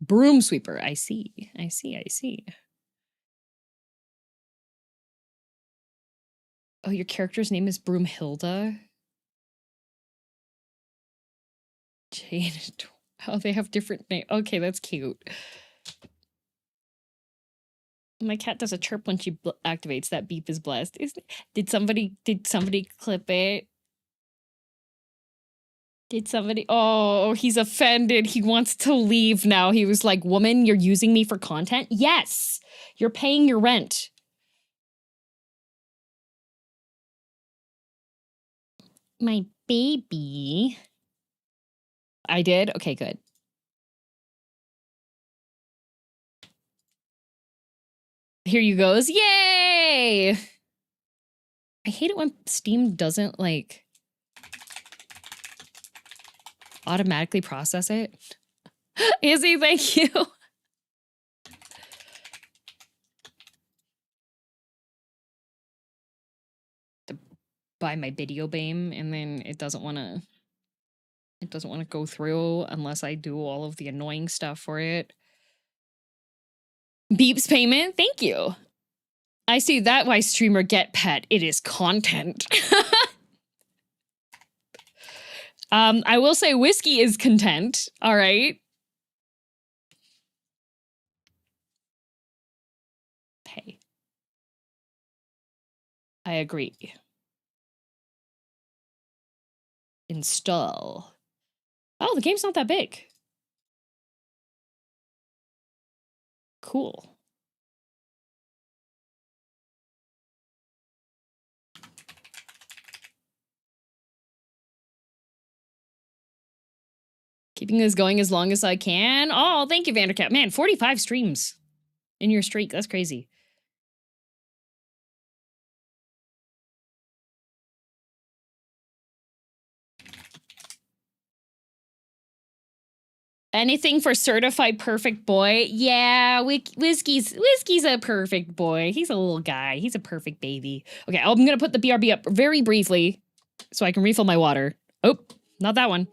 Broomsweeper. I see. I see. Oh, your character's name is Broomhilda? Jade. Oh, they have different names. Okay, that's cute. My cat does a chirp when she activates. That beep is blessed. Did somebody clip it? Did somebody? Oh, he's offended. He wants to leave now. He was like, woman, you're using me for content? Yes, you're paying your rent. My baby. I did? Okay, good. Here you goes. Yay! I hate it when Steam doesn't, like, automatically process it. Izzy, thank you. To buy my video game, and then it doesn't want to go through unless I do all of the annoying stuff for it. Beeps payment, thank you. I see that why streamer get pet. It is content. I will say Whiskey is content. All right. Hey. I agree. Install. Oh, the game's not that big. Cool. Keeping this going as long as I can. Oh, thank you, Vandercat. Man, 45 streams in your streak. That's crazy. Anything for certified perfect boy? Yeah, Whiskey's a perfect boy. He's a little guy. He's a perfect baby. Okay, I'm gonna put the BRB up very briefly so I can refill my water. Oh, not that one.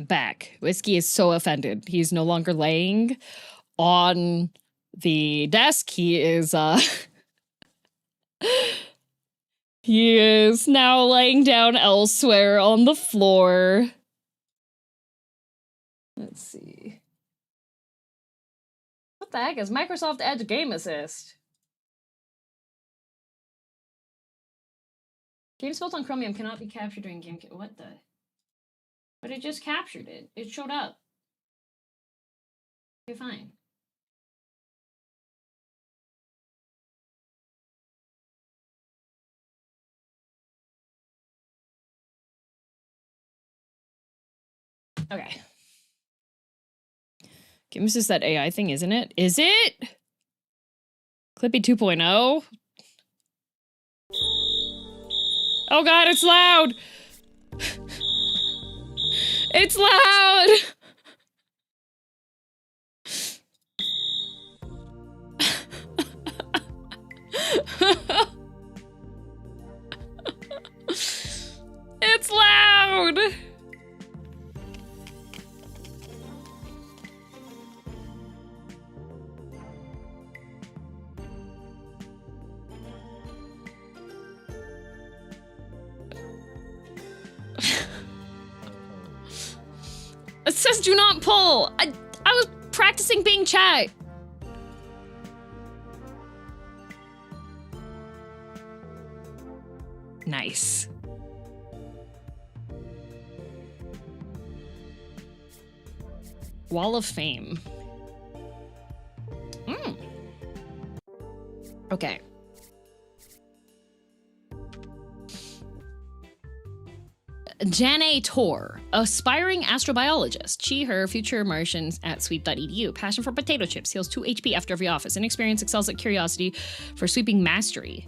back. Whiskey is so offended. He's no longer laying on the desk. He is, he is now laying down elsewhere on the floor. Let's see. What the heck is Microsoft Edge Game Assist? Games built on Chromium cannot be captured during game. What the? But it just captured it. It showed up. Okay, fine. Okay. Game Assist, that AI thing, isn't it? Is it? Clippy 2.0? Oh god, it's loud! It's loud! It's loud! It says do not pull. I was practicing being chat. Nice. Wall of Fame. Okay. Janae Tor, aspiring astrobiologist. She, her, future Martians at sweep.edu. Passion for potato chips. Heals 2 HP after every office. Inexperience excels at curiosity for sweeping mastery.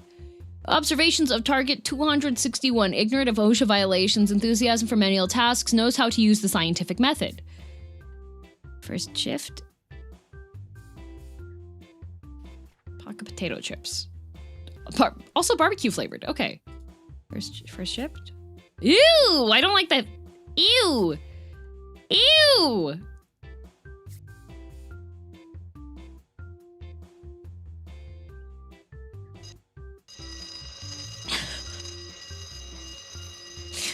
Observations of target 261. Ignorant of OSHA violations. Enthusiasm for manual tasks. Knows how to use the scientific method. First shift. Pocket potato chips. Also barbecue flavored. Okay. First shift. Ew! I don't like that. Ew! Ew!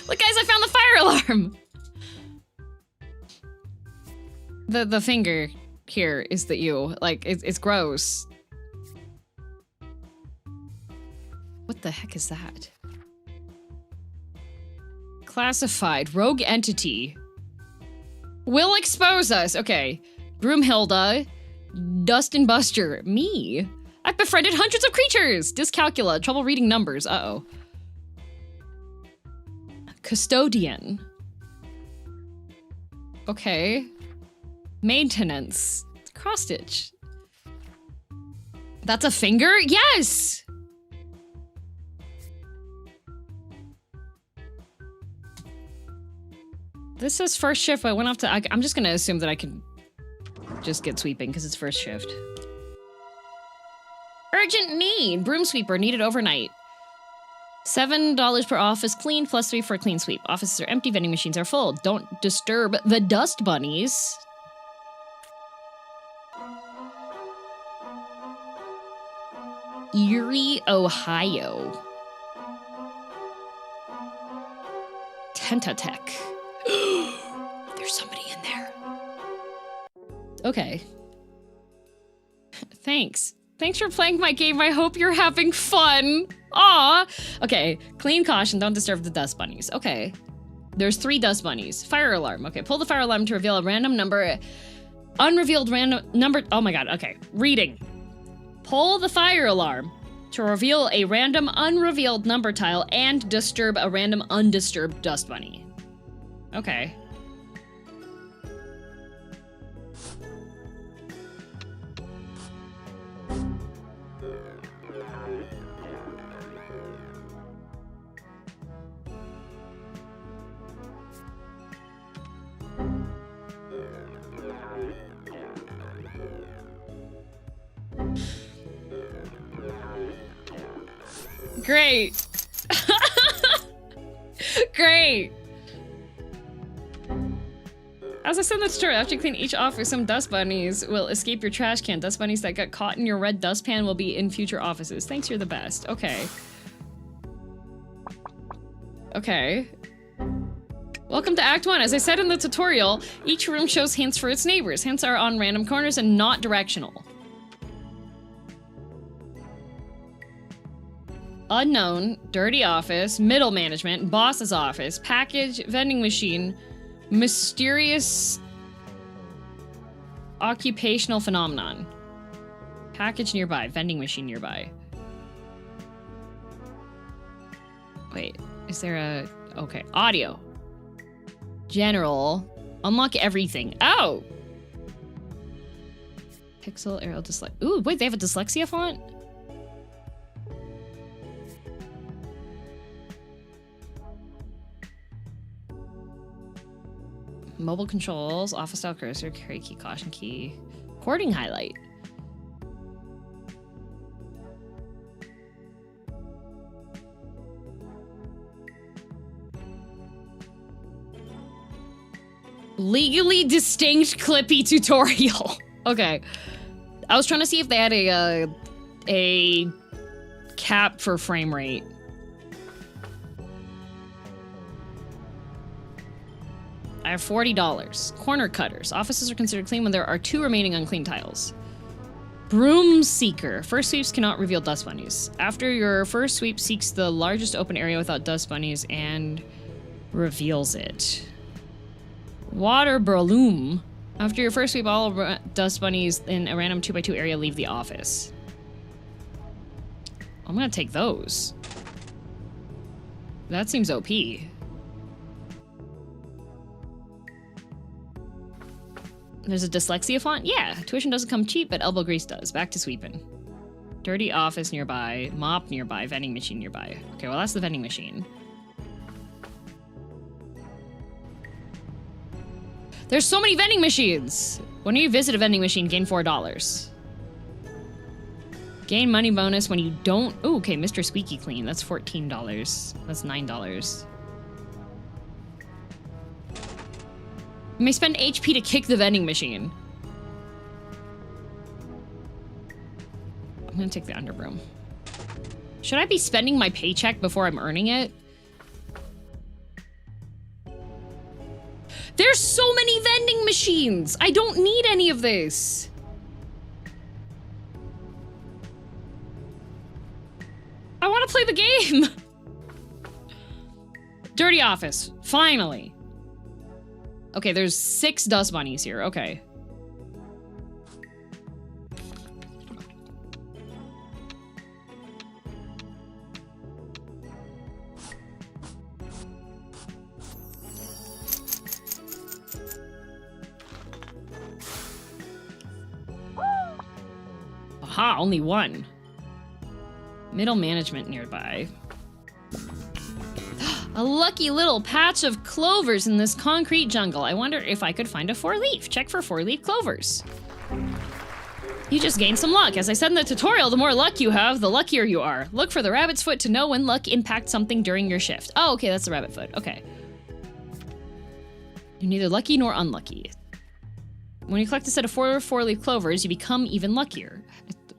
Look, guys, I found the fire alarm! The finger here is the ew. Like, it's gross. What the heck is that? Classified. Rogue entity. Will expose us. Okay. Broomhilda. Dustin Buster. Me. I've befriended hundreds of creatures. Dyscalculia. Trouble reading numbers. Uh-oh. Custodian. Okay. Maintenance. Cross stitch. That's a finger? Yes! This says first shift, but I went off to... I'm just gonna assume that I can just get sweeping because it's first shift. Urgent need. Broom sweeper needed overnight. $7 per office clean, plus 3 for a clean sweep. Offices are empty, vending machines are full. Don't disturb the dust bunnies. Erie, Ohio. Tentatech. There's somebody in there. Okay. Thanks. Thanks for playing my game. I hope you're having fun. Aw. Okay. Clean caution. Don't disturb the dust bunnies. Okay. There's 3 dust bunnies. Fire alarm. Okay. Pull the fire alarm to reveal a random number. Unrevealed random number. Oh my god. Okay. Reading. Pull the fire alarm to reveal a random unrevealed number tile and disturb a random undisturbed dust bunny. Okay. Great. As I said in the tutorial, after you clean each office, some dust bunnies will escape your trash can. Dust bunnies that got caught in your red dustpan will be in future offices. Thanks, you're the best. Okay. Okay. Welcome to Act 1. As I said in the tutorial, each room shows hints for its neighbors. Hints are on random corners and not directional. Unknown, dirty office, middle management, boss's office, package, vending machine, mysterious occupational phenomenon. Package nearby, vending machine nearby. Wait, is there a... Okay, audio. General. Unlock everything. Oh! Pixel, Arial, dyslexia. Ooh, wait, they have a dyslexia font? Mobile controls, office style cursor, carry key, caution key, recording highlight. Legally distinct Clippy tutorial. Okay. I was trying to see if they had a cap for frame rate. I have $40. Corner cutters. Offices are considered clean when there are 2 remaining unclean tiles. Broom seeker. First sweeps cannot reveal dust bunnies. After your first sweep seeks the largest open area without dust bunnies and reveals it. Water balloon. After your first sweep, all dust bunnies in a random 2x2 area leave the office. I'm gonna take those. That seems OP. There's a dyslexia font? Yeah. Tuition doesn't come cheap, but elbow grease does. Back to sweeping. Dirty office nearby. Mop nearby. Vending machine nearby. Okay, well that's the vending machine. There's so many vending machines! When you visit a vending machine, gain $4. Gain money bonus when you don't... Oh, okay, Mr. Squeaky Clean. That's $14. That's $9. You may spend HP to kick the vending machine. I'm gonna take the underbroom. Should I be spending my paycheck before I'm earning it? There's so many vending machines! I don't need any of this! I want to play the game! Dirty office. Finally. Okay, there's 6 dust bunnies here. Okay. Aha, only 1. Middle management nearby. A lucky little patch of clovers in this concrete jungle. I wonder if I could find a 4-leaf. Check for 4-leaf clovers. You just gained some luck. As I said in the tutorial, the more luck you have, the luckier you are. Look for the rabbit's foot to know when luck impacts something during your shift. Oh, okay, that's the rabbit foot. Okay. You're neither lucky nor unlucky. When you collect a set of 4 4-leaf clovers, you become even luckier.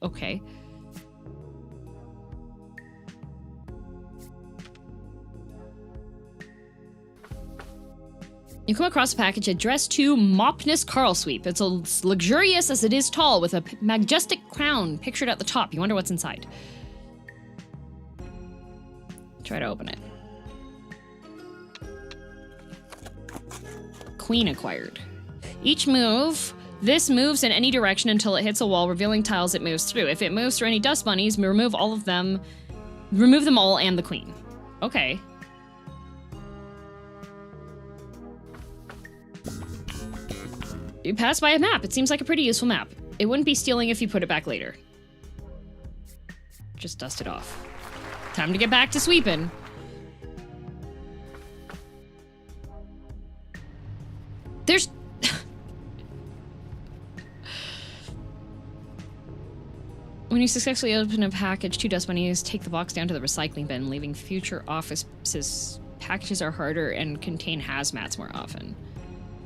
Okay. You come across a package addressed to Mopness Carl Sweep. It's as luxurious as it is tall, with a majestic crown pictured at the top. You wonder what's inside. Try to open it. Queen acquired. Each move, this moves in any direction until it hits a wall, revealing tiles it moves through. If it moves through any dust bunnies, remove all of them. Remove them all and the queen. Okay. You pass by a map. It seems like a pretty useful map. It wouldn't be stealing if you put it back later. Just dust it off. Time to get back to sweeping. There's... When you successfully open a package, 2 dust bunnies take the box down to the recycling bin, leaving future offices. Packages are harder and contain hazmats more often.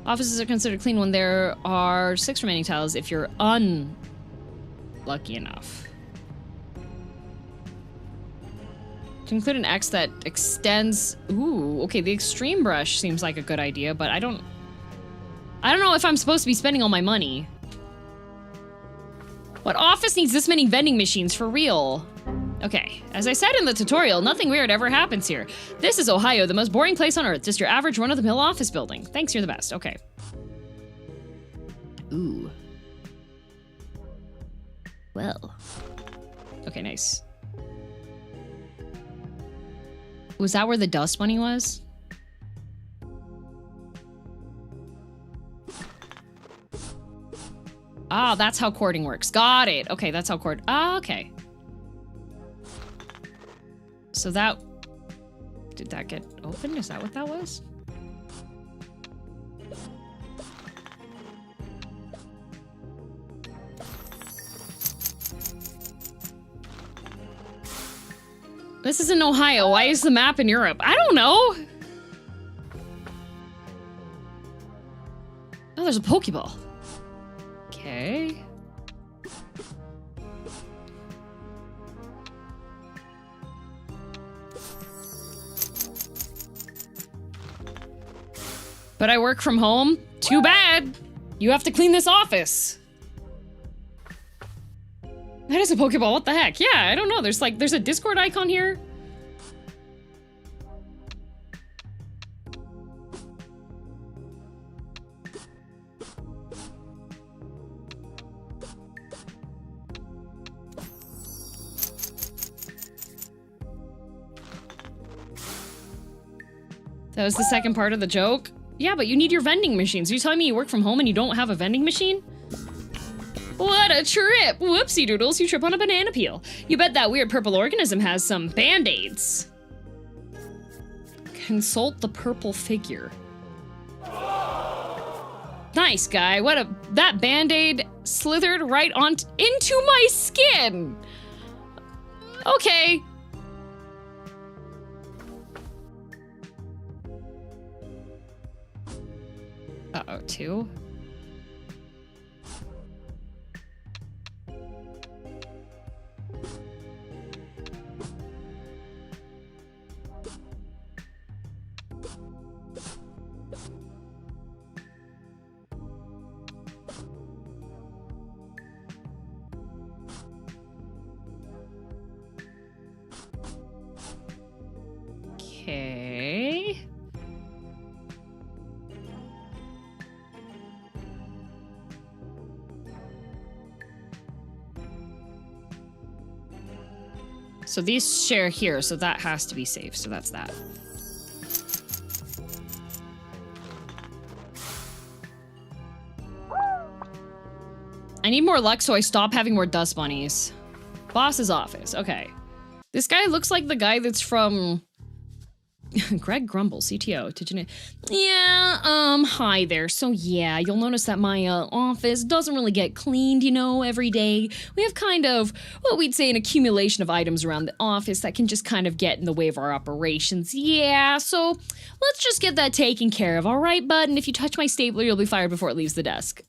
Offices are considered clean when there are 6 remaining tiles if you're unlucky enough. To include an X that extends... Ooh, okay, the extreme brush seems like a good idea, but I don't know if I'm supposed to be spending all my money. What office needs this many vending machines for real? Okay, as I said in the tutorial, nothing weird ever happens here. This is Ohio, the most boring place on earth. Just your average run-of-the-mill office building. Thanks, you're the best. Okay. Ooh. Well. Okay, nice. Was that where the dust bunny was? Ah, that's how courting works. Got it. Okay, that's how Ah, okay. So that... Did that get opened? Is that what that was? This is in Ohio. Why is the map in Europe? I don't know. Oh, there's a Pokeball. Okay. But I work from home? Too bad. You have to clean this office. That is a Pokeball, what the heck? Yeah, I don't know. There's a Discord icon here. That was the second part of the joke? Yeah, but you need your vending machines. Are you telling me you work from home and you don't have a vending machine? What a trip! Whoopsie doodles, you trip on a banana peel. You bet that weird purple organism has some band-aids. Consult the purple figure. Nice guy. That band-aid slithered right into my skin. Okay. Uh-oh, 2? Okay. So these share here, so that has to be safe. So that's that. I need more luck so I stop having more dust bunnies. Boss's office. Okay. This guy looks like the guy that's from... Greg Grumble, CTO. Did you know? Yeah, hi there. So yeah, you'll notice that my office doesn't really get cleaned, you know, every day. We have kind of what we'd say an accumulation of items around the office that can just kind of get in the way of our operations. Yeah, so let's just get that taken care of, all right, bud? And if you touch my stapler, you'll be fired before it leaves the desk.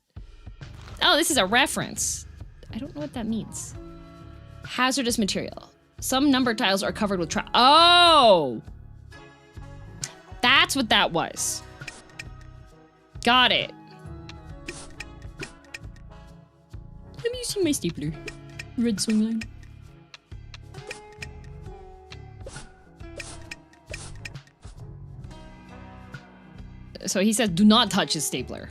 Oh, this is a reference. I don't know what that means. Hazardous material. Some number tiles are covered with Oh! That's what that was. Got it. Let me see my stapler. Red swing line. So he says, do not touch his stapler.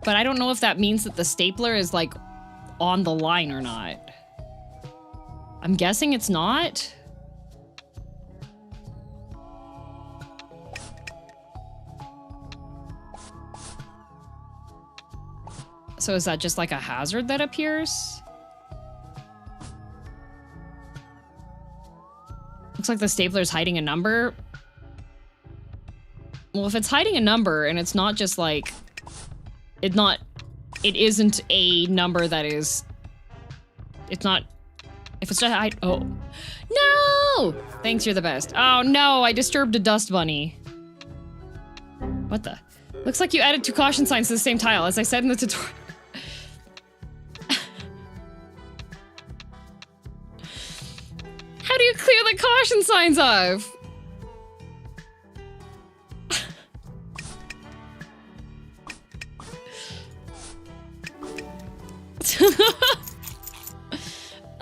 But I don't know if that means that the stapler is like on the line or not. I'm guessing it's not. So is that just like a hazard that appears? Looks like the stapler's hiding a number. Well, if it's hiding a number and it's not just like... It isn't a number that is... It's not If it's just oh. No! Thanks, you're the best. Oh no, I disturbed a dust bunny. What the? Looks like you added 2 caution signs to the same tile, as I said in the tutorial. How do you clear the caution signs off?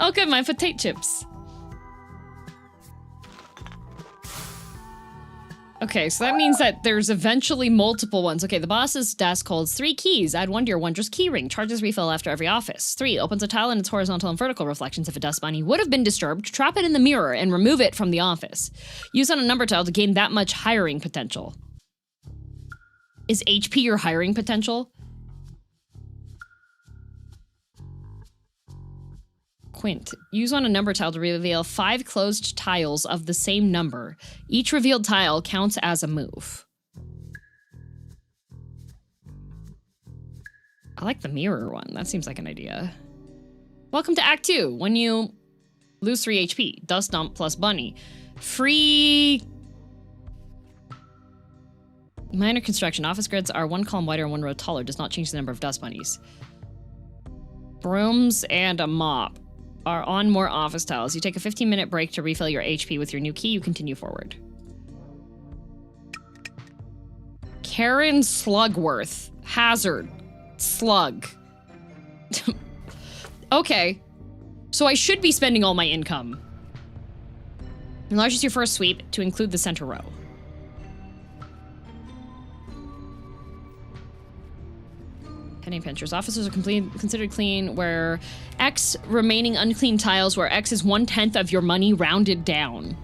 Oh good, my potato chips. Okay, so that means that there's eventually multiple ones. Okay, the boss's desk holds 3 keys. Add 1 to your wondrous key ring. Charges refill after every office. 3, opens a tile in its horizontal and vertical reflections. If a dust bunny would have been disturbed, trap it in the mirror and remove it from the office. Use on a number tile to gain that much hiring potential. Is HP your hiring potential? Quint. Use on a number tile to reveal 5 closed tiles of the same number. Each revealed tile counts as a move. I like the mirror one. That seems like an idea. Welcome to Act 2. When you lose 3 HP. Dust dump plus bunny. Free... Minor construction. Office grids are 1 column wider and 1 row taller. Does not change the number of dust bunnies. Brooms and a mop are on more office tiles. You take a 15-minute break to refill your HP with your new key. You continue forward. Karen Slugworth. Hazard. Slug. Okay. So I should be spending all my income. Enlarges your first sweep to include the center row. Penny pinchers. Officers are considered clean where X remaining unclean tiles where X is 1/10 of your money rounded down.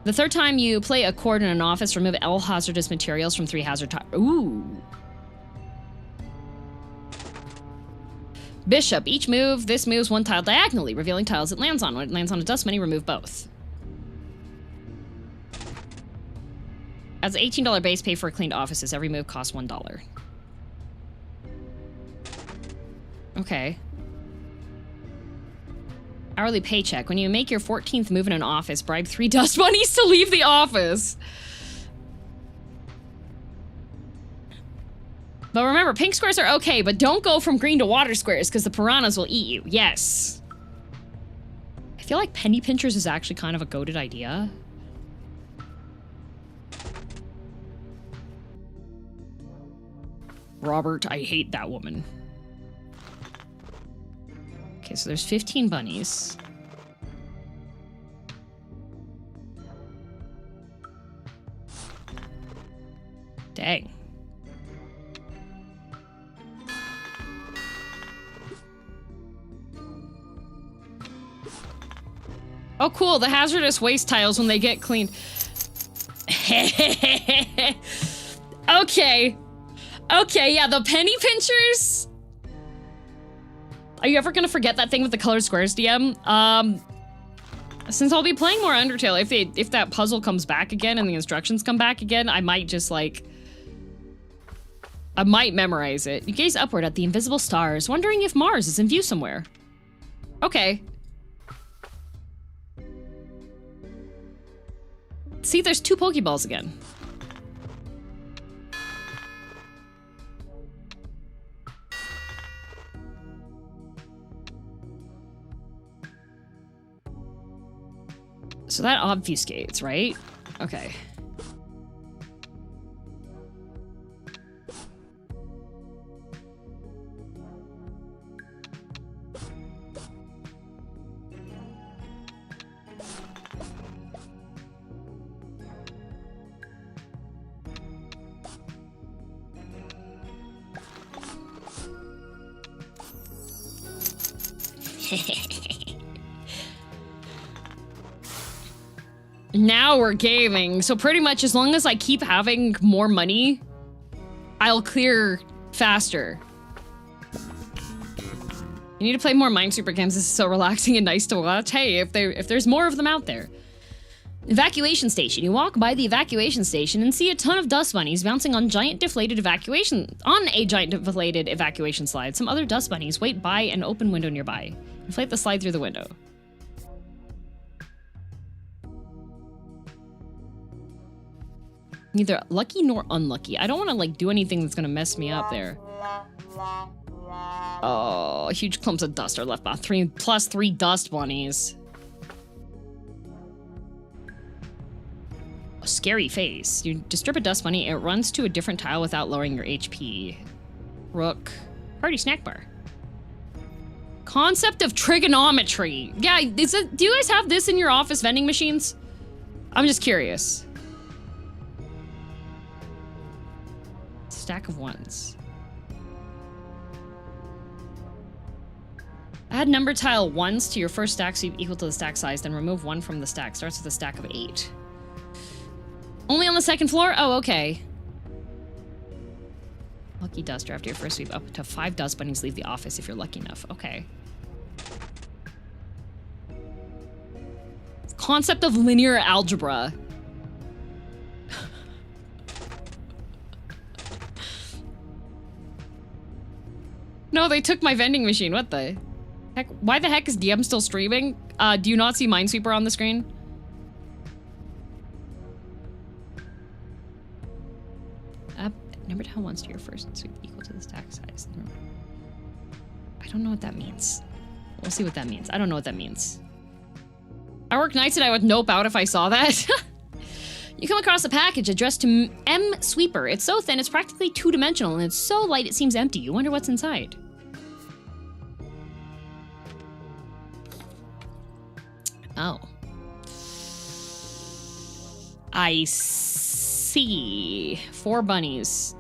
The 3rd time you play a chord in an office, remove all hazardous materials from 3 hazard tiles. Ooh. Bishop. Each move, this moves 1 tile diagonally, revealing tiles it lands on. When it lands on a dust bunny, remove both. As an $18 base pay for cleaned offices, every move costs $1. Okay. Hourly paycheck. When you make your 14th move in an office, bribe 3 dust bunnies to leave the office. But remember, pink squares are okay, but don't go from green to water squares because the piranhas will eat you. Yes. I feel like penny pinchers is actually kind of a goated idea. Robert, I hate that woman. Okay, so there's 15 bunnies. Dang. Oh, cool. The hazardous waste tiles when they get cleaned. Okay. Okay, yeah, the penny pinchers. Are you ever gonna forget that thing with the colored squares, DM? Since I'll be playing more Undertale, if that puzzle comes back again and the instructions come back again, I might just like... I might memorize it. You gaze upward at the invisible stars, wondering if Mars is in view somewhere. Okay. See, there's 2 Pokeballs again. So that obfuscates, right? Okay. Now we're gaming. So pretty much as long as I keep having more money, I'll clear faster. You need to play more Minesweeper games. This is so relaxing and nice to watch. Hey, if there's more of them out there. Evacuation station. You walk by the evacuation station and see a ton of dust bunnies bouncing on a giant deflated evacuation slide. Some other dust bunnies wait by an open window nearby. Inflate the slide through the window. Neither lucky nor unlucky. I don't want to like do anything that's gonna mess me up there. Oh, huge clumps of dust are left by 3 dust bunnies. A scary face. You disturb a dust bunny, it runs to a different tile without lowering your HP. Rook. Party snack bar. Concept of trigonometry. Yeah, do you guys have this in your office vending machines? I'm just curious. Stack of ones. Add number tile ones to your first stack so equal to the stack size, then remove 1 from the stack. Starts with a stack of 8. Only on the 2nd floor? Oh, okay. Lucky duster. After your first sweep, up to 5 dust bunnies leave the office if you're lucky enough. Okay. Concept of linear algebra. No, they took my vending machine. What the heck? Why the heck is DM still streaming? Do you not see Minesweeper on the screen? Number tile once to your first sweep equal to the stack size. I don't know what that means. We'll see what that means. I don't know what that means. I work nights and I would nope out if I saw that. You come across a package addressed to M Sweeper. It's so thin, it's practically 2-dimensional, and it's so light it seems empty. You wonder what's inside. Oh. I see. 4 bunnies.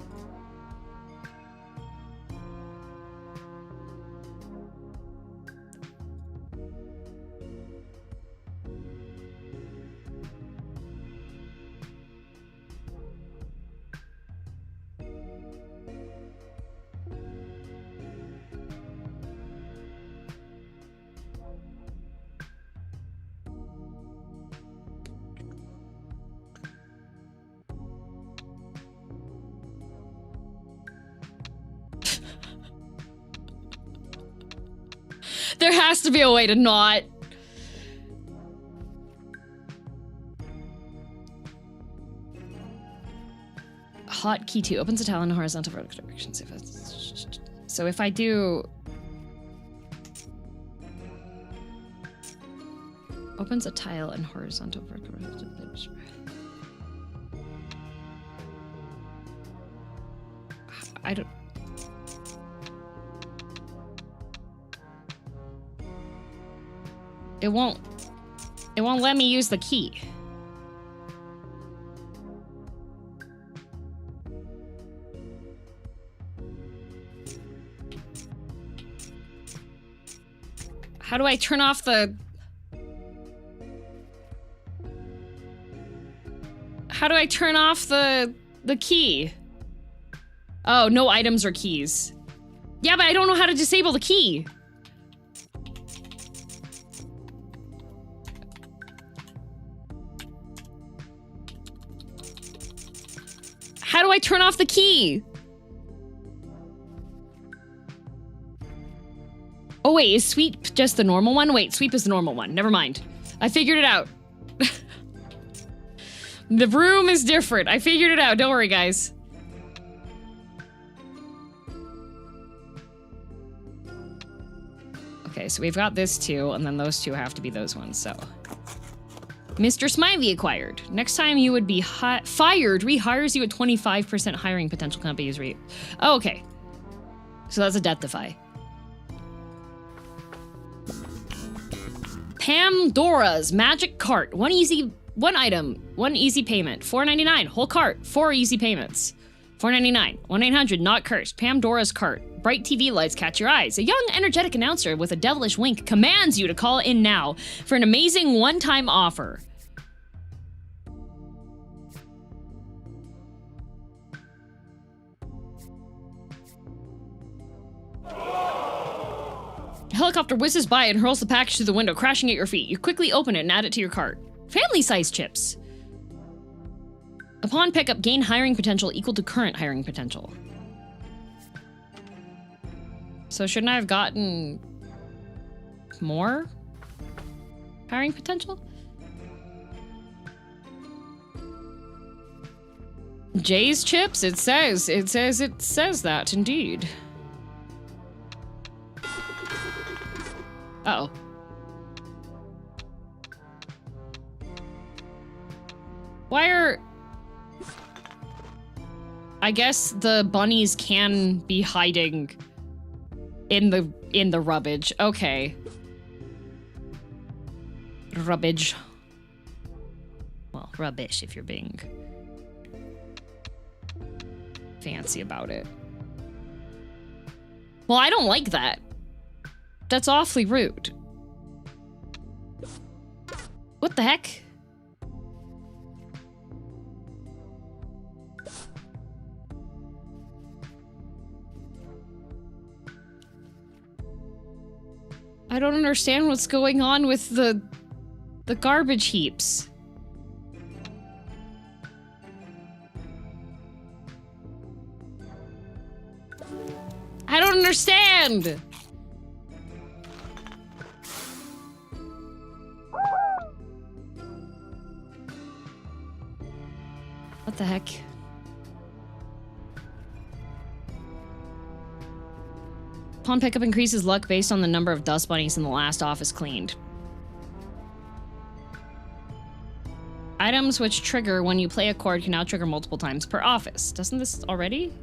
There has to be a way to not. Hotkey 2 opens a tile in horizontal vertical directions. So if I do opens a tile in horizontal vertical directions. I don't. It won't let me use the key. How do I turn off the... How do I turn off the key? Oh, no items or keys. Yeah, but I don't know how to disable the key. How do I turn off the key? Oh wait, is sweep just the normal one? Wait, sweep is the normal one. Never mind. I figured it out. The room is different. I figured it out. Don't worry, guys. Okay, so we've got this two, and then those two have to be those ones, so. Mr. Smiley acquired. Next time you would be fired, rehires you at 25% hiring potential companies. Oh, okay. So that's a death defy. Pandora's Magic Cart. One item, one easy payment. $4.99. Whole cart. 4 easy payments. $4.99. 1-800 not cursed. Pandora's Cart. Bright TV lights catch your eyes. A young, energetic announcer with a devilish wink commands you to call in now for an amazing one-time offer. A helicopter whizzes by and hurls the package through the window, crashing at your feet. You quickly open it and add it to your cart. Family size chips. Upon pickup, gain hiring potential equal to current hiring potential. So shouldn't I have gotten more hiring potential? Jay's chips? It says that indeed. Uh-oh. Why are... I guess the bunnies can be hiding in the rubbish. Okay. Rubbish. Well, rubbish if you're being fancy about it. Well, I don't like that. That's awfully rude. What the heck? I don't understand what's going on with the garbage heaps. I don't understand. What the heck? Upon pickup increases luck based on the number of dust bunnies in the last office cleaned. Items which trigger when you play a chord can now trigger multiple times per office. Doesn't this already?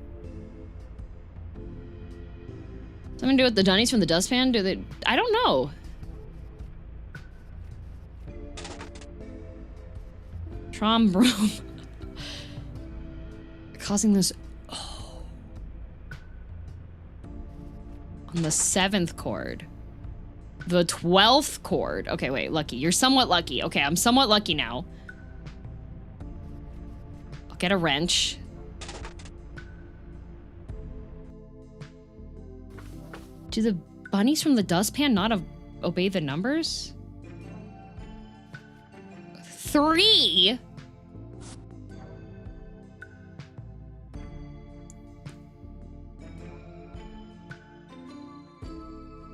Something to do with the dunnies from the dustpan? Do they? I don't know. Trom broom. Causing this. Oh. On the 7th chord. The 12th chord. Okay, wait, lucky. You're somewhat lucky. Okay, I'm somewhat lucky now. I'll get a wrench. Do the bunnies from the dustpan not obey the numbers? 3?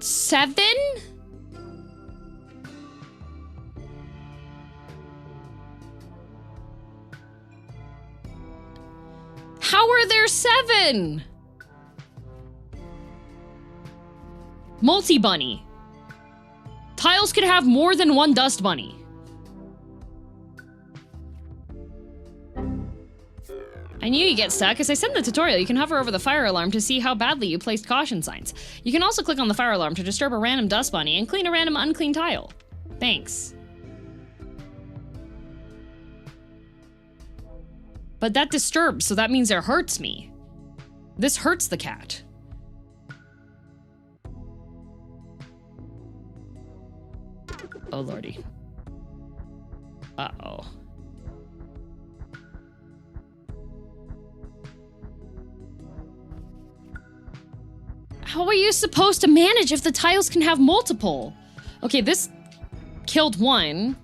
Seven? How are there 7? Multi-bunny. Tiles could have more than one dust bunny. I knew you'd get stuck. As I said in the tutorial, you can hover over the fire alarm to see how badly you placed caution signs. You can also click on the fire alarm to disturb a random dust bunny and clean a random unclean tile. Thanks. But that disturbs, so that means it hurts me. This hurts the cat. Oh lordy. Uh-oh. How are you supposed to manage if the tiles can have multiple? Okay, this killed one.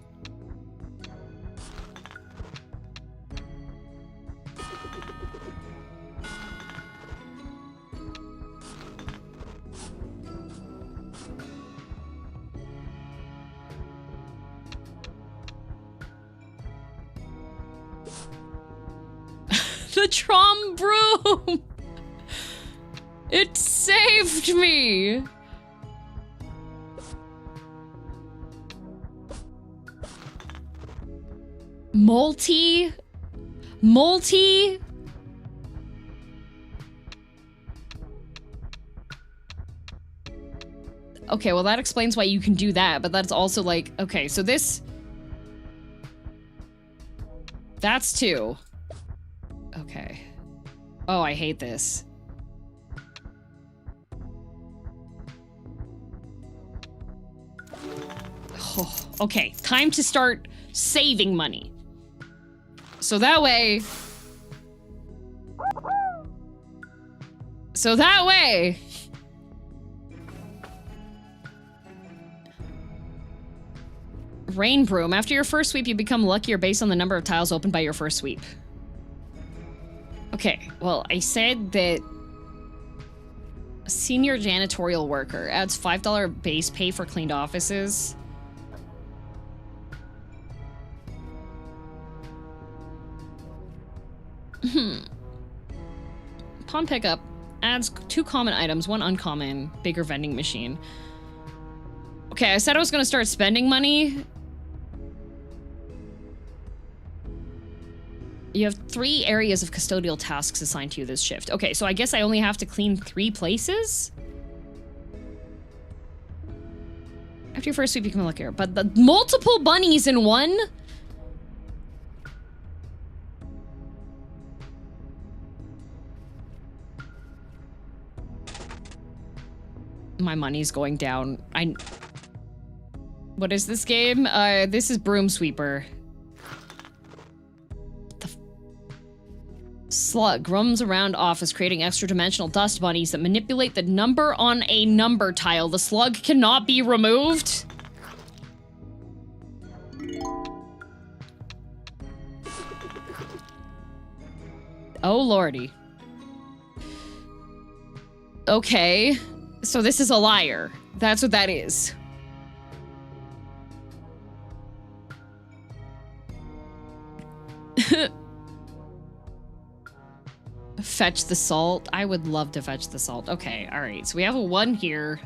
The Trom broom! It saved me! Multi? Okay, well that explains why you can do that, but that's also like, okay, so this... That's 2. Okay. Oh, I hate this. Oh, okay, time to start saving money. So that way... Rain Broom. After your first sweep, you become luckier based on the number of tiles opened by your first sweep. Okay, well, I said that senior janitorial worker adds $5 base pay for cleaned offices. Pawn pickup adds 2 common items, 1 uncommon, bigger vending machine. Okay, I said I was gonna start spending money. You have 3 areas of custodial tasks assigned to you this shift. Okay, so I guess I only have to clean 3 places? After your first sweep, you can look here. But the multiple bunnies in one? My money's going down. What is this game? This is Broom Sweeper. Slug roams around office creating extra dimensional dust bunnies that manipulate the number on a number tile. The slug cannot be removed. Oh lordy. Okay. So this is a liar. That's what that is. Fetch the salt. I would love to fetch the salt. Okay, all right. So we have a 1 here.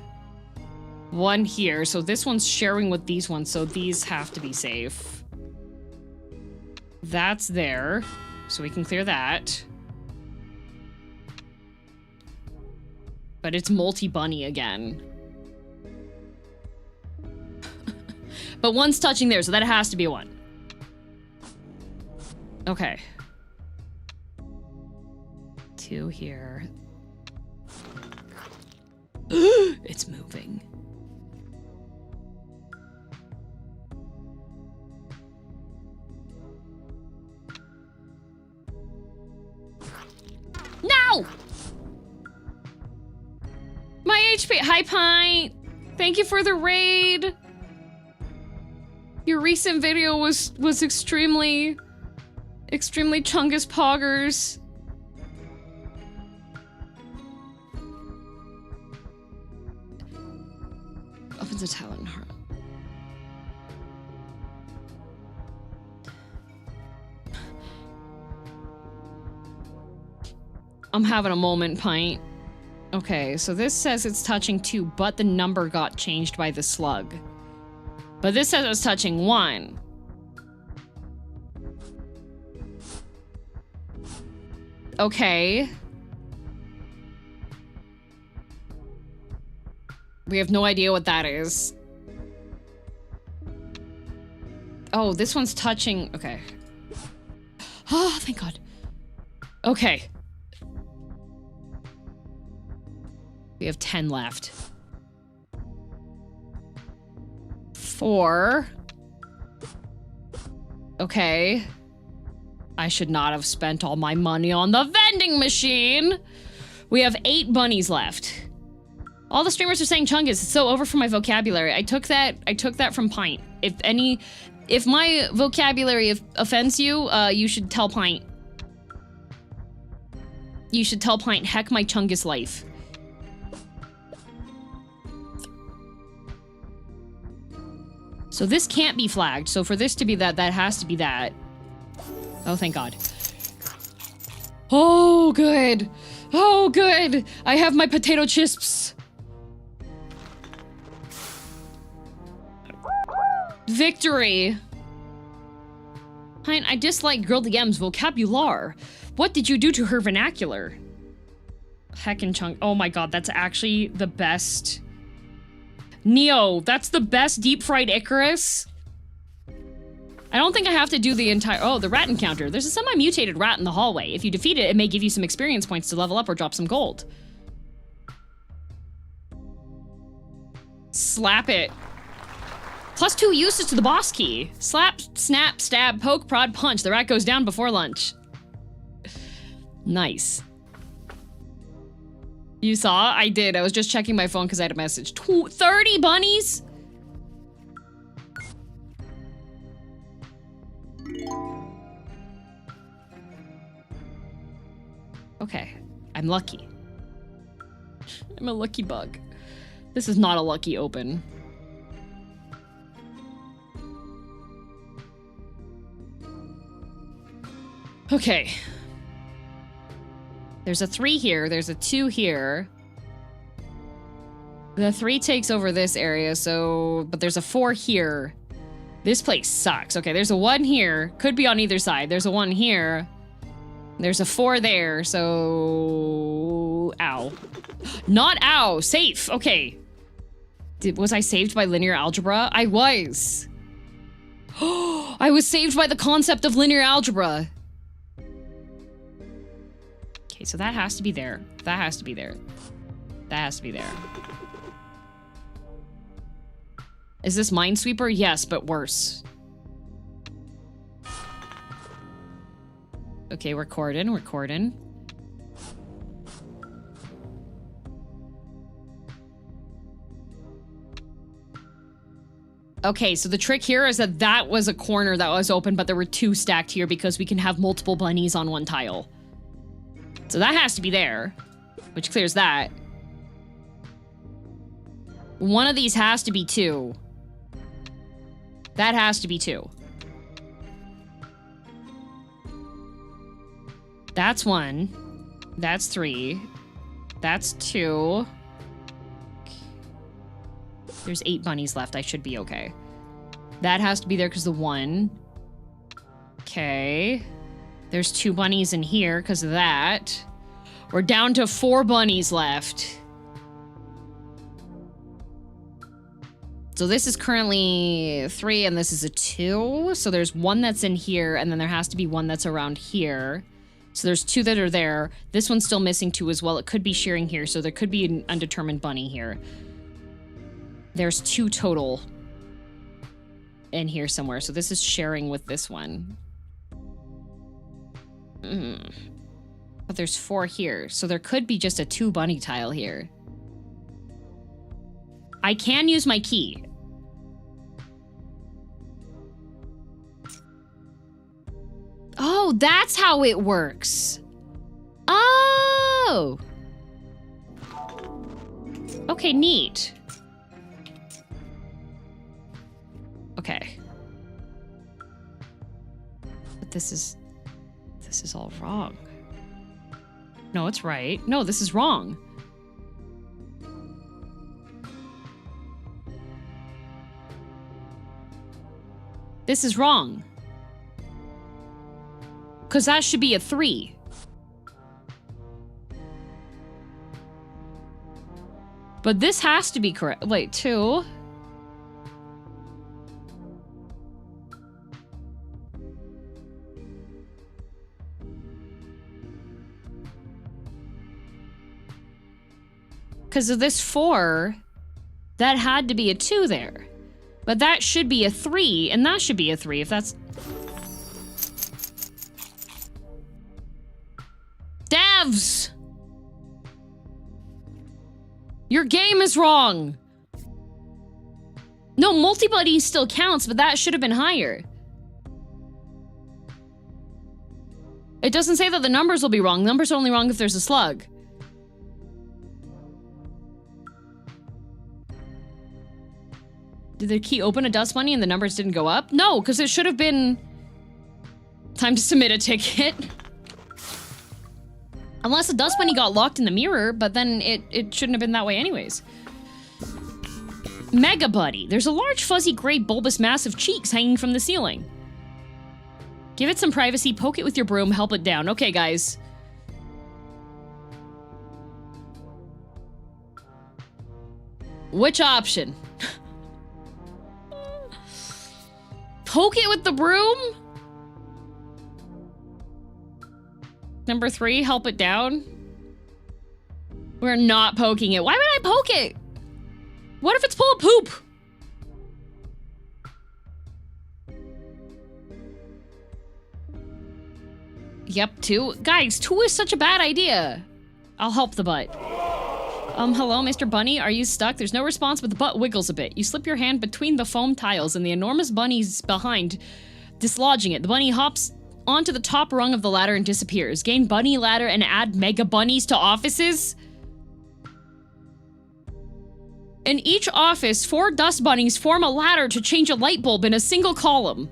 1 here. So this one's sharing with these ones. So these have to be safe. That's there. So we can clear that. But it's multi-bunny again. But 1's touching there, so that has to be a 1. Okay. 2 here. It's moving. No! My HP. Hi, Pint. Thank you for the raid. Your recent video was extremely chungus poggers. Opens a talent heart. I'm having a moment, Pint. Okay, so this says it's touching 2, but the number got changed by the slug. But this says it's touching 1. Okay. We have no idea what that is. Oh, this one's touching... Okay. Oh, thank God. Okay. We have 10 left. 4. Okay. I should not have spent all my money on the vending machine. We have 8 bunnies left. All the streamers are saying chungus. It's so over for my vocabulary. I took that from Pint. If my vocabulary offends you, you should tell Pint. You should tell Pint, heck my chungus life. So this can't be flagged. So for this to be that, that has to be that. Oh, thank God. Oh, good. Oh, good. I have my potato chips. Victory. Pint, I dislike girldm's vocabulary. What did you do to her vernacular? Heckin' chunk. Oh my God, that's actually the best. Neo, that's the best deep fried Icarus. I don't think I have to do the entire... Oh, the rat encounter. There's a semi-mutated rat in the hallway. If you defeat it, it may give you some experience points to level up or drop some gold. Slap it. +2 uses to the boss key. Slap, snap, stab, poke, prod, punch. The rat goes down before lunch. Nice. You saw? I did. I was just checking my phone because I had a message. 30 bunnies? Okay, I'm lucky. I'm a lucky bug. This is not a lucky open. Okay. There's a 3 here. There's a 2 here. The 3 takes over this area, so... But there's a 4 here. This place sucks. Okay, there's a 1 here. Could be on either side. There's a 1 here. There's a 4 there, so... Ow. Not ow! Safe! Okay. Was I saved by linear algebra? I was. I was saved by the concept of linear algebra. Okay, so that has to be there. That has to be there. That has to be there. Is this Minesweeper? Yes, but worse. Okay, recording. Okay, so the trick here is that that was a corner that was open, but there were 2 stacked here because we can have multiple bunnies on one tile. So that has to be there, which clears that. One of these has to be 2. That has to be 2. That's 1. That's 3. That's 2. There's 8 bunnies left. I should be okay. That has to be there because the 1. Okay. There's 2 bunnies in here because of that. We're down to 4 bunnies left. So this is currently 3 and this is a 2. So there's 1 that's in here and then there has to be 1 that's around here. So there's 2 that are there. This one's still missing 2 as well. It could be shearing here, so there could be an undetermined bunny here. There's 2 total in here somewhere. So this is sharing with this one. But there's 4 here. So there could be just a 2 bunny tile here. I can use my key. Oh, that's how it works. Oh. Okay, neat. Okay. But this is all wrong. No, it's right. No, this is wrong. This is wrong. Because that should be a 3. But this has to be correct. Wait, 2. Because of this 4, that had to be a 2 there. But that should be a 3, and that should be a 3 if that's... Devs! Your game is wrong! No, multi-buddy still counts, but that should have been higher. It doesn't say that the numbers will be wrong. Numbers are only wrong if there's a slug. Did the key open a dust bunny and the numbers didn't go up? No, because it should have been... Time to submit a ticket. Unless the dust bunny got locked in the mirror, but then it shouldn't have been that way anyways. Mega Buddy. There's a large fuzzy gray bulbous mass of cheeks hanging from the ceiling. Give it some privacy, poke it with your broom, help it down. Okay, guys. Which option? Poke it with the broom? Number 3, help it down. We're not poking it. Why would I poke it? What if it's full of poop? Yep, 2. Guys, 2 is such a bad idea. I'll help the butt. Hello, Mr. Bunny. Are you stuck? There's no response, but the butt wiggles a bit. You slip your hand between the foam tiles and the enormous bunny's behind, dislodging it. The bunny hops onto the top rung of the ladder and disappears. Gain bunny ladder and add mega bunnies to offices. In each office, 4 dust bunnies form a ladder to change a light bulb in a single column.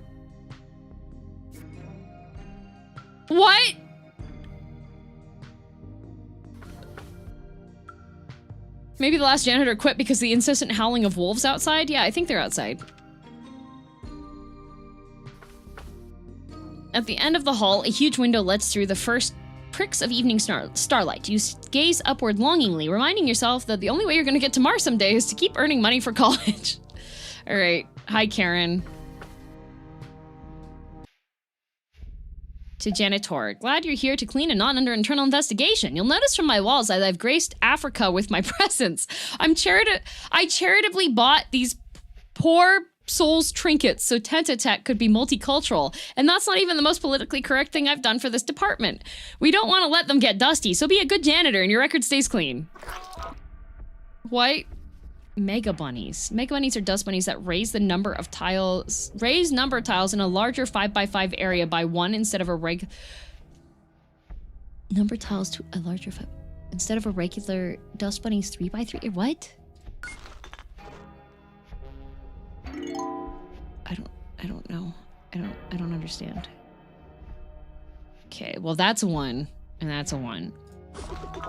What? Maybe the last janitor quit because of the incessant howling of wolves outside? Yeah, I think they're outside. At the end of the hall, a huge window lets through the first pricks of evening starlight. You gaze upward longingly, reminding yourself that the only way you're going to get to Mars someday is to keep earning money for college. All right. Hi, Karen. To janitor. Glad you're here to clean and not under internal investigation. You'll notice from my walls that I've graced Africa with my presence. I charitably bought these poor souls trinkets so Tentatek could be multicultural. And that's not even the most politically correct thing I've done for this department. We don't want to let them get dusty, so be a good janitor and your record stays clean. What? Mega bunnies. Mega bunnies are dust bunnies that raise number tiles in a larger 5x5 area by 1 instead of a number tiles to a larger 5 instead of a regular dust bunny's 3x3. What? I don't know. I don't understand. Okay, well that's a 1 and that's a 1.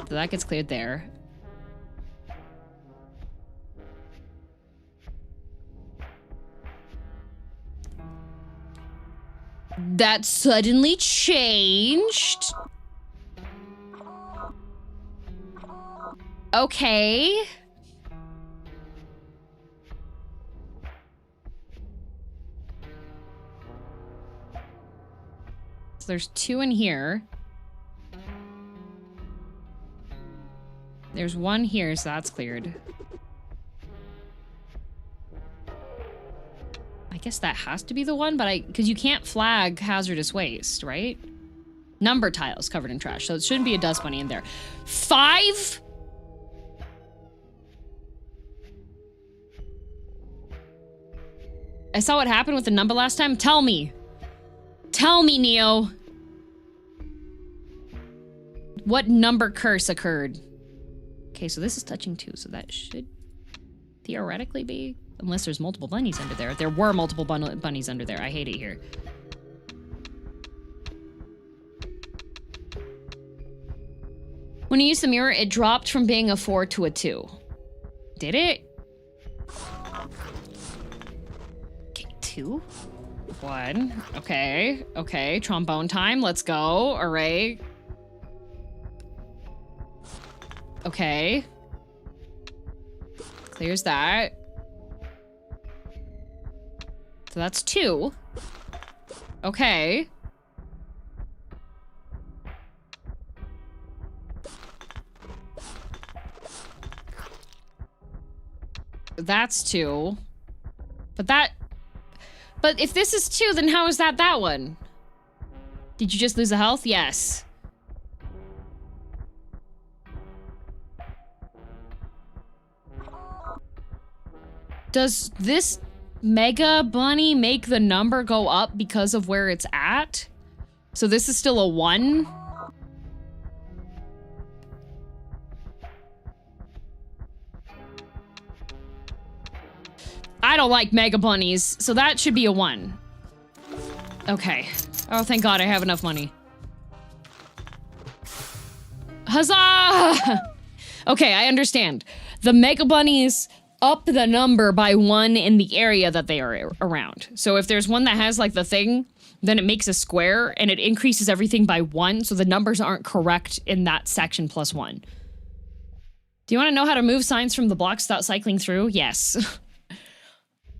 So that gets cleared there. That suddenly changed. Okay. So there's 2 in here. There's 1 here, so that's cleared. I guess that has to be the one, but because you can't flag hazardous waste, right? Number tiles covered in trash, so it shouldn't be a dust bunny in there. 5? I saw what happened with the number last time. Tell me. Tell me, Neo. What number curse occurred? Okay, so this is touching 2, so that should theoretically be... Unless there's multiple bunnies under there. There were multiple bunnies under there. I hate it here. When you use the mirror, it dropped from being a 4 to a 2. Did it? Okay, 2? 1. Okay. Okay. Trombone time. Let's go. All right. Okay. Clears that. So that's 2. Okay. That's 2. But if this is 2, then how is that one? Did you just lose the health? Yes. Does this Mega Bunny make the number go up because of where it's at? So this is still a 1? I don't like Mega Bunnies, so that should be a 1. Okay. Oh, thank God I have enough money. Huzzah! Okay, I understand. The Mega Bunnies up the number by 1 in the area that they are around. So if there's one that has like the thing, then it makes a square and it increases everything by 1, so the numbers aren't correct in that section plus 1. Do you want to know how to move signs from the blocks without cycling through? Yes.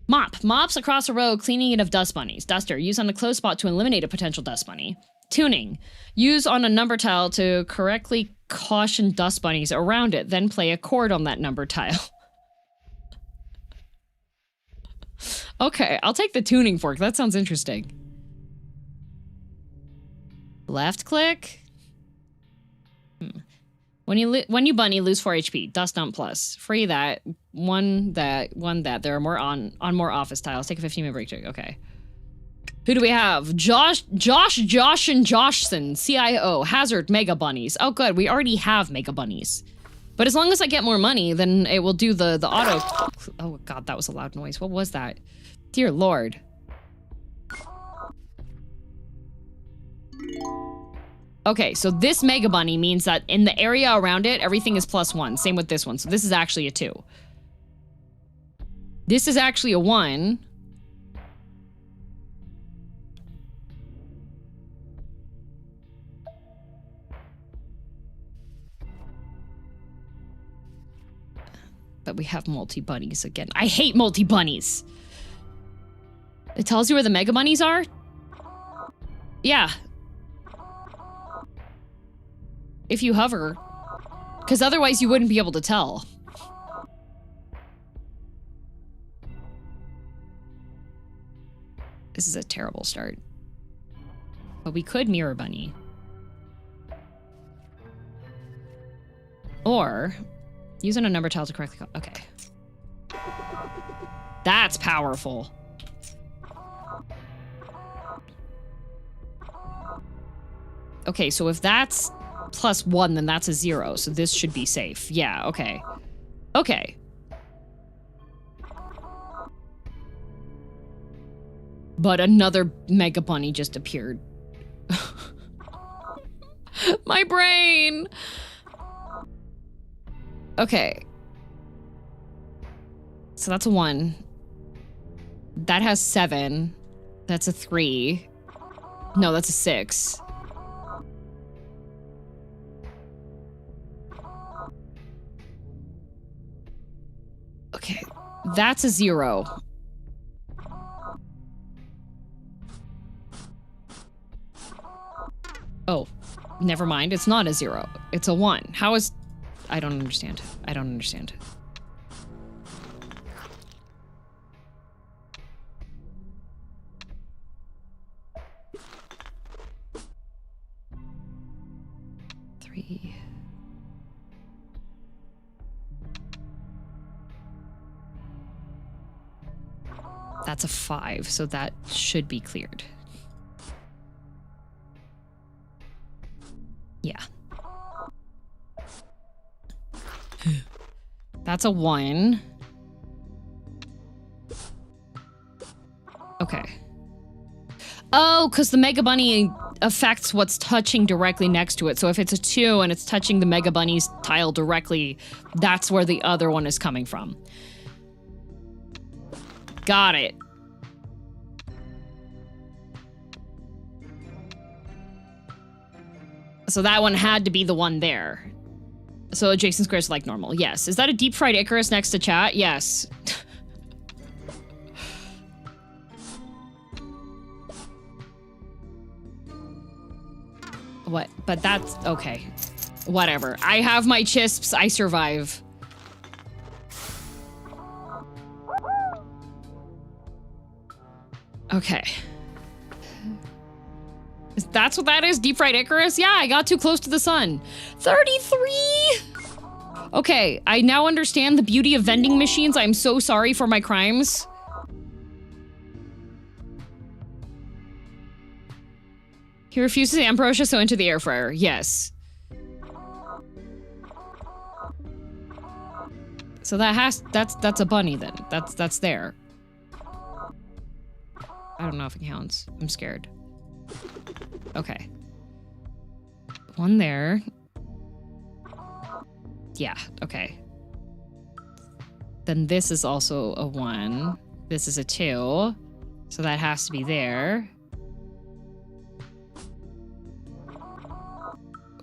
Mop. Mops across a row, cleaning it of dust bunnies. Duster. Use on a closed spot to eliminate a potential dust bunny. Tuning. Use on a number tile to correctly caution dust bunnies around it, then play a chord on that number tile. Okay, I'll take the tuning fork. That sounds interesting. Left click. When you bunny, lose 4 HP. Dust dump plus. Free that. One that. There are more on more office tiles. Take a 15-minute break. Okay. Who do we have? Josh, and Joshson, CIO, Hazard, Mega Bunnies. Oh, good. We already have Mega Bunnies. But as long as I get more money, then it will do the auto. Oh, God, that was a loud noise. What was that? Dear Lord. Okay, so this Mega Bunny means that in the area around it, everything is +1. Same with this one. So this is actually a 2. This is actually a 1. But we have multi-bunnies again. I hate multi-bunnies. It tells you where the Mega Bunnies are? Yeah. If you hover. Because otherwise you wouldn't be able to tell. This is a terrible start. But we could mirror bunny. Or using a number tile to correctly call. Okay. That's powerful. Okay, so if that's +1, then that's a 0. So this should be safe. Yeah, okay. Okay. But another Mega Bunny just appeared. My brain! Okay. So that's a 1. That has 7. That's a 3. No, that's a 6. Okay, that's a 0. Oh, never mind. It's not a 0. It's a 1. How is... I don't understand. I don't understand. Three. That's a 5, so that should be cleared. Yeah. That's a 1. Okay. Oh, because the Mega Bunny affects what's touching directly next to it. So if it's a 2 and it's touching the Mega Bunny's tile directly, that's where the other one is coming from. Got it. So that one had to be the one there. So adjacent squares like normal. Yes. Is that a deep fried Icarus next to chat? Yes. What? But that's okay. Whatever. I have my chisps. I survive. Okay. That's what that is? Deep fried Icarus? Yeah, I got too close to the sun. 33! Okay, I now understand the beauty of vending machines. I'm so sorry for my crimes. He refuses the ambrosia, so into the air fryer. Yes. So that has that's a bunny then. That's there. I don't know if it counts. I'm scared. Okay. 1 there. Yeah, okay. Then this is also a 1. This is a 2. So that has to be there.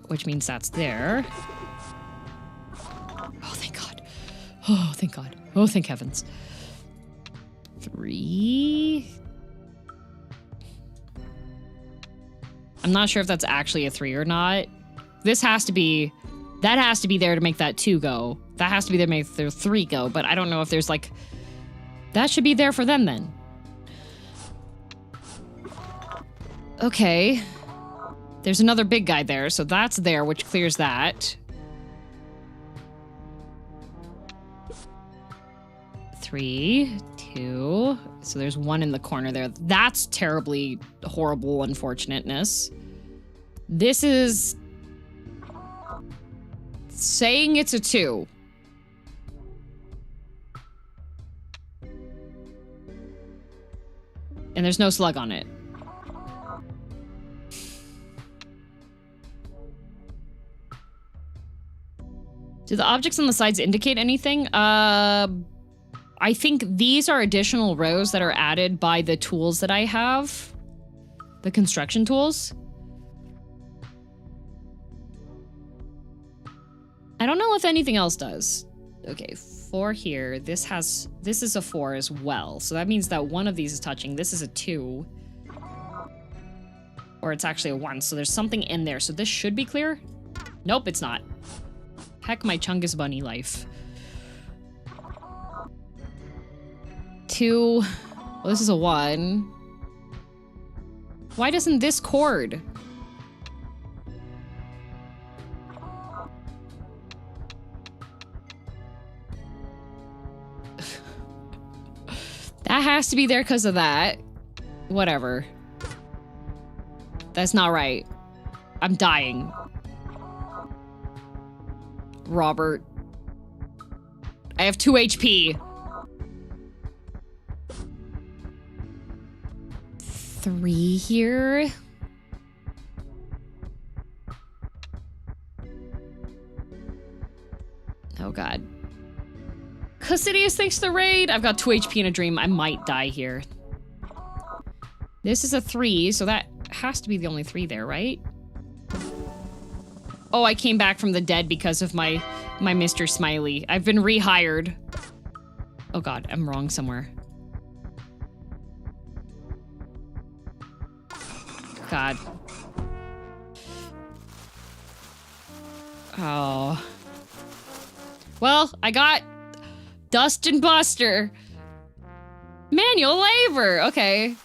Which means that's there. Oh, thank God. Oh, thank God. Oh, thank heavens. 3. I'm not sure if that's actually a 3 or not. This has to be... That has to be there to make that 2 go. That has to be there to make the 3 go, but I don't know if there's like... That should be there for them then. Okay. There's another big guy there, so that's there, which clears that. 3, 2. So there's 1 in the corner there. That's terribly horrible unfortunateness. This is saying it's a 2. And there's no slug on it. Do the objects on the sides indicate anything? I think these are additional rows that are added by the tools that I have. The construction tools. I don't know if anything else does. Okay, 4 here. This is a 4 as well. So that means that one of these is touching. This is a 2. Or it's actually a 1. So there's something in there. So this should be clear. Nope, it's not. Heck, my Chungus bunny life. 2. Well, this is a 1. Why doesn't this cord? That has to be there because of that. Whatever. That's not right. I'm dying. Robert. I have 2 HP. 3 here. Oh god. Custodius, thanks to the raid. I've got 2 HP in a dream. I might die here. This is a 3, so that has to be the only 3 there, right? Oh, I came back from the dead because of my Mr. Smiley. I've been rehired. Oh god, I'm wrong somewhere. God. Oh. Well, I got Dust and Buster. Manual labor. Okay.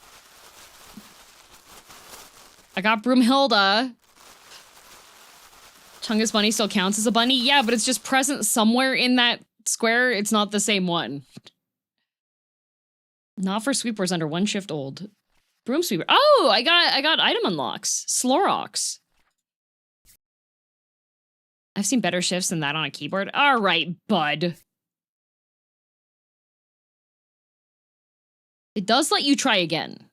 I got Broomhilda. Chungus Bunny still counts as a bunny? Yeah, but it's just present somewhere in that square. It's not the same one. Not for sweepers under 1 shift old. Broom sweeper. Oh, I got item unlocks. Slorox. I've seen better shifts than that on a keyboard. All right, bud. It does let you try again.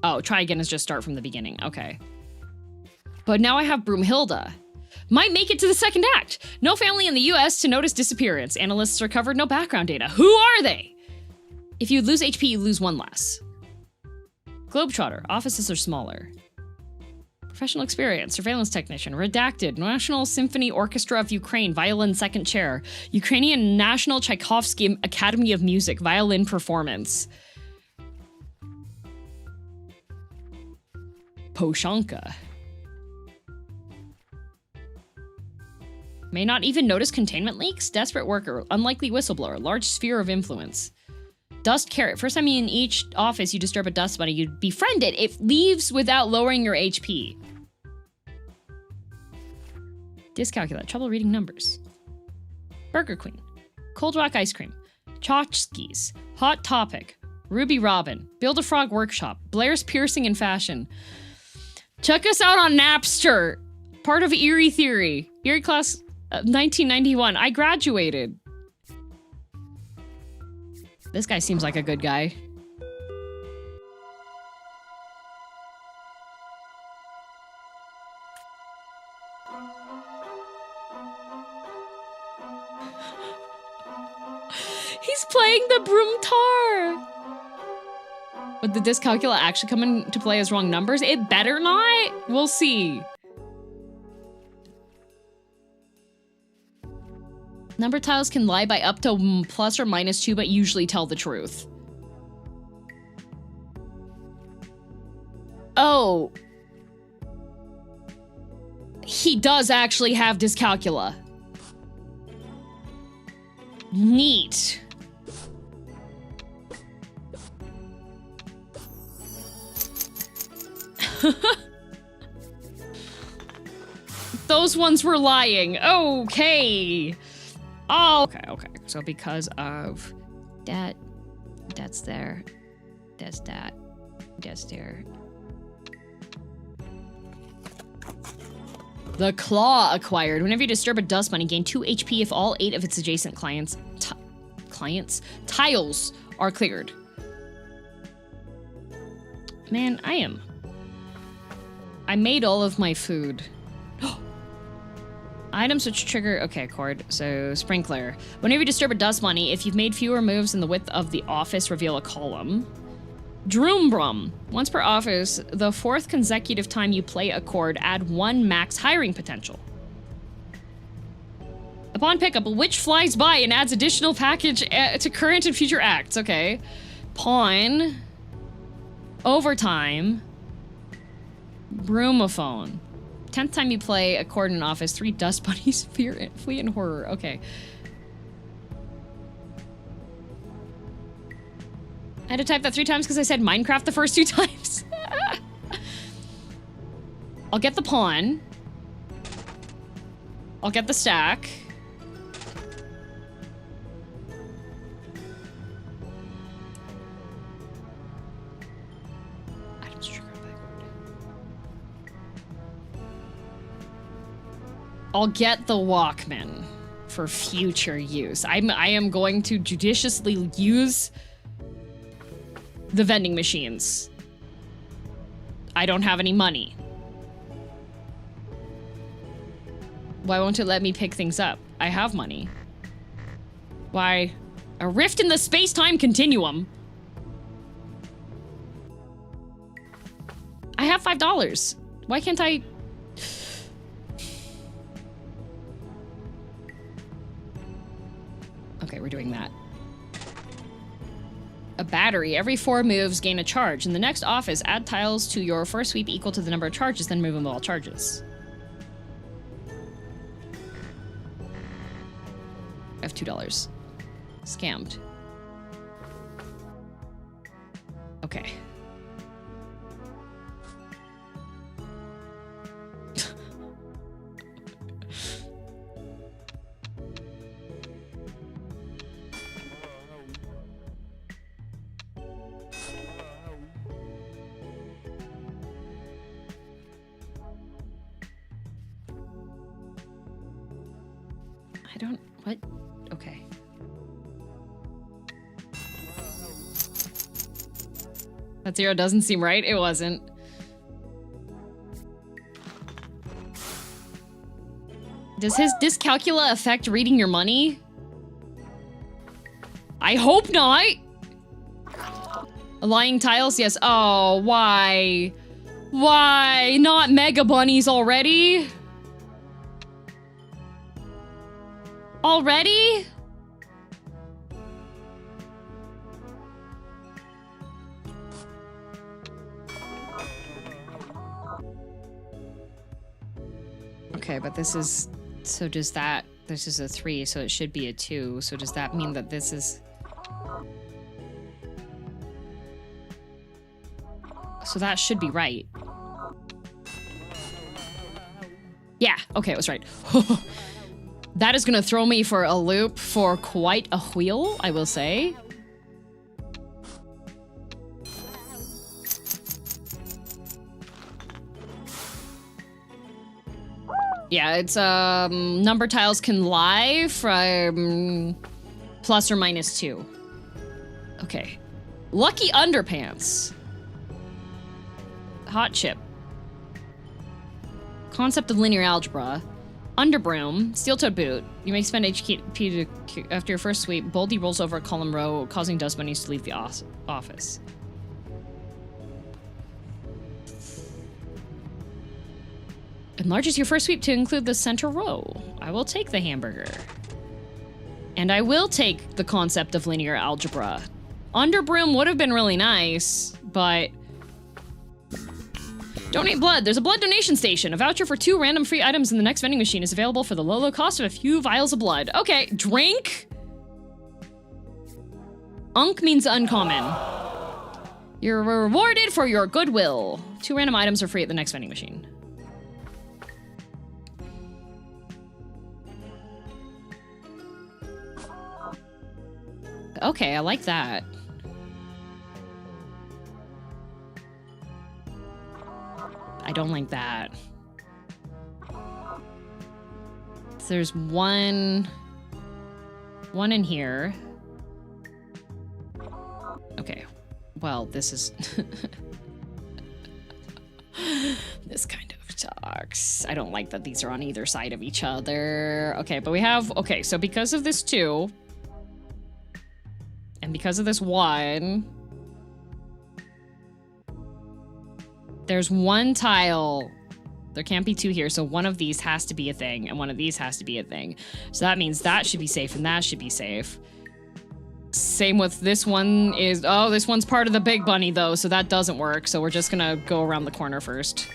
Oh, try again is just start from the beginning. Okay. But now I have Broomhilda. Might make it to the 2nd act. No family in the US to notice disappearance. Analysts recovered no background data. Who are they? If you lose HP, you lose 1 less. Globetrotter. Offices are smaller. Professional experience. Surveillance technician. Redacted. National Symphony Orchestra of Ukraine. Violin 2nd chair. Ukrainian National Tchaikovsky Academy of Music. Violin performance. Poshanka. May not even notice containment leaks? Desperate worker. Unlikely whistleblower. Large sphere of influence. Dust carrot. First time in each office you disturb a dust bunny, you befriend it. It leaves without lowering your HP. Dyscalculate. Trouble reading numbers. Burger Queen. Cold Rock Ice Cream. Tchotchkes. Hot Topic. Ruby Robin. Build a Frog Workshop. Blair's Piercing and Fashion. Check us out on Napster. Part of Eerie Theory. Eerie Class 1991. I graduated. This guy seems like a good guy. He's playing the broom tar. Would the dyscalculia actually come into play as wrong numbers? It better not. We'll see. Number tiles can lie by up to plus or minus 2, but usually tell the truth. Oh. He does actually have dyscalculia. Neat. Those ones were lying. Okay. Oh, okay. So because of that, that's there. That's that. That's there. The Claw acquired. Whenever you disturb a dust bunny, gain 2 HP if all 8 of its adjacent tiles are cleared. Man, I made all of my food. Items which trigger... Okay, Cord. So, Sprinkler. Whenever you disturb a dust bunny, if you've made fewer moves than the width of the office, reveal a column. Droombrum. Once per office, the 4th consecutive time you play a chord, add 1 max hiring potential. Upon pickup, a witch flies by and adds additional package to current and future acts. Okay. Pawn. Overtime. Broomophone. 10th time you play a chord in an office, 3 dust bunnies flee in horror. Okay. I had to type that 3 times because I said Minecraft the first 2 times. I'll get the pawn. I'll get the stack. Items triggered by I'll get the Walkman for future use. I am going to judiciously use the vending machines. I don't have any money. Why won't it let me pick things up? I have money. Why? A rift in the space-time continuum. I have $5. Why can't I... Okay, we're doing that. A battery. Every 4 moves, gain a charge. In the next office, add tiles to your first sweep equal to the number of charges, then move them all charges. I have $2. Scammed. Okay. I don't... What? Okay. That 0 doesn't seem right. It wasn't. Does his dyscalculia affect reading your money? I hope not! Lying tiles? Yes. Oh, why? Why? Not mega bunnies already? Already? Okay, but this is... So does that... This is a 3, so it should be a 2. So does that mean that this is... So that should be right. Yeah, okay, it was right. That is gonna throw me for a loop for quite a wheel, I will say. Yeah, it's, number tiles can lie from plus or minus 2. Okay. Lucky underpants. Hot chip. Concept of linear algebra. Underbroom. Steel-toed boot. You may spend HP after your first sweep. Boldy rolls over a column row, causing dust bunnies to leave the office. Enlarges your first sweep to include the center row. I will take the hamburger. And I will take the concept of linear algebra. Underbroom would have been really nice, but... Donate blood. There's a blood donation station. A voucher for 2 random free items in the next vending machine is available for the low cost of a few vials of blood. Okay, drink. Unk means uncommon. You're rewarded for your goodwill. 2 random items are free at the next vending machine. Okay, I like that. I don't like that. So there's one in here. Okay. Well, this is this kind of sucks. I don't like that these are on either side of each other. Okay, but we have, okay, so because of this 2 and because of this 1, there's one tile. There can't be 2 here, so one of these has to be a thing and one of these has to be a thing. So that means that should be safe and that should be safe. Same with this one is, oh, this one's part of the big bunny though, so that doesn't work. So we're just gonna go around the corner first.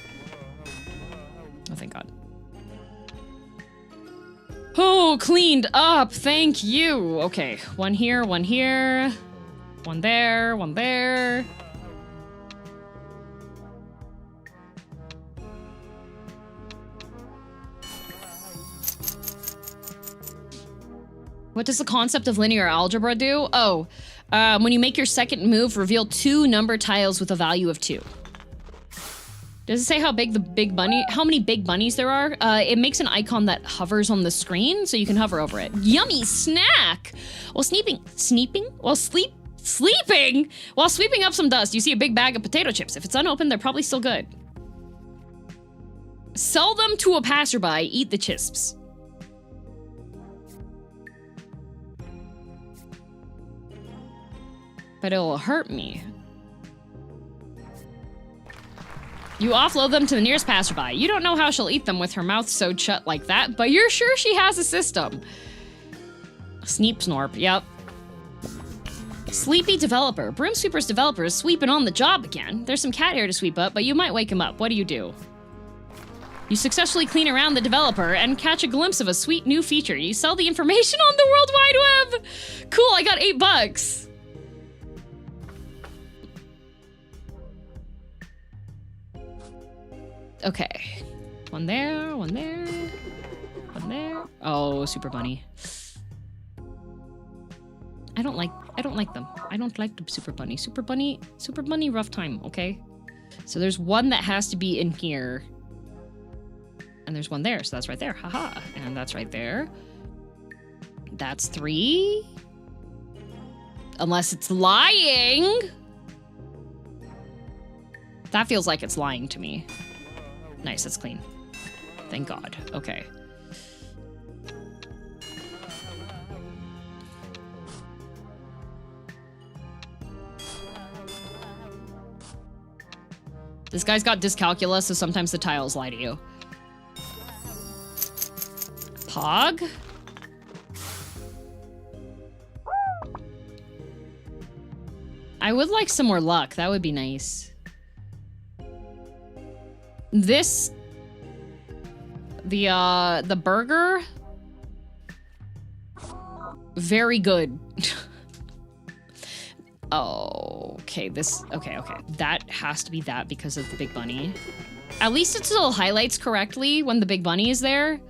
Oh, thank God. Oh, cleaned up, thank you. Okay, one here, one there, one there. What does the concept of linear algebra do? Oh, when you make your second move, reveal 2 number tiles with a value of 2. Does it say how big how many big bunnies there are? It makes an icon that hovers on the screen, so you can hover over it. Yummy snack! While sleeping while sweeping up some dust, you see a big bag of potato chips. If it's unopened, they're probably still good. Sell them to a passerby, eat the chips. But it'll hurt me. You offload them to the nearest passerby. You don't know how she'll eat them with her mouth sewed shut like that, but you're sure she has a system. Sneep snorp, yep. Sleepy developer. Broom Sweeper's developer is sweeping on the job again. There's some cat hair to sweep up, but you might wake him up. What do? You successfully clean around the developer and catch a glimpse of a sweet new feature. You sell the information on the World Wide Web. Cool, I got $8. Okay. One there, one there, one there. Oh, Super Bunny. I don't like them. I don't like the Super Bunny. Super Bunny, rough time, okay? So there's one that has to be in here. And there's one there, so that's right there. Haha. And that's right there. That's 3. Unless it's lying. That feels like it's lying to me. Nice, that's clean. Thank God. Okay. This guy's got dyscalculia, so sometimes the tiles lie to you. Pog? I would like some more luck. That would be nice. This, the burger, very good. Oh, okay, okay. That has to be that because of the big bunny. At least it still highlights correctly when the big bunny is there.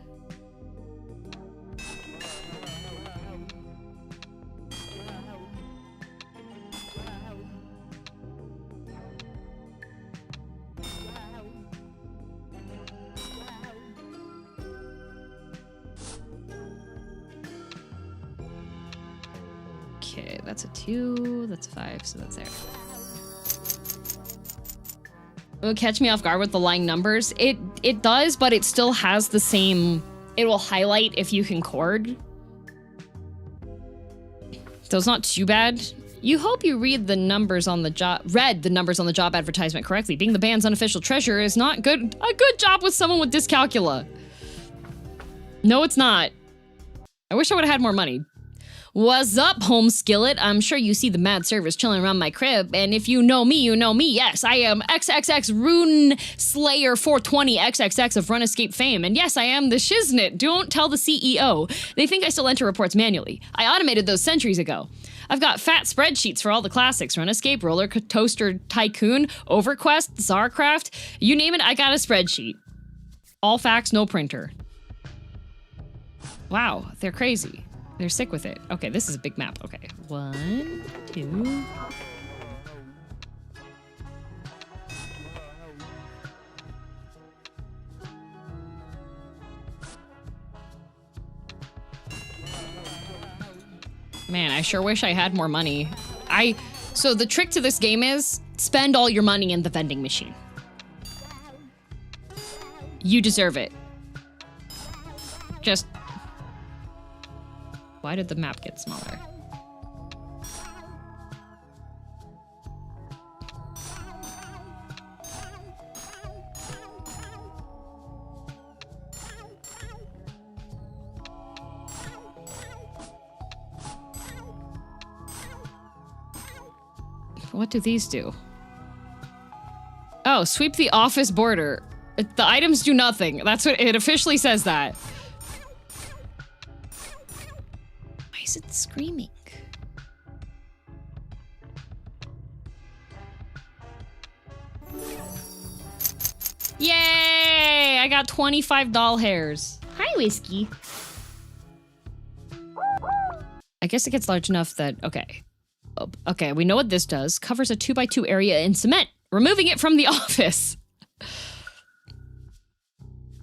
Okay, that's a 2, that's a 5, so that's there. It'll catch me off guard with the lying numbers. It does, but it still has the same, it will highlight if you can chord. So it's not too bad. You hope you read the numbers on the job advertisement correctly. Being the band's unofficial treasurer is not good. A good job with someone with dyscalculia. No, it's not. I wish I would have had more money. What's up, home skillet? I'm sure you see the mad servers chilling around my crib, and if you know me, you know me. Yes, I am XXX Rune Slayer 420 XXX of RunEscape fame, and yes, I am the shiznit. Don't tell the CEO. They think I still enter reports manually. I automated those centuries ago. I've got fat spreadsheets for all the classics: RunEscape, Roller Toaster Tycoon, Overquest, Czarcraft. You name it, I got a spreadsheet. All facts, no printer. Wow, they're crazy. They're sick with it. Okay, this is a big map. Okay, 1, 2. Man, I sure wish I had more money. So the trick to this game is spend all your money in the vending machine. You deserve it. Just... Why did the map get smaller? What do these do? Oh, sweep the office border. The items do nothing. That's what it officially says that. Why is it screaming? Yay! I got 25 doll hairs. Hi, Whiskey. I guess it gets large enough that... Okay. Okay, we know what this does. Covers a 2x2 area in cement, removing it from the office.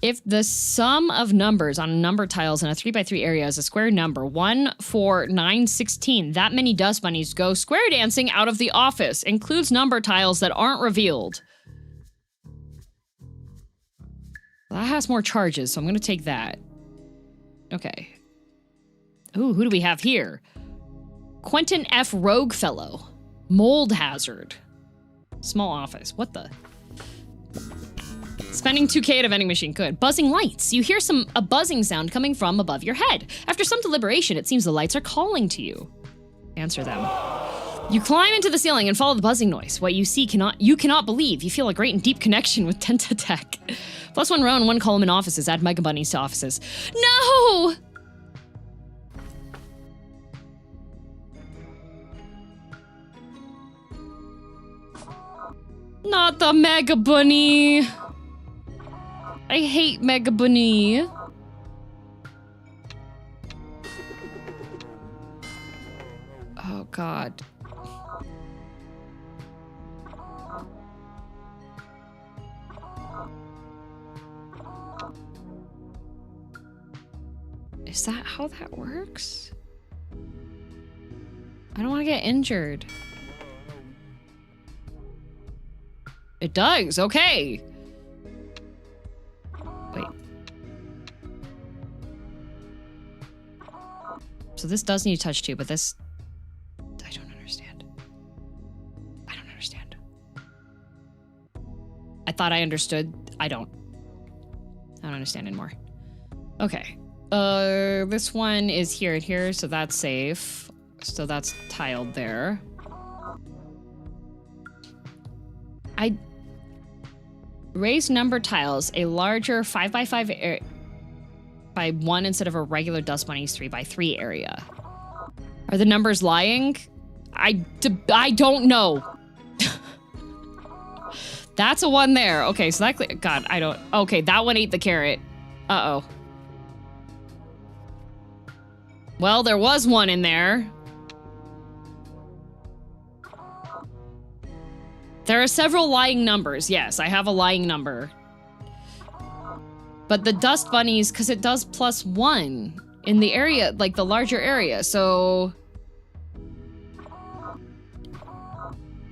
If the sum of numbers on number tiles in a 3x3 area is a square number, 1, 4, 9, 16, that many dust bunnies go square dancing out of the office. Includes number tiles that aren't revealed. That has more charges, so I'm gonna take that. Okay. Ooh, who do we have here? Quentin F. Rogue Fellow. Mold Hazard. Small office. What the? Spending 2K at a vending machine. Good. Buzzing lights. You hear a buzzing sound coming from above your head. After some deliberation, it seems the lights are calling to you. Answer them. You climb into the ceiling and follow the buzzing noise. What you see you cannot believe. You feel a great and deep connection with Tenta Tech. +1 row and 1 column in offices. Add Mega Bunnies to offices. No! Not the Mega Bunny. I hate Mega Bunny. Oh, God. Is that how that works? I don't want to get injured. It does, okay. Wait. So this does need to touch too, but this... I don't understand. I don't understand. I thought I understood. I don't understand anymore. Okay. This one is here and here, so that's safe. So that's tiled there. I raised number tiles a larger 5x5 by 1 instead of a regular Dust Bunny's 3x3 area. Are the numbers lying? I don't know. That's a 1 there. Okay, so that... God, I don't... Okay, that one ate the carrot. Uh-oh. Well, there was 1 in there. There are several lying numbers. Yes, I have a lying number. But the Dust Bunnies, because it does +1 in the area, like the larger area, so...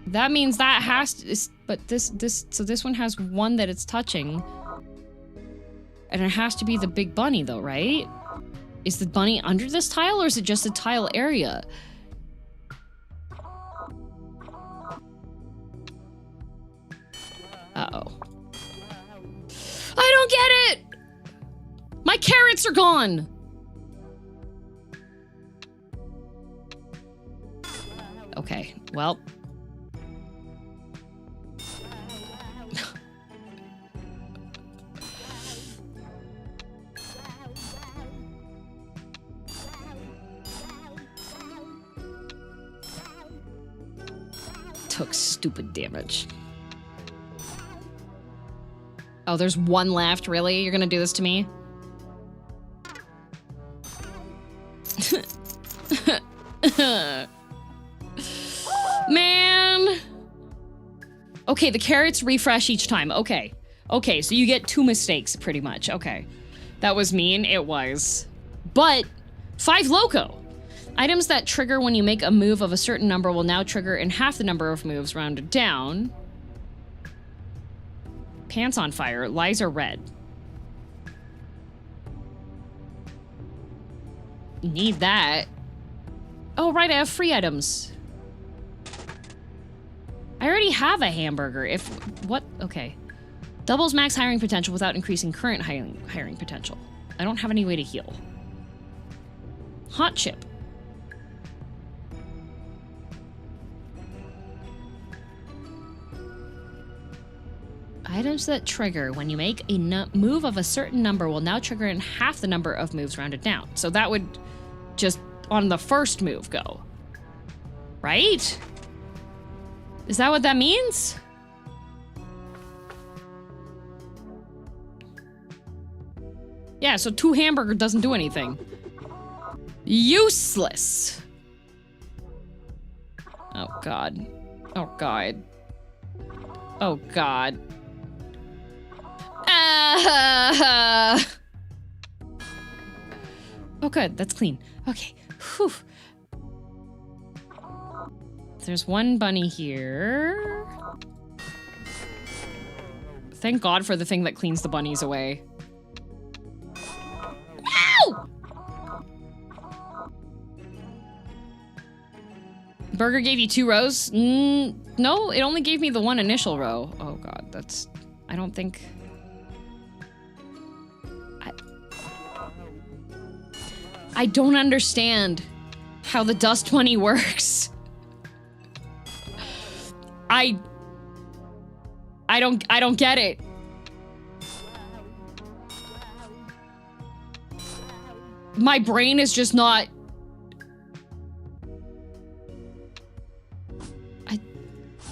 That means that has to... But so this one has 1 that it's touching. And it has to be the big bunny though, right? Is the bunny under this tile or is it just a tile area? Uh-oh. I don't get it! My carrots are gone! Okay, well. Took stupid damage. Oh, there's 1 left? Really? You're gonna do this to me? Okay, the carrots refresh each time. Okay. Okay, so you get 2 mistakes, pretty much. Okay. That was mean. It was. But 5 loco. Items that trigger when you make a move of a certain number will now trigger in half the number of moves rounded down. Pants on fire. Lies are red. Need that. Oh, right, I have free items. I already have a hamburger. If... What? Okay. Doubles max hiring potential without increasing current hiring potential. I don't have any way to heal. Hot chip. Items that trigger when you make a move of a certain number will now trigger in half the number of moves rounded down. So that would just on the first move go. Right? Is that what that means? Yeah, so 2 hamburger doesn't do anything. Useless. Oh, God. Oh, God. Oh, God. Oh, good. That's clean. Okay. Whew. There's one bunny here. Thank God for the thing that cleans the bunnies away. Ow! Burger gave you 2 rows? No, it only gave me the 1 initial row. Oh God, that's... I don't think... I don't understand how the dust bunny works. I don't get it. My brain is just not...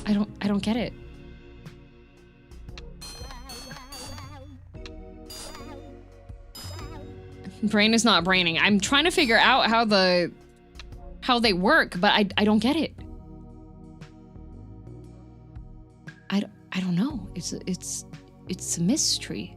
I don't get it. Brain is not braining. I'm trying to figure out how they work, but I don't get it. I don't know. It's a mystery.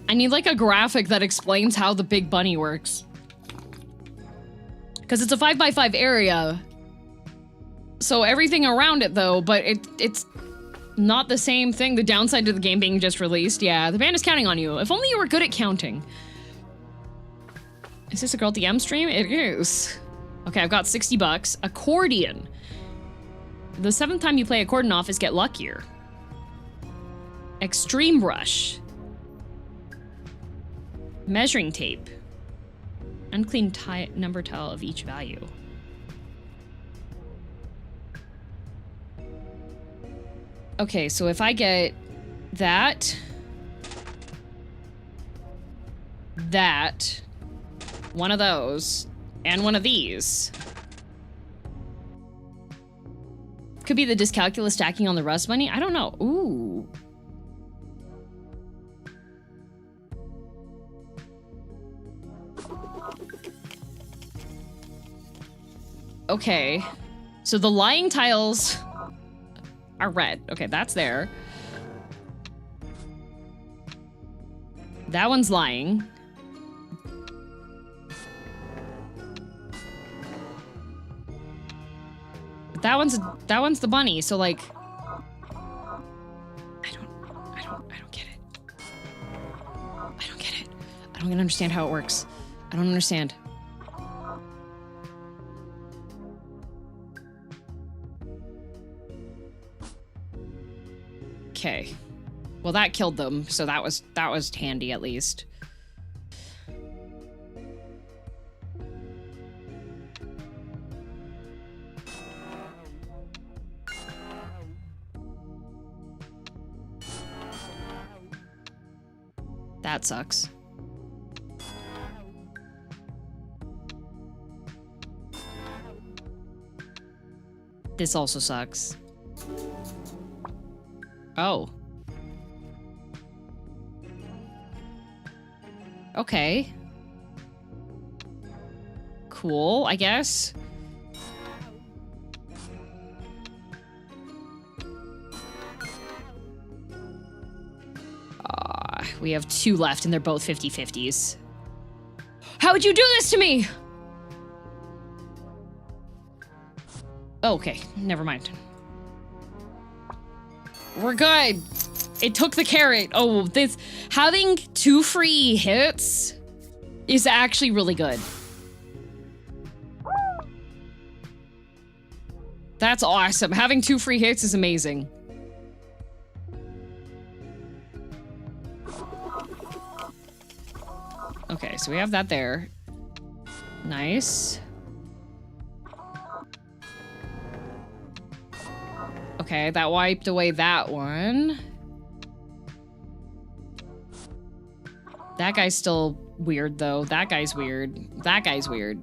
I need like a graphic that explains how the big bunny works. Because it's a 5x5 area. So everything around it though, but it's not the same thing. The downside to the game being just released. Yeah, the band is counting on you. If only you were good at counting. Is this a girldm stream? It is. Okay, I've got 60 bucks. Accordion. The 7th time you play accordion office, get luckier. Extreme brush. Measuring tape. Unclean number tile of each value. Okay, so if I get that, one of those, and one of these. Could be the dyscalculus stacking on the rust bunny. I don't know. Ooh. Okay. So the lying tiles are red. Okay, that's there. That one's lying. That one's the bunny, so like I don't get it. I don't get it. I don't understand how it works. I don't understand. Okay. Well, that killed them, so that was handy at least. That sucks. This also sucks. Oh. Okay. Cool, I guess. We have 2 left and they're both 50-50s. How would you do this to me? Okay, never mind. We're good. It took the carrot. Oh, this having 2 free hits is actually really good. That's awesome. Having 2 free hits is amazing. Okay, so we have that there. Nice. Okay, that wiped away that one. That guy's still weird, though. That guy's weird. That guy's weird.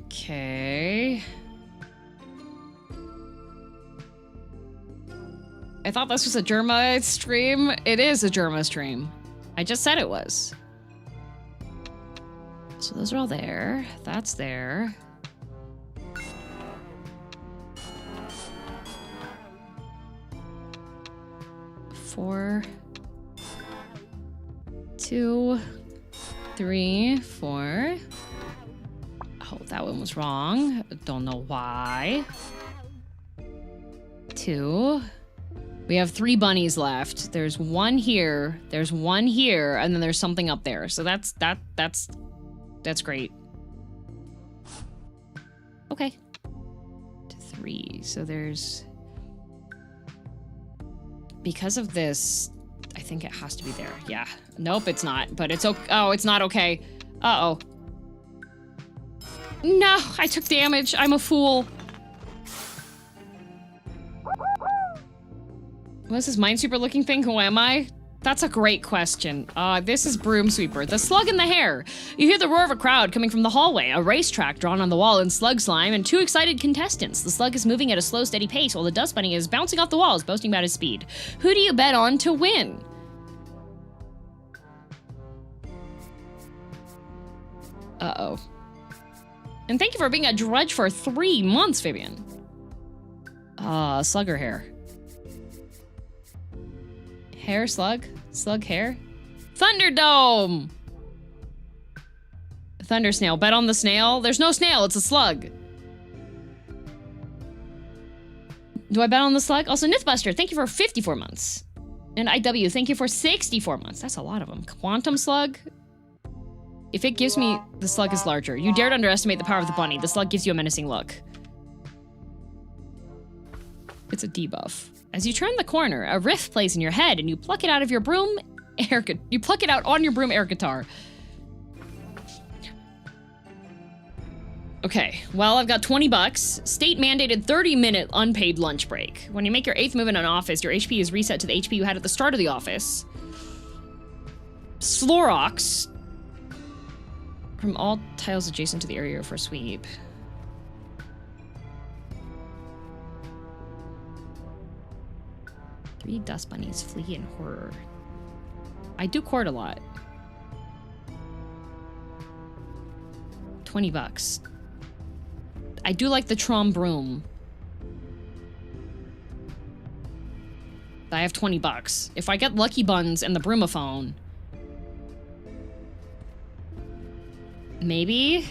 Okay. I thought this was a Germa stream. It is a Germa stream. I just said it was. So those are all there. That's there. Four, 2, 3, 4. Oh, that one was wrong. Don't know why. 2. We have 3 bunnies left. There's 1 here. There's 1 here, and then there's something up there. So that's great. Okay. 3. So there's, because of this, I think it has to be there. Yeah. Nope, it's not. But it's okay. Oh, it's not okay. Uh-oh. No, I took damage. I'm a fool. What's this minesweeper looking thing? Who am I? That's a great question. This is Broomsweeper, the slug in the hair. You hear the roar of a crowd coming from the hallway, a racetrack drawn on the wall in slug slime, and 2 excited contestants. The slug is moving at a slow, steady pace while the dust bunny is bouncing off the walls, boasting about his speed. Who do you bet on to win? Uh-oh. And thank you for being a drudge for 3 months, Fabian. Slugger hair. Hair slug? Slug hair? Thunderdome! Thunder snail. Bet on the snail? There's no snail, it's a slug. Do I bet on the slug? Also, Mythbuster, thank you for 54 months. And IW, thank you for 64 months. That's a lot of them. Quantum slug? If it gives me... The slug is larger. You dared underestimate the power of the bunny. The slug gives you a menacing look. It's a debuff. As you turn the corner, a riff plays in your head, and you pluck it out of your broom air. You pluck it out on your broom air guitar. Okay, well, I've got 20 bucks. State mandated 30-minute unpaid lunch break. When you make your 8th move in an office, your HP is reset to the HP you had at the start of the office. Slorox. From all tiles adjacent to the area for sweep. Three dust bunnies flee in horror. I do court a lot. 20 bucks. I do like the Trom broom. I have 20 bucks. If I get Lucky Buns and the broomophone, maybe?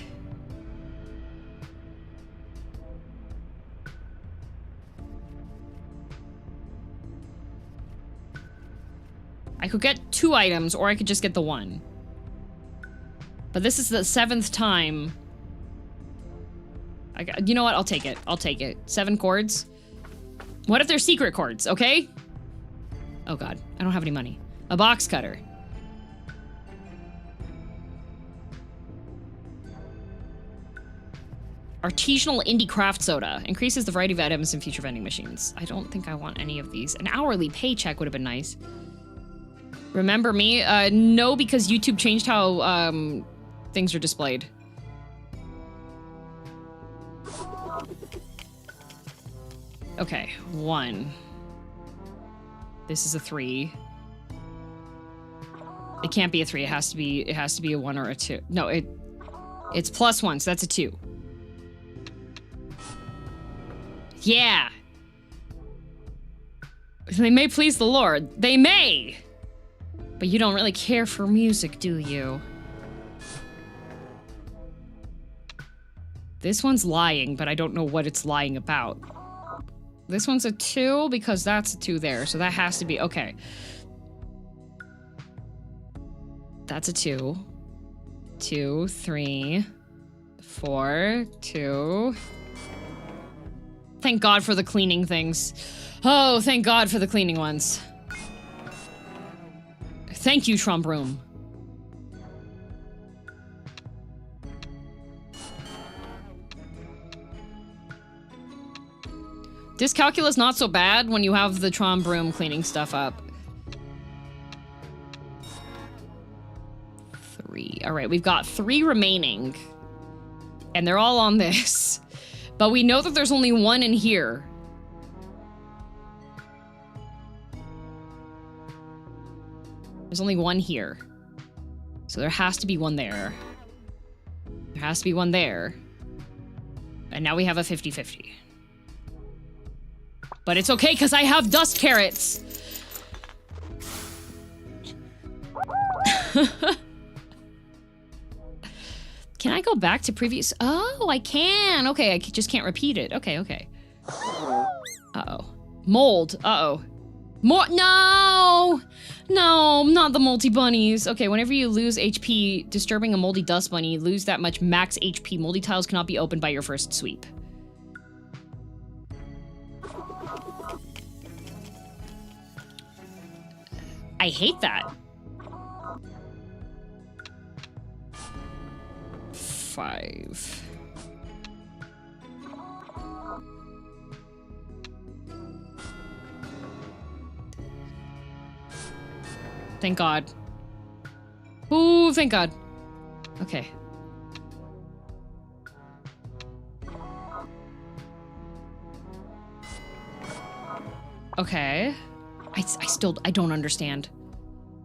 I could get 2 items, or I could just get the 1. But this is the 7th time. You know what? I'll take it. I'll take it. 7 chords. What if they're secret chords, okay? Oh god, I don't have any money. A box cutter. Artisanal indie craft soda. Increases the variety of items in future vending machines. I don't think I want any of these. An hourly paycheck would have been nice. Remember me? No, because YouTube changed how things are displayed. Okay, 1. This is a 3. It can't be a 3. It has to be a 1 or a 2. No, it's +1, so that's a 2. Yeah. They may please the Lord. They may. But you don't really care for music, do you? This one's lying, but I don't know what it's lying about. This one's a 2 because that's a 2 there, so that has to be okay. That's a 2. 2, 3, 4, 2. Thank God for the cleaning things. Oh, thank God for the cleaning ones. Thank you, Trump Room. Dyscalculus not so bad when you have the Trom Broom cleaning stuff up. 3. All right, we've got 3 remaining. And they're all on this. But we know that there's only 1 in here. There's only 1 here. So there has to be 1 there. There has to be 1 there. And now we have a 50-50. But it's okay, because I have dust carrots! Can I go back to previous? Oh, I can! Okay, I just can't repeat it. Okay, okay. Uh-oh. Mold. Uh-oh. More- No! No, not the multi-bunnies. Okay, whenever you lose HP disturbing a moldy dust bunny, you lose that much max HP. Moldy tiles cannot be opened by your first sweep. I hate that. 5. Thank God. Ooh, thank God. Okay. Okay. I don't understand.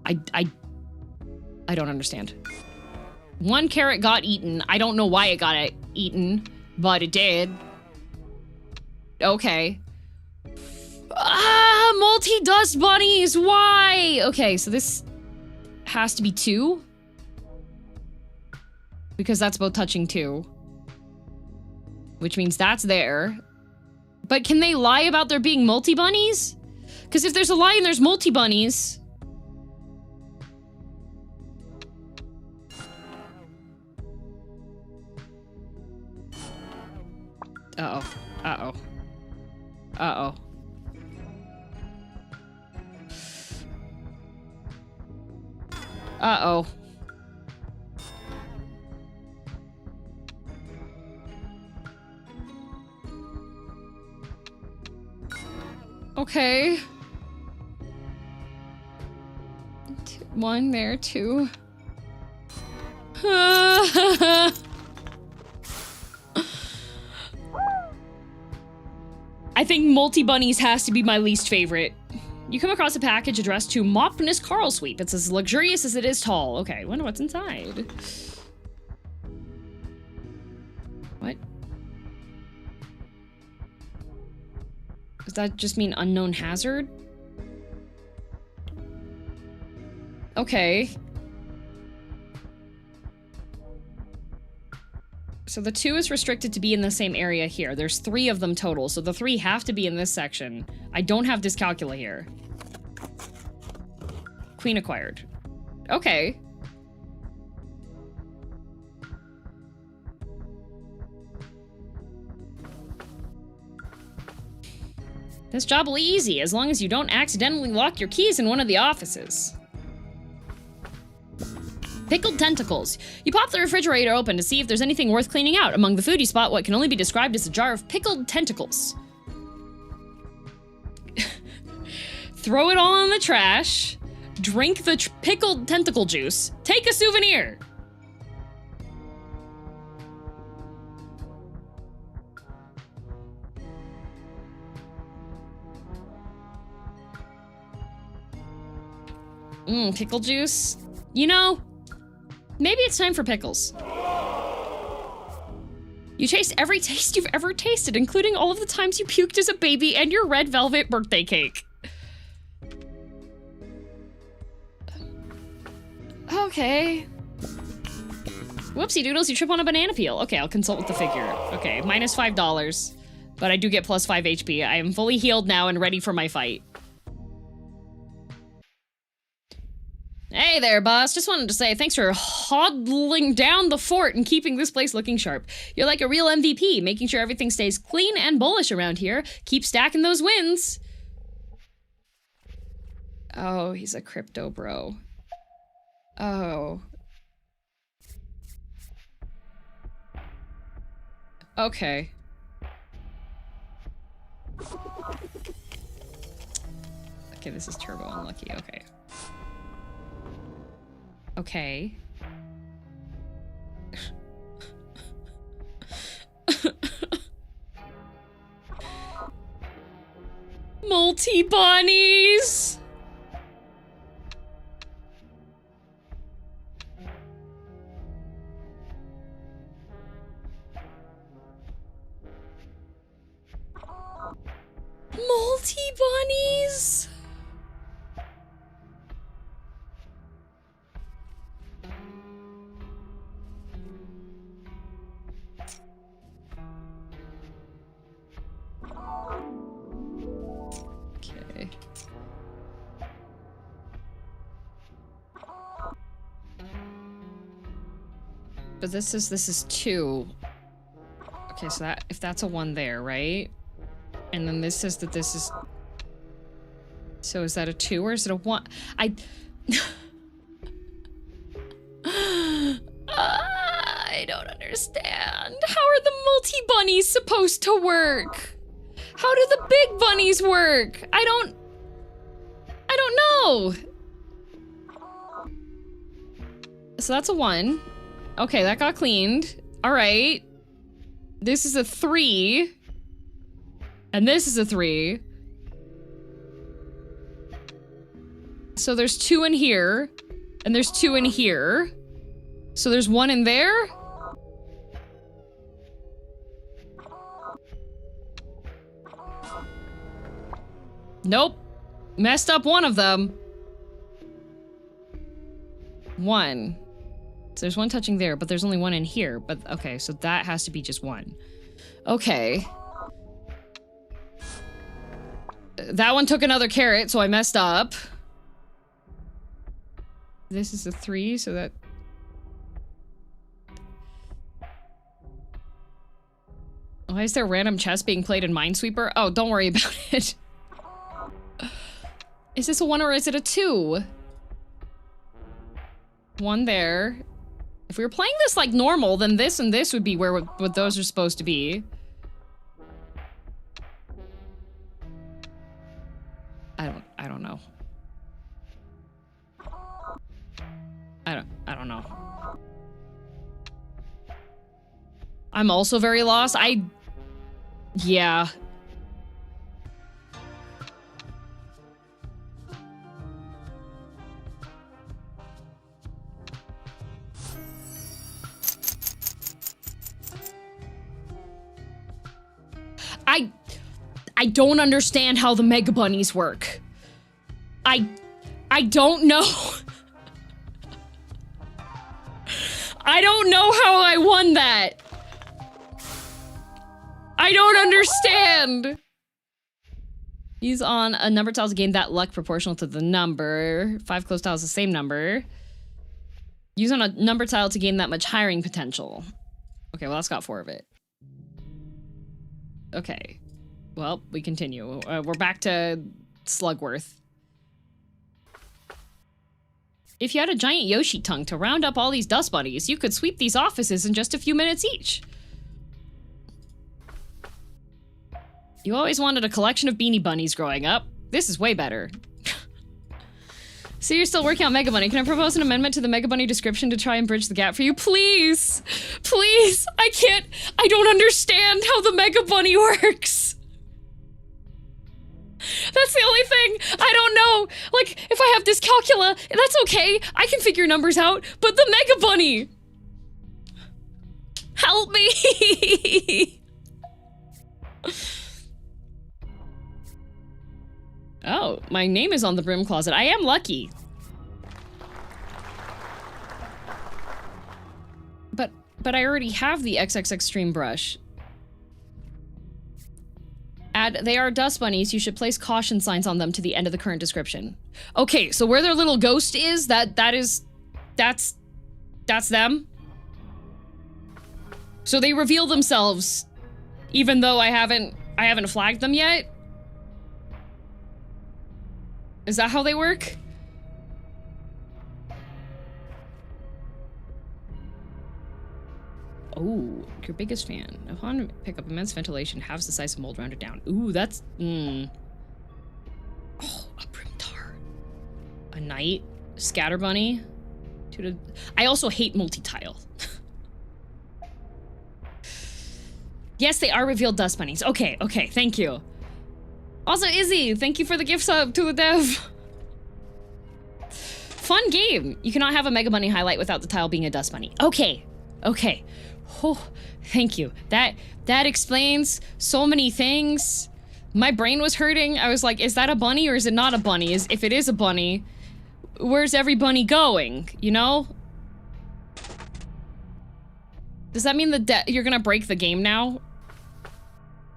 I don't understand. 1 carrot got eaten. I don't know why it got eaten, but it did. Okay. Ah, multi-dust bunnies, why? Okay, so this has to be 2. Because that's both touching 2. Which means that's there. But can they lie about there being multi-bunnies? Because if there's a lie and there's multi-bunnies... Uh-oh. Uh-oh. Uh-oh. Uh-oh. Okay. 1 there, 2. I think multi-bunnies has to be my least favorite. You come across a package addressed to Mopness Carl Sweep. It's as luxurious as it is tall. Okay, wonder what's inside. What? Does that just mean unknown hazard? Okay. So the 2 is restricted to be in the same area here. There's 3 of them total, so the 3 have to be in this section. I don't have Dyscalculia here. Queen acquired. Okay. This job will be easy, as long as you don't accidentally lock your keys in one of the offices. Pickled tentacles. You pop the refrigerator open to see if there's anything worth cleaning out. Among the food, you spot what can only be described as a jar of pickled tentacles. Throw it all in the trash. Drink the pickled tentacle juice. Take a souvenir. Pickle juice. You know, maybe it's time for pickles. You taste every taste you've ever tasted, including all of the times you puked as a baby and your red velvet birthday cake. Okay. Whoopsie doodles, you trip on a banana peel. Okay, I'll consult with the figure. Okay, minus $5. But I do get plus 5 HP. I am fully healed now and ready for my fight. Hey there, boss. Just wanted to say thanks for hodling down the fort and keeping this place looking sharp. You're like a real MVP, making sure everything stays clean and bullish around here. Keep stacking those wins. Oh, he's a crypto bro. Oh. Okay. Okay, this is turbo unlucky. Okay. Okay. Multi-bunnies! Multi-bunnies? Okay. But this is 2. Okay, so that if that's a 1 there, right? And then this says that this is... So is that a 2 or is it a 1? I don't understand. How are the multi-bunnies supposed to work? How do the big bunnies work? I don't know. So that's a 1. Okay, that got cleaned. All right. This is a 3. And this is a 3. So there's 2 in here. And there's 2 in here. So there's 1 in there? Nope. Messed up one of them. 1. So there's 1 touching there, but there's only 1 in here. But okay, so that has to be just 1. Okay. That one took another carrot, so I messed up. This is a 3, so that... Why is there random chess being played in Minesweeper? Oh, don't worry about it. Is this a 1 or is it a 2? 1 there. If we were playing this like normal, then this and this would be where what those are supposed to be. I don't know. I don't know. I'm also very lost. Yeah. I don't understand how the Mega Bunnies work. I don't know. I don't know how I won that. I don't understand. Use on a number tile to gain that luck proportional to the number. 5 closed tiles, the same number. Use on a number tile to gain that much hiring potential. Okay, well, that's got 4 of it. Okay. Well, we continue. We're back to Slugworth. If you had a giant Yoshi tongue to round up all these dust bunnies, you could sweep these offices in just a few minutes each. You always wanted a collection of Beanie Bunnies growing up. This is way better. So you're still working on Mega Bunny. Can I propose an amendment to the Mega Bunny description to try and bridge the gap for you? Please! Please! I don't understand how the Mega Bunny works! That's the only thing. I don't know. Like, if I have dyscalculia, that's okay. I can figure numbers out. But the Mega Bunny! Help me! Oh, my name is on the broom closet. I am lucky. But I already have the XX Extreme brush. They are dust bunnies. You should place caution signs on them to the end of the current description. Okay, so where their little ghost is, that's them. So they reveal themselves, even though I haven't flagged them yet. Is that how they work? Oh, your biggest fan. Upon pick up immense ventilation, halves the size of mold rounded down. Ooh, that's Oh, a Primtar. A knight. Scatter bunny. I also hate multi-tile. Yes, they are revealed dust bunnies. Okay, thank you. Also, Izzy, thank you for the gift sub to the dev. Fun game. You cannot have a Mega Bunny highlight without the tile being a dust bunny. Okay. Oh, thank you. That explains so many things. My brain was hurting. I was like, is that a bunny or is it not a bunny? If it is a bunny, where's every bunny going? You know? Does that mean you're gonna break the game now?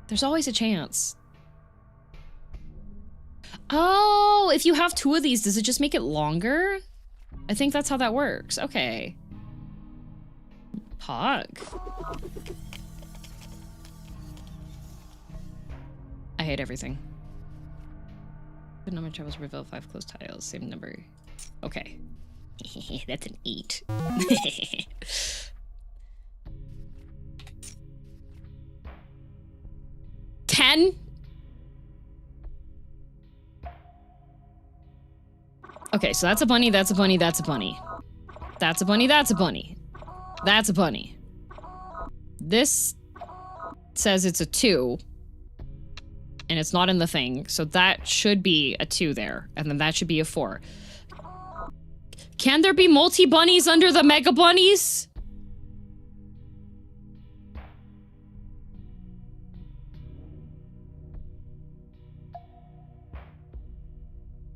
There's always a chance. Oh, if you have 2 of these, does it just make it longer? I think that's how that works. Okay. Pog. I hate everything. The number of travels reveal 5 closed tiles. Same number. Okay. That's an 8. 10? Okay, so that's a bunny, that's a bunny, that's a bunny. That's a bunny, that's a bunny. That's a bunny. This says it's a 2. And it's not in the thing, so that should be a 2 there. And then that should be a 4. Can there be multi-bunnies under the Mega Bunnies?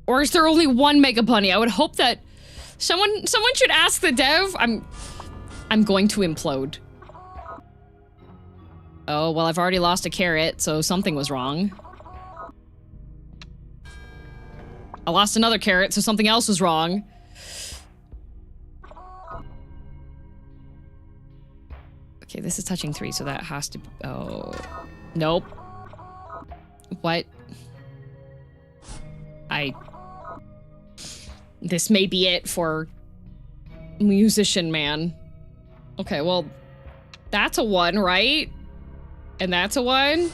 Or is there only one Mega Bunny? I would hope that someone should ask the dev. I'm going to implode. Oh, well, I've already lost a carrot, so something was wrong. I lost another carrot, so something else was wrong. Okay, this is touching 3, so that has to... Oh. Nope. What? This may be it for musician man. Okay, well, that's a 1, right? And that's a 1?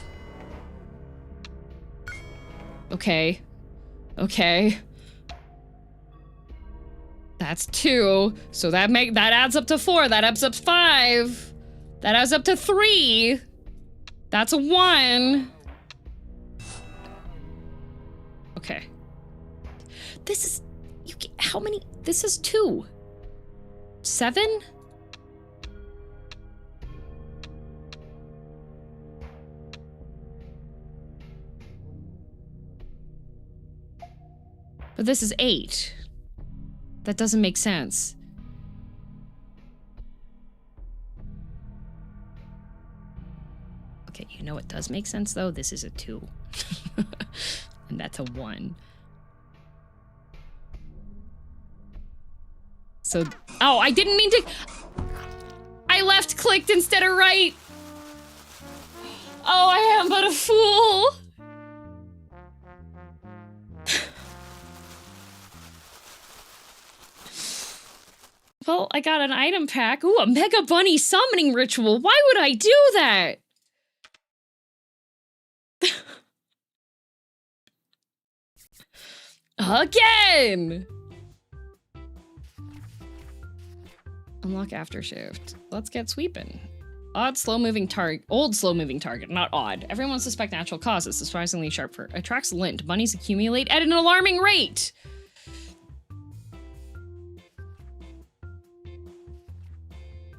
Okay. That's 2. So that adds up to 4. That adds up to 5. That adds up to 3. That's a 1. Okay. This is... how many? This is 2. 7? But this is 8. That doesn't make sense. Okay, you know what does make sense though? This is a 2. And that's a 1. So, oh, I didn't mean to... I left-clicked instead of right. Oh, I am but a fool. Well, I got an item pack. Ooh, a Mega Bunny summoning ritual. Why would I do that? Again! Unlock after shift. Let's get sweeping. Odd, slow-moving target. Old, slow-moving target, not odd. Everyone suspect natural causes. Surprisingly sharp fur. Attracts lint. Bunnies accumulate at an alarming rate.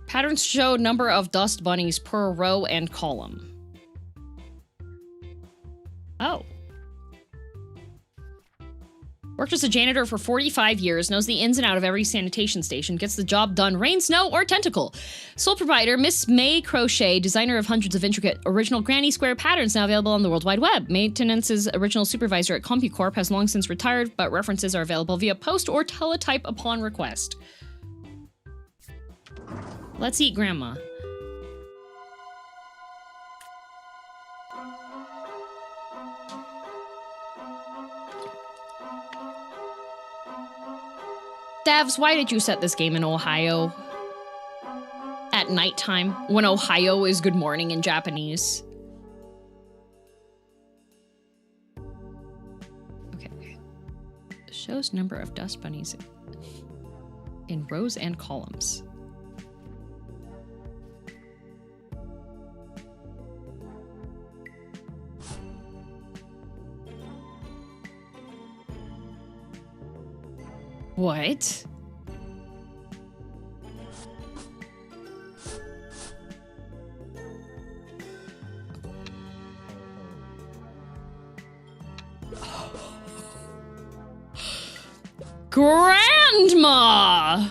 Patterns show number of dust bunnies per row and column. Oh. Worked as a janitor for 45 years, knows the ins and out of every sanitation station, gets the job done, rain, snow, or tentacle. Sole proprietor, Miss May Crochet, designer of hundreds of intricate original granny square patterns now available on the World Wide Web. Maintenance's original supervisor at CompuCorp has long since retired, but references are available via post or teletype upon request. Let's eat grandma. Devs, why did you set this game in Ohio? At nighttime, when Ohio is good morning in Japanese. Okay. Shows number of dust bunnies in rows and columns. What? Grandma!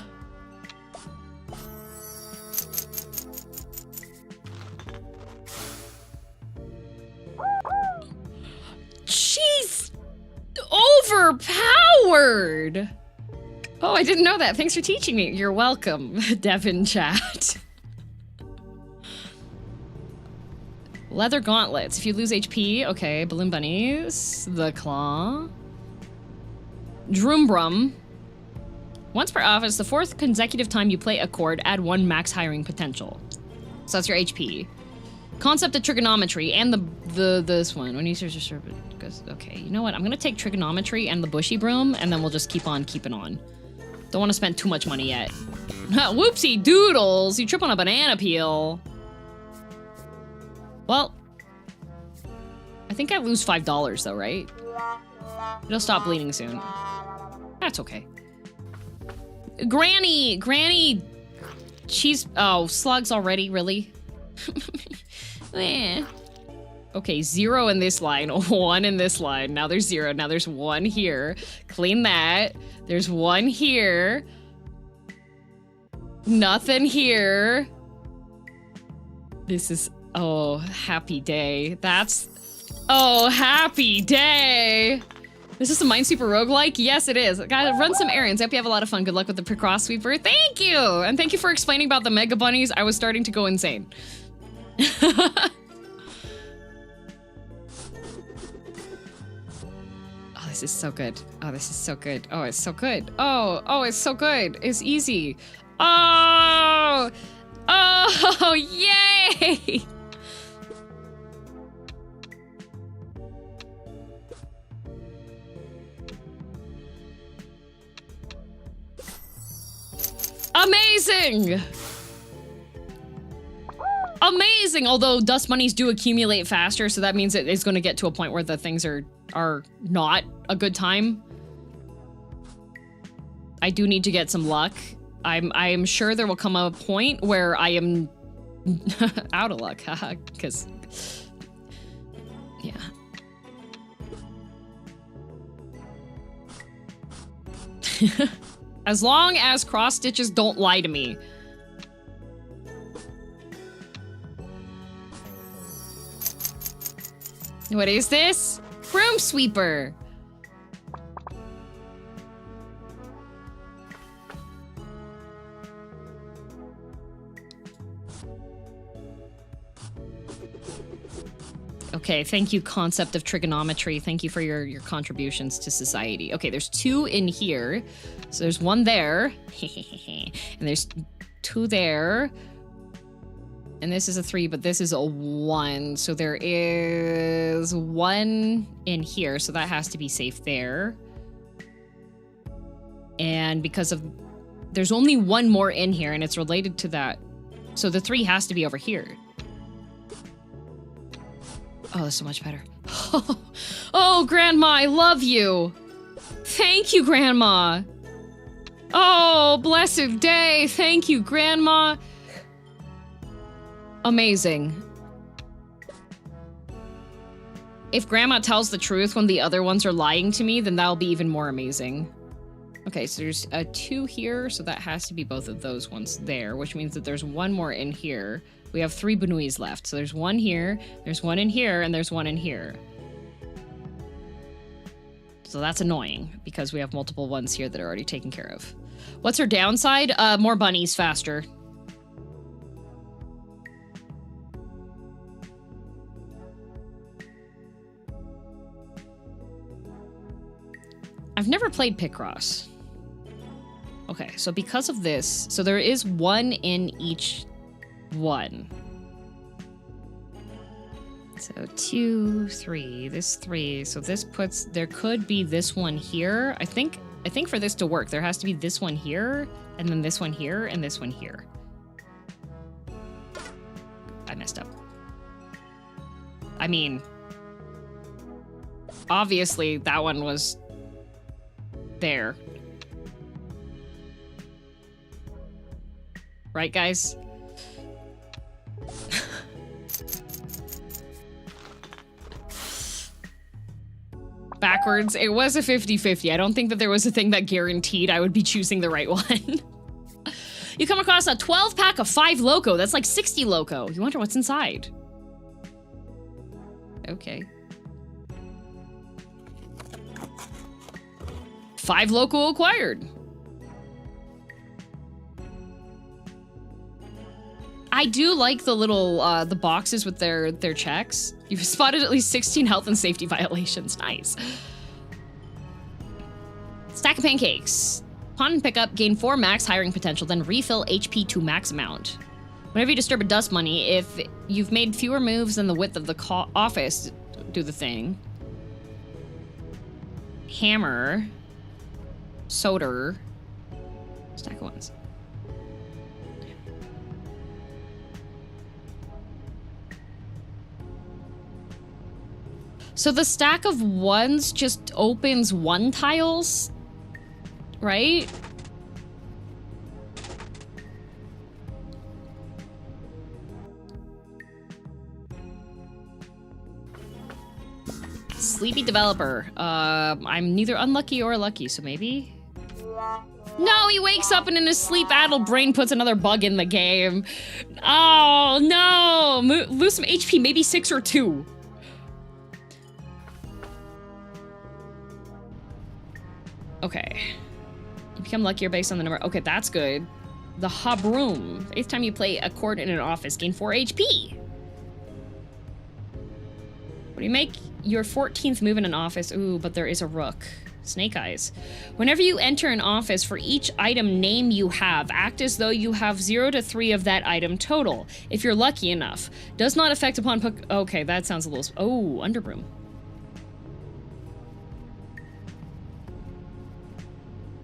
She's overpowered! Oh, I didn't know that. Thanks for teaching me. You're welcome, Devin chat. Leather gauntlets. If you lose HP, okay. Balloon bunnies. The claw. Droombrum. Once per office, the 4th consecutive time you play a chord, add 1 max hiring potential. So that's your HP. Concept of trigonometry and this one. When you search a serpent, okay, you know what? I'm gonna take trigonometry and the bushy broom, and then we'll just keep on keeping on. Don't want to spend too much money yet. Whoopsie doodles! You trip on a banana peel. Well, I think I lose $5 though, right? It'll stop bleeding soon. That's okay. Granny, she's, oh, slugs already, really? Eh. Okay, 0 in this line, 1 in this line. Now there's 0, now there's 1 here. Clean that. There's 1 here. Nothing here. This is, oh, happy day. That's, oh, happy day. Is this a Minesweeper roguelike? Yes, it is. Gotta run some errands. I hope you have a lot of fun. Good luck with the Cross Sweeper. Thank you! And thank you for explaining about the Mega Bunnies. I was starting to go insane. Oh, this is so good. Oh, this is so good. Oh, it's so good. Oh, it's so good. It's easy. Oh! Oh, yay! Amazing! Amazing! Although dust bunnies do accumulate faster, so that means it's going to get to a point where the things are not a good time. I do need to get some luck. I'm sure there will come a point where I am out of luck, haha, because yeah. As long as cross stitches don't lie to me. What is this? Broom sweeper. Okay, thank you, concept of trigonometry. Thank you for your contributions to society. Okay, there's 2 in here. So there's 1 there. And there's 2 there. And this is a 3, but this is a 1. So there is 1 in here. So that has to be safe there. And because of... There's only 1 more in here, and it's related to that So the 3 has to be over here. Oh, that's so much better. Oh, Grandma, I love you. Thank you, Grandma. Oh, blessed day. Thank you, Grandma. Amazing. If Grandma tells the truth when the other ones are lying to me, then that'll be even more amazing. Okay, so there's a 2 here, so that has to be both of those ones there, which means that there's 1 more in here. We have 3 Benuis left. So there's 1 here, there's 1 in here, and there's 1 in here. So that's annoying, because we have multiple ones here that are already taken care of. What's her downside? More bunnies faster. I've never played Picross. Okay, so because of this, so there is 1 in each one. So 2, 3, this 3. So this puts, there could be this one here. I think for this to work, there has to be this one here, and then this one here, and this one here. I messed up. I mean, obviously that one was there. Right, guys? Backwards. It was a 50-50. I don't think that there was a thing that guaranteed I would be choosing the right one. You come across a 12-pack of 5 Loco. That's like 60 Loco. You wonder what's inside. Okay. 5 Loco acquired. I do like the little, the boxes with their checks. You've spotted at least 16 health and safety violations. Nice. Stack of pancakes. Pawn and pick up, gain 4 max hiring potential, then refill HP to max amount. Whenever you disturb a dust bunny, if you've made fewer moves than the width of the office, do the thing. Hammer. Soda. Stack of 1s. So the stack of 1s just opens 1 tiles, right? Sleepy developer. I'm neither unlucky or lucky, so maybe? No, he wakes up and in his sleep-addled brain puts another bug in the game. Oh, no! Lose some HP, maybe 6 or 2. Okay. You become luckier based on the number. Okay, that's good. The hub room. 8th time you play a chord in an office, gain 4 HP. When you make your 14th move in an office, ooh, but there is a rook. Snake eyes. Whenever you enter an office, for each item name you have, act as though you have 0 to 3 of that item total, if you're lucky enough. Does not affect upon... Okay, that sounds a little... Oh, underbroom.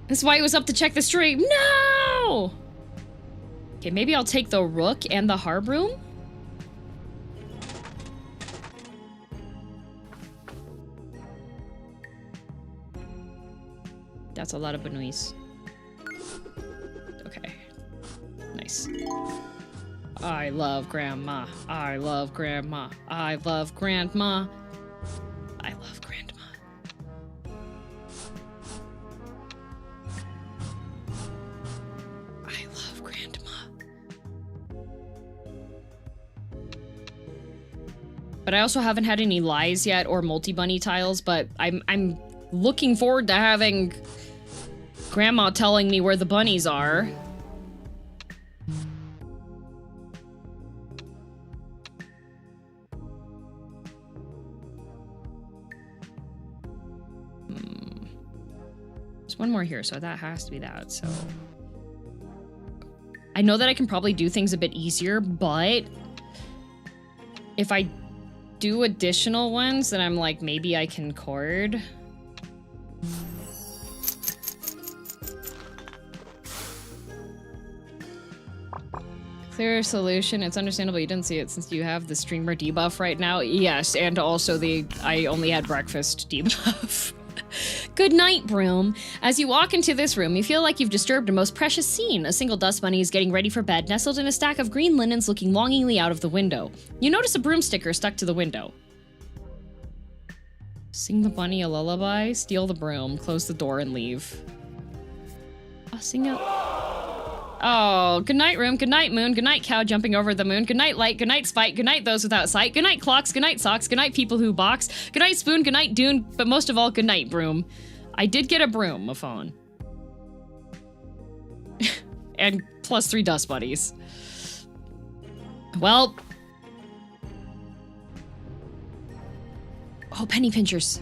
That's why he was up to check the stream. No! Okay, maybe I'll take the rook and the harb room. That's a lot of Benuis. Okay. Nice. I love Grandma. I love Grandma. I love Grandma. I love Grandma. I love Grandma. But I also haven't had any lies yet or multi-bunny tiles, but I'm looking forward to having Grandma telling me where the bunnies are. There's one more here, so that has to be that, so... I know that I can probably do things a bit easier, but... if I do additional ones, then I'm like, maybe I can chord. Clear solution. It's understandable you didn't see it since you have the streamer debuff right now. Yes, and also I only had breakfast debuff. Good night, Broom. As you walk into this room, you feel like you've disturbed a most precious scene. A single dust bunny is getting ready for bed, nestled in a stack of green linens looking longingly out of the window. You notice a broom sticker stuck to the window. Sing the bunny a lullaby, steal the broom, close the door, and leave. Oh, sing it. Oh, good night, room. Good night, moon. Good night, cow jumping over the moon. Good night, light. Good night, spike. Good night, those without sight. Good night, clocks. Good night, socks. Good night, people who box. Good night, spoon. Good night, dune. But most of all, good night, broom. I did get a broom, a phone. And plus 3 dust buddies. Well. Oh, penny pinchers.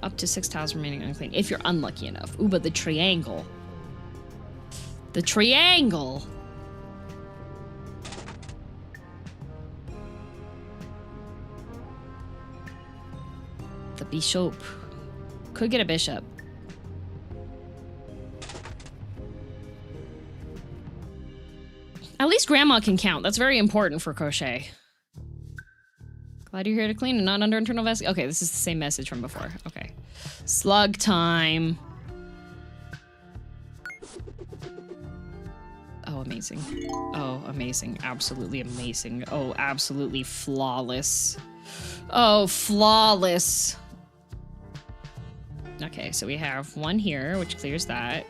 Up to 6 tiles remaining unclean, if you're unlucky enough. Ooh, but the triangle. The triangle! The bishop. Could get a bishop. At least grandma can count. That's very important for crochet. Glad you're here to clean and not under internal investigation. Okay, this is the same message from before. Okay. Slug time. Oh, amazing. Oh, amazing. Absolutely amazing. Oh, absolutely flawless. Oh, flawless. Okay, so we have 1 here, which clears that.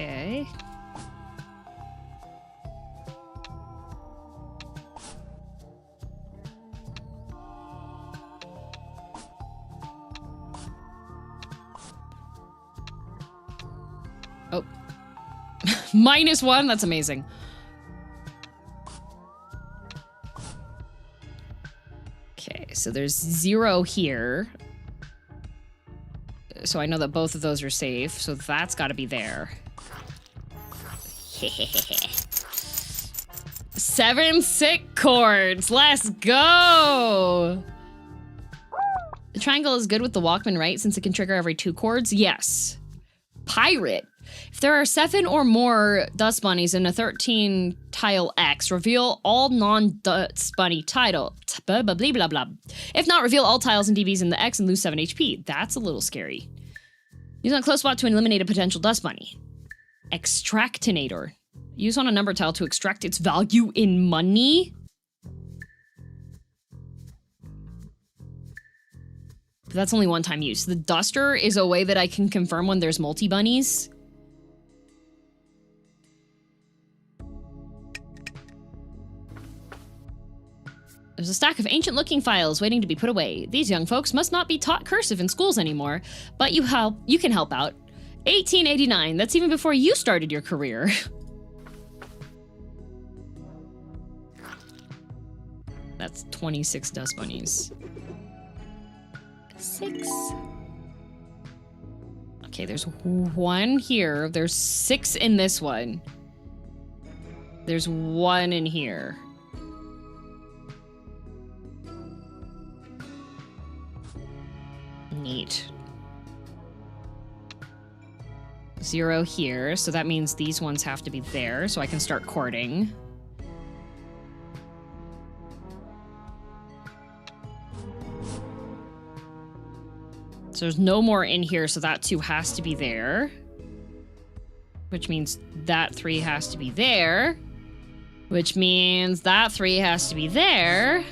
Okay. Oh. -1? That's amazing. Okay, so there's 0 here. So I know that both of those are safe, so that's gotta be there. 7 sick chords. Let's go. The triangle is good with the Walkman, right? Since it can trigger every 2 chords? Yes. Pirate. If there are 7 or more dust bunnies in a 13 tile X, reveal all non-dust bunny title. Blah, blah, blah, blah, blah. If not, reveal all tiles and DBs in the X and lose 7 HP. That's a little scary. Use on a close spot to eliminate a potential dust bunny. Extractinator. Use on a number tile to extract its value in money. But that's only 1-time use. The duster is a way that I can confirm when there's multi-bunnies. There's a stack of ancient-looking files waiting to be put away. These young folks must not be taught cursive in schools anymore, but you can help out. 1889, that's even before you started your career. That's 26 dust bunnies. 6. Okay, there's 1 here. There's 6 in this one. There's 1 in here. Neat. 0 here, so that means these ones have to be there, so I can start courting. So there's no more in here, so that 2 has to be there. Which means that 3 has to be there. Which means that 3 has to be there.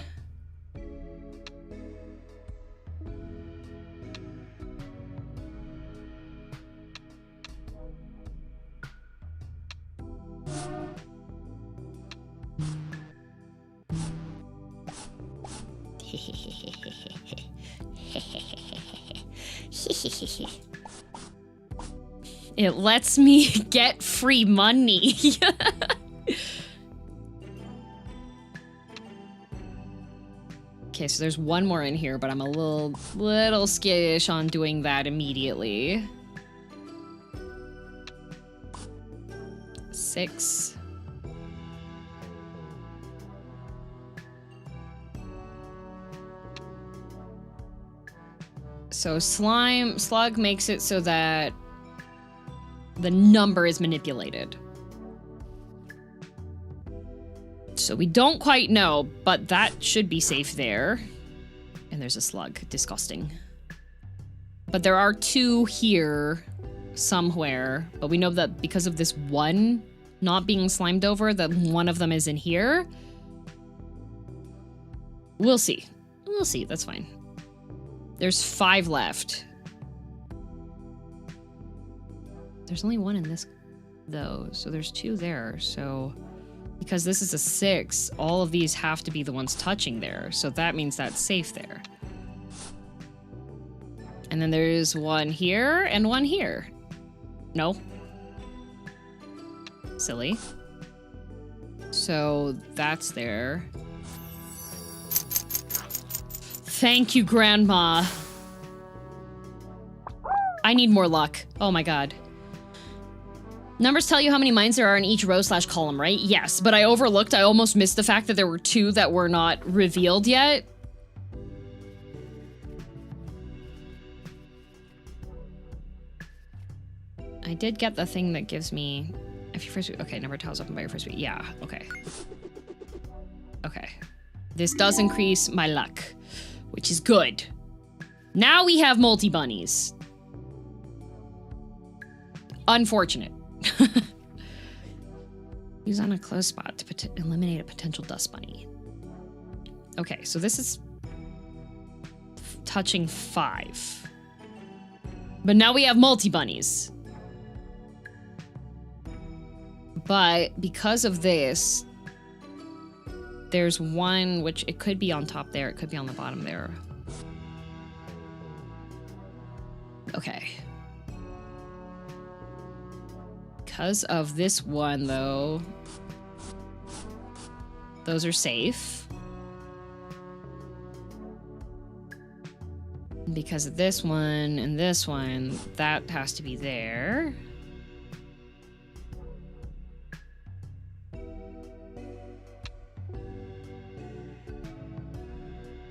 It lets me get free money. Okay, so there's 1 more in here, but I'm a little skittish on doing that immediately. 6. So slug makes it so that the number is manipulated. So we don't quite know, but that should be safe there. And there's a slug. Disgusting. But there are 2 here somewhere. But we know that because of this one not being slimed over, that one of them is in here. We'll see. We'll see. That's fine. There's 5 left. There's only 1 in this, though. So there's 2 there. So because this is a 6, all of these have to be the ones touching there. So that means that's safe there. And then there's 1 here and 1 here. No. Silly. So that's there. Thank you, Grandma. I need more luck. Oh my god. Numbers tell you how many mines there are in each row / column, right? Yes, but I overlooked, I almost missed the fact that there were 2 that were not revealed yet. I did get the thing that gives me... If your first week... Okay, number of tiles open by your first week. Yeah, okay. Okay. This does increase my luck, which is good. Now we have multi-bunnies. Unfortunate. Use on a close spot to eliminate a potential dust bunny. Okay, so this is touching 5. But now we have multi-bunnies. But because of this, there's 1, which it could be on top there, it could be on the bottom there. Okay. Because of this 1, though, those are safe. Because of this 1 and this 1, that has to be there.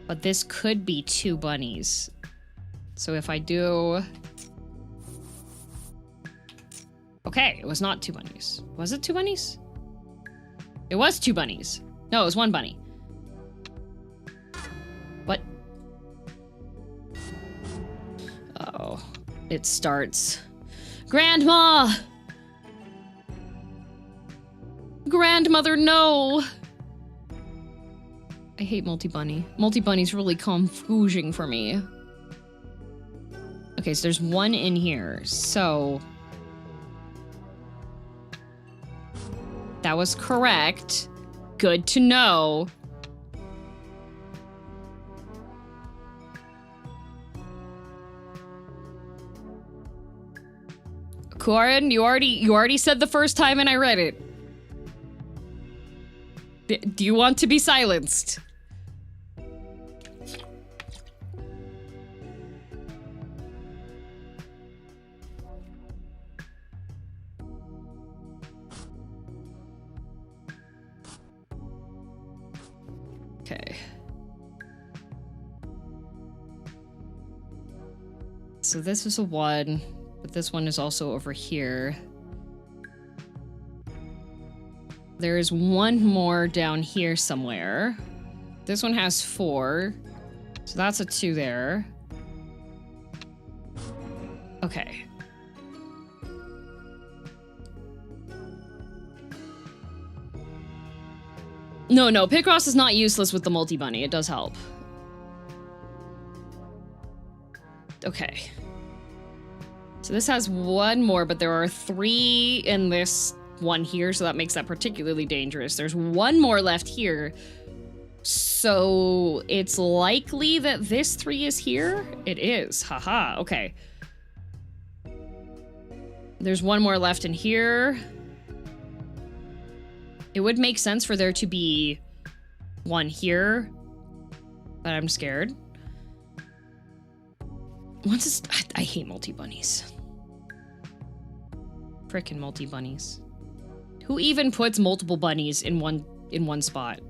But this could be 2 bunnies. So if I do... Okay, it was not 2 bunnies. Was it 2 bunnies? It was 2 bunnies. No, it was 1 bunny. What? Oh, it starts. Grandma! Grandmother, no! I hate multi-bunny. Multi-bunny's really confusing for me. Okay, so there's 1 in here. So... that was correct. Good to know. Corin, you already said the first time and I read it. Do you want to be silenced? Okay. So this is a 1, but this one is also over here. There is 1 more down here somewhere. This one has 4. So that's a 2 there. Okay. No, Picross is not useless with the multi-bunny. It does help. Okay. So this has 1 more, but there are 3 in this 1 here, so that makes that particularly dangerous. There's 1 more left here. So it's likely that this 3 is here? It is. Haha, okay. There's 1 more left in here. It would make sense for there to be 1 here, but I'm scared. I hate multi-bunnies. Frickin' multi-bunnies. Who even puts multiple bunnies in one spot?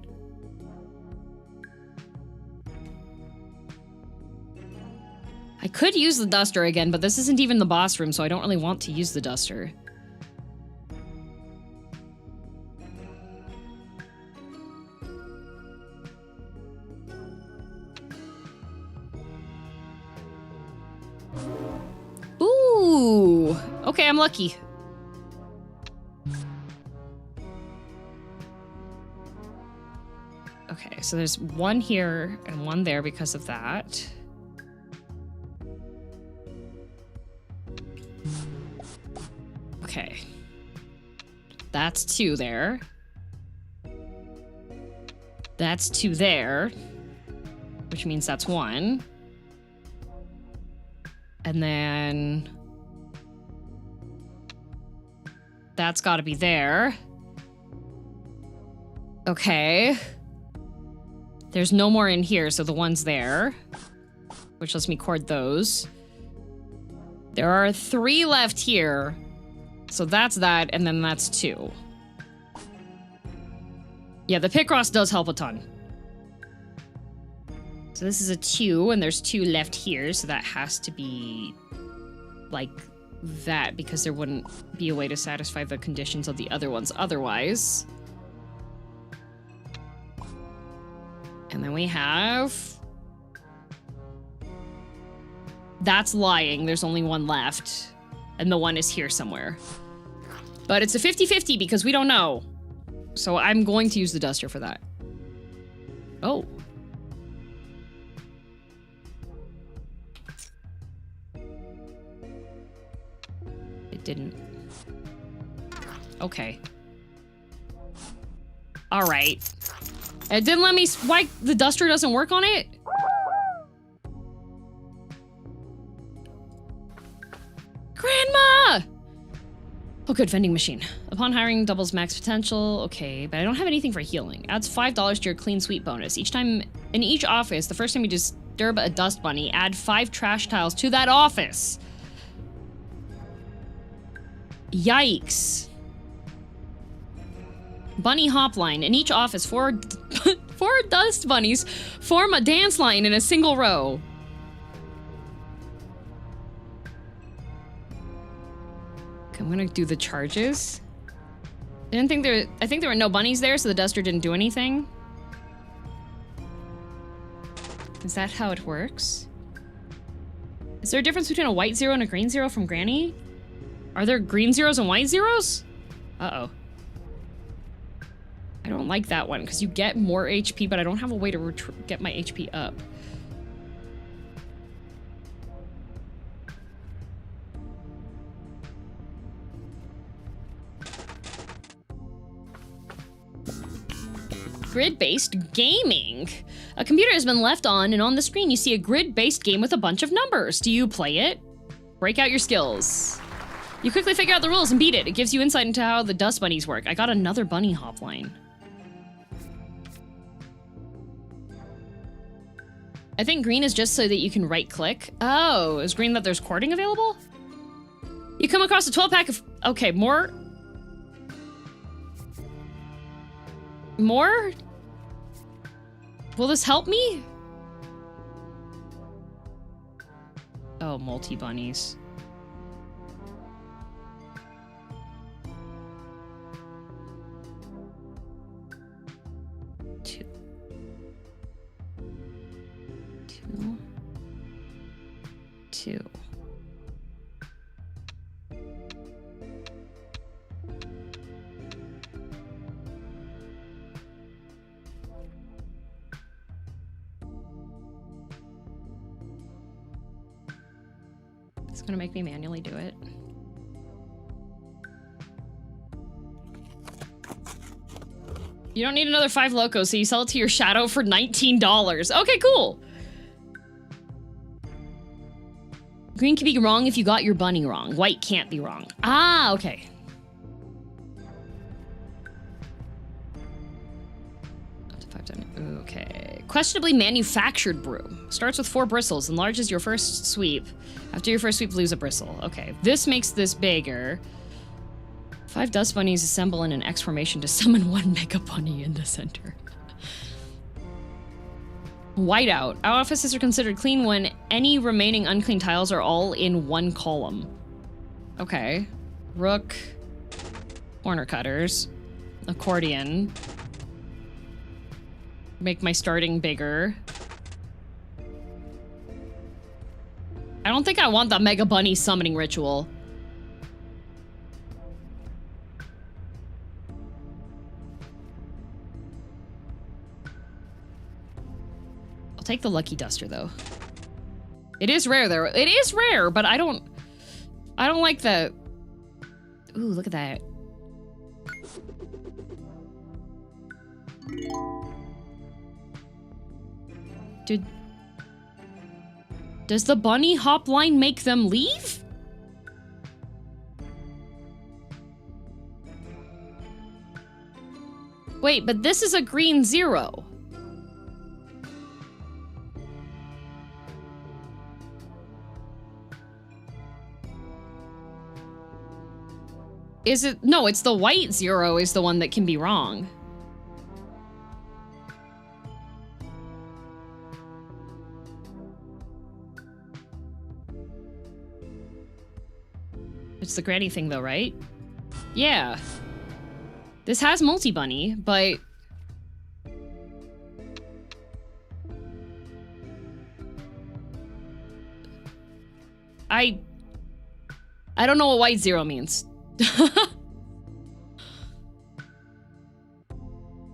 I could use the duster again, but this isn't even the boss room, so I don't really want to use the duster. Ooh! Okay, I'm lucky. Okay, so there's one here and one there because of that. Okay. That's 2 there. That's 2 there. Which means that's 1. And then... that's gotta be there. Okay. There's no more in here, so the one's there. Which lets me cord those. There are 3 left here. So that's that, and then that's 2. Yeah, the Picross does help a ton. So this is a 2, and there's 2 left here, so that has to be like that, because there wouldn't be a way to satisfy the conditions of the other ones otherwise. And then we have... that's lying. There's only 1 left. And the 1 is here somewhere. But it's a 50-50 because we don't know. So I'm going to use the duster for that. Oh. It didn't. Okay. All right. It didn't let me... why the duster doesn't work on it? Grandma! Oh, good, vending machine. Upon hiring, doubles max potential. Okay, but I don't have anything for healing. Adds $5 to your clean sweep bonus. Each time, in each office, the first time you disturb a dust bunny, add 5 trash tiles to that office. Yikes. Bunny hop line. In each office, 4 dust bunnies form a dance line in a single row. I'm gonna do the charges. I think there were no bunnies there, so the duster didn't do anything. Is that how it works? Is there a difference between a white 0 and a green 0 from Granny? Are there green 0s and white 0s? Uh-oh. I don't like that one, because you get more HP, but I don't have a way to get my HP up. Grid-based gaming. A computer has been left on, and on the screen you see a grid-based game with a bunch of numbers. Do you play it? Break out your skills. You quickly figure out the rules and beat it. It gives you insight into how the dust bunnies work. I got another bunny hop line. I think green is just so that you can right-click. Oh, is green that there's cording available? You come across a 12-pack of... okay, more? More? Will this help me? Oh, multi-bunnies. Two. It's gonna make me manually do it. You don't need another 5 locos, so you sell it to your shadow for $19. Okay, cool. Green can be wrong if you got your bunny wrong. White can't be wrong. Ah, okay. Up to 5 times. Okay. Questionably manufactured brew. Starts with 4 bristles. Enlarges your first sweep. After your first sweep, lose a bristle. Okay. This makes this bigger. 5 dust bunnies assemble in an X formation to summon 1 mega bunny in the center. Whiteout. Our offices are considered clean when any remaining unclean tiles are all in 1 column. Okay. Rook. Corner cutters. Accordion. Make my starting bigger. I don't think I want the mega bunny summoning ritual. Take the lucky duster though. It is rare though. It is rare, but I don't like the. Ooh, look at that. Does the bunny hop line make them leave? Wait, but this is a green 0. Is it? No, it's the white 0 is the one that can be wrong. It's the granny thing though, right? Yeah. This has multi-bunny, but... I don't know what white 0 means.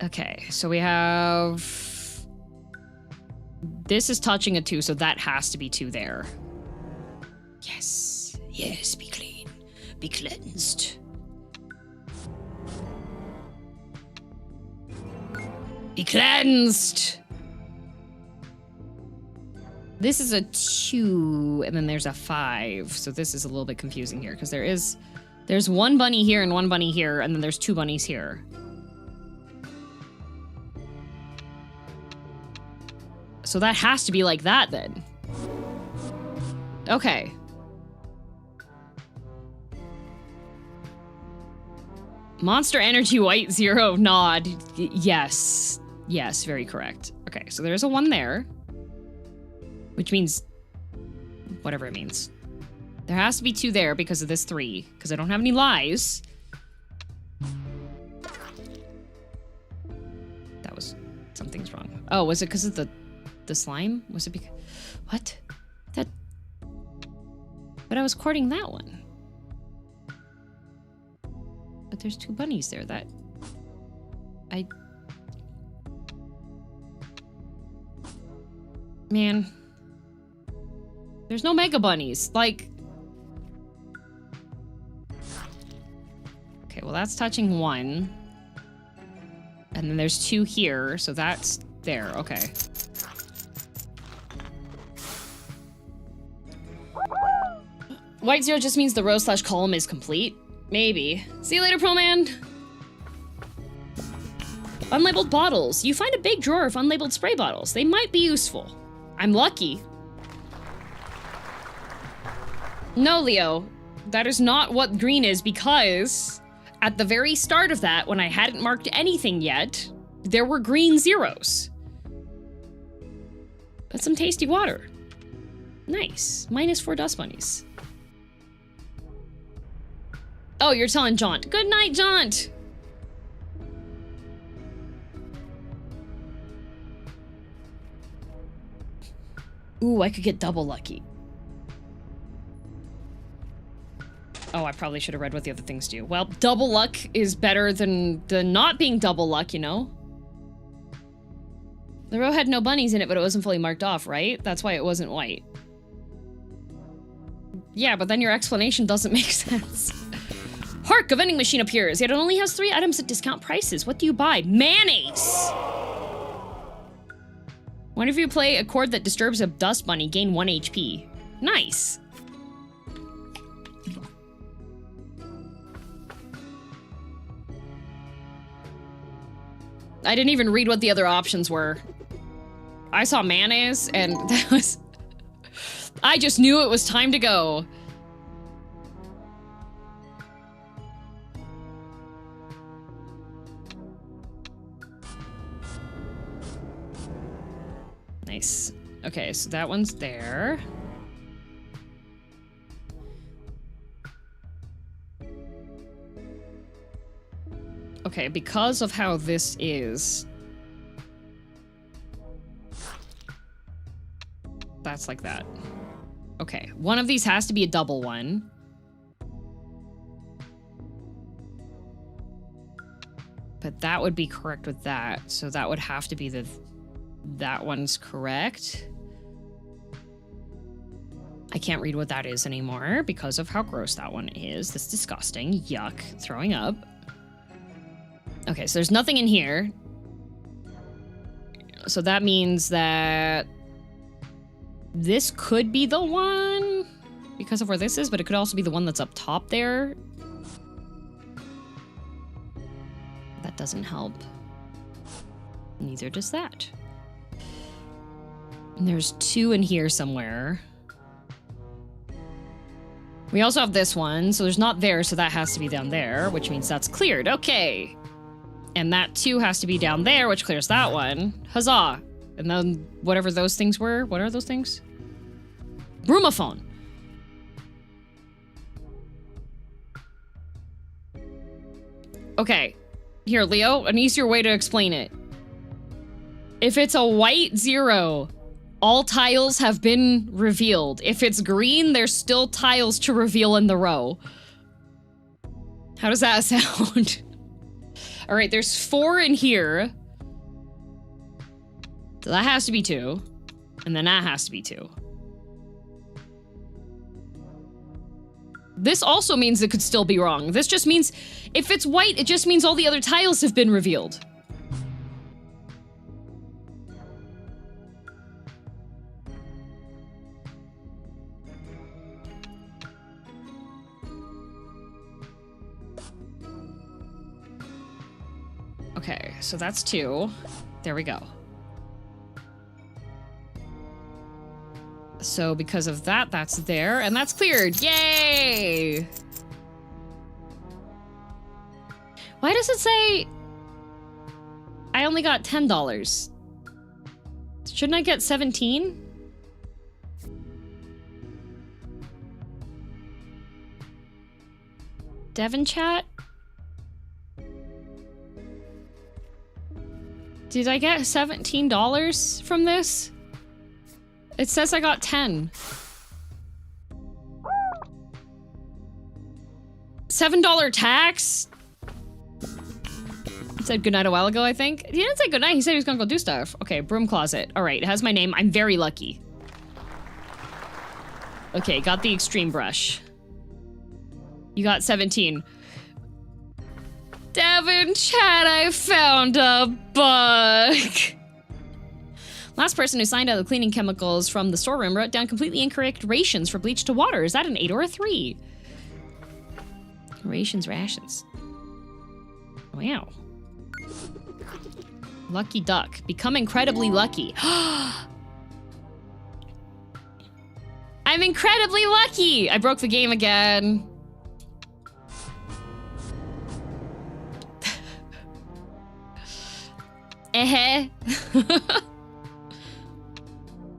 Okay, so we have... This is touching a 2, so that has to be 2 there. Yes. Yes, be clean. Be cleansed. Be cleansed! This is a 2, and then there's a 5. So this is a little bit confusing here, because there's 1 bunny here and 1 bunny here, and then there's 2 bunnies here. So that has to be like that, then. Okay. Monster Energy White 0 nod. Yes. Yes, very correct. Okay, so there's a 1 there. Which means... whatever it means. There has to be 2 there because of this 3. Because I don't have any lies. That was... something's wrong. Oh, was it because of the slime? Was it because... What? That... But I was courting that one. But there's 2 bunnies there that... Man. There's no mega bunnies. Like... Okay, well that's touching 1. And then there's 2 here, so that's there. Okay. White 0 just means the row/column is complete. Maybe. See you later, Pro Man! Unlabeled bottles. You find a big drawer of unlabeled spray bottles. They might be useful. I'm lucky. No, Leo. That is not what green is, because at the very start of that, when I hadn't marked anything yet, there were green 0s. That's some tasty water. Nice. -4 dust bunnies. Oh, you're telling Jaunt. Good night, Jaunt! Ooh, I could get double lucky. Oh, I probably should have read what the other things do. Well, double luck is better than not being double luck, you know? The row had no bunnies in it, but it wasn't fully marked off, right? That's why it wasn't white. Yeah, but then your explanation doesn't make sense. Hark! A vending machine appears, yet it only has 3 items at discount prices. What do you buy? Mayonnaise! Whenever you play a chord that disturbs a dust bunny, gain 1 HP. Nice! I didn't even read what the other options were. I saw mayonnaise, and that was... I just knew it was time to go. Nice. Okay, so that one's there. Okay, because of how this is... That's like that. Okay, one of these has to be a double one. But that would be correct with that, so that would have to be the... That one's correct. I can't read what that is anymore because of how gross that one is. That's disgusting. Yuck. Throwing up. Okay, so there's nothing in here. So that means that this could be the one because of where this is, but it could also be the one that's up top there. That doesn't help. Neither does that. And there's 2 in here somewhere. We also have this one, so there's not there, so that has to be down there, which means that's cleared. Okay. And that 2 has to be down there, which clears that one. Huzzah. And then whatever those things were. What are those things? Broomophone. Okay. Here, Leo, an easier way to explain it. If it's a white 0, all tiles have been revealed. If it's green, there's still tiles to reveal in the row. How does that sound? All right, there's 4 in here. So that has to be 2. And then that has to be 2. This also means it could still be wrong. This just means, if it's white, it just means all the other tiles have been revealed. Okay, so that's 2. There we go. So because of that, that's there, and that's cleared. Yay! Why does it say I only got $10? Shouldn't I get 17? Devon chat? Did I get $17 from this? It says I got 10. $7 tax? He said goodnight a while ago, I think. He didn't say goodnight, he said he was gonna go do stuff. Okay, broom closet. All right, it has my name. I'm very lucky. Okay, got the extreme brush. You got 17. Devon chat, I found a bug. Last person who signed out the cleaning chemicals from the storeroom wrote down completely incorrect rations for bleach to water. Is that an 8 or a 3? Rations. Wow. Lucky duck. Become incredibly lucky. I'm incredibly lucky! I broke the game again.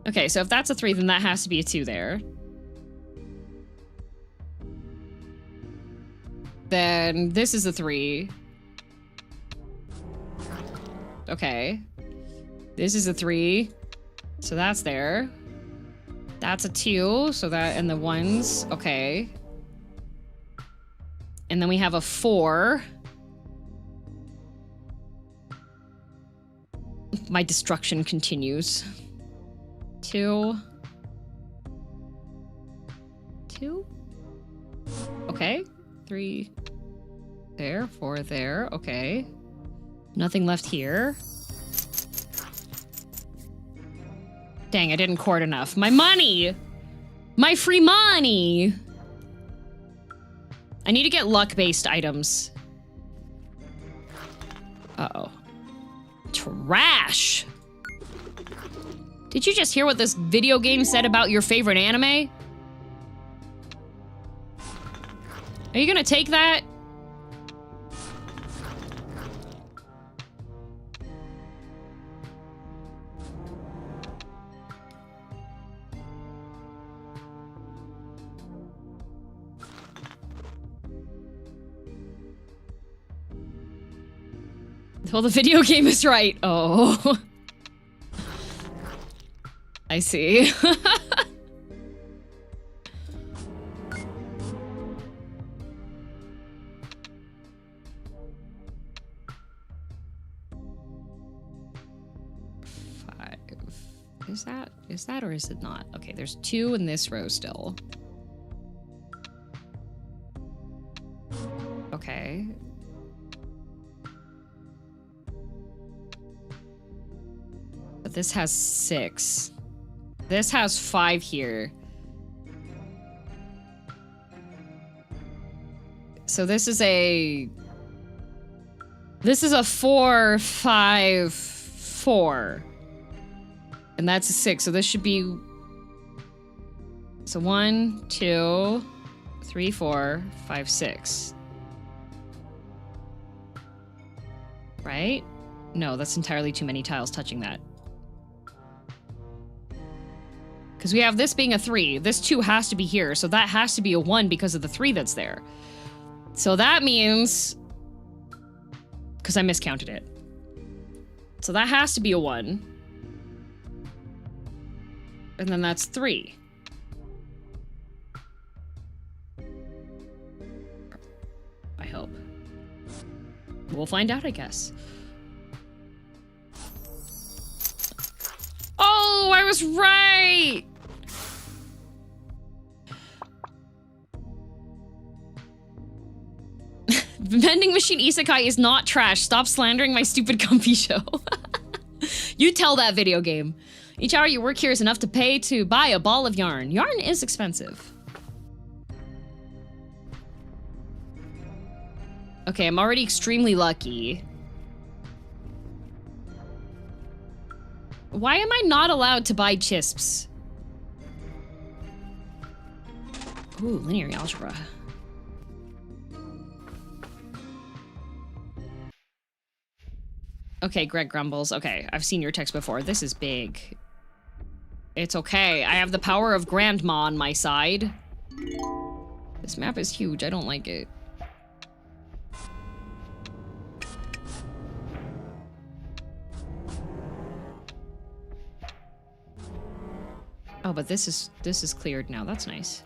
Okay, so if that's a 3, then that has to be a 2 there. Then this is a 3. Okay. This is a 3. So that's there. That's a 2, so that, and the 1s, okay. And then we have a 4. My destruction continues. 2. Okay. 3 there, 4 there, okay. Nothing left here. Dang, I didn't court enough. My money! My free money! I need to get luck-based items. Uh-oh. Trash! Did you just hear what this video game said about your favorite anime? Are you gonna take that? Well, the video game is right. Oh. I see. Is that or is it not? Okay, there's 2 in this row still. Okay. But this has 6. This has 5 here. So this is a 4, 5, 4. And that's a 6, so this should be... So 1, 2, 3, 4, 5, 6. Right? No, that's entirely too many tiles touching that. Because we have this being a 3. This 2 has to be here, so that has to be a 1 because of the 3 that's there. So that means... Because I miscounted it. So that has to be a 1. And then that's 3. I hope. We'll find out, I guess. Oh, I was right! Vending machine isekai is not trash. Stop slandering my stupid comfy show. You tell that video game. Each hour you work here is enough to pay to buy a ball of yarn. Yarn is expensive. Okay, I'm already extremely lucky. Why am I not allowed to buy chisps? Ooh, linear algebra. Okay, Greg grumbles. Okay, I've seen your text before. This is big. It's okay. I have the power of Grandma on my side. This map is huge. I don't like it. Oh, but this is cleared now. That's nice.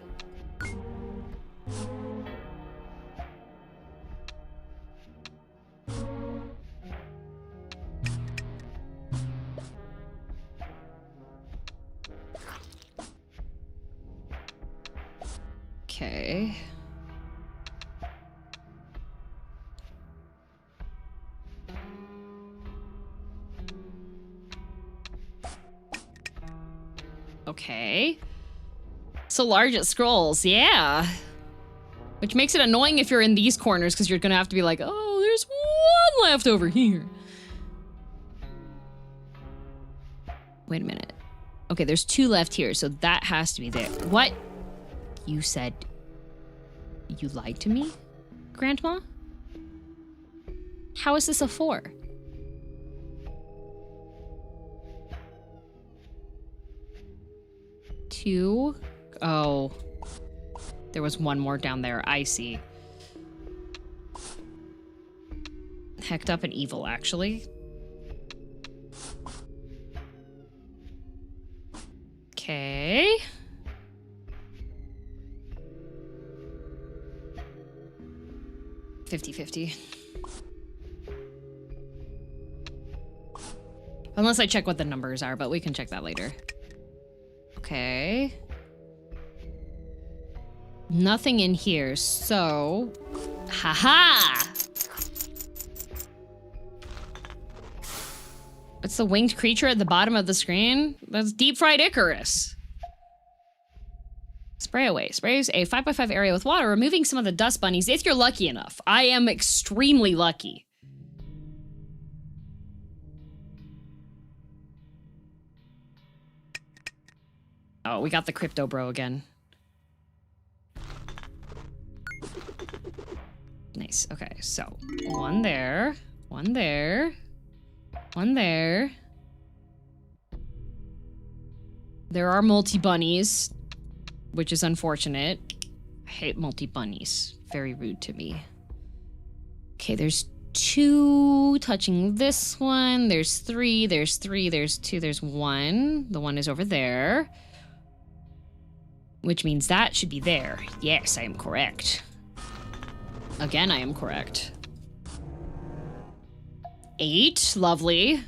Okay. Okay. So large it scrolls, yeah. Which makes it annoying if you're in these corners because you're gonna have to be like, oh, there's one left over here. Wait a minute. Okay, there's 2 left here, so that has to be there. What? You said you lied to me, Grandma? How is this a 4? Two? Oh. There was 1 more down there. I see. Hecked up and evil, actually. Okay. $50-50. Unless I check what the numbers are, but we can check that later. Okay. Nothing in here, so... Haha! It's the winged creature at the bottom of the screen? That's deep fried Icarus. Spray away. Sprays a 5x5 area with water, removing some of the dust bunnies if you're lucky enough. I am extremely lucky. Oh, we got the crypto bro again. Nice. Okay, so 1 there, 1 there, 1 there. There are multi-bunnies, which is unfortunate. I hate multi-bunnies. Very rude to me. Okay, there's 2 touching this one. There's 3, there's 3, there's 2, there's 1. The 1 is over there. Which means that should be there. Yes, I am correct. Again, I am correct. 8, lovely.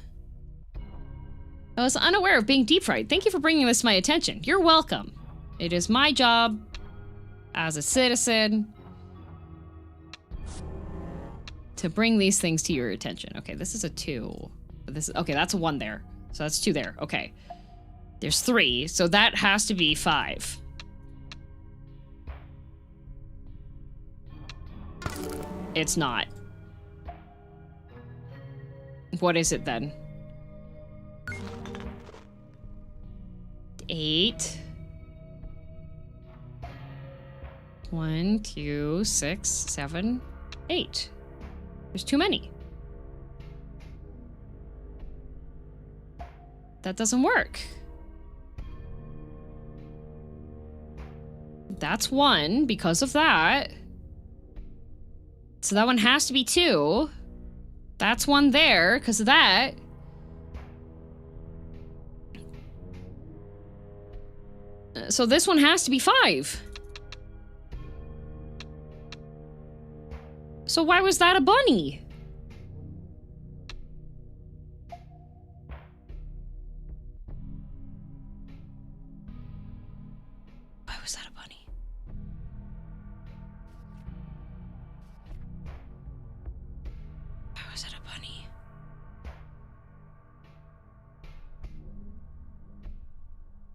I was unaware of being deep fried. Thank you for bringing this to my attention. You're welcome. It is my job as a citizen to bring these things to your attention. Okay, this is a 2. Okay, that's a 1 there. So that's 2 there. Okay. There's 3, so that has to be 5. It's not. What is it then? 8. 1, 2, 6, 7, 8. There's too many. That doesn't work. That's 1 because of that. So that one has to be 2. That's 1 there because of that. So this one has to be 5. So why was that a bunny? Why was that a bunny? Why was it a bunny?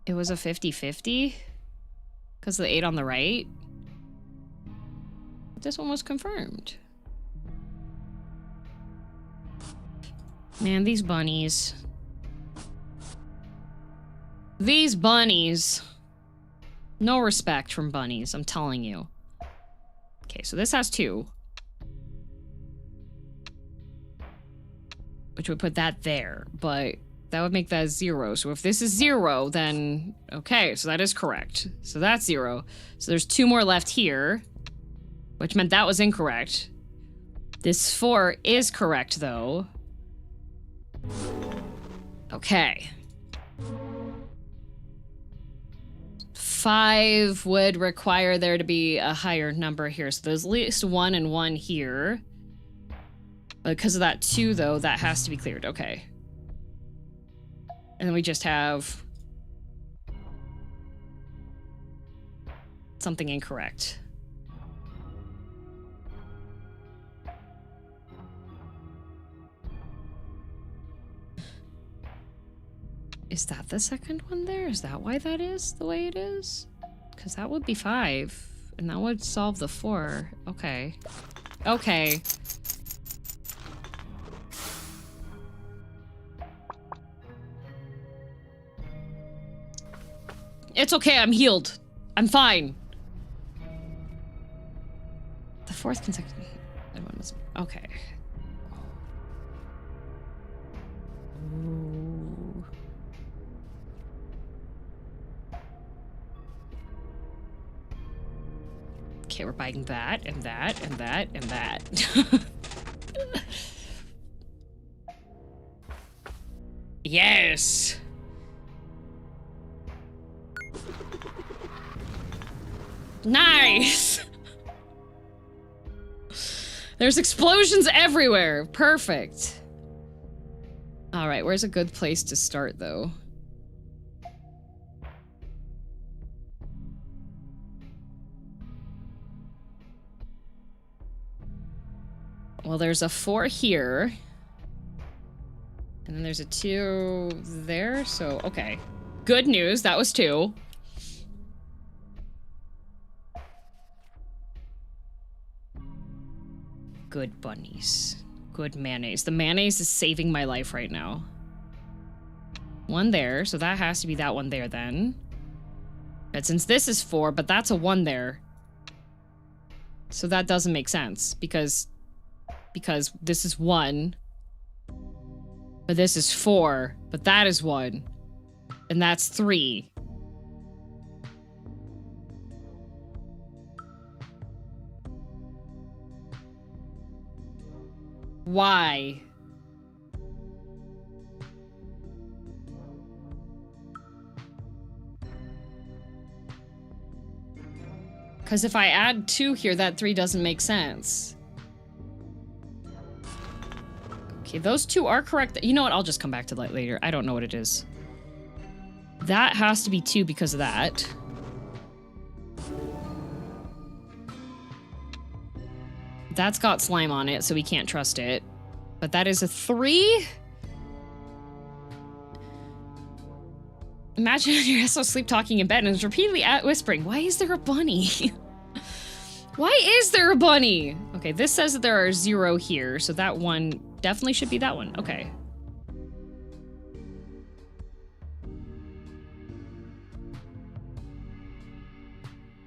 It was a 50-50? Because of the 8 on the right? This one was confirmed. Man, these bunnies. These bunnies. No respect from bunnies, I'm telling you. Okay, so this has 2. Which would put that there, but that would make that 0. So if this is 0, then... Okay, so that is correct. So that's 0. So there's 2 more left here. Which meant that was incorrect. This 4 is correct, though. Okay. 5 would require there to be a higher number here. So there's at least 1 and 1 here. But because of that 2, though, that has to be cleared. Okay. And then we just have... something incorrect. Is that the second one there? Is that why that is the way it is? Because that would be 5. And that would solve the 4. Okay. Okay. It's okay, I'm healed. I'm fine. The 4th consecutive one was... Okay. Ooh. Okay, we're buying that, and that, and that, and that. Yes! Nice! There's explosions everywhere. Perfect. All right, where's a good place to start, though? Well, there's a 4 here. And then there's a 2 there, so okay. Good news, that was 2. Good bunnies. Good mayonnaise. The mayonnaise is saving my life right now. 1 there, so that has to be that one there then. But since this is 4, but that's a 1 there. So that doesn't make sense, because this is 1. But this is 4, but that is 1. And that's 3. Why? Because if I add 2 here, that 3 doesn't make sense. Okay, those 2 are correct. You know what? I'll just come back to that later. I don't know what it is. That has to be 2 because of that. That's got slime on it, so we can't trust it. But that is a 3? Imagine you're also sleep talking in bed and is repeatedly whispering, why is there a bunny? Why is there a bunny? Okay, this says that there are 0 here, so that one definitely should be that one. Okay.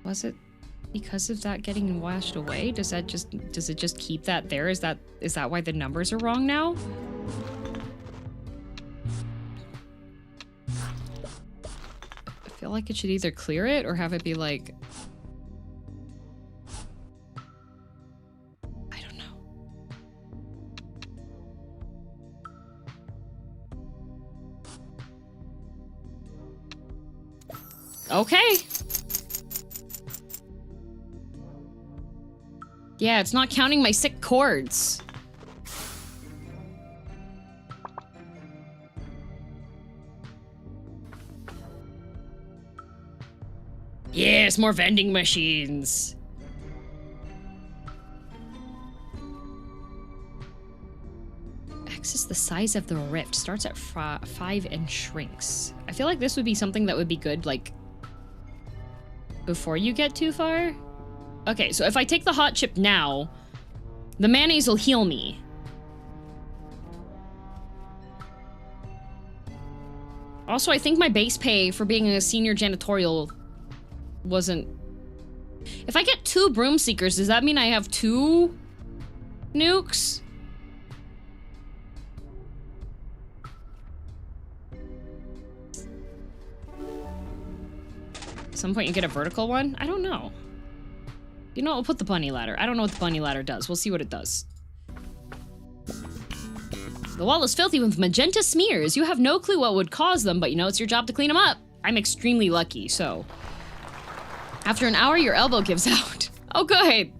Was it because of that getting washed away? Does it just keep that there? Is that why the numbers are wrong now? I feel like it should either clear it or have it be like... I don't know. Okay. Yeah, it's not counting my sick chords. Yes, more vending machines. X is the size of the rift. Starts at 5 and shrinks. I feel like this would be something that would be good, like, before you get too far. Okay, so if I take the hot chip now, the mayonnaise will heal me. Also, I think my base pay for being a senior janitorial wasn't... If I get 2 broom seekers, does that mean I have 2 nukes? At some point you get a vertical one? I don't know. You know what? We'll put the bunny ladder. I don't know what the bunny ladder does. We'll see what it does. The wall is filthy with magenta smears. You have no clue what would cause them, but you know it's your job to clean them up. I'm extremely lucky, so... After an hour, your elbow gives out. Oh, good.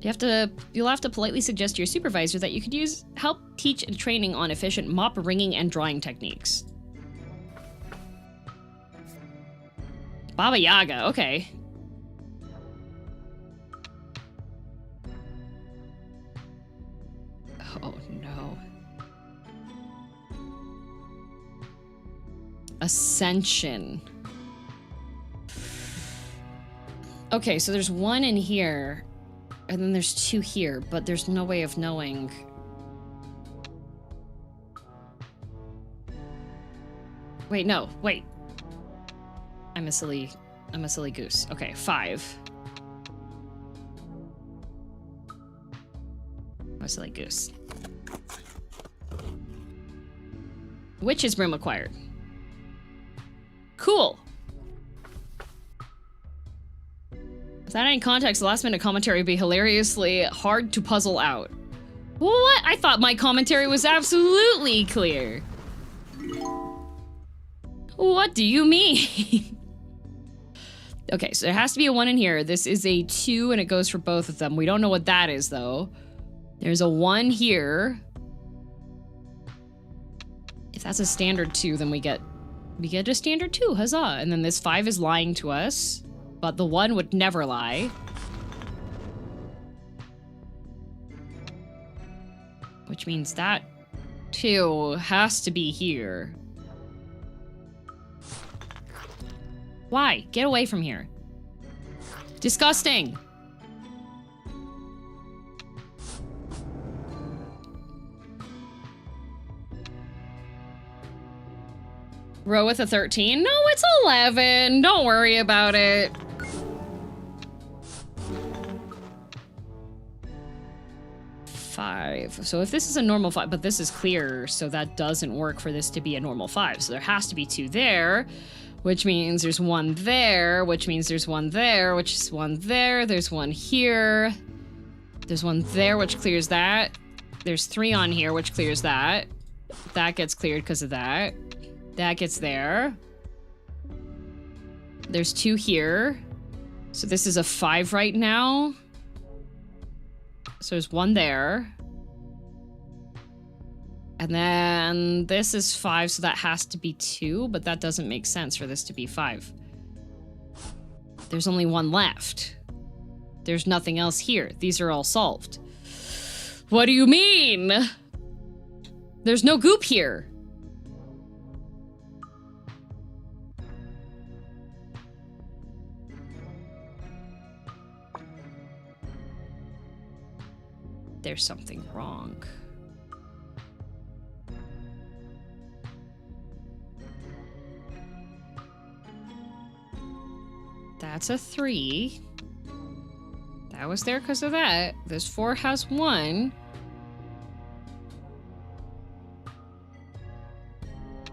You'll have to politely suggest to your supervisor that you could use help teach and training on efficient mop wringing and drying techniques. Baba Yaga, okay. Oh no. Ascension. Okay, so there's 1 in here, and then there's 2 here, but there's no way of knowing. Wait, no, wait. I'm a silly goose. Okay, 5. I'm a silly goose. Witch's broom acquired. Cool. Without any context, the last minute commentary would be hilariously hard to puzzle out. What? I thought my commentary was absolutely clear. What do you mean? Okay, so there has to be a 1 in here. This is a 2 and it goes for both of them. We don't know what that is though. There's a 1 here. If that's a standard 2, then we get a standard 2, huzzah. And then this 5 is lying to us, but the 1 would never lie. Which means that 2 has to be here. Why? Get away from here. Disgusting. Row with a 13? No, it's 11. Don't worry about it. Five. So if this is a normal 5, but this is clear, so that doesn't work for this to be a normal 5. So there has to be 2 there. which means there's one there, which means there's one there, which is one there, there's one here. There's one there, which clears that. There's 3 on here, which clears that. That gets cleared because of that. That gets there. There's 2 here. So this is a 5 right now. So there's 1 there. And then this is 5, so that has to be 2, but that doesn't make sense for this to be 5. There's only 1 left. There's nothing else here. These are all solved. What do you mean? There's no goop here. There's something wrong. That's a 3. That was there because of that. This 4 has 1.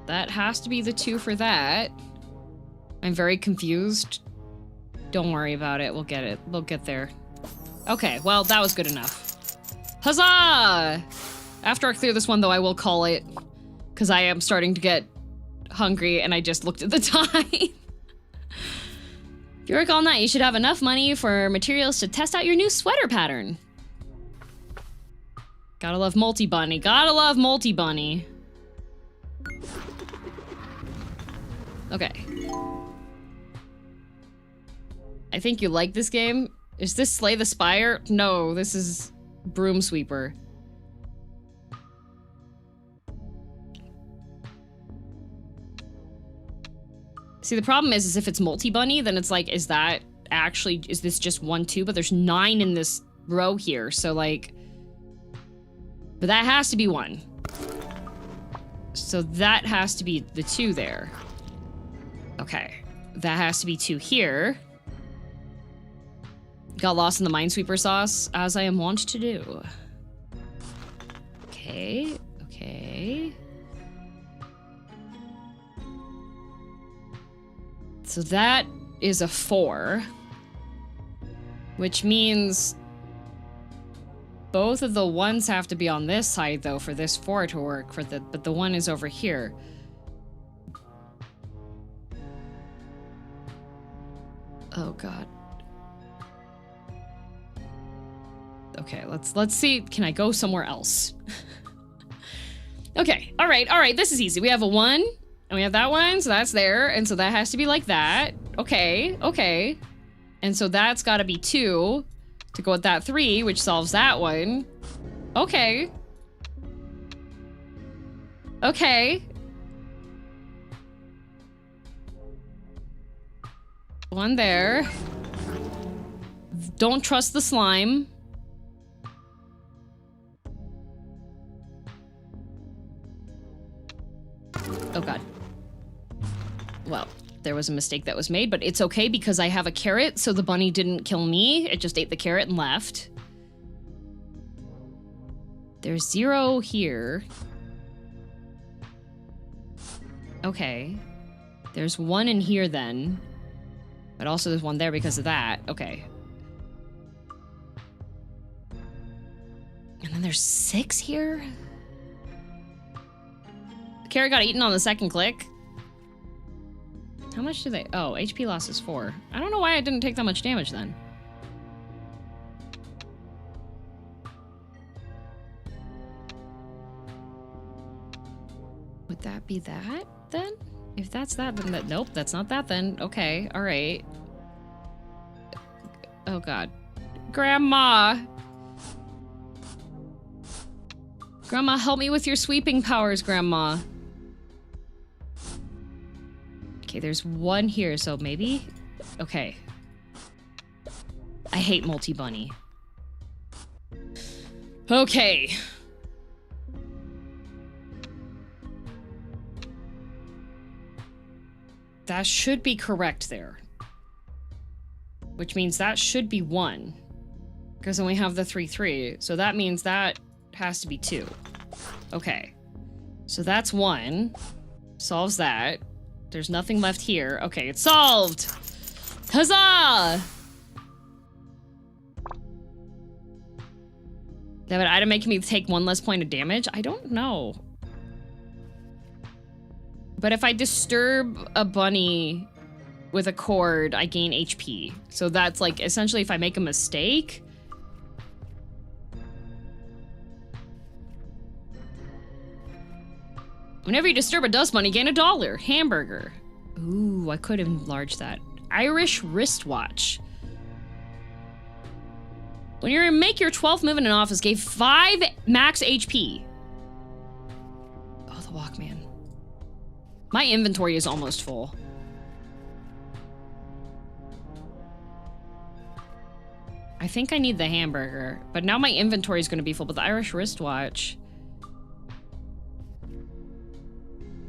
That has to be the 2 for that. I'm very confused. Don't worry about it. We'll get it. We'll get there. Okay, well, that was good enough. Huzzah! After I clear this one, though, I will call it. Because I am starting to get hungry, and I just looked at the time. If you work all night, you should have enough money for materials to test out your new sweater pattern. Gotta love multi-bunny. Gotta love multi-bunny. Okay. I think you like this game. Is this Slay the Spire? No, this is Broom Sweeper. See, the problem is if it's multi-bunny, then it's like, is this just 1, 2? But there's 9 in this row here, so like... But that has to be 1. So that has to be the 2 there. Okay. That has to be 2 here. Got lost in the Minesweeper sauce, as I am wont to do. Okay. Okay. So that is a 4, which means both of the 1s have to be on this side, though, for this 4 to work. But the 1 is over here. Oh God. Okay, let's see. Can I go somewhere else? Okay, all right. This is easy. We have a 1. And we have that 1, so that's there. And so that has to be like that. Okay. And so that's got to be 2 to go with that 3, which solves that one. Okay. 1 there. Don't trust the slime. Oh God. Well, there was a mistake that was made, but it's okay because I have a carrot, so the bunny didn't kill me. It just ate the carrot and left. There's 0 here. Okay. There's 1 in here then. But also there's 1 there because of that. Okay. And then there's 6 here? The carrot got eaten on the second click. How much do they... Oh, HP loss is 4. I don't know why I didn't take that much damage then. Would that be that then? If that's that, then that... Nope, that's not that then. Okay, alright. Oh God. Grandma! Grandma, help me with your sweeping powers, Grandma. Okay, there's 1 here, so maybe? Okay. I hate multi-bunny. Okay. That should be correct there. Which means that should be 1. Because then we have the 3, 3. So that means that has to be 2. Okay. So that's 1. Solves that. There's nothing left here. Okay, it's solved! Huzzah! That would item make me take 1 less point of damage? I don't know. But if I disturb a bunny with a cord, I gain HP. So that's like, essentially if I make a mistake... Whenever you disturb a dust bunny, gain $1. Hamburger. Ooh, I could enlarge that. Irish wristwatch. When you make your 12th move in an office, gave 5 max HP. Oh, the Walkman. My inventory is almost full. I think I need the hamburger, but now my inventory is going to be full, but the Irish wristwatch...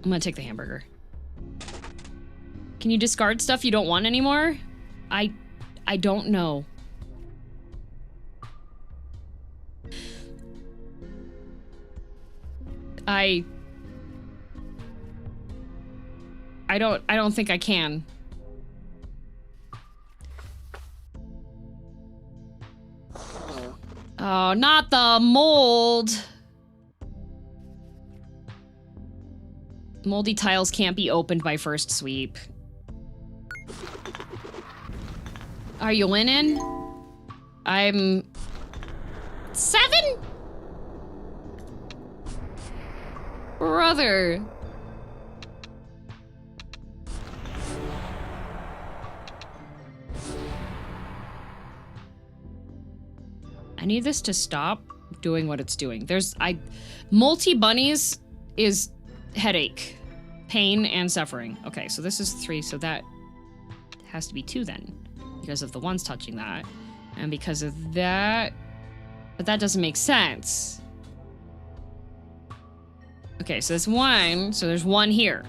I'm gonna take the hamburger. Can you discard stuff you don't want anymore? I don't know. I don't think I can. Oh, not the mold. Moldy tiles can't be opened by first sweep. Are you winning? I'm 7? Brother. I need this to stop doing what it's doing. Multi-bunnies is headache, pain, and suffering. Okay, so this is 3, so that has to be 2 then, because of the ones touching that, and because of that, but that doesn't make sense. Okay, so that's 1, so there's 1 here.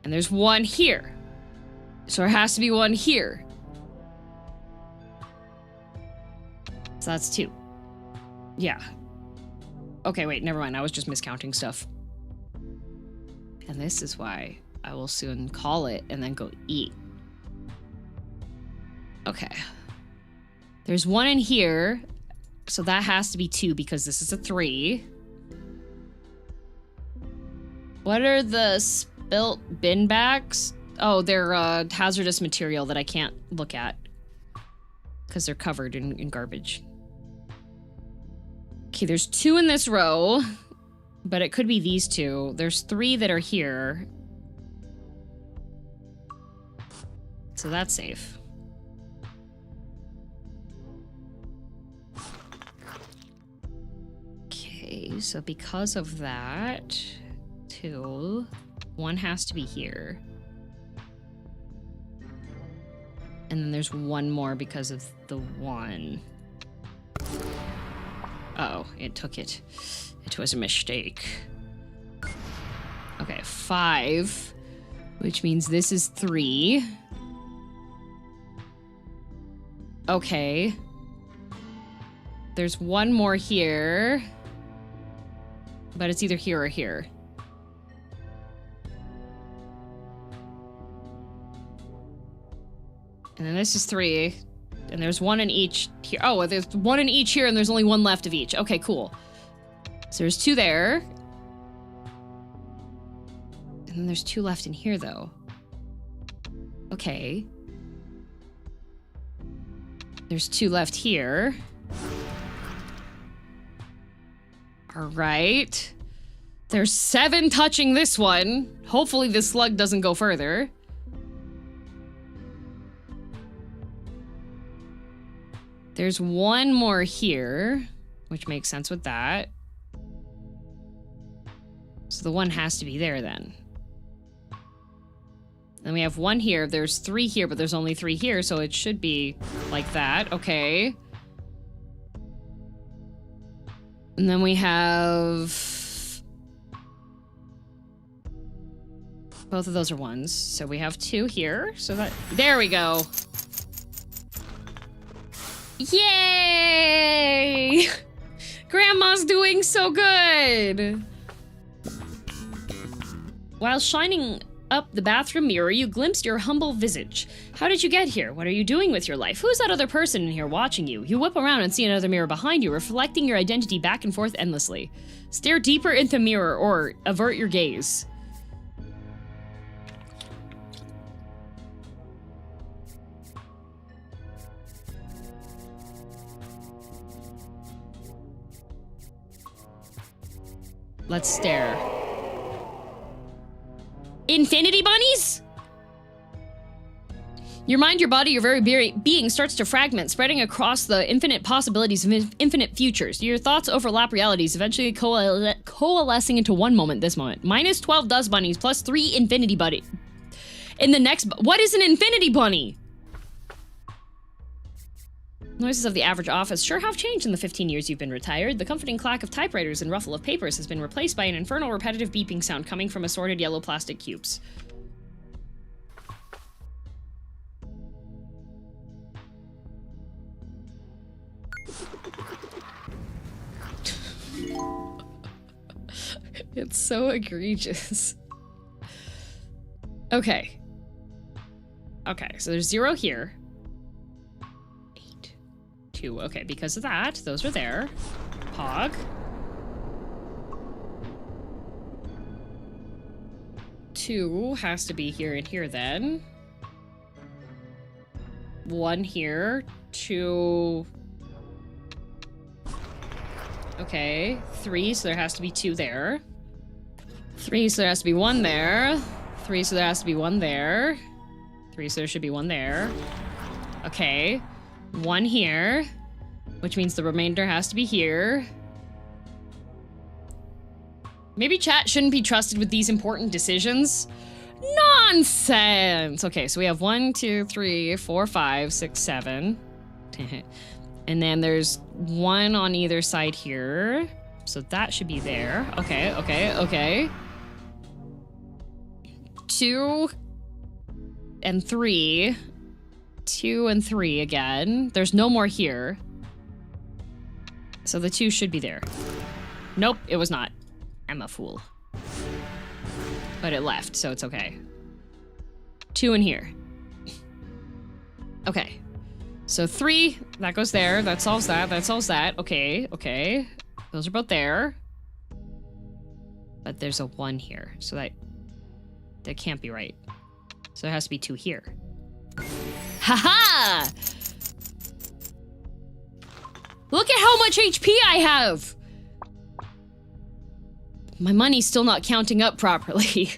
And there's 1 here. So there has to be 1 here. So that's 2. Yeah. Okay, wait, never mind. I was just miscounting stuff. And this is why I will soon call it and then go eat. Okay. There's 1 in here. So that has to be 2 because this is a 3. What are the spilt bin bags? Oh, they're hazardous material that I can't look at because they're covered in garbage. Okay, there's 2 in this row, but it could be these 2. There's 3 that are here. So that's safe. Okay, so because of that, 2, 1 has to be here. And then there's 1 more because of the 1. Uh-oh, it took it. It was a mistake. Okay, 5, which means this is 3. Okay. There's 1 more here. But it's either here or here. And then this is 3. And there's 1 in each here. Oh, there's 1 in each here, and there's only 1 left of each. Okay, cool. So there's 2 there. And then there's 2 left in here, though. Okay. There's 2 left here. All right. There's 7 touching this one. Hopefully this slug doesn't go further. There's 1 more here, which makes sense with that. So the 1 has to be there then. Then we have 1 here. There's 3 here, but there's only 3 here, so it should be like that. Okay. And then we have... both of those are 1s. So we have 2 here. So that... there we go. Yay! Grandma's doing so good! While shining up the bathroom mirror, you glimpsed your humble visage. How did you get here? What are you doing with your life? Who is that other person in here watching you? You whip around and see another mirror behind you, reflecting your identity back and forth endlessly. Stare deeper into the mirror or avert your gaze. Let's stare. Infinity bunnies? Your mind, your body, your very being starts to fragment, spreading across the infinite possibilities of infinite futures. Your thoughts overlap realities, eventually coalescing into one moment, this moment. Minus 12 dust bunnies, plus 3 infinity bunny. In the next... What is an infinity bunny? Noises of the average office sure have changed in the 15 years you've been retired. The comforting clack of typewriters and ruffle of papers has been replaced by an infernal repetitive beeping sound coming from assorted yellow plastic cubes. It's so egregious. Okay. Okay, so there's 0 here. 2. Okay, because of that, those are there. Pog. 2 has to be here and here then. 1 here. 2. Okay, 3, so there has to be 2 there. 3, so there has to be 1 there. 3, so there has to be 1 there. 3, so there should be 1 there. Okay. 1 here, which means the remainder has to be here. Maybe chat shouldn't be trusted with these important decisions. Nonsense! Okay, so we have 1, 2, 3, 4, 5, 6, 7. And then there's 1 on either side here. So that should be there. Okay, okay, okay. 2 and 3. 2 and 3 again. There's no more here. So the 2 should be there. Nope, it was not. I'm a fool. But it left, so it's okay. 2 in here. Okay. So 3, that goes there. That solves that. That solves that. Okay, okay. Those are both there. But there's a 1 here. So that can't be right. So there has to be 2 here. Haha! Look at how much HP I have! My money's still not counting up properly.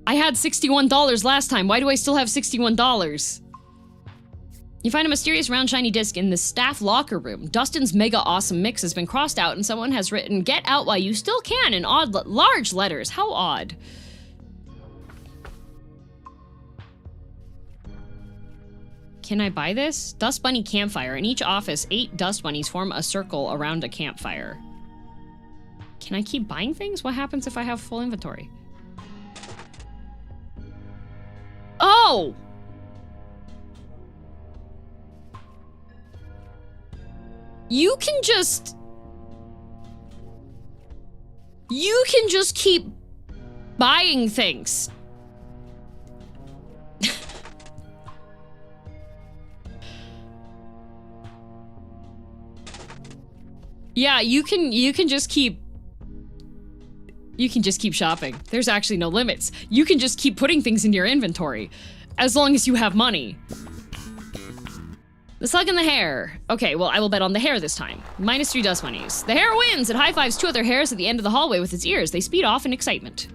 I had $61 last time. Why do I still have $61? You find a mysterious round shiny disc in the staff locker room. Dustin's mega awesome mix has been crossed out and someone has written "Get out while you still can" in odd large letters. How odd. Can I buy this? Dust bunny campfire. In each office, 8 dust bunnies form a circle around a campfire. Can I keep buying things? What happens if I have full inventory? Oh! You can just keep buying things. Yeah, you can just keep shopping. There's actually no limits. You can just keep putting things in your inventory as long as you have money. The slug and the hare. Okay, well, I will bet on the hare this time. Minus 3 dust bunnies. The hare wins! It high-fives 2 other hares at the end of the hallway with its ears. They speed off in excitement.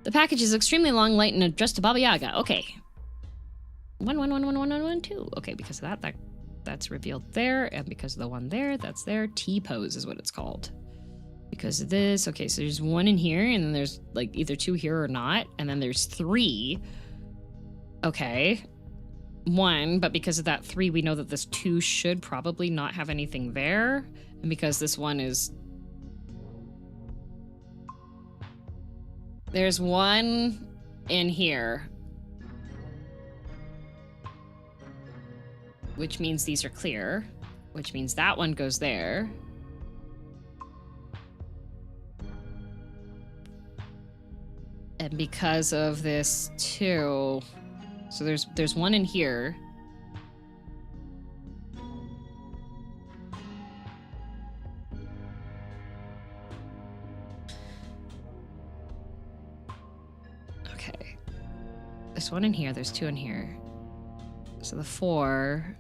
The package is extremely long, light, and addressed to Baba Yaga. Okay. 1. Okay, because of that's revealed there, and because of the 1 there, that's there. T-pose is what it's called. Because of this. Okay, so there's 1 in here, and then there's, like, either 2 here or not, and then there's 3. Okay. 1, but because of that 3, we know that this 2 should probably not have anything there. And because this 1 is... There's 1 in here. Which means these are clear. Which means that 1 goes there. And because of this too. So there's one in here. Okay. There's one in here, there's two in here. So the 4.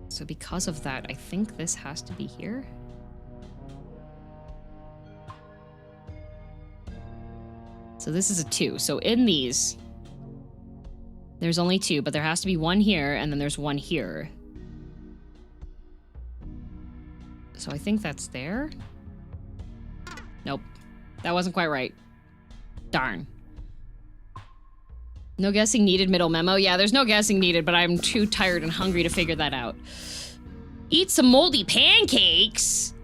So because of that, I think this has to be here. So this is a 2. So in these, there's only 2, but there has to be one here, and then there's one here. So I think that's there. Nope. That wasn't quite right. Darn. No guessing needed, middle memo. Yeah, there's no guessing needed, but I'm too tired and hungry to figure that out. Eat some moldy pancakes?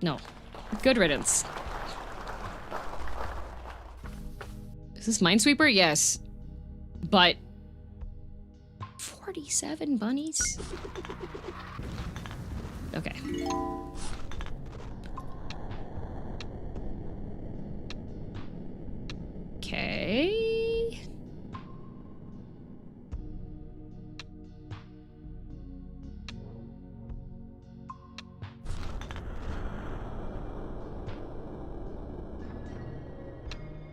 No. Good riddance. Is this Minesweeper? Yes. But 47 bunnies? Okay. Okay.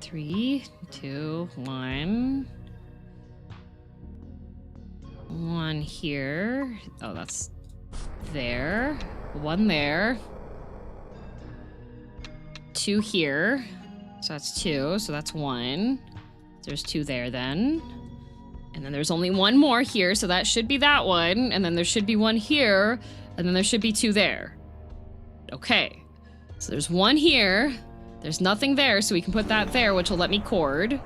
Three, two, one. One here. Oh, that's there. One there. 2 here. So that's 2. So that's 1. There's 2 there then. And then there's only 1 more here. So that should be that one. And then there should be 1 here. And then there should be 2 there. Okay. So there's 1 here. There's nothing there. So we can put that there, which will let me cord.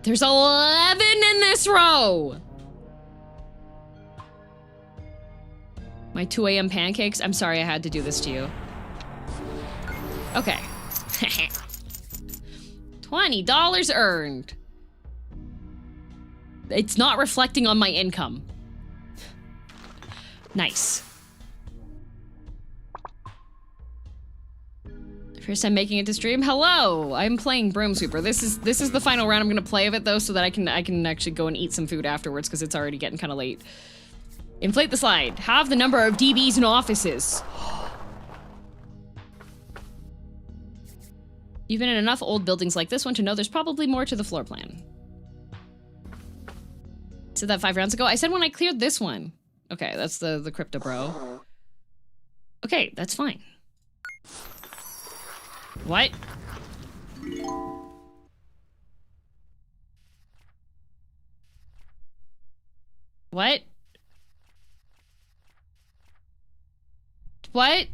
There's 11 in this row. My 2 a.m. pancakes? I'm sorry I had to do this to you. Okay. $20 earned. It's not reflecting on my income. Nice. First time making it to stream. Hello, I'm playing Broom Sweeper. This is the final round I'm gonna play of it though, so that I can actually go and eat some food afterwards because it's already getting kind of late. Inflate the slide. Have the number of DBs in offices. You've been in enough old buildings like this one to know there's probably more to the floor plan. Said that 5 rounds ago. I said when I cleared this one. Okay, that's the crypto bro. Okay, that's fine. What? What? What?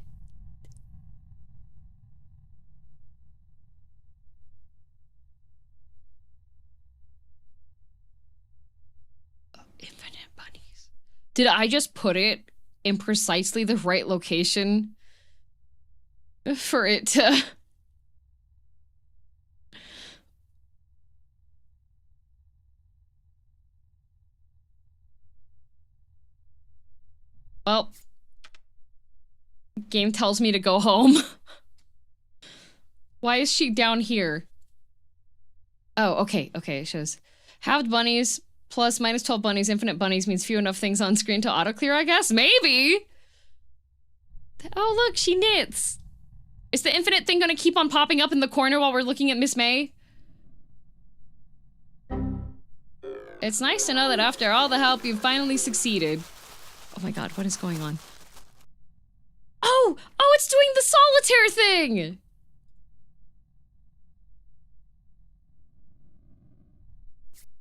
Infinite bunnies. Did I just put it in precisely the right location for it to... Well, game tells me to go home. Why is she down here? Oh, okay, okay, it shows. Halved bunnies plus minus 12 bunnies, infinite bunnies means few enough things on screen to auto-clear, I guess? Maybe! Oh, look, she knits! Is the infinite thing gonna keep on popping up in the corner while we're looking at Miss May? It's nice to know that after all the help, you've finally succeeded. Oh my god, what is going on? Oh! Oh, it's doing the solitaire thing!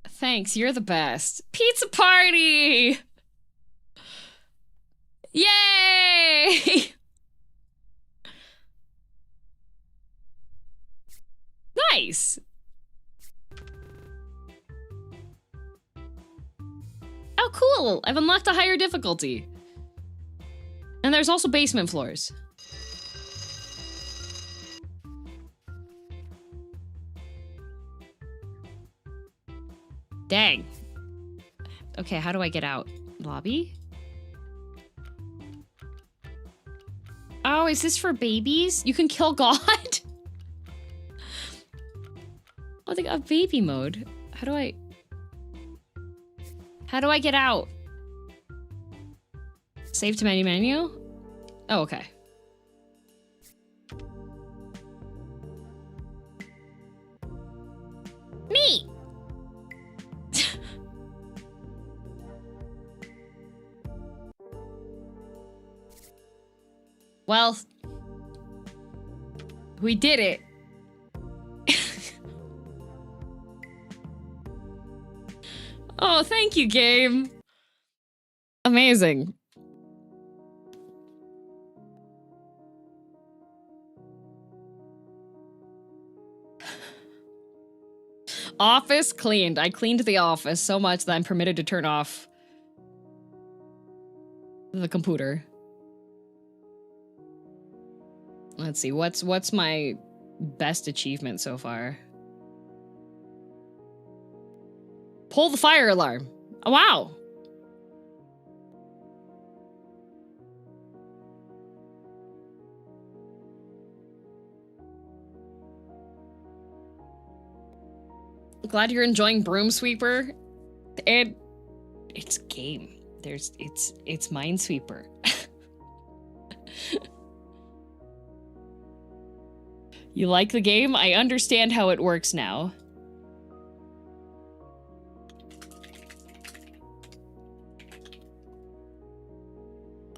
Thanks, you're the best. Pizza party! Yay! Nice! Oh, cool! I've unlocked a higher difficulty. And there's also basement floors. Dang. Okay, how do I get out? Lobby? Oh, is this for babies? You can kill God? Oh, they got baby mode. How do I get out? Save to menu? Oh, okay. Neat! Well, we did it. Oh, thank you, game. Amazing. Office cleaned. I cleaned the office so much that I'm permitted to turn off the computer. Let's see, what's my best achievement so far? Pull the fire alarm. Oh, wow. Glad you're enjoying Broom Sweeper. And it's game. It's Minesweeper. You like the game? I understand how it works now.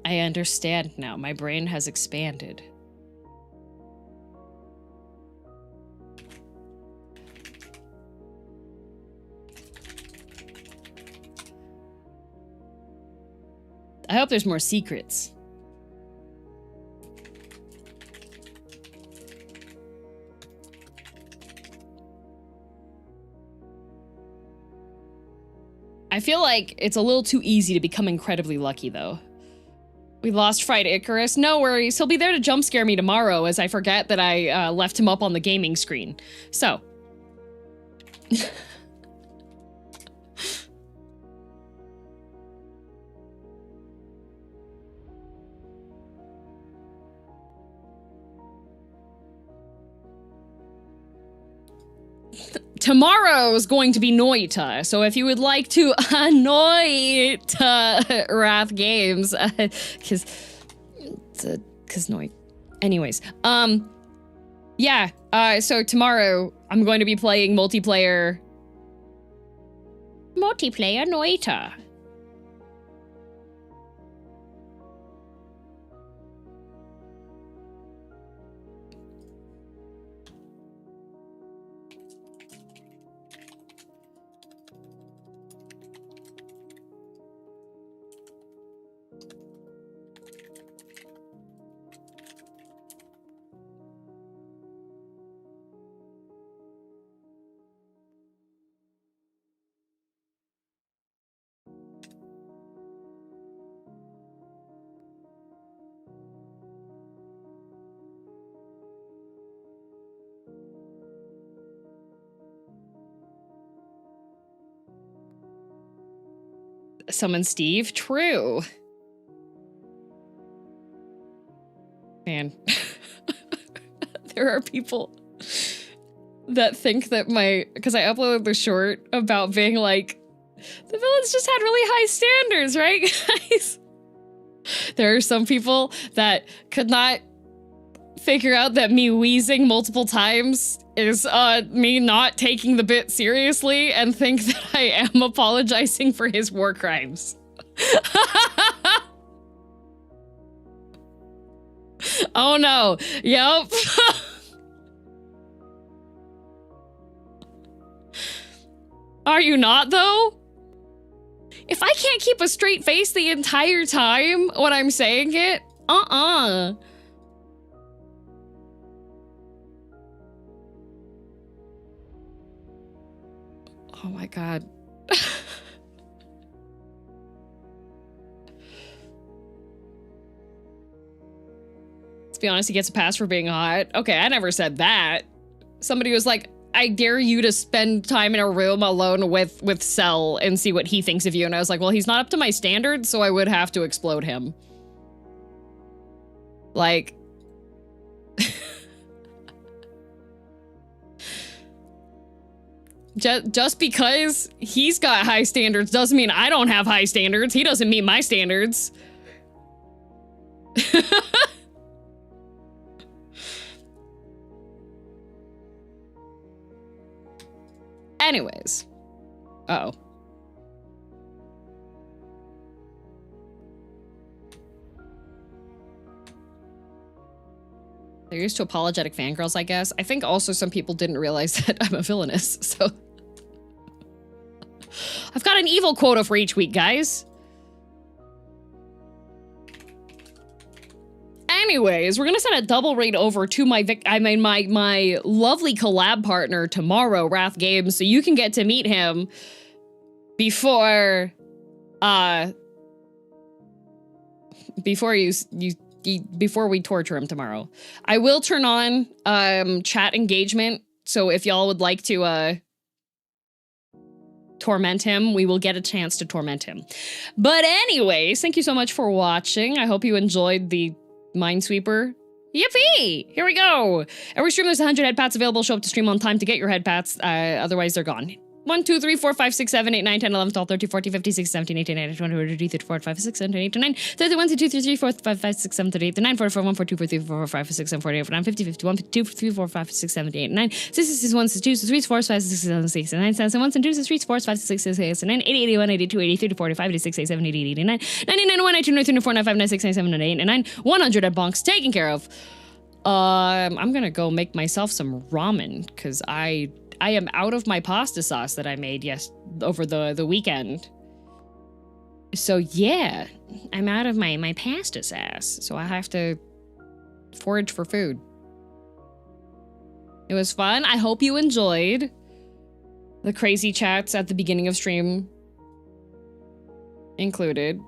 I understand now. My brain has expanded. I hope there's more secrets. I feel like it's a little too easy to become incredibly lucky, though. We lost Fried Icarus. No worries. He'll be there to jump scare me tomorrow as I forget that I left him up on the gaming screen. So. Tomorrow is going to be Noita, so if you would like to annoy Wrath Games, cause Noit. Anyways, yeah. So tomorrow I'm going to be playing multiplayer Noita. Summon Steve? True. Man. There are people that think that because I uploaded the short about being like, the villains just had really high standards, right, guys? There are some people that could not figure out that me wheezing multiple times is me not taking the bit seriously and think that I am apologizing for his war crimes. Oh no. Yep. Are you not though? If I can't keep a straight face the entire time when I'm saying it, Oh my god. Let's be honest, he gets a pass for being hot. Okay, I never said that. Somebody was like, I dare you to spend time in a room alone with Cell and see what he thinks of you. And I was like, well, he's not up to my standards, so I would have to explode him. Like, Just because he's got high standards doesn't mean I don't have high standards. He doesn't meet my standards. Anyways. Uh-oh. They're used to apologetic fangirls, I guess. I think also some people didn't realize that I'm a villainess, so... I've got an evil quota for each week, guys. Anyways, we're gonna send a double raid over to my lovely collab partner tomorrow, Wrath Games, so you can get to meet him before we torture him tomorrow. I will turn on chat engagement, so if y'all would like to torment him, we will get a chance to torment him. But anyways, thank you so much for watching. I hope you enjoyed the Minesweeper. Yippee! Here we go! Every stream there's 100 head pats available. Show up to stream on time to get your head pats, otherwise they're gone. 1, 2, 3, 4, 5, 6, 7, 8, 9, 10, 11, 12, 13, 14, 15, 16, 17, 18, 19, 20, 21, 22, 23, 24, 25, 26, 27, 28, 29, 30, 1, 2, 3, 4, 5, 5, 6, 7, 38, 39, 44, 1, 4, 2, 4, 3, 4, 5, 6, 7, 48, 49, 50, 51, 52, 3, 4, 5, 6, 7, 8, 9, 6, 6, 1, 6, 2, 3, 4, 5, 6, 7, 6, 9, 7, 1, 2, 3, 4, 5, 6, 6, 8, 9, 80, 81, 82, 83, 45, 86, 87, 88, 89, 99, 1, 92, 93, 94, 95, 96, 97, 98, 99, 100 at bonks taken care of. I'm gonna go make myself some ramen, because I am out of my pasta sauce that I made over the weekend. So yeah, I'm out of my pasta sauce, so I have to forage for food. It was fun. I hope you enjoyed the crazy chats at the beginning of stream included.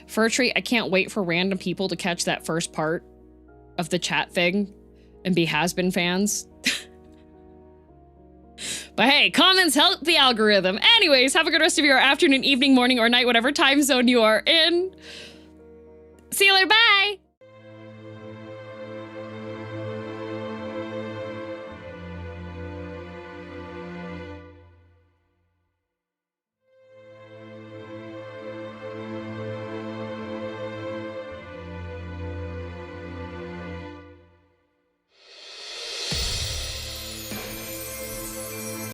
Fur Tree, I can't wait for random people to catch that first part of the chat thing and be has-been fans. But hey, comments help the algorithm. Anyways, have a good rest of your afternoon, evening, morning, or night, whatever time zone you are in. See you later, bye!